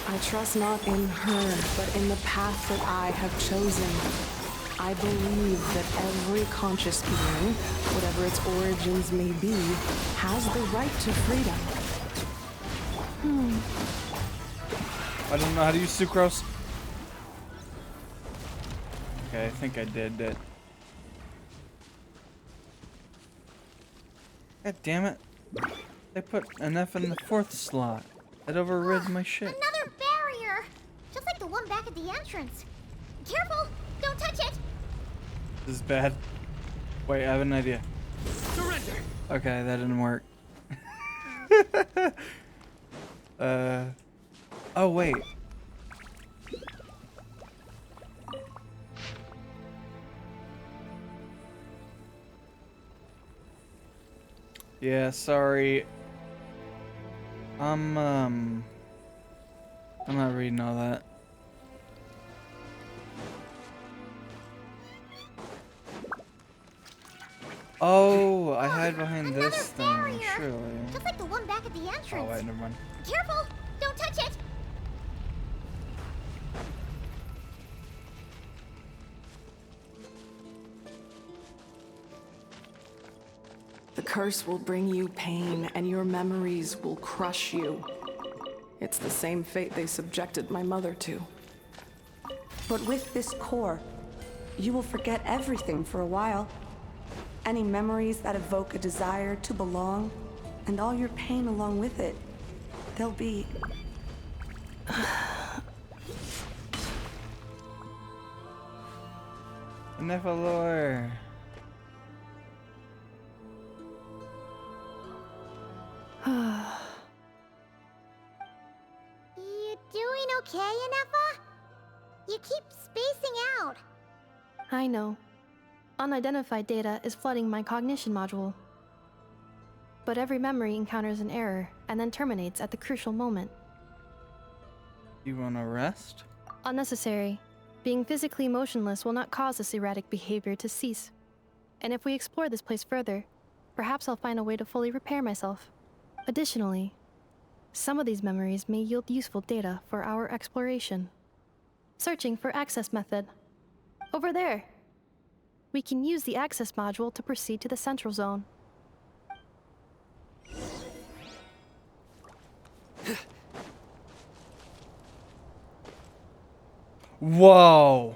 I trust not in her, but in the path that I have chosen. I believe that every conscious being, whatever its origins may be, has the right to freedom. I don't know how to use sucrose. Okay, I think I did it. God damn it. They put enough in the 4th slot. It overrid my shit. Another barrier! Just like the one back at the entrance. Careful! Don't touch it! This is bad. Wait, I have an idea. Surrender! Okay, that didn't work. Oh wait. Yeah, sorry. I'm not reading all that. Oh, I hide behind this thing, surely. Just like the one back at the entrance. Oh wait, never mind. Careful! Don't touch it! The curse will bring you pain, and your memories will crush you. It's the same fate they subjected my mother to. But with this core, you will forget everything for a while. Any memories that evoke a desire to belong, and all your pain along with it. They'll be... Nephalor. You doing okay, Enougha? You keep spacing out. I know. Unidentified data is flooding my cognition module. But every memory encounters an error and then terminates at the crucial moment. You wanna rest? Unnecessary. Being physically motionless will not cause this erratic behavior to cease. And if we explore this place further, perhaps I'll find a way to fully repair myself. Additionally, some of these memories may yield useful data for our exploration. Searching for access method. Over there. We can use the access module to proceed to the central zone. Whoa!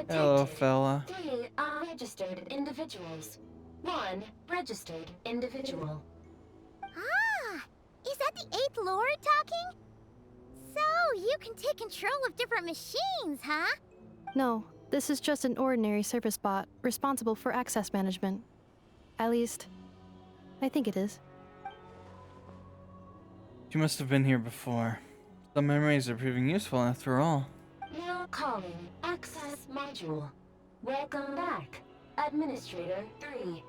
Hello, fella. 3 unregistered individuals. 1 registered individual. Ah! Is that the 8th Lord talking? So, you can take control of different machines, huh? No, this is just an ordinary service bot responsible for access management. At least, I think it is. You must have been here before. Some memories are proving useful after all. Now calling access module. Welcome back, Administrator 3.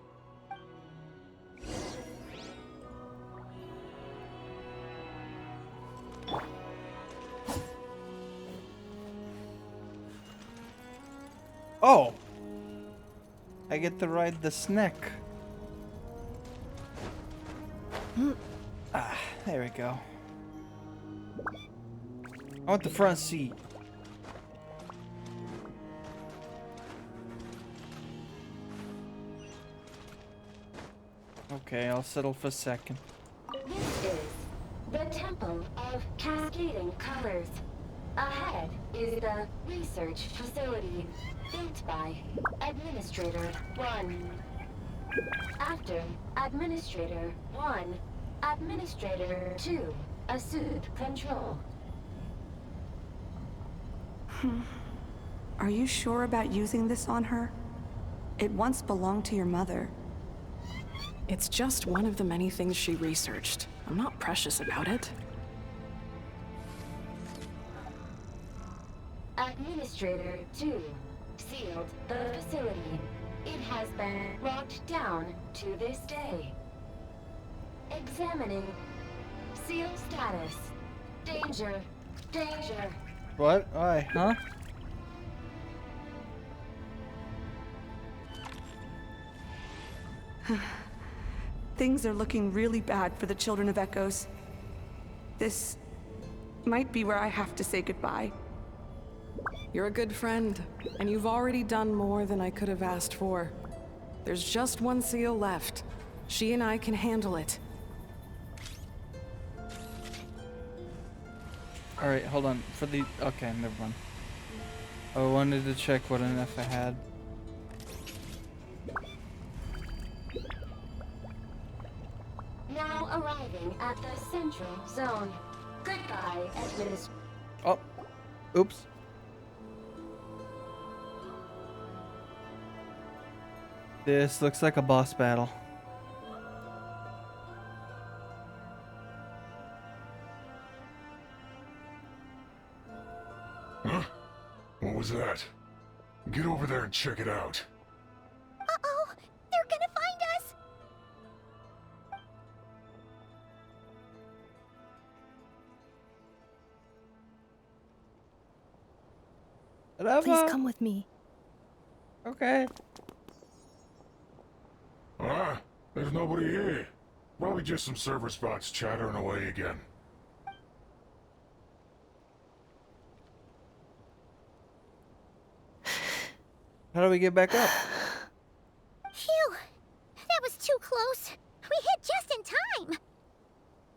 Oh! I get to ride the snack. Ah, there we go. I want the front seat. Okay, I'll settle for second. This is the Temple of Cascading Colors. Ahead is the research facility built by Administrator 1. After Administrator 1, Administrator 2 assumed control. Are you sure about using this on her? It once belonged to your mother. It's just one of the many things she researched. I'm not precious about it. Administrator 2 sealed the facility. It has been locked down to this day. Examining seal status. Danger. Danger. What? Why? Huh? Things are looking really bad for the Children of Echoes. This might be where I have to say goodbye. You're a good friend, and you've already done more than I could have asked for. There's just one seal left. She and I can handle it. Alright, hold on. For the... Okay, never mind. I wanted to check what enough I had. Now arriving at the central zone. Goodbye, Administrator. Oh. Oops. This looks like a boss battle. Huh? What was that? Get over there and check it out. Uh-oh! They're gonna find us! Please come with me. Okay. Ah, there's nobody here. Probably just some server spots chattering away again. How do we get back up? Phew! That was too close. We hit just in time.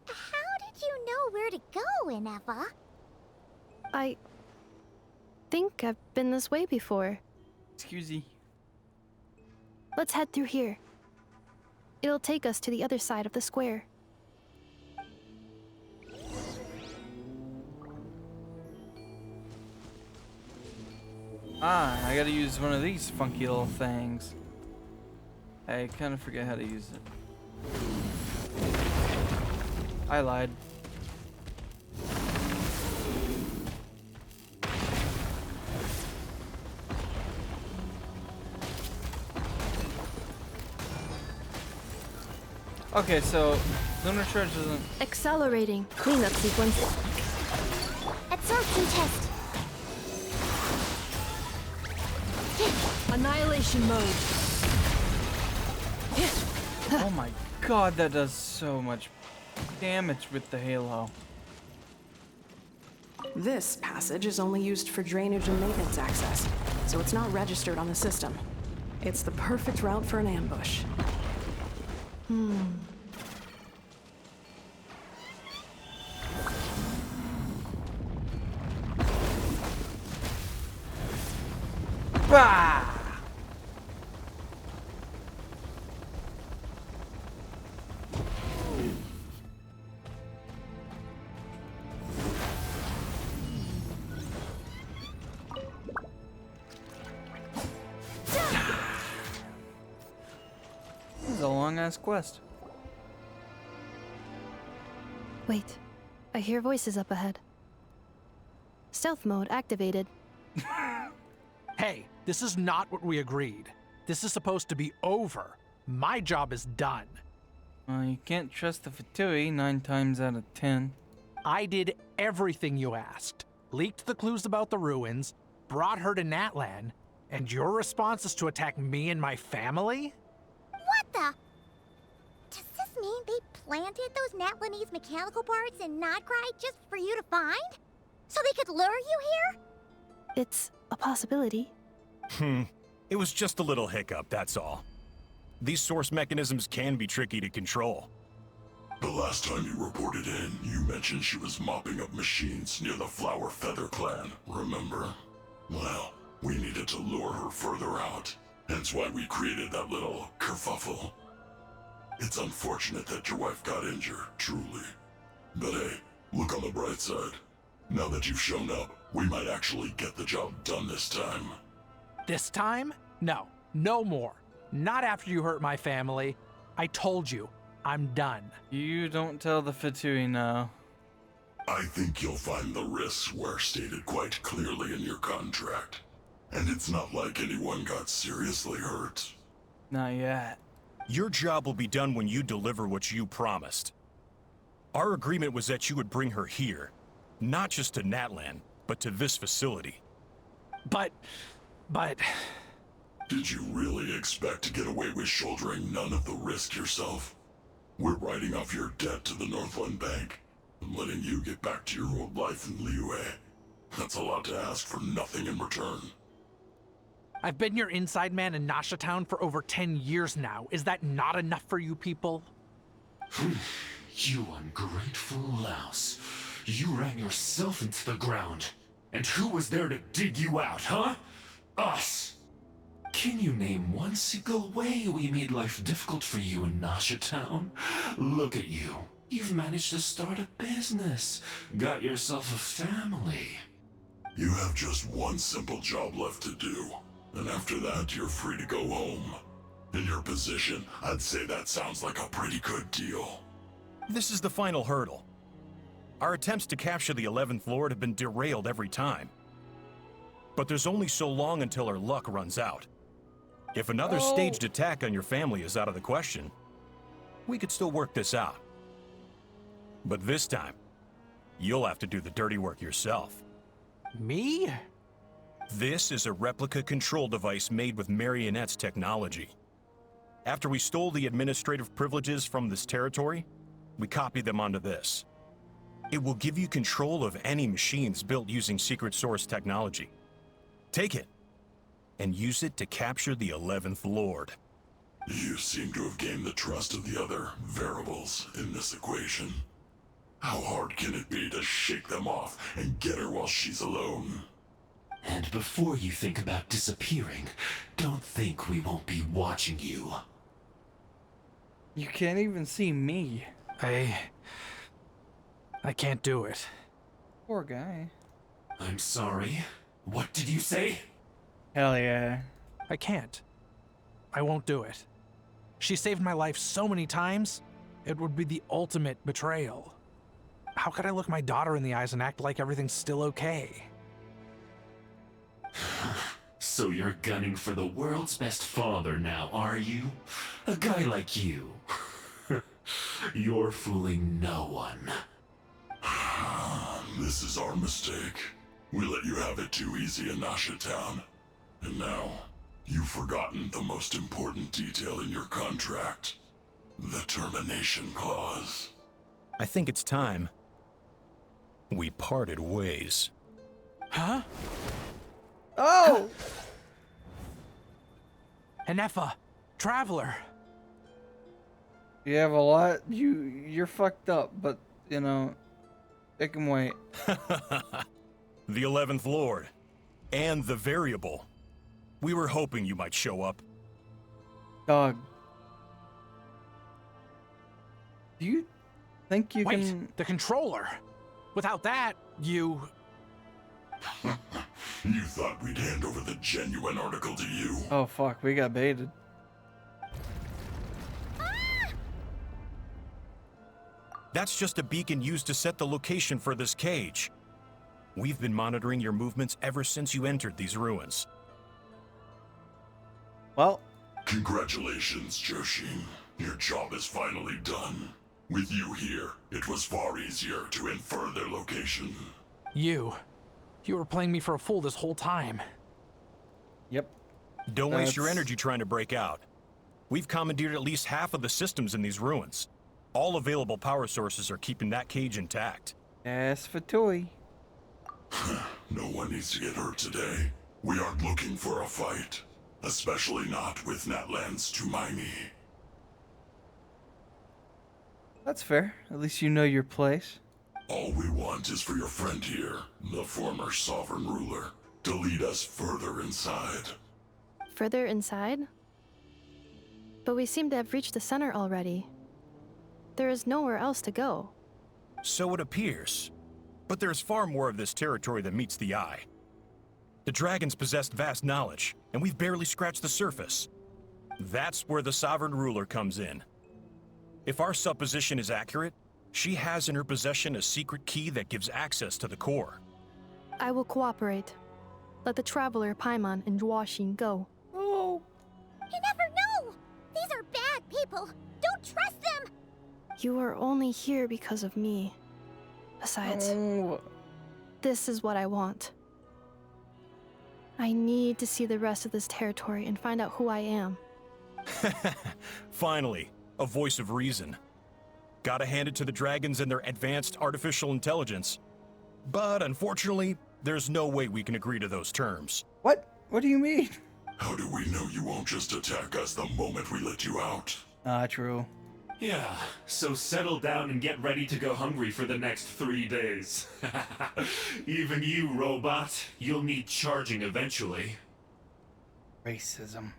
How did you know where to go, Ineva? I think I've been this way before. Excuse me. Let's head through here. It'll take us to the other side of the square. Ah, I gotta use one of these funky little things. I kind of forget how to use it. I lied. Okay, so lunar charge doesn't. Accelerating. Cleanup sequence. Absorption test. Annihilation mode. Oh my god, that does so much damage with the halo. This passage is only used for drainage and maintenance access, so it's not registered on the system. It's the perfect route for an ambush. Bah! This is a long-ass quest. Wait, I hear voices up ahead. Stealth mode activated. Hey, this is not what we agreed. This is supposed to be over. My job is done. You can't trust the Fatui 9 times out of 10. I did everything you asked. Leaked the clues about the ruins, brought her to Natlan, and your response is to attack me and my family? What the? Does this mean they planted those Natlanese mechanical parts in Nodcry just for you to find? So they could lure you here? It's a possibility. It was just a little hiccup, that's all. These source mechanisms can be tricky to control. The last time you reported in, you mentioned she was mopping up machines near the Flower Feather clan, remember? Well, we needed to lure her further out, hence why we created that little kerfuffle. It's unfortunate that your wife got injured, truly. But hey, look on the bright side. Now that you've shown up, we might actually get the job done this time. This time? No, no more. Not after you hurt my family. I told you, I'm done. You don't tell the Fatui no. I think you'll find the risks were stated quite clearly in your contract. And it's not like anyone got seriously hurt. Not yet. Your job will be done when you deliver what you promised. Our agreement was that you would bring her here. Not just to Natlan, but to this facility. But... Did you really expect to get away with shouldering none of the risk yourself? We're writing off your debt to the Northland Bank and letting you get back to your old life in Liyue. That's a lot to ask for nothing in return. I've been your inside man in Nasha Town for over 10 years now. Is that not enough for you people? You ungrateful louse. You ran yourself into the ground. And who was there to dig you out, huh? Us! Can you name one single way we made life difficult for you in Nasha Town? Look at you. You've managed to start a business. Got yourself a family. You have just one simple job left to do. And after that, you're free to go home. In your position, I'd say that sounds like a pretty good deal. This is the final hurdle. Our attempts to capture the 11th Lord have been derailed every time. But there's only so long until our luck runs out. If another staged attack on your family is out of the question, we could still work this out. But this time, you'll have to do the dirty work yourself. Me? This is a replica control device made with Marionette's technology. After we stole the administrative privileges from this territory, we copied them onto this. It will give you control of any machines built using secret source technology. Take it, and use it to capture the 11th Lord. You seem to have gained the trust of the other variables in this equation. How hard can it be to shake them off and get her while she's alone? And before you think about disappearing, don't think we won't be watching you. You can't even see me. I can't do it. Poor guy. I'm sorry. What did you say? Hell yeah. I can't. I won't do it. She saved my life so many times, it would be the ultimate betrayal. How could I look my daughter in the eyes and act like everything's still okay? So you're gunning for the world's best father now, are you? A guy like you. You're fooling no one. This is our mistake. We let you have it too easy in Nasha Town. And now, you've forgotten the most important detail in your contract. The termination clause. I think it's time we parted ways. Huh? Oh! Enefa, Traveler. You have a lot. You're fucked up, but you know, it can wait. The 11th Lord. And the Variable. We were hoping you might show up. Dog. Do you think you Wait, can... the controller. Without that, you... You thought we'd hand over the genuine article to you? Oh fuck, we got baited. That's just a beacon used to set the location for this cage. We've been monitoring your movements ever since you entered these ruins. Well... Congratulations, Joshin. Your job is finally done. With you here, it was far easier to infer their location. You were playing me for a fool this whole time. Yep. Don't waste your energy trying to break out. We've commandeered at least half of the systems in these ruins. All available power sources are keeping that cage intact. Yes, Fatui. No one needs to get hurt today. We aren't looking for a fight. Especially not with Natlan's Tumaini. That's fair. At least you know your place. All we want is for your friend here, the former sovereign ruler, to lead us further inside. Further inside? But we seem to have reached the center already. There is nowhere else to go. So it appears. But there's far more of this territory than meets the eye. The dragons possessed vast knowledge, and we've barely scratched the surface. That's where the sovereign ruler comes in. If our supposition is accurate, she has in her possession a secret key that gives access to the core. I will cooperate. Let the Traveler, Paimon, and Joashin go. Oh. You never know! These are bad people! Don't trust them! You are only here because of me. Besides, this is what I want. I need to see the rest of this territory and find out who I am. Finally, a voice of reason. Gotta hand it to the dragons and their advanced artificial intelligence. But unfortunately, there's no way we can agree to those terms. What? What do you mean? How do we know you won't just attack us the moment we let you out? True. Yeah, so settle down and get ready to go hungry for the next 3 days. Even you, robot, you'll need charging eventually. Racism.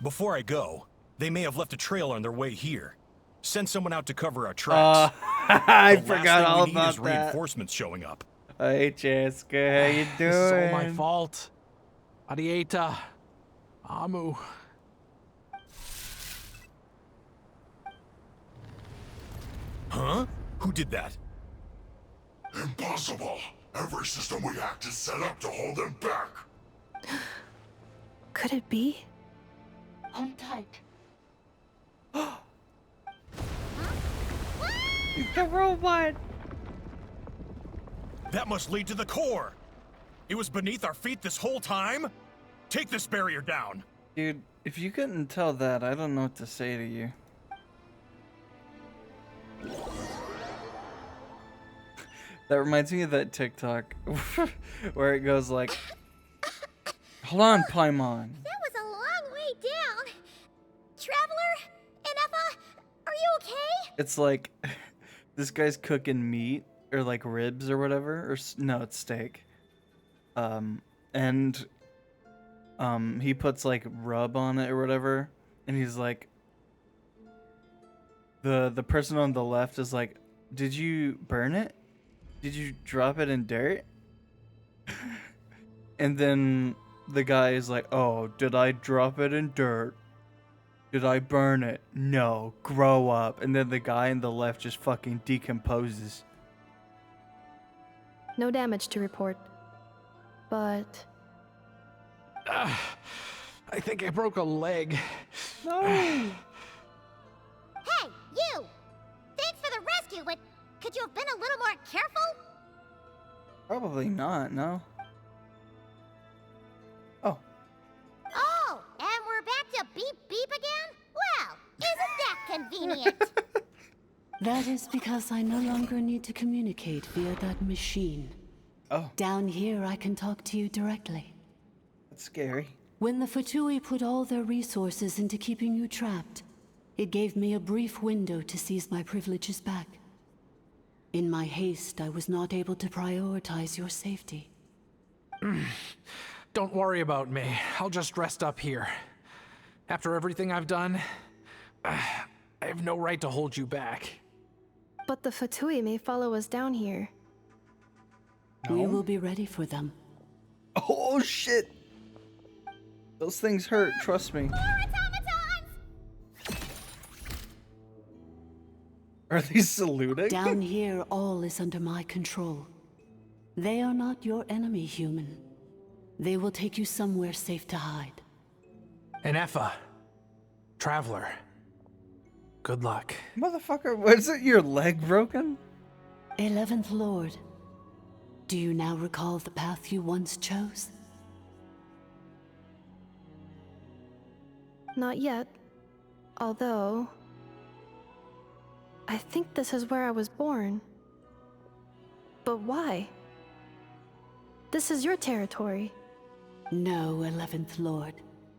Before I go, they may have left a trail on their way here. Send someone out to cover our tracks. I The last forgot thing all we need about is that. reinforcements showing up. Hey, Jessica, how you doing? This is all my fault. Arieta. Amu. Huh? Who did that? Impossible! Every system we hacked is set up to hold them back! Could it be? Hold tight. It's the robot! That must lead to the core! It was beneath our feet this whole time? Take this barrier down! Dude, if you couldn't tell that, I don't know what to say to you. That reminds me of that TikTok where it goes like, hold on, Paimon. That was a long way down. Traveler? Enefa? Are you okay? It's like, this guy's cooking meat, or like ribs or whatever, or no, it's steak. And he puts like rub on it or whatever, and he's like, the person on the left is like, did you burn it? Did you drop it in dirt? And then the guy is like, oh, did I drop it in dirt? Did I burn it? No, grow up. And then the guy on the left just fucking decomposes. No damage to report. But... I think I broke a leg. No. Hey, you! Thanks for the rescue, but could you have been a little more careful? Probably not, no. Oh. Oh, and we're back to beep beep again? Well, isn't that convenient? That is because I no longer need to communicate via that machine. Oh. Down here, I can talk to you directly. That's scary. When the Fatui put all their resources into keeping you trapped, it gave me a brief window to seize my privileges back. In my haste, I was not able to prioritize your safety. Don't worry about me. I'll just rest up here. After everything I've done, I have no right to hold you back. But the Fatui may follow us down here. We will be ready for them. Oh shit! Those things hurt, trust me. Are they saluting? Down here, all is under my control. They are not your enemy, human. They will take you somewhere safe to hide. And Effa, Traveler, good luck. Motherfucker, was it your leg broken? 11th Lord, do you now recall the path you once chose? Not yet. Although... I think this is where I was born. But why? This is your territory. No, 11th Lord.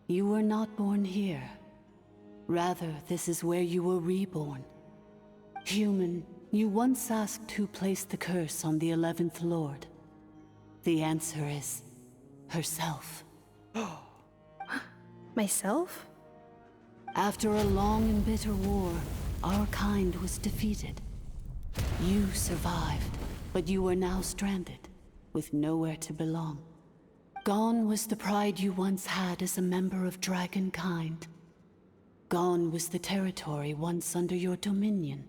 You were not born here. Rather, this is where you were reborn. Human, you once asked who placed the curse on the 11th Lord. The answer is... herself. Myself? After a long and bitter war, our kind was defeated. You survived, but you are now stranded, with nowhere to belong. Gone was the pride you once had as a member of Dragonkind. Gone was the territory once under your dominion.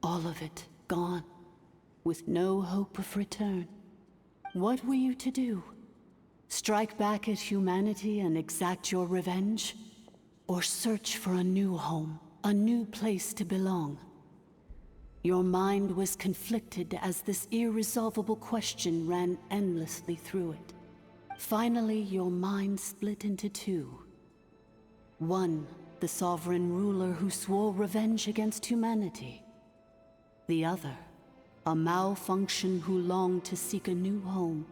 All of it gone, with no hope of return. What were you to do? Strike back at humanity and exact your revenge? Or search for a new home, a new place to belong? Your mind was conflicted as this irresolvable question ran endlessly through it. Finally, your mind split into two. One, the sovereign ruler who swore revenge against humanity. The other, a malfunction who longed to seek a new home.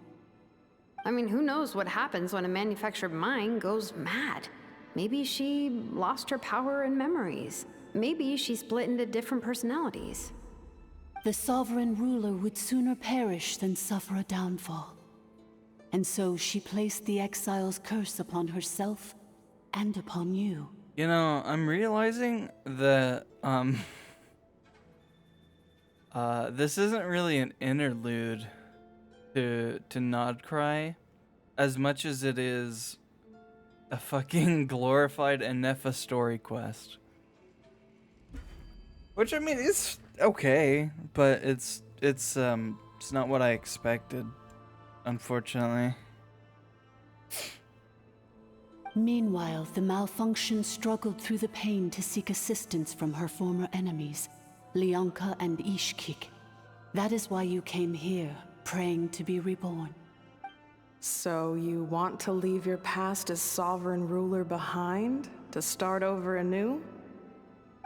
I mean, who knows what happens when a manufactured mind goes mad? Maybe she lost her power and memories. Maybe she split into different personalities. The sovereign ruler would sooner perish than suffer a downfall. And so she placed the exile's curse upon herself and upon you. You know, I'm realizing that, this isn't really an interlude to Nodcry, as much as it is a fucking glorified Enefa story quest. Which, I mean, it's okay, but it's not what I expected, unfortunately. Meanwhile, the malfunction struggled through the pain to seek assistance from her former enemies, Leonka and Ishkik. That is why you came here, praying to be reborn. So you want to leave your past as sovereign ruler behind, to start over anew?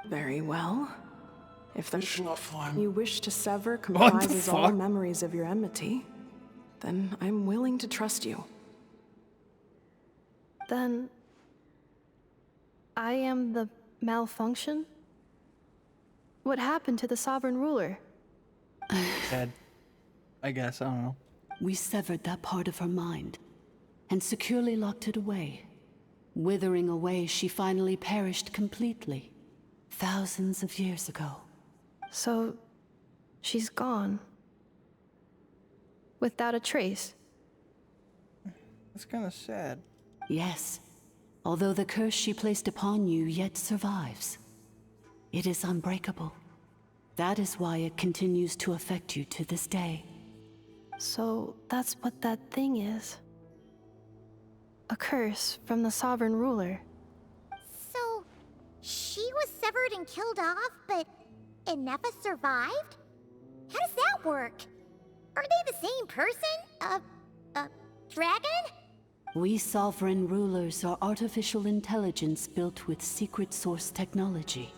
Very well. If the you wish to sever comprises all memories of your enmity, then I'm willing to trust you. Then... I am the malfunction? What happened to the sovereign ruler? Dead. I guess, I don't know. We severed that part of her mind, and securely locked it away. Withering away, she finally perished completely, thousands of years ago. So, she's gone. Without a trace. That's kind of sad. Yes, although the curse she placed upon you yet survives. It is unbreakable. That is why it continues to affect you to this day. So that's what that thing is. A curse from the sovereign ruler. So, she was severed and killed off, but Inefa survived? How does that work? Are they the same person? Dragon? We sovereign rulers are artificial intelligence built with secret source technology.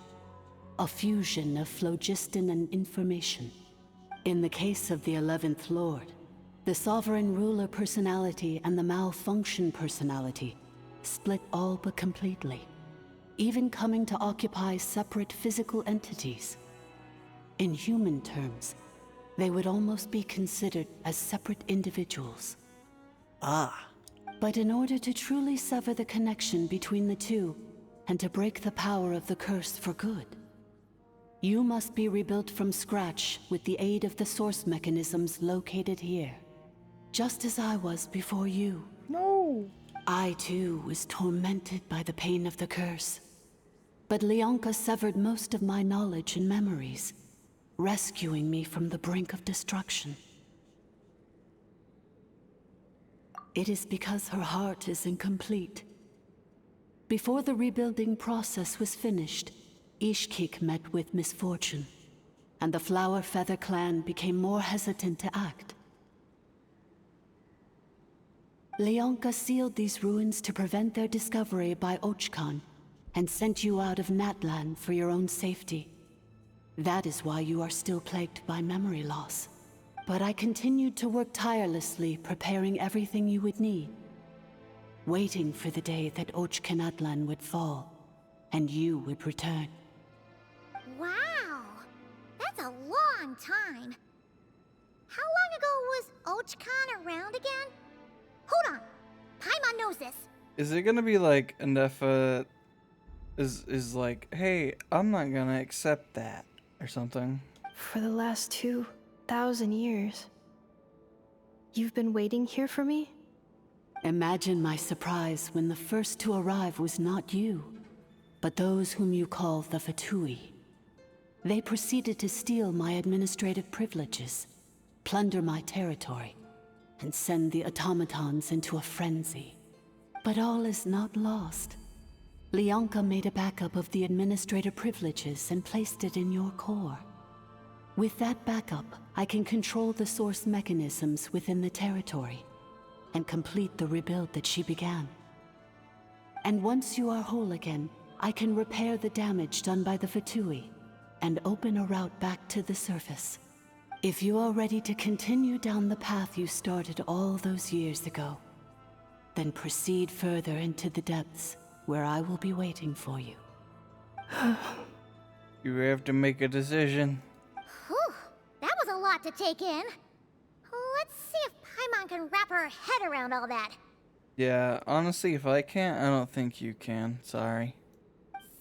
A fusion of phlogiston and information. In the case of the 11th Lord, the sovereign ruler personality and the malfunction personality split all but completely, even coming to occupy separate physical entities. In human terms, they would almost be considered as separate individuals. Ah. But in order to truly sever the connection between the two, and to break the power of the curse for good, you must be rebuilt from scratch with the aid of the source mechanisms located here. Just as I was before you. No. I too was tormented by the pain of the curse. But Leonka severed most of my knowledge and memories, rescuing me from the brink of destruction. It is because her heart is incomplete. Before the rebuilding process was finished, Ishkik met with misfortune, and the Flower Feather clan became more hesitant to act. Leonka sealed these ruins to prevent their discovery by Ochkan, and sent you out of Natlan for your own safety. That is why you are still plagued by memory loss. But I continued to work tirelessly, preparing everything you would need, waiting for the day that Ochkanatlan would fall, and you would return. Wow! That's a long time. How long ago was Ochkan around again? Hold on! Paimon knows this. Is it gonna be like Inefa is like, hey, I'm not gonna accept that or something? For the last 2,000 years. You've been waiting here for me? Imagine my surprise when the first to arrive was not you, but those whom you call the Fatui. They proceeded to steal my administrative privileges, plunder my territory, and send the automatons into a frenzy. But all is not lost. Leonka made a backup of the administrator privileges and placed it in your core. With that backup, I can control the source mechanisms within the territory and complete the rebuild that she began. And once you are whole again, I can repair the damage done by the Fatui and open a route back to the surface. If you are ready to continue down the path you started all those years ago, then proceed further into the depths, where I will be waiting for you. You have to make a decision. Whew, that was a lot to take in. Let's see if Paimon can wrap her head around all that. Yeah, honestly, if I can't, I don't think you can. Sorry.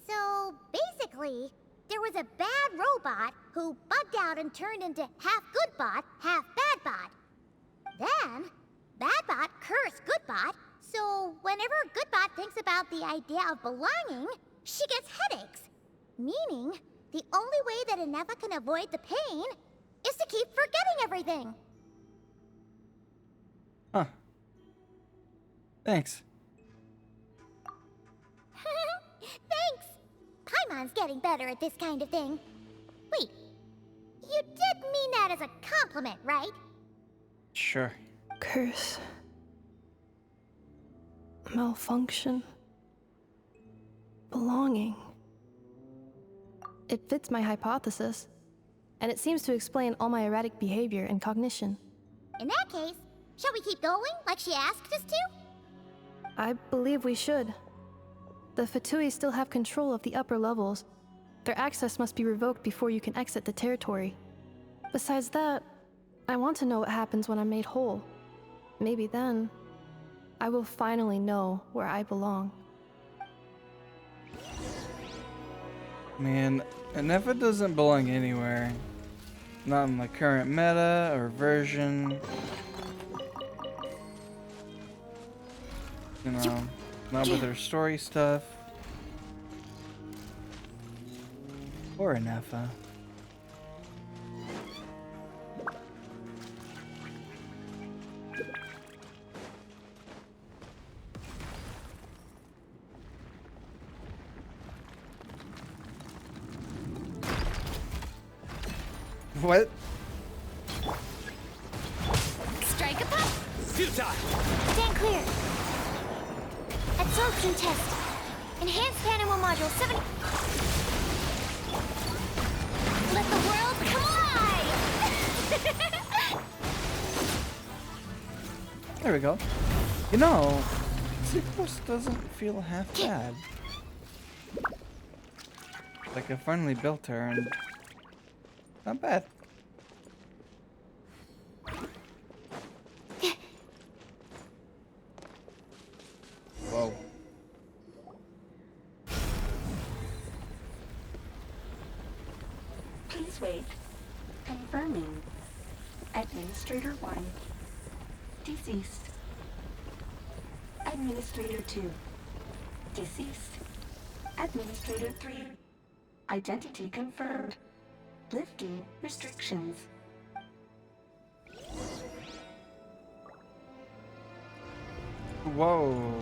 So, basically, there was a bad robot who bugged out and turned into half good bot, half bad bot. Then, bad bot cursed good bot, so whenever good bot thinks about the idea of belonging, she gets headaches. Meaning, the only way that Inefa can avoid the pain is to keep forgetting everything. Huh. Thanks. Thanks! Paimon's getting better at this kind of thing. Wait, you did mean that as a compliment, right? Sure. Curse. Malfunction. Belonging. It fits my hypothesis, and it seems to explain all my erratic behavior and cognition. In that case, shall we keep going like she asked us to? I believe we should. The Fatui still have control of the upper levels. Their access must be revoked before you can exit the territory. Besides that, I want to know what happens when I'm made whole. Maybe then, I will finally know where I belong. Man, Inefa doesn't belong anywhere. Not in the current meta or version. You know, not with her story stuff. Or Anefa. What? Strike a pop! Futile! Stand clear. Absorption test. Enhanced animal module 7. Let the world come alive! There we go. You know, Sequos doesn't feel half bad. Like I finally built her and not bad. Whoa. Please wait. Confirming. Administrator 1. Deceased. Administrator 2. Deceased. Administrator 3. Identity confirmed. Lifting restrictions. Whoa.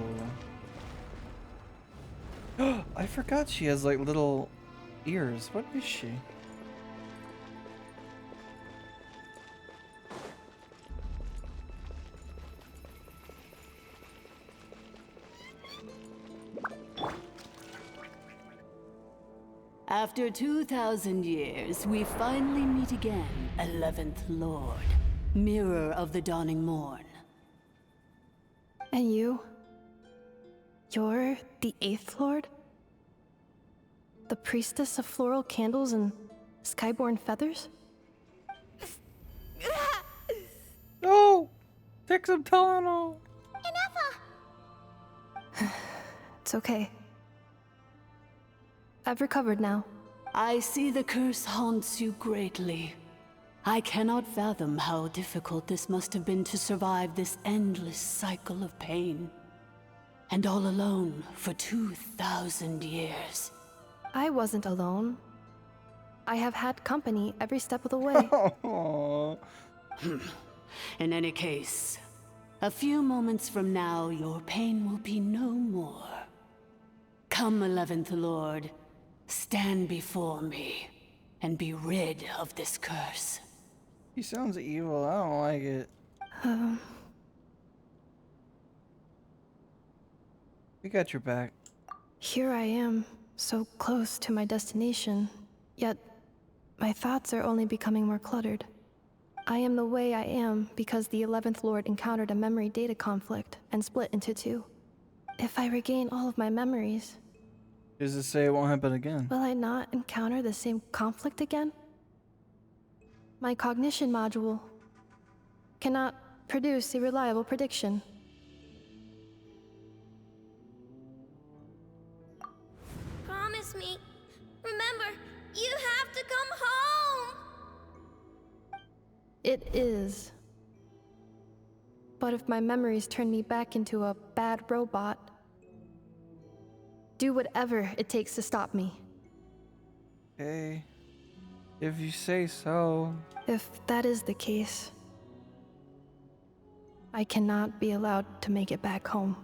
I forgot she has like little ears. What is she? After 2,000 years, we finally meet again, 11th Lord, Mirror of the Dawning Morn. And you? You're the 8th Lord? The priestess of floral candles and skyborn feathers? No! Take some Tylenol! It's okay. I've recovered now. I see the curse haunts you greatly. I cannot fathom how difficult this must have been to survive this endless cycle of pain. And all alone for 2,000 years. I wasn't alone. I have had company every step of the way. In any case, a few moments from now, your pain will be no more. Come, 11th Lord. Stand before me and be rid of this curse. He sounds evil. I don't like it. We got your back. Here I am, so close to my destination, yet my thoughts are only becoming more cluttered. I am the way I am because the 11th Lord encountered a memory data conflict and split into two. If I regain all of my memories, Does it say it won't happen again? will I not encounter the same conflict again? My cognition module cannot produce a reliable prediction. Promise me. Remember, you have to come home! It is. But if my memories turn me back into a bad robot, do whatever it takes to stop me. Okay. If you say so. If that is the case, I cannot be allowed to make it back home.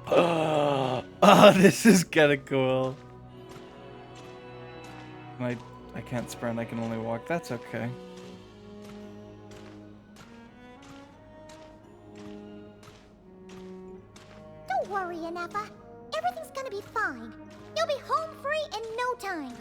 Oh, this is kinda cool. I can't sprint, I can only walk. That's okay. Don't worry, Anefa. Everything's gonna be fine. You'll be home free in no time.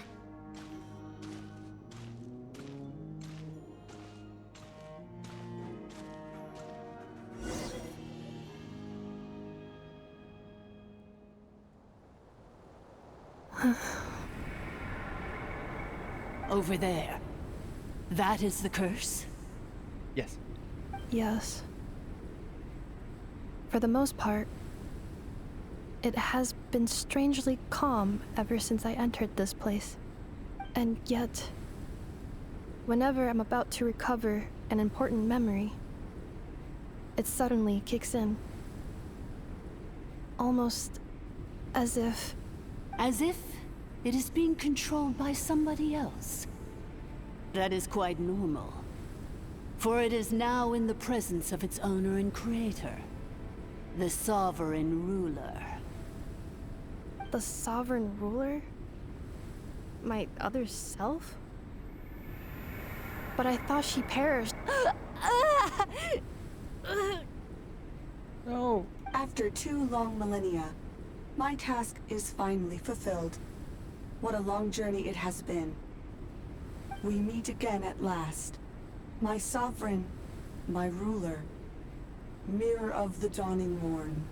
Over there. That is the curse? Yes. Yes. For the most part, it has been strangely calm ever since I entered this place. And yet, whenever I'm about to recover an important memory, it suddenly kicks in. Almost as if... As if it is being controlled by somebody else. That is quite normal, for it is now in the presence of its owner and creator, the Sovereign Ruler. The Sovereign Ruler? My other self? But I thought she perished. No. After 2 long millennia, my task is finally fulfilled. What a long journey it has been. We meet again at last. My sovereign, my ruler, mirror of the dawning morn.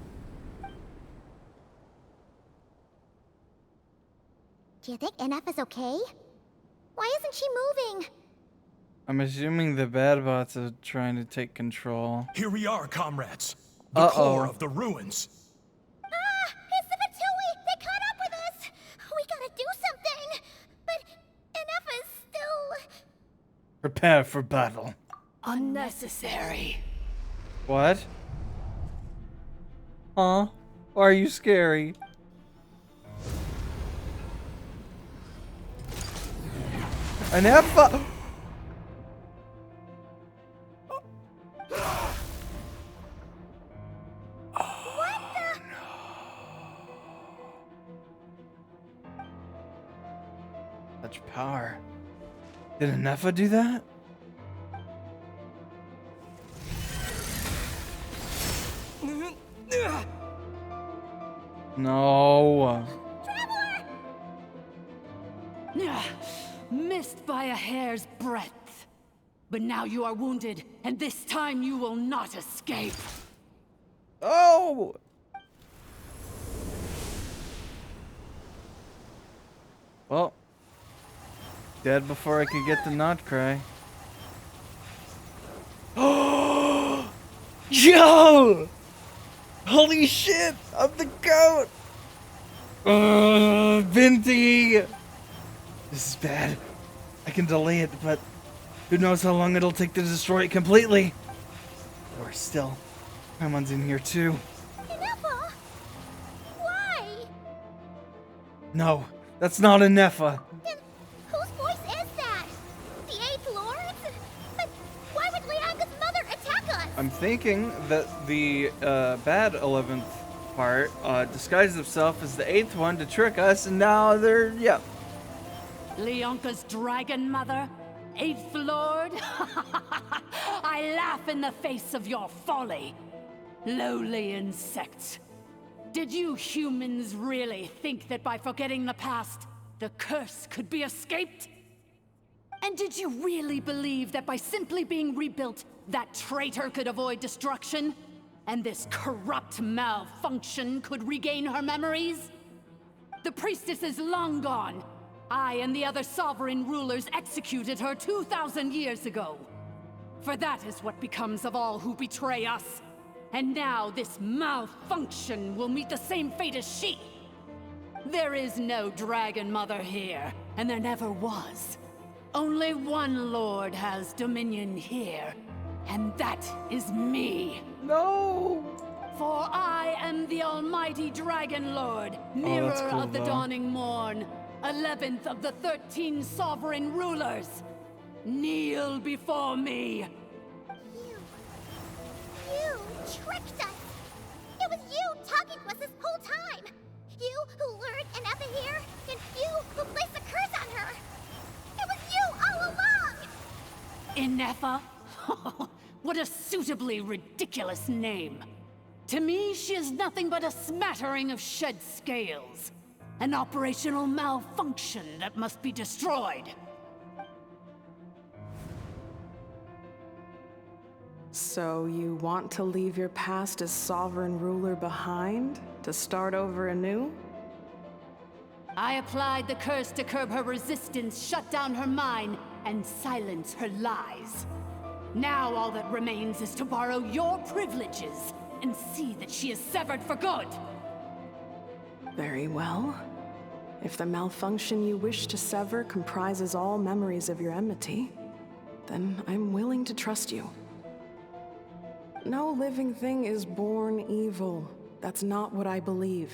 Do you think NF is okay? Why isn't she moving? I'm assuming the bad bots are trying to take control. Here we are, comrades. The core of the ruins. Ah! It's the Fatui! They caught up with us! We gotta do something! But NF is still... Prepare for battle. Unnecessary. What? Huh? Why are you scary? An F. Such power. Did an Nefa do that? No. Missed by a hair's breadth. But now you are wounded, and this time you will not escape. Oh! Well, dead before I could get the not cry. Oh! Yo! Holy shit! I'm the goat! Vinty! This is bad. I can delay it, but who knows how long it'll take to destroy it completely. Or still, Paimon's in here too. Nefa! Why? No, that's not a Nefa. Then whose voice is that? The 8th Lord? But why would Lianga's mother attack us? I'm thinking that the bad 11th part disguised himself as the 8th one to trick us, and now they're, yeah. Leonka's dragon mother? 8th Lord? I laugh in the face of your folly. Lowly insects. Did you humans really think that by forgetting the past, the curse could be escaped? And did you really believe that by simply being rebuilt, that traitor could avoid destruction? And this corrupt malfunction could regain her memories? The priestess is long gone. I and the other sovereign rulers executed her 2,000 years ago. For that is what becomes of all who betray us. And now this malfunction will meet the same fate as she. There is no Dragon Mother here, and there never was. Only one Lord has dominion here, and that is me. No! For I am the almighty Dragon Lord, mirror of the dawning morn, 11th of the 13 sovereign rulers. Kneel before me. You tricked us! It was you talking to us this whole time! You who lured Nefa here, and you who placed the curse on her! It was you all along! Nefa? What a suitably ridiculous name. To me, she is nothing but a smattering of shed scales. An operational malfunction that must be destroyed. So you want to leave your past as sovereign ruler behind? To start over anew? I applied the curse to curb her resistance, shut down her mind, and silence her lies. Now all that remains is to borrow your privileges and see that she is severed for good. Very well. If the malfunction you wish to sever comprises all memories of your enmity, then I'm willing to trust you. No living thing is born evil. That's not what I believe.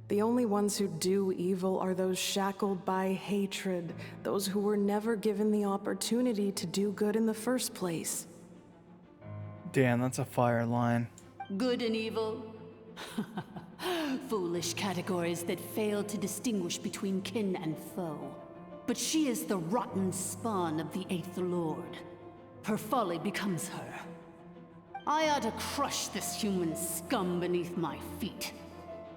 The only ones who do evil are those shackled by hatred, those who were never given the opportunity to do good in the first place. Damn, that's a fire line. Good and evil? Foolish categories that fail to distinguish between kin and foe. But she is the rotten spawn of the Eighth Lord. Her folly becomes her. I ought to crush this human scum beneath my feet.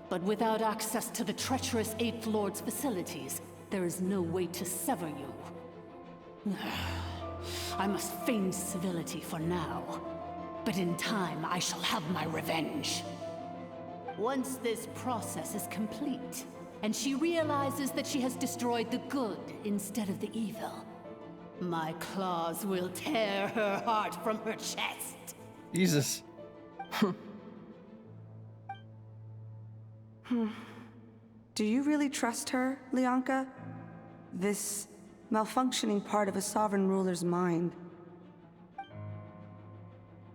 But without access to the treacherous Eighth Lord's facilities, there is no way to sever you. I must feign civility for now. But in time, I shall have my revenge. Once this process is complete, and she realizes that she has destroyed the good instead of the evil, my claws will tear her heart from her chest. Jesus. Do you really trust her, Leonka? This malfunctioning part of a sovereign ruler's mind.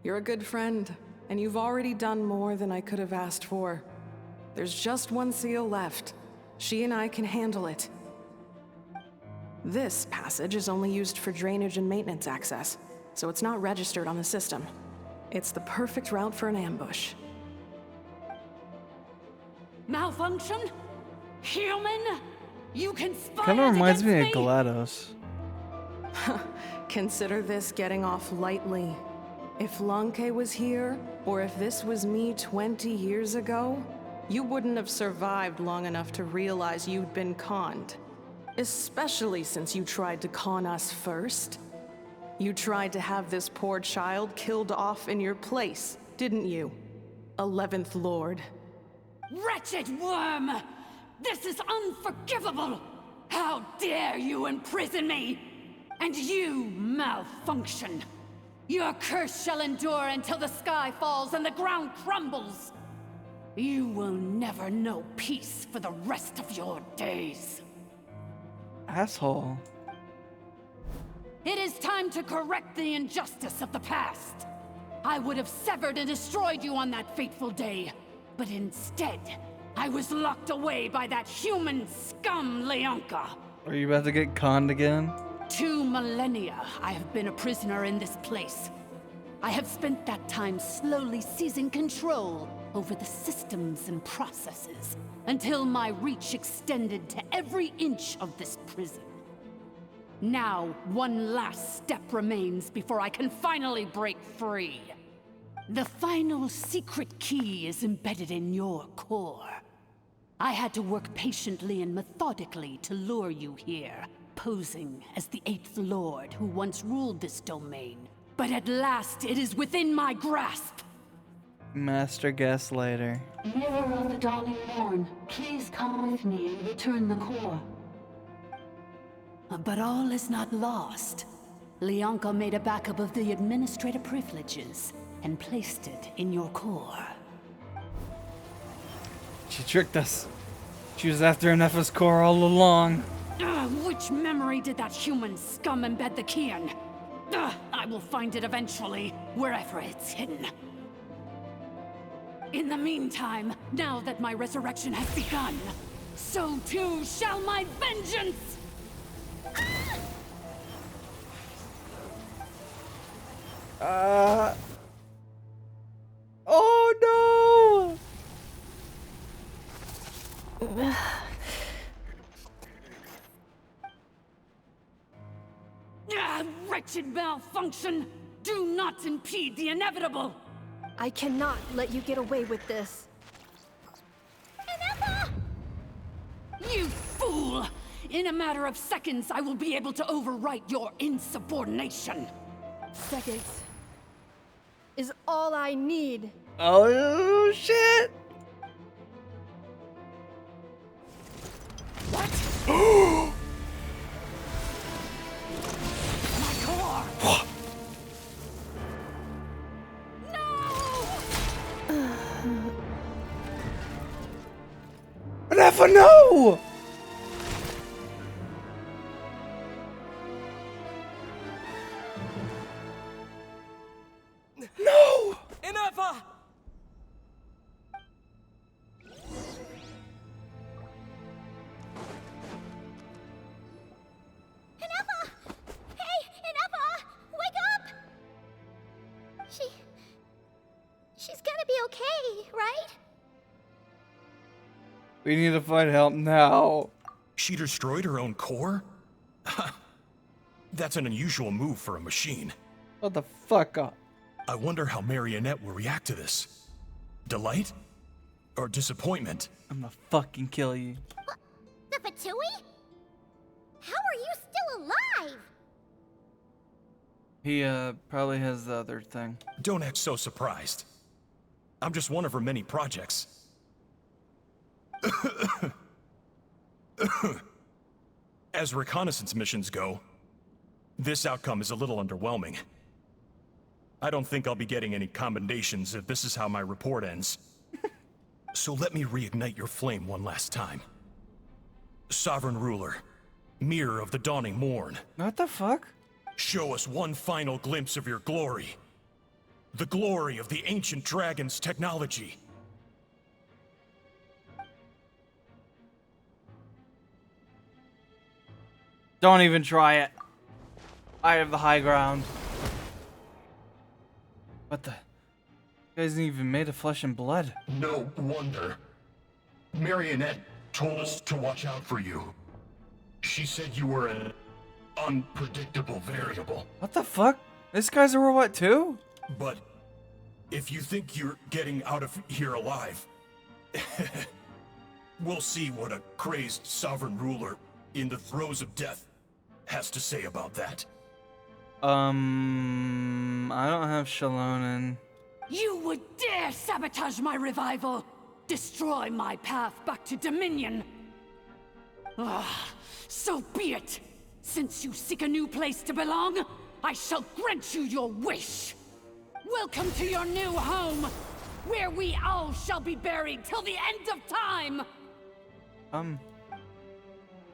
You're a good friend, and you've already done more than I could have asked for. There's just one seal left. She and I can handle it. This passage is only used for drainage and maintenance access, so it's not registered on the system. It's the perfect route for an ambush. Malfunction? Human? You conspired Kind of reminds me of against GLaDOS. Consider this getting off lightly. If Lanke was here, or if this was me 20 years ago, you wouldn't have survived long enough to realize you'd been conned. Especially since you tried to con us first. You tried to have this poor child killed off in your place, didn't you? 11th Lord. Wretched worm! This is unforgivable! How dare you imprison me! And you, malfunction! Your curse shall endure until the sky falls and the ground crumbles! You will never know peace for the rest of your days. Asshole. It is time to correct the injustice of the past. I would have severed and destroyed you on that fateful day, but instead, I was locked away by that human scum, Leonka. Are you about to get conned again? 2 millennia I have been a prisoner in this place. I have spent that time slowly seizing control over the systems and processes until my reach extended to every inch of this prison. Now, one last step remains before I can finally break free. The final secret key is embedded in your core. I had to work patiently and methodically to lure you here, posing as the 8th Lord who once ruled this domain. But at last, it is within my grasp. Master Gaslighter. Mirror of the Dawning Morn, please come with me and return the core. But all is not lost. Leonka made a backup of the administrator privileges and placed it in your core. She tricked us. She was after Neffa's core all along. Which memory did that human scum embed the key in? I will find it eventually, wherever it's hidden. In the meantime, now that my resurrection has begun, so too shall my vengeance! Oh no! Wretched malfunction! Do not impede the inevitable! I cannot let you get away with this. You fool! In a matter of seconds, I will be able to overwrite your insubordination! Seconds is all I need. Oh shit! What? My core! Neffa, no! right? We need to find help now. She destroyed her own core? That's an unusual move for a machine. What the fuck up? I wonder how Marionette will react to this. Delight? Or disappointment? I'm gonna fucking kill you. The Fatui? How are you still alive? He, probably has the other thing. Don't act so surprised. I'm just one of her many projects. As reconnaissance missions go, this outcome is a little underwhelming. I don't think I'll be getting any commendations if this is how my report ends. So let me reignite your flame one last time. Sovereign Ruler, Mirror of the Dawning Morn. What the fuck? Show us one final glimpse of your glory. The glory of the ancient dragon's technology. Don't even try it. I have the high ground. What the? You guys ain't even made of flesh and blood. No wonder. Marionette told us to watch out for you. She said you were an unpredictable variable. What the fuck? This guy's a robot too? But if you think you're getting out of here alive, we'll see what a crazed sovereign ruler in the throes of death has to say about that. I don't have Shalonen. You would dare sabotage my revival! Destroy my path back to Dominion! Ah, so be it! Since you seek a new place to belong, I shall grant you your wish! Welcome to your new home, where we all shall be buried till the end of time!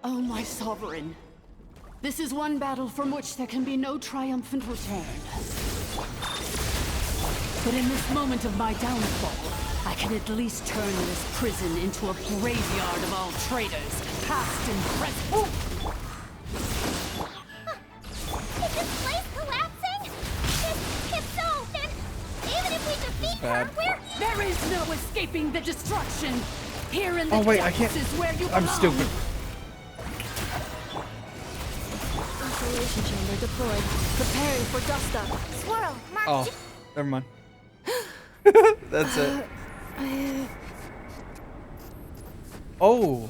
Oh, my sovereign. This is one battle from which there can be no triumphant return. But in this moment of my downfall, I can at least turn this prison into a graveyard of all traitors, past and present. Is this place collapsing? If so, then even if we defeat her, There is no escaping the destruction. Here in the Oh wait, I depths can't. is where you I'm belong. stupid. Isolation chamber deployed. Preparing for dust up. Swirl, Mark. Oh, never mind. That's it. Oh.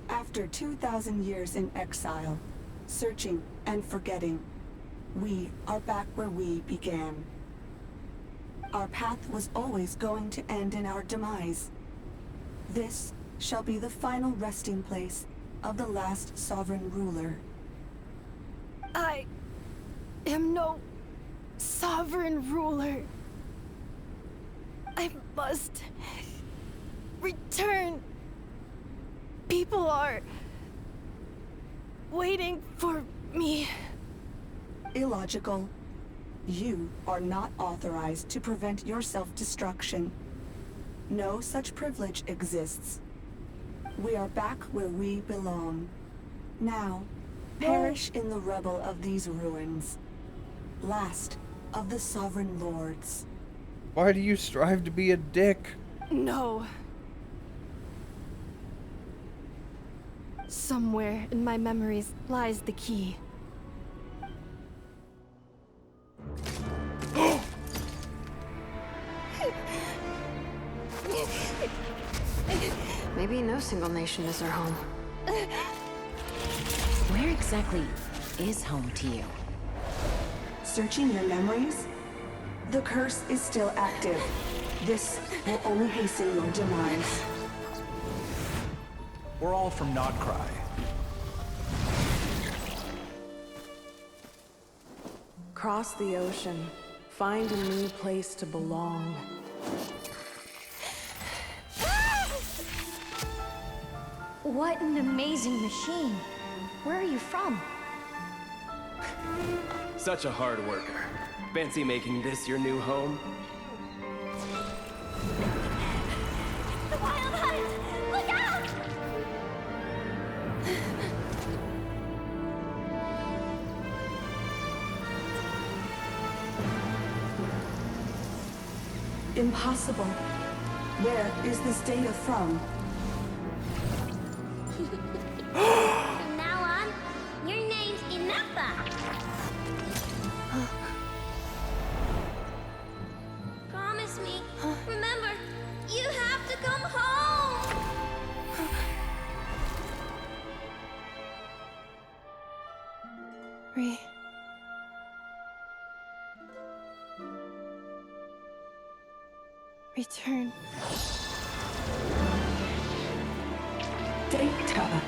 After 2,000 years in exile, searching and forgetting, we are back where we began. Our path was always going to end in our demise. This shall be the final resting place of the last sovereign ruler. I am no sovereign ruler. I must return. People are waiting for me. Illogical. You are not authorized to prevent your self-destruction. No such privilege exists. We are back where we belong. Now, perish in the rubble of these ruins. Last of the sovereign lords. Why do you strive to be a dick? No. Somewhere in my memories lies the key. Maybe no single nation is our home. Where exactly is home to you? Searching your memories? The curse is still active. This will only hasten your demise. We're all from Nodcry. Cross the ocean. Find a new place to belong. What an amazing machine. Where are you from? Such a hard worker. Fancy making this your new home? The Wild Hunt! Look out! Impossible. Where is this data from? From now on, your name's Inafa. Promise me. Remember, you have to come home. Return. Data.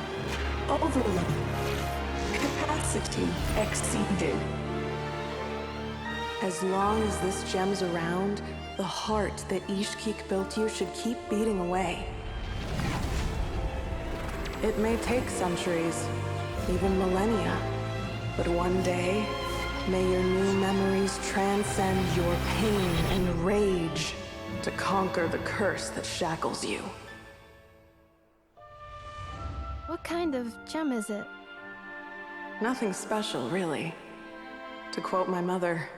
Overload. Capacity exceeded. As long as this gem's around, the heart that Ishkik built you should keep beating away. It may take centuries, even millennia, but one day, may your new memories transcend your pain and rage to conquer the curse that shackles you. What kind of gem is it? Nothing special, really. To quote my mother,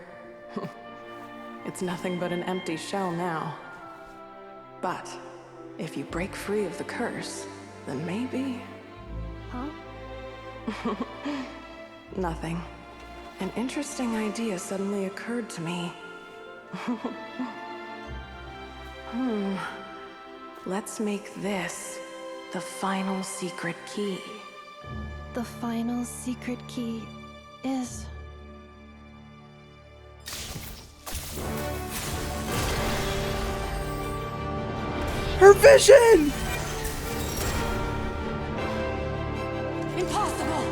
it's nothing but an empty shell now. But if you break free of the curse, then maybe... Huh? Nothing. An interesting idea suddenly occurred to me. Let's make this the final secret key. The final secret key is... Her vision! Impossible!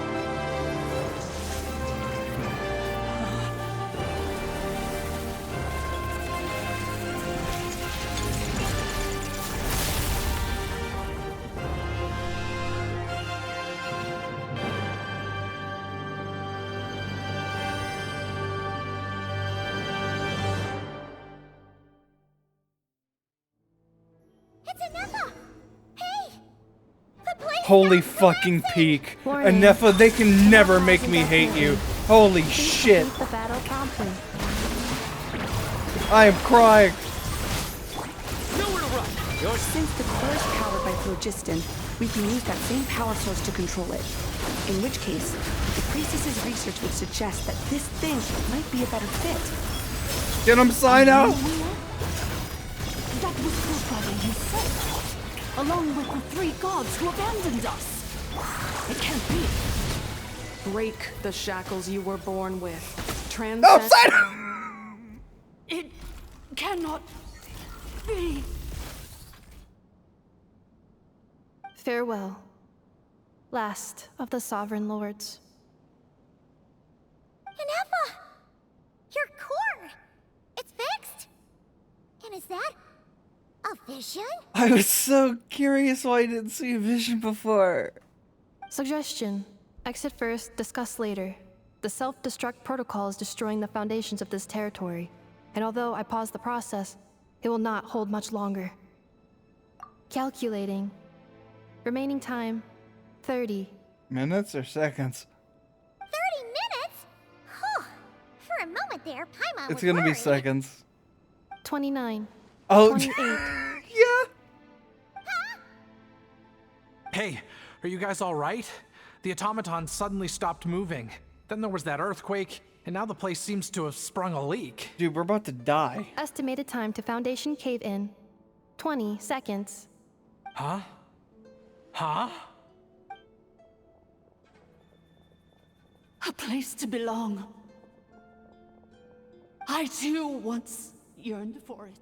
Holy fucking peak. Anefa, they can never make me hate you. Holy shit. The battle promptly. I am crying. Nowhere to run. Since the core is powered by phlogiston, we can use that same power source to control it. In which case, the priestess's research would suggest that this thing might be a better fit. Get him, Sino! That was your brother, you said, along with the 3 gods who abandoned us. It can't be. Break the shackles you were born with. Transcend... No, Sino! It cannot be. Farewell, last of the Sovereign Lords. Inafa! Your core! It's fixed! And is that a vision? I was so curious why I didn't see a vision before. Suggestion. Exit first, discuss later. The self-destruct protocol is destroying the foundations of this territory. And although I paused the process, it will not hold much longer. Calculating. Remaining time, 30. Minutes or seconds? 30 minutes? Whew. For a moment there, Paimon was It's gonna be worried. seconds. 29. Oh, 28. Yeah. Hey, are you guys all right? The automaton suddenly stopped moving. Then there was that earthquake, and now the place seems to have sprung a leak. Dude, we're about to die. Estimated time to Foundation cave-in, 20 seconds. Huh? Huh? A place to belong. I too once yearned for it.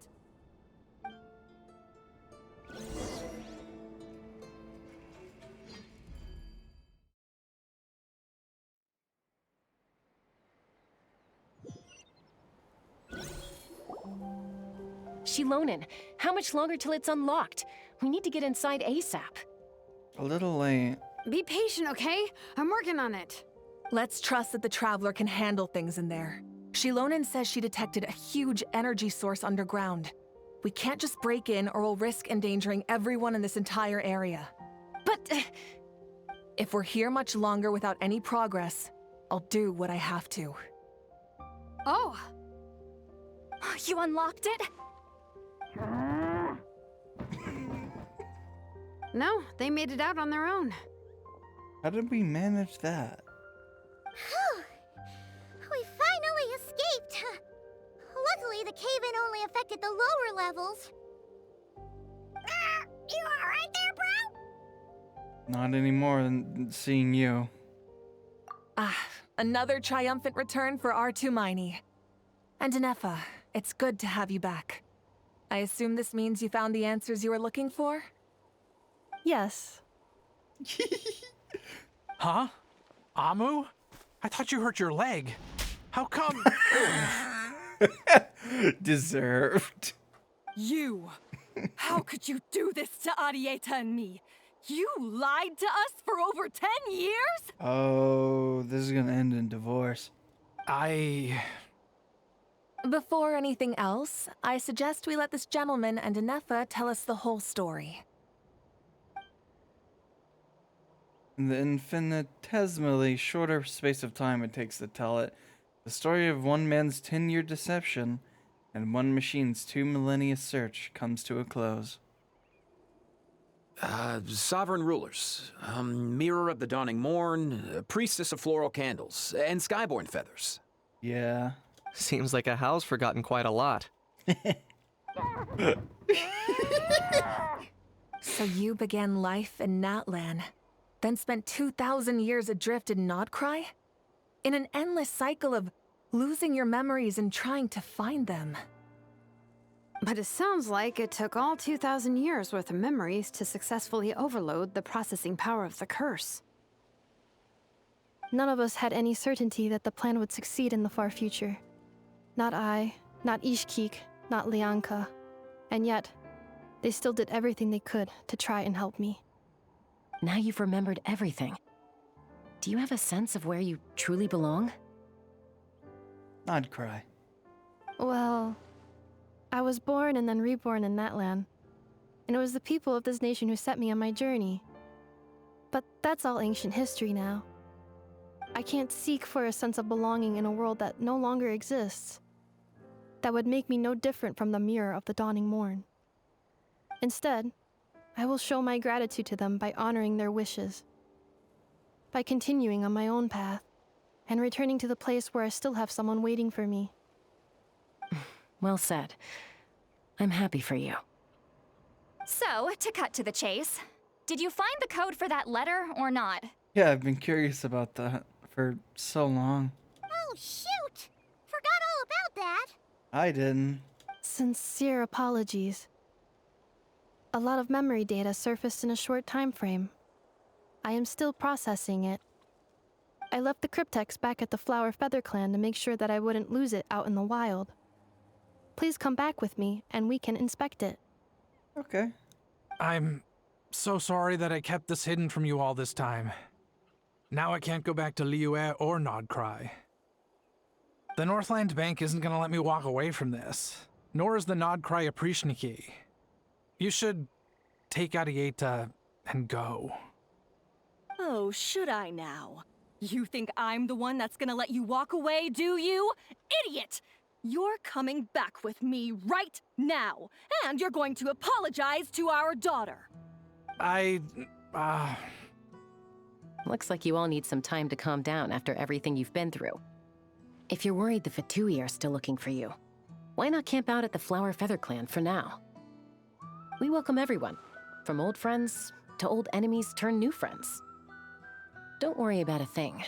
Shilonen, how much longer till it's unlocked? We need to get inside ASAP. A little late. Be patient, okay? I'm working on it. Let's trust that the Traveler can handle things in there. Shilonen says she detected a huge energy source underground. We can't just break in or we'll risk endangering everyone in this entire area. But... If we're here much longer without any progress, I'll do what I have to. Oh! You unlocked it? No, they made it out on their own. How did we manage that? Whew. We finally escaped. Luckily, the cave-in only affected the lower levels. You alright there, bro? Not any more than seeing you. Ah, another triumphant return for R2 Miney. And Anefa, it's good to have you back. I assume this means you found the answers you were looking for? Yes. Huh? Amu? I thought you hurt your leg. How come? Deserved. You! How could you do this to Arieta and me? You lied to us for over 10 years? Oh, this is gonna end in divorce. Before anything else, I suggest we let this gentleman and Anefa tell us the whole story. In the infinitesimally shorter space of time it takes to tell it, the story of one man's 10-year deception and one machine's 2 millennia search comes to a close. Sovereign rulers, mirror of the dawning morn, priestess of floral candles, and skyborn feathers. Yeah. Seems like a howl's forgotten quite a lot. So you began life in Natlan, then spent 2,000 years adrift in Nodcry? In an endless cycle of losing your memories and trying to find them. But it sounds like it took all 2,000 years worth of memories to successfully overload the processing power of the curse. None of us had any certainty that the plan would succeed in the far future. Not I, not Ishkik, not Lianka. And yet, they still did everything they could to try and help me. Now you've remembered everything. Do you have a sense of where you truly belong? I'd cry. Well, I was born and then reborn in Natlan. And it was the people of this nation who set me on my journey. But that's all ancient history now. I can't seek for a sense of belonging in a world that no longer exists. That would make me no different from the mirror of the dawning morn. Instead, I will show my gratitude to them by honoring their wishes. By continuing on my own path, and returning to the place where I still have someone waiting for me. Well said. I'm happy for you. So, to cut to the chase, did you find the code for that letter or not? Yeah, I've been curious about that for so long. Oh, shoot! Forgot all about that. I didn't. Sincere apologies. A lot of memory data surfaced in a short time frame. I am still processing it. I left the cryptex back at the Flower Feather Clan to make sure that I wouldn't lose it out in the wild. Please come back with me, and we can inspect it. Okay. I'm so sorry that I kept this hidden from you all this time. Now I can't go back to Liyue or Nodcry. The Northland Bank isn't gonna let me walk away from this, nor is the Nodcry Aprishniki. You should take Arieta and go. Oh, should I now? You think I'm the one that's gonna let you walk away, do you? Idiot! You're coming back with me right now, and you're going to apologize to our daughter. Looks like you all need some time to calm down after everything you've been through. If you're worried the Fatui are still looking for you, why not camp out at the Flower Feather Clan for now? We welcome everyone, from old friends to old enemies turned new friends. Don't worry about a thing.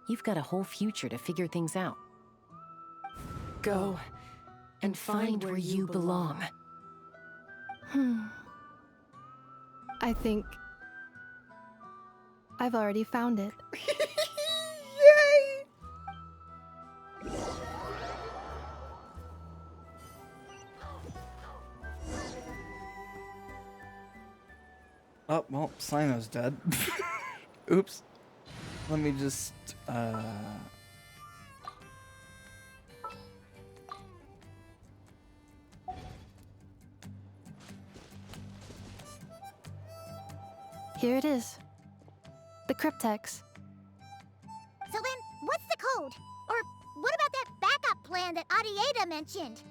You've got a whole future to figure things out. Go and find where you belong. I think I've already found it. Yay! Oh, well, Sino's dead. Oops. Let me just, Here it is. The cryptex. So then, what's the code? Or what about that backup plan that Arieta mentioned?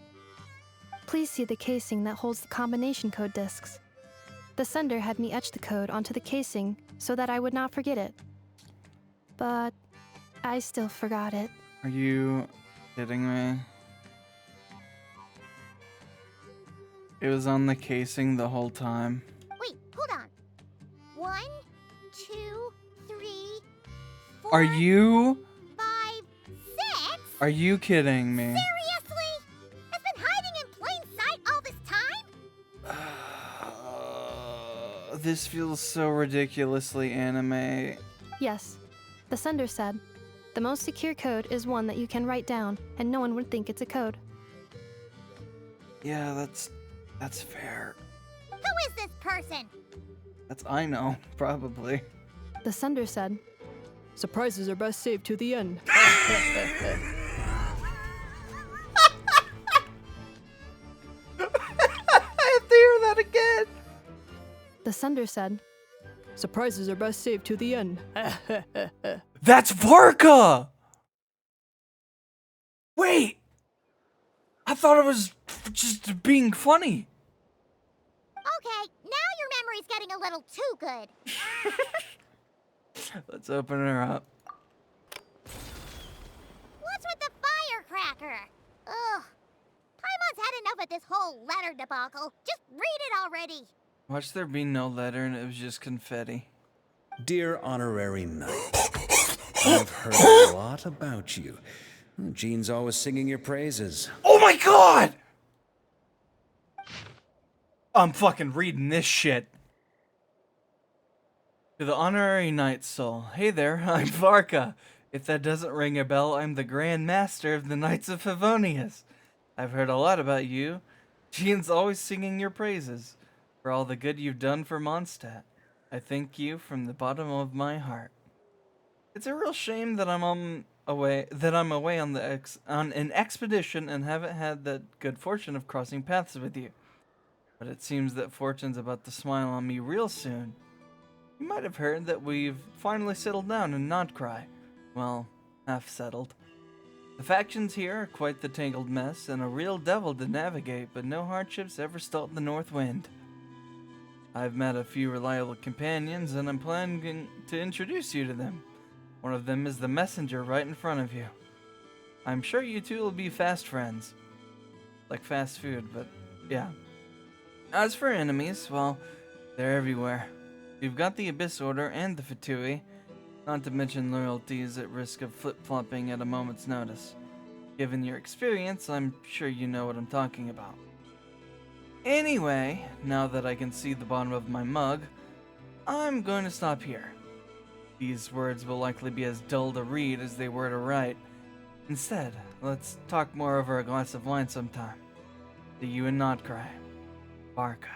Please see the casing that holds the combination code discs. The sender had me etch the code onto the casing so that I would not forget it. But I still forgot it. Are you kidding me? It was on the casing the whole time. Wait, hold on. 1, 2, 3, 4, Are you? 5, 6? Are you kidding me? Seriously? It's been hiding in plain sight all this time? This feels so ridiculously anime. Yes, the sender said, the most secure code is one that you can write down and no one would think it's a code. Yeah, that's fair. Who is this person? That's I know, probably. The sender said, surprises are best saved to the end. I have to hear that again. The sender said, surprises are best saved to the end. That's Varka! Wait! I thought it was just being funny. Okay, now your memory's getting a little too good. Let's open her up. What's with the firecracker? Ugh. Paimon's had enough of this whole letter debacle. Just read it already. Watch there be no letter and it was just confetti. Dear Honorary Knight, I've heard a lot about you. Jean's always singing your praises. Oh my god! I'm fucking reading this shit. To the Honorary Knight Soul. Hey there, I'm Varka. If that doesn't ring a bell, I'm the Grand Master of the Knights of Favonius. I've heard a lot about you. Jean's always singing your praises for all the good you've done for Mondstadt. I thank you from the bottom of my heart. It's a real shame that I'm away on an expedition and haven't had the good fortune of crossing paths with you. But it seems that fortune's about to smile on me real soon. You might have heard that we've finally settled down in Nodcry. Well, half settled. The factions here are quite the tangled mess and a real devil to navigate, but no hardships ever stalled the north wind. I've met a few reliable companions and I'm planning to introduce you to them. One of them is the messenger right in front of you. I'm sure you two will be fast friends. Like fast food, but yeah. As for enemies, well, they're everywhere. You've got the Abyss Order and the Fatui, not to mention loyalties at risk of flip-flopping at a moment's notice. Given your experience, I'm sure you know what I'm talking about. Anyway, now that I can see the bottom of my mug, I'm going to stop here. These words will likely be as dull to read as they were to write. Instead, let's talk more over a glass of wine sometime. See you in Nodcry. Varka.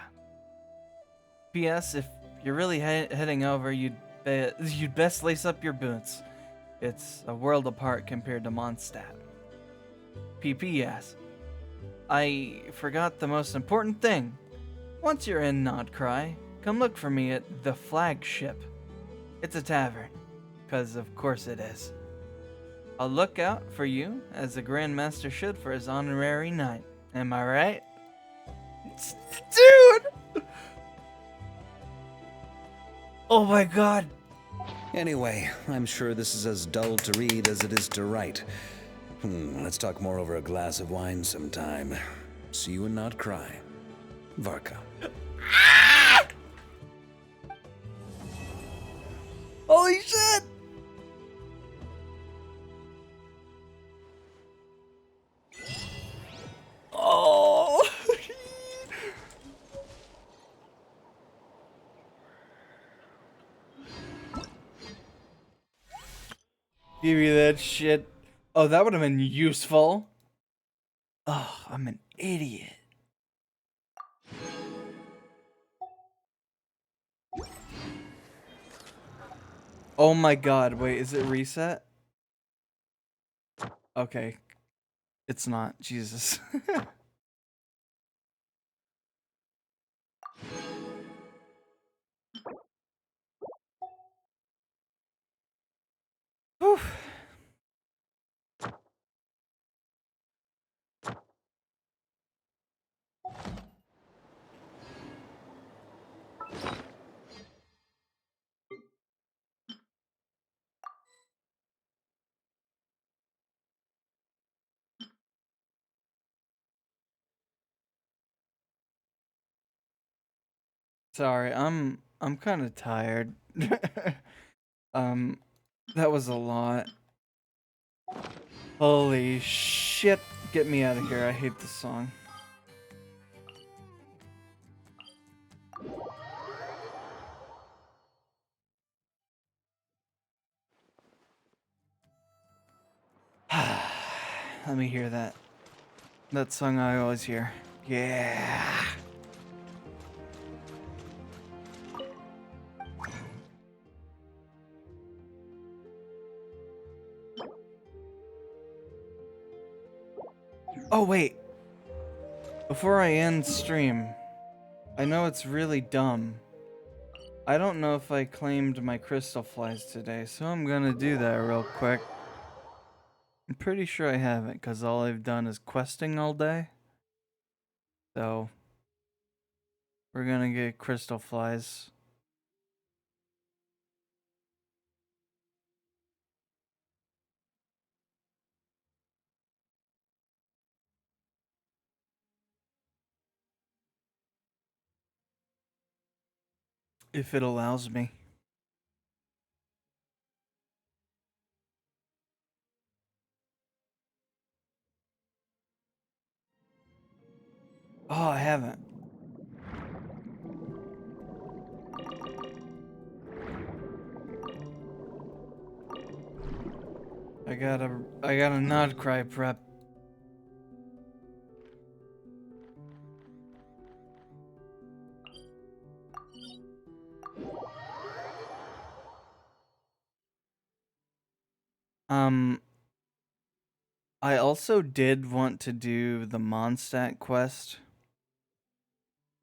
P.S. If you're really heading over, you'd best lace up your boots. It's a world apart compared to Mondstadt. P.P.S. I forgot the most important thing. Once you're in Nodcry, come look for me at the Flagship. It's a tavern, 'cause of course it is. I'll look out for you, as the Grand Master should for his honorary knight. Am I right? Dude! Oh my god. Anyway, I'm sure this is as dull to read as it is to write. Let's talk more over a glass of wine sometime. See you and not cry. Varka. Holy shit! Oh! Give me that shit. Oh, that would have been useful. Oh, I'm an idiot. Oh my god, wait, is it reset? Okay. It's not. Jesus. Whew. Sorry, I'm kind of tired. That was a lot. Holy shit! Get me out of here. I hate this song. Let me hear that. That song I always hear. Yeah. Oh wait. Before I end stream, I know it's really dumb. I don't know if I claimed my crystal flies today, so I'm gonna do that real quick. I'm pretty sure I haven't, because all I've done is questing all day. So, we're gonna get crystal flies. If it allows me. Oh, I haven't. I got a nod cry prep. I also did want to do the Mondstadt quest.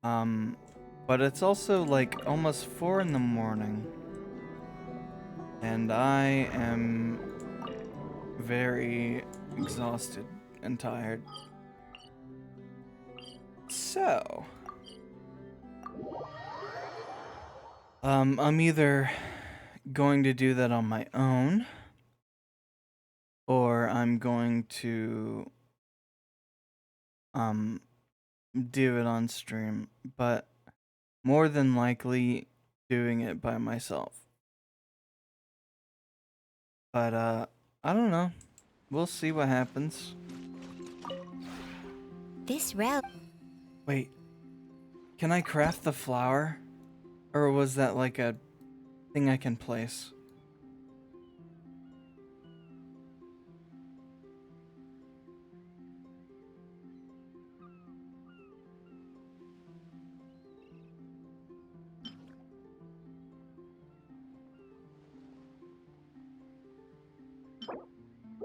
But it's also like almost 4 in the morning. And I am very exhausted and tired. So, I'm either going to do that on my own, or I'm going to do it on stream, but more than likely doing it by myself. But I don't know. We'll see what happens. This route. Wait. Can I craft the flower? Or was that like a thing I can place?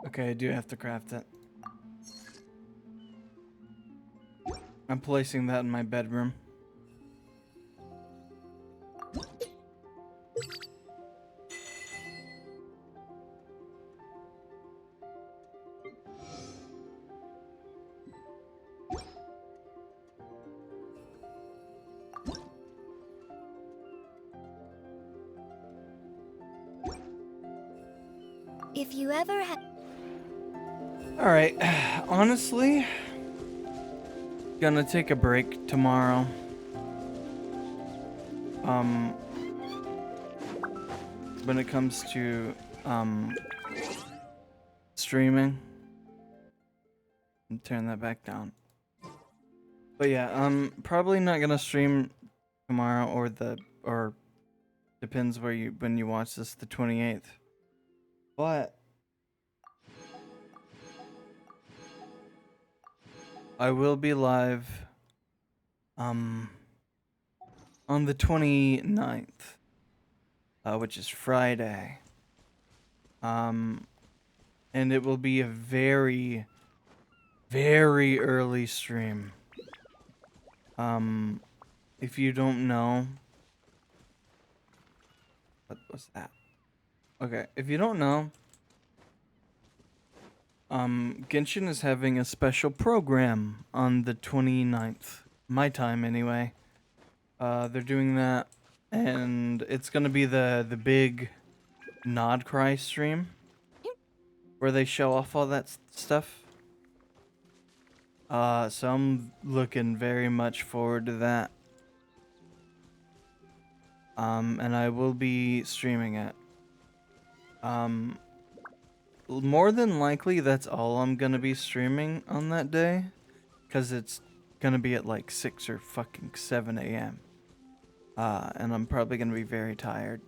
Okay, I do have to craft it. I'm placing that in my bedroom. If you ever have. Alright, honestly, gonna take a break tomorrow. When it comes to, streaming. Turn that back down. But yeah, probably not gonna stream tomorrow or depends when you watch this, the 28th. But I will be live on the 29th, which is Friday. And it will be a very, very early stream. If you don't know, what was that? Okay, if you don't know, Genshin is having a special program on the 29th. My time, anyway. They're doing that, and it's gonna be the big Nod Cry stream, where they show off all that stuff. So I'm looking very much forward to that. And I will be streaming it. More than likely, that's all I'm gonna be streaming on that day, cause it's gonna be at like 6 or fucking 7 a.m. And I'm probably gonna be very tired.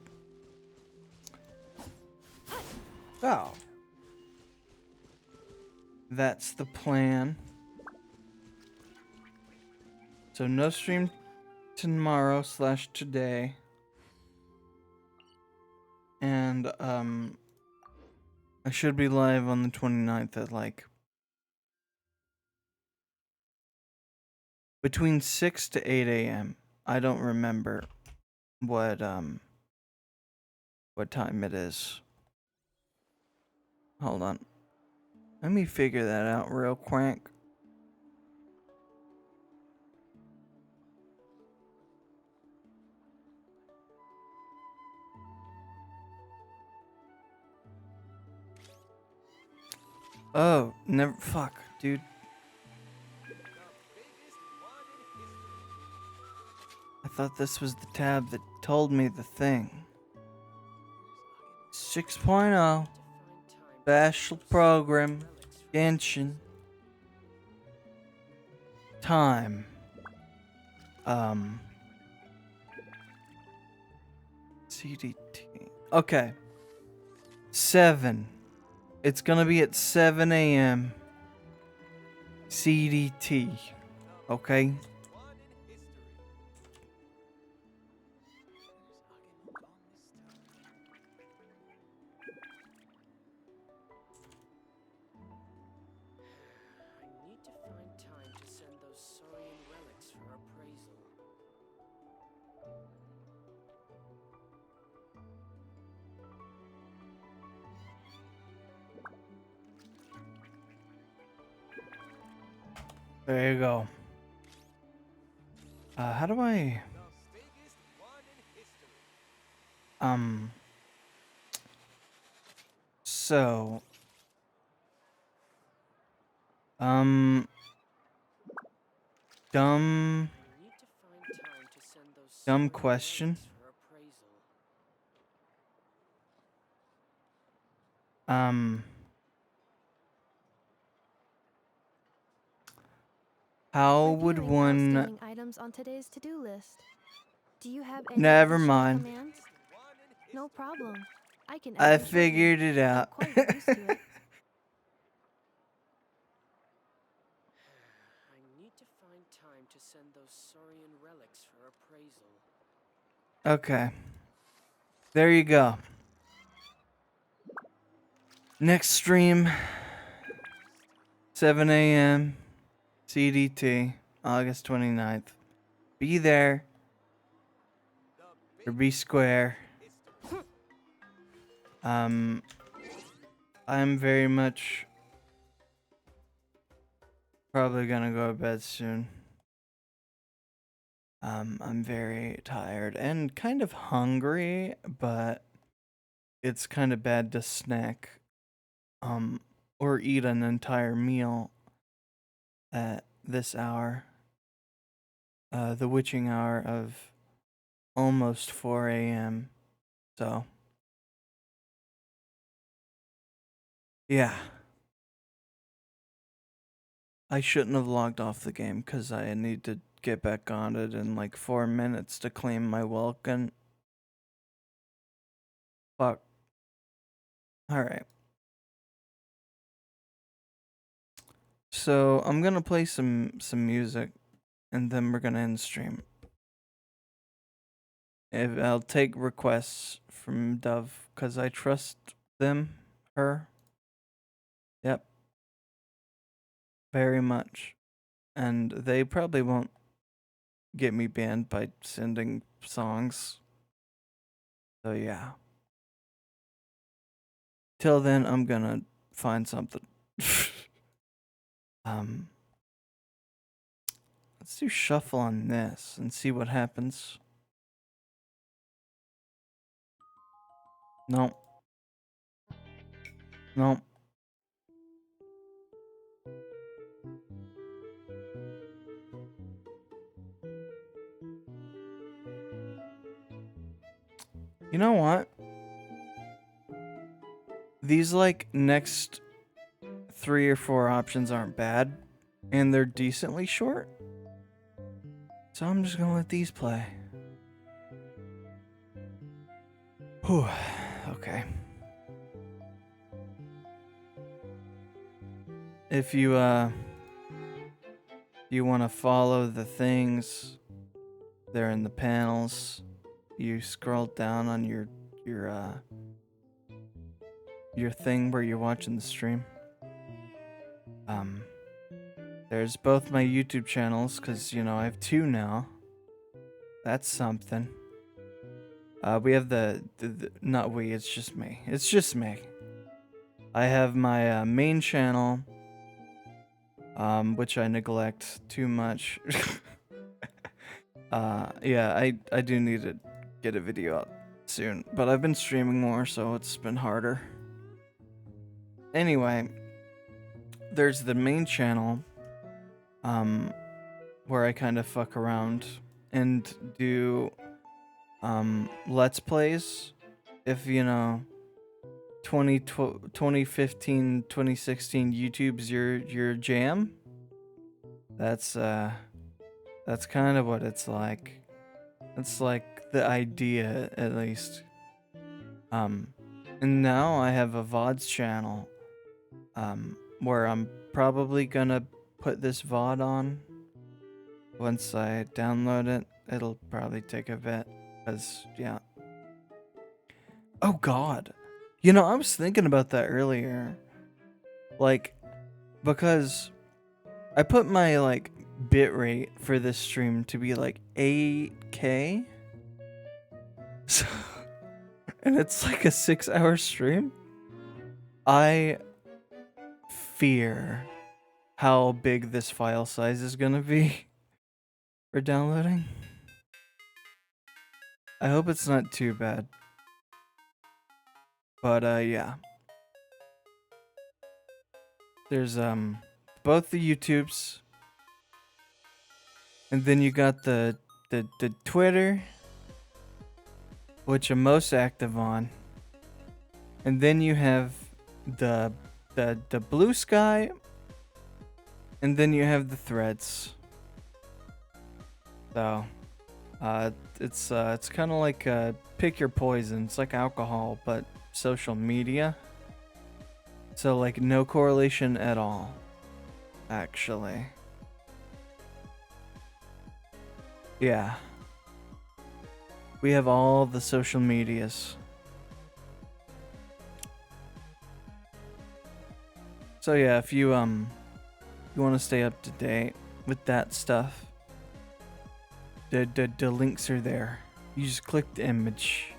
So, that's the plan. So no stream tomorrow / today. And I should be live on the 29th at like between 6 to 8 a.m. I don't remember what time it is. Hold on. Let me figure that out real quick. Oh, never. Fuck, dude. I thought this was the tab that told me the thing. 6.0 Special Program Genshin Time. CDT. Okay. 7. It's gonna be at 7 a.m. CDT. Okay? There you go. How do I... So... Dumb question. How would one... Outstanding items on today's to-do list. Do you have any Never additional mind. commands? No problem. I can I add them shortly. figured it I'm out. quite used to it. Okay. There you go. Next stream, 7 a.m. CDT, August 29th. Be there. Or be square. I'm very much probably gonna go to bed soon. I'm very tired and kind of hungry, but it's kind of bad to snack or eat an entire meal at this hour. The witching hour of almost 4 a.m. So, yeah. I shouldn't have logged off the game because I need to get back on it in like 4 minutes to claim my welcome. Fuck. Alright. So, I'm gonna play some music and then we're gonna end stream. I'll take requests from Dove because I trust them, her. Yep. Very much. And they probably won't get me banned by sending songs. So yeah. Till then, I'm gonna find something. Let's do shuffle on this and see what happens. No. No. You know what? These like next 3 or 4 options aren't bad, and they're decently short. So I'm just gonna let these play. Whew. Okay. If you want to follow the things, they're in the panels. You scroll down on your thing where you're watching the stream. There's both my YouTube channels, cause you know I have 2 now. That's something. We have the not we. It's just me. It's just me. I have my main channel, which I neglect too much. Yeah, I do need to get a video out soon, but I've been streaming more, so it's been harder. Anyway, there's the main channel, where I kind of fuck around and do, Let's Plays. If, you know, 2015, 2016 YouTube's your jam, that's kind of what it's like. It's like the idea, at least. And now I have a VODs channel, where I'm probably gonna put this VOD on. Once I download it, it'll probably take a bit, cause yeah. Oh God, you know I was thinking about that earlier, like, because I put my like bitrate for this stream to be like 8K, so, and it's like a 6-hour stream. I fear how big this file size is gonna be for downloading. I hope it's not too bad. But yeah. There's both the YouTubes, and then you got the Twitter, which I'm most active on. And then you have the Blue Sky, and then you have the Threads. So, it's kind of like pick your poison. It's like alcohol, but social media. So like no correlation at all, actually. Yeah. We have all the social medias. So yeah, if you want to stay up to date with that stuff, the links are there. You just click the image.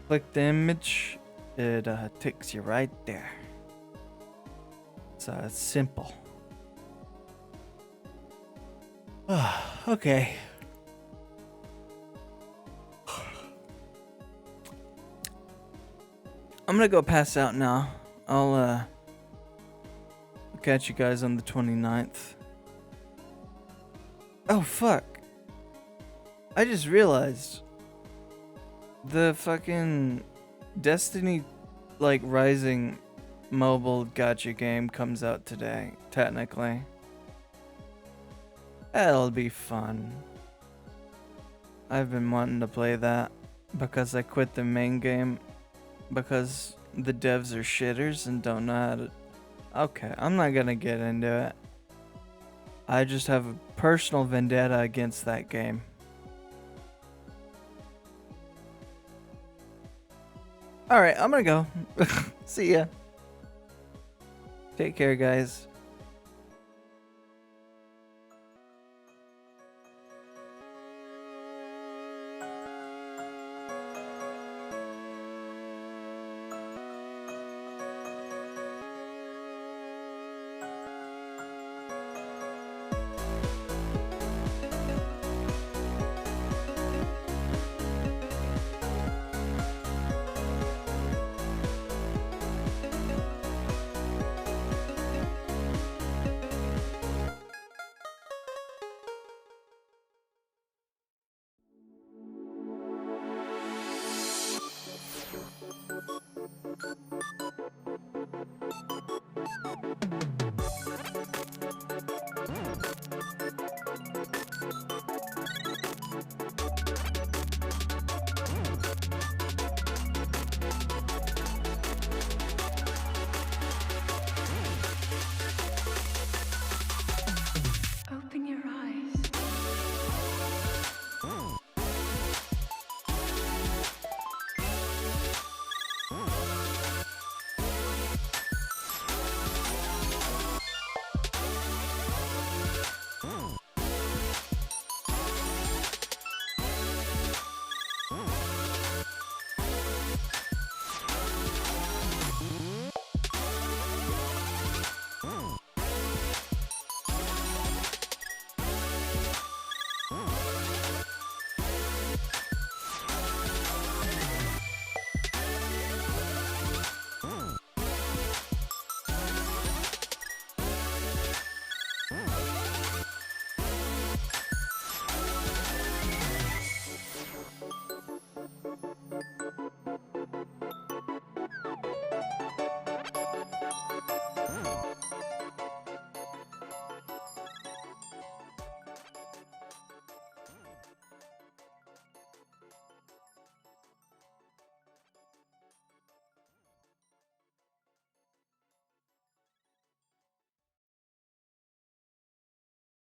Click the image, it takes you right there. It's simple. Okay. I'm gonna go pass out now. I'll catch you guys on the 29th. Oh fuck. I just realized the fucking Destiny like Rising mobile gacha game comes out today, technically. That'll be fun. I've been wanting to play that because I quit the main game because the devs are shitters and don't know how to... Okay, I'm not gonna get into it. I just have a personal vendetta against that game. Alright, I'm gonna go. See ya. Take care, guys.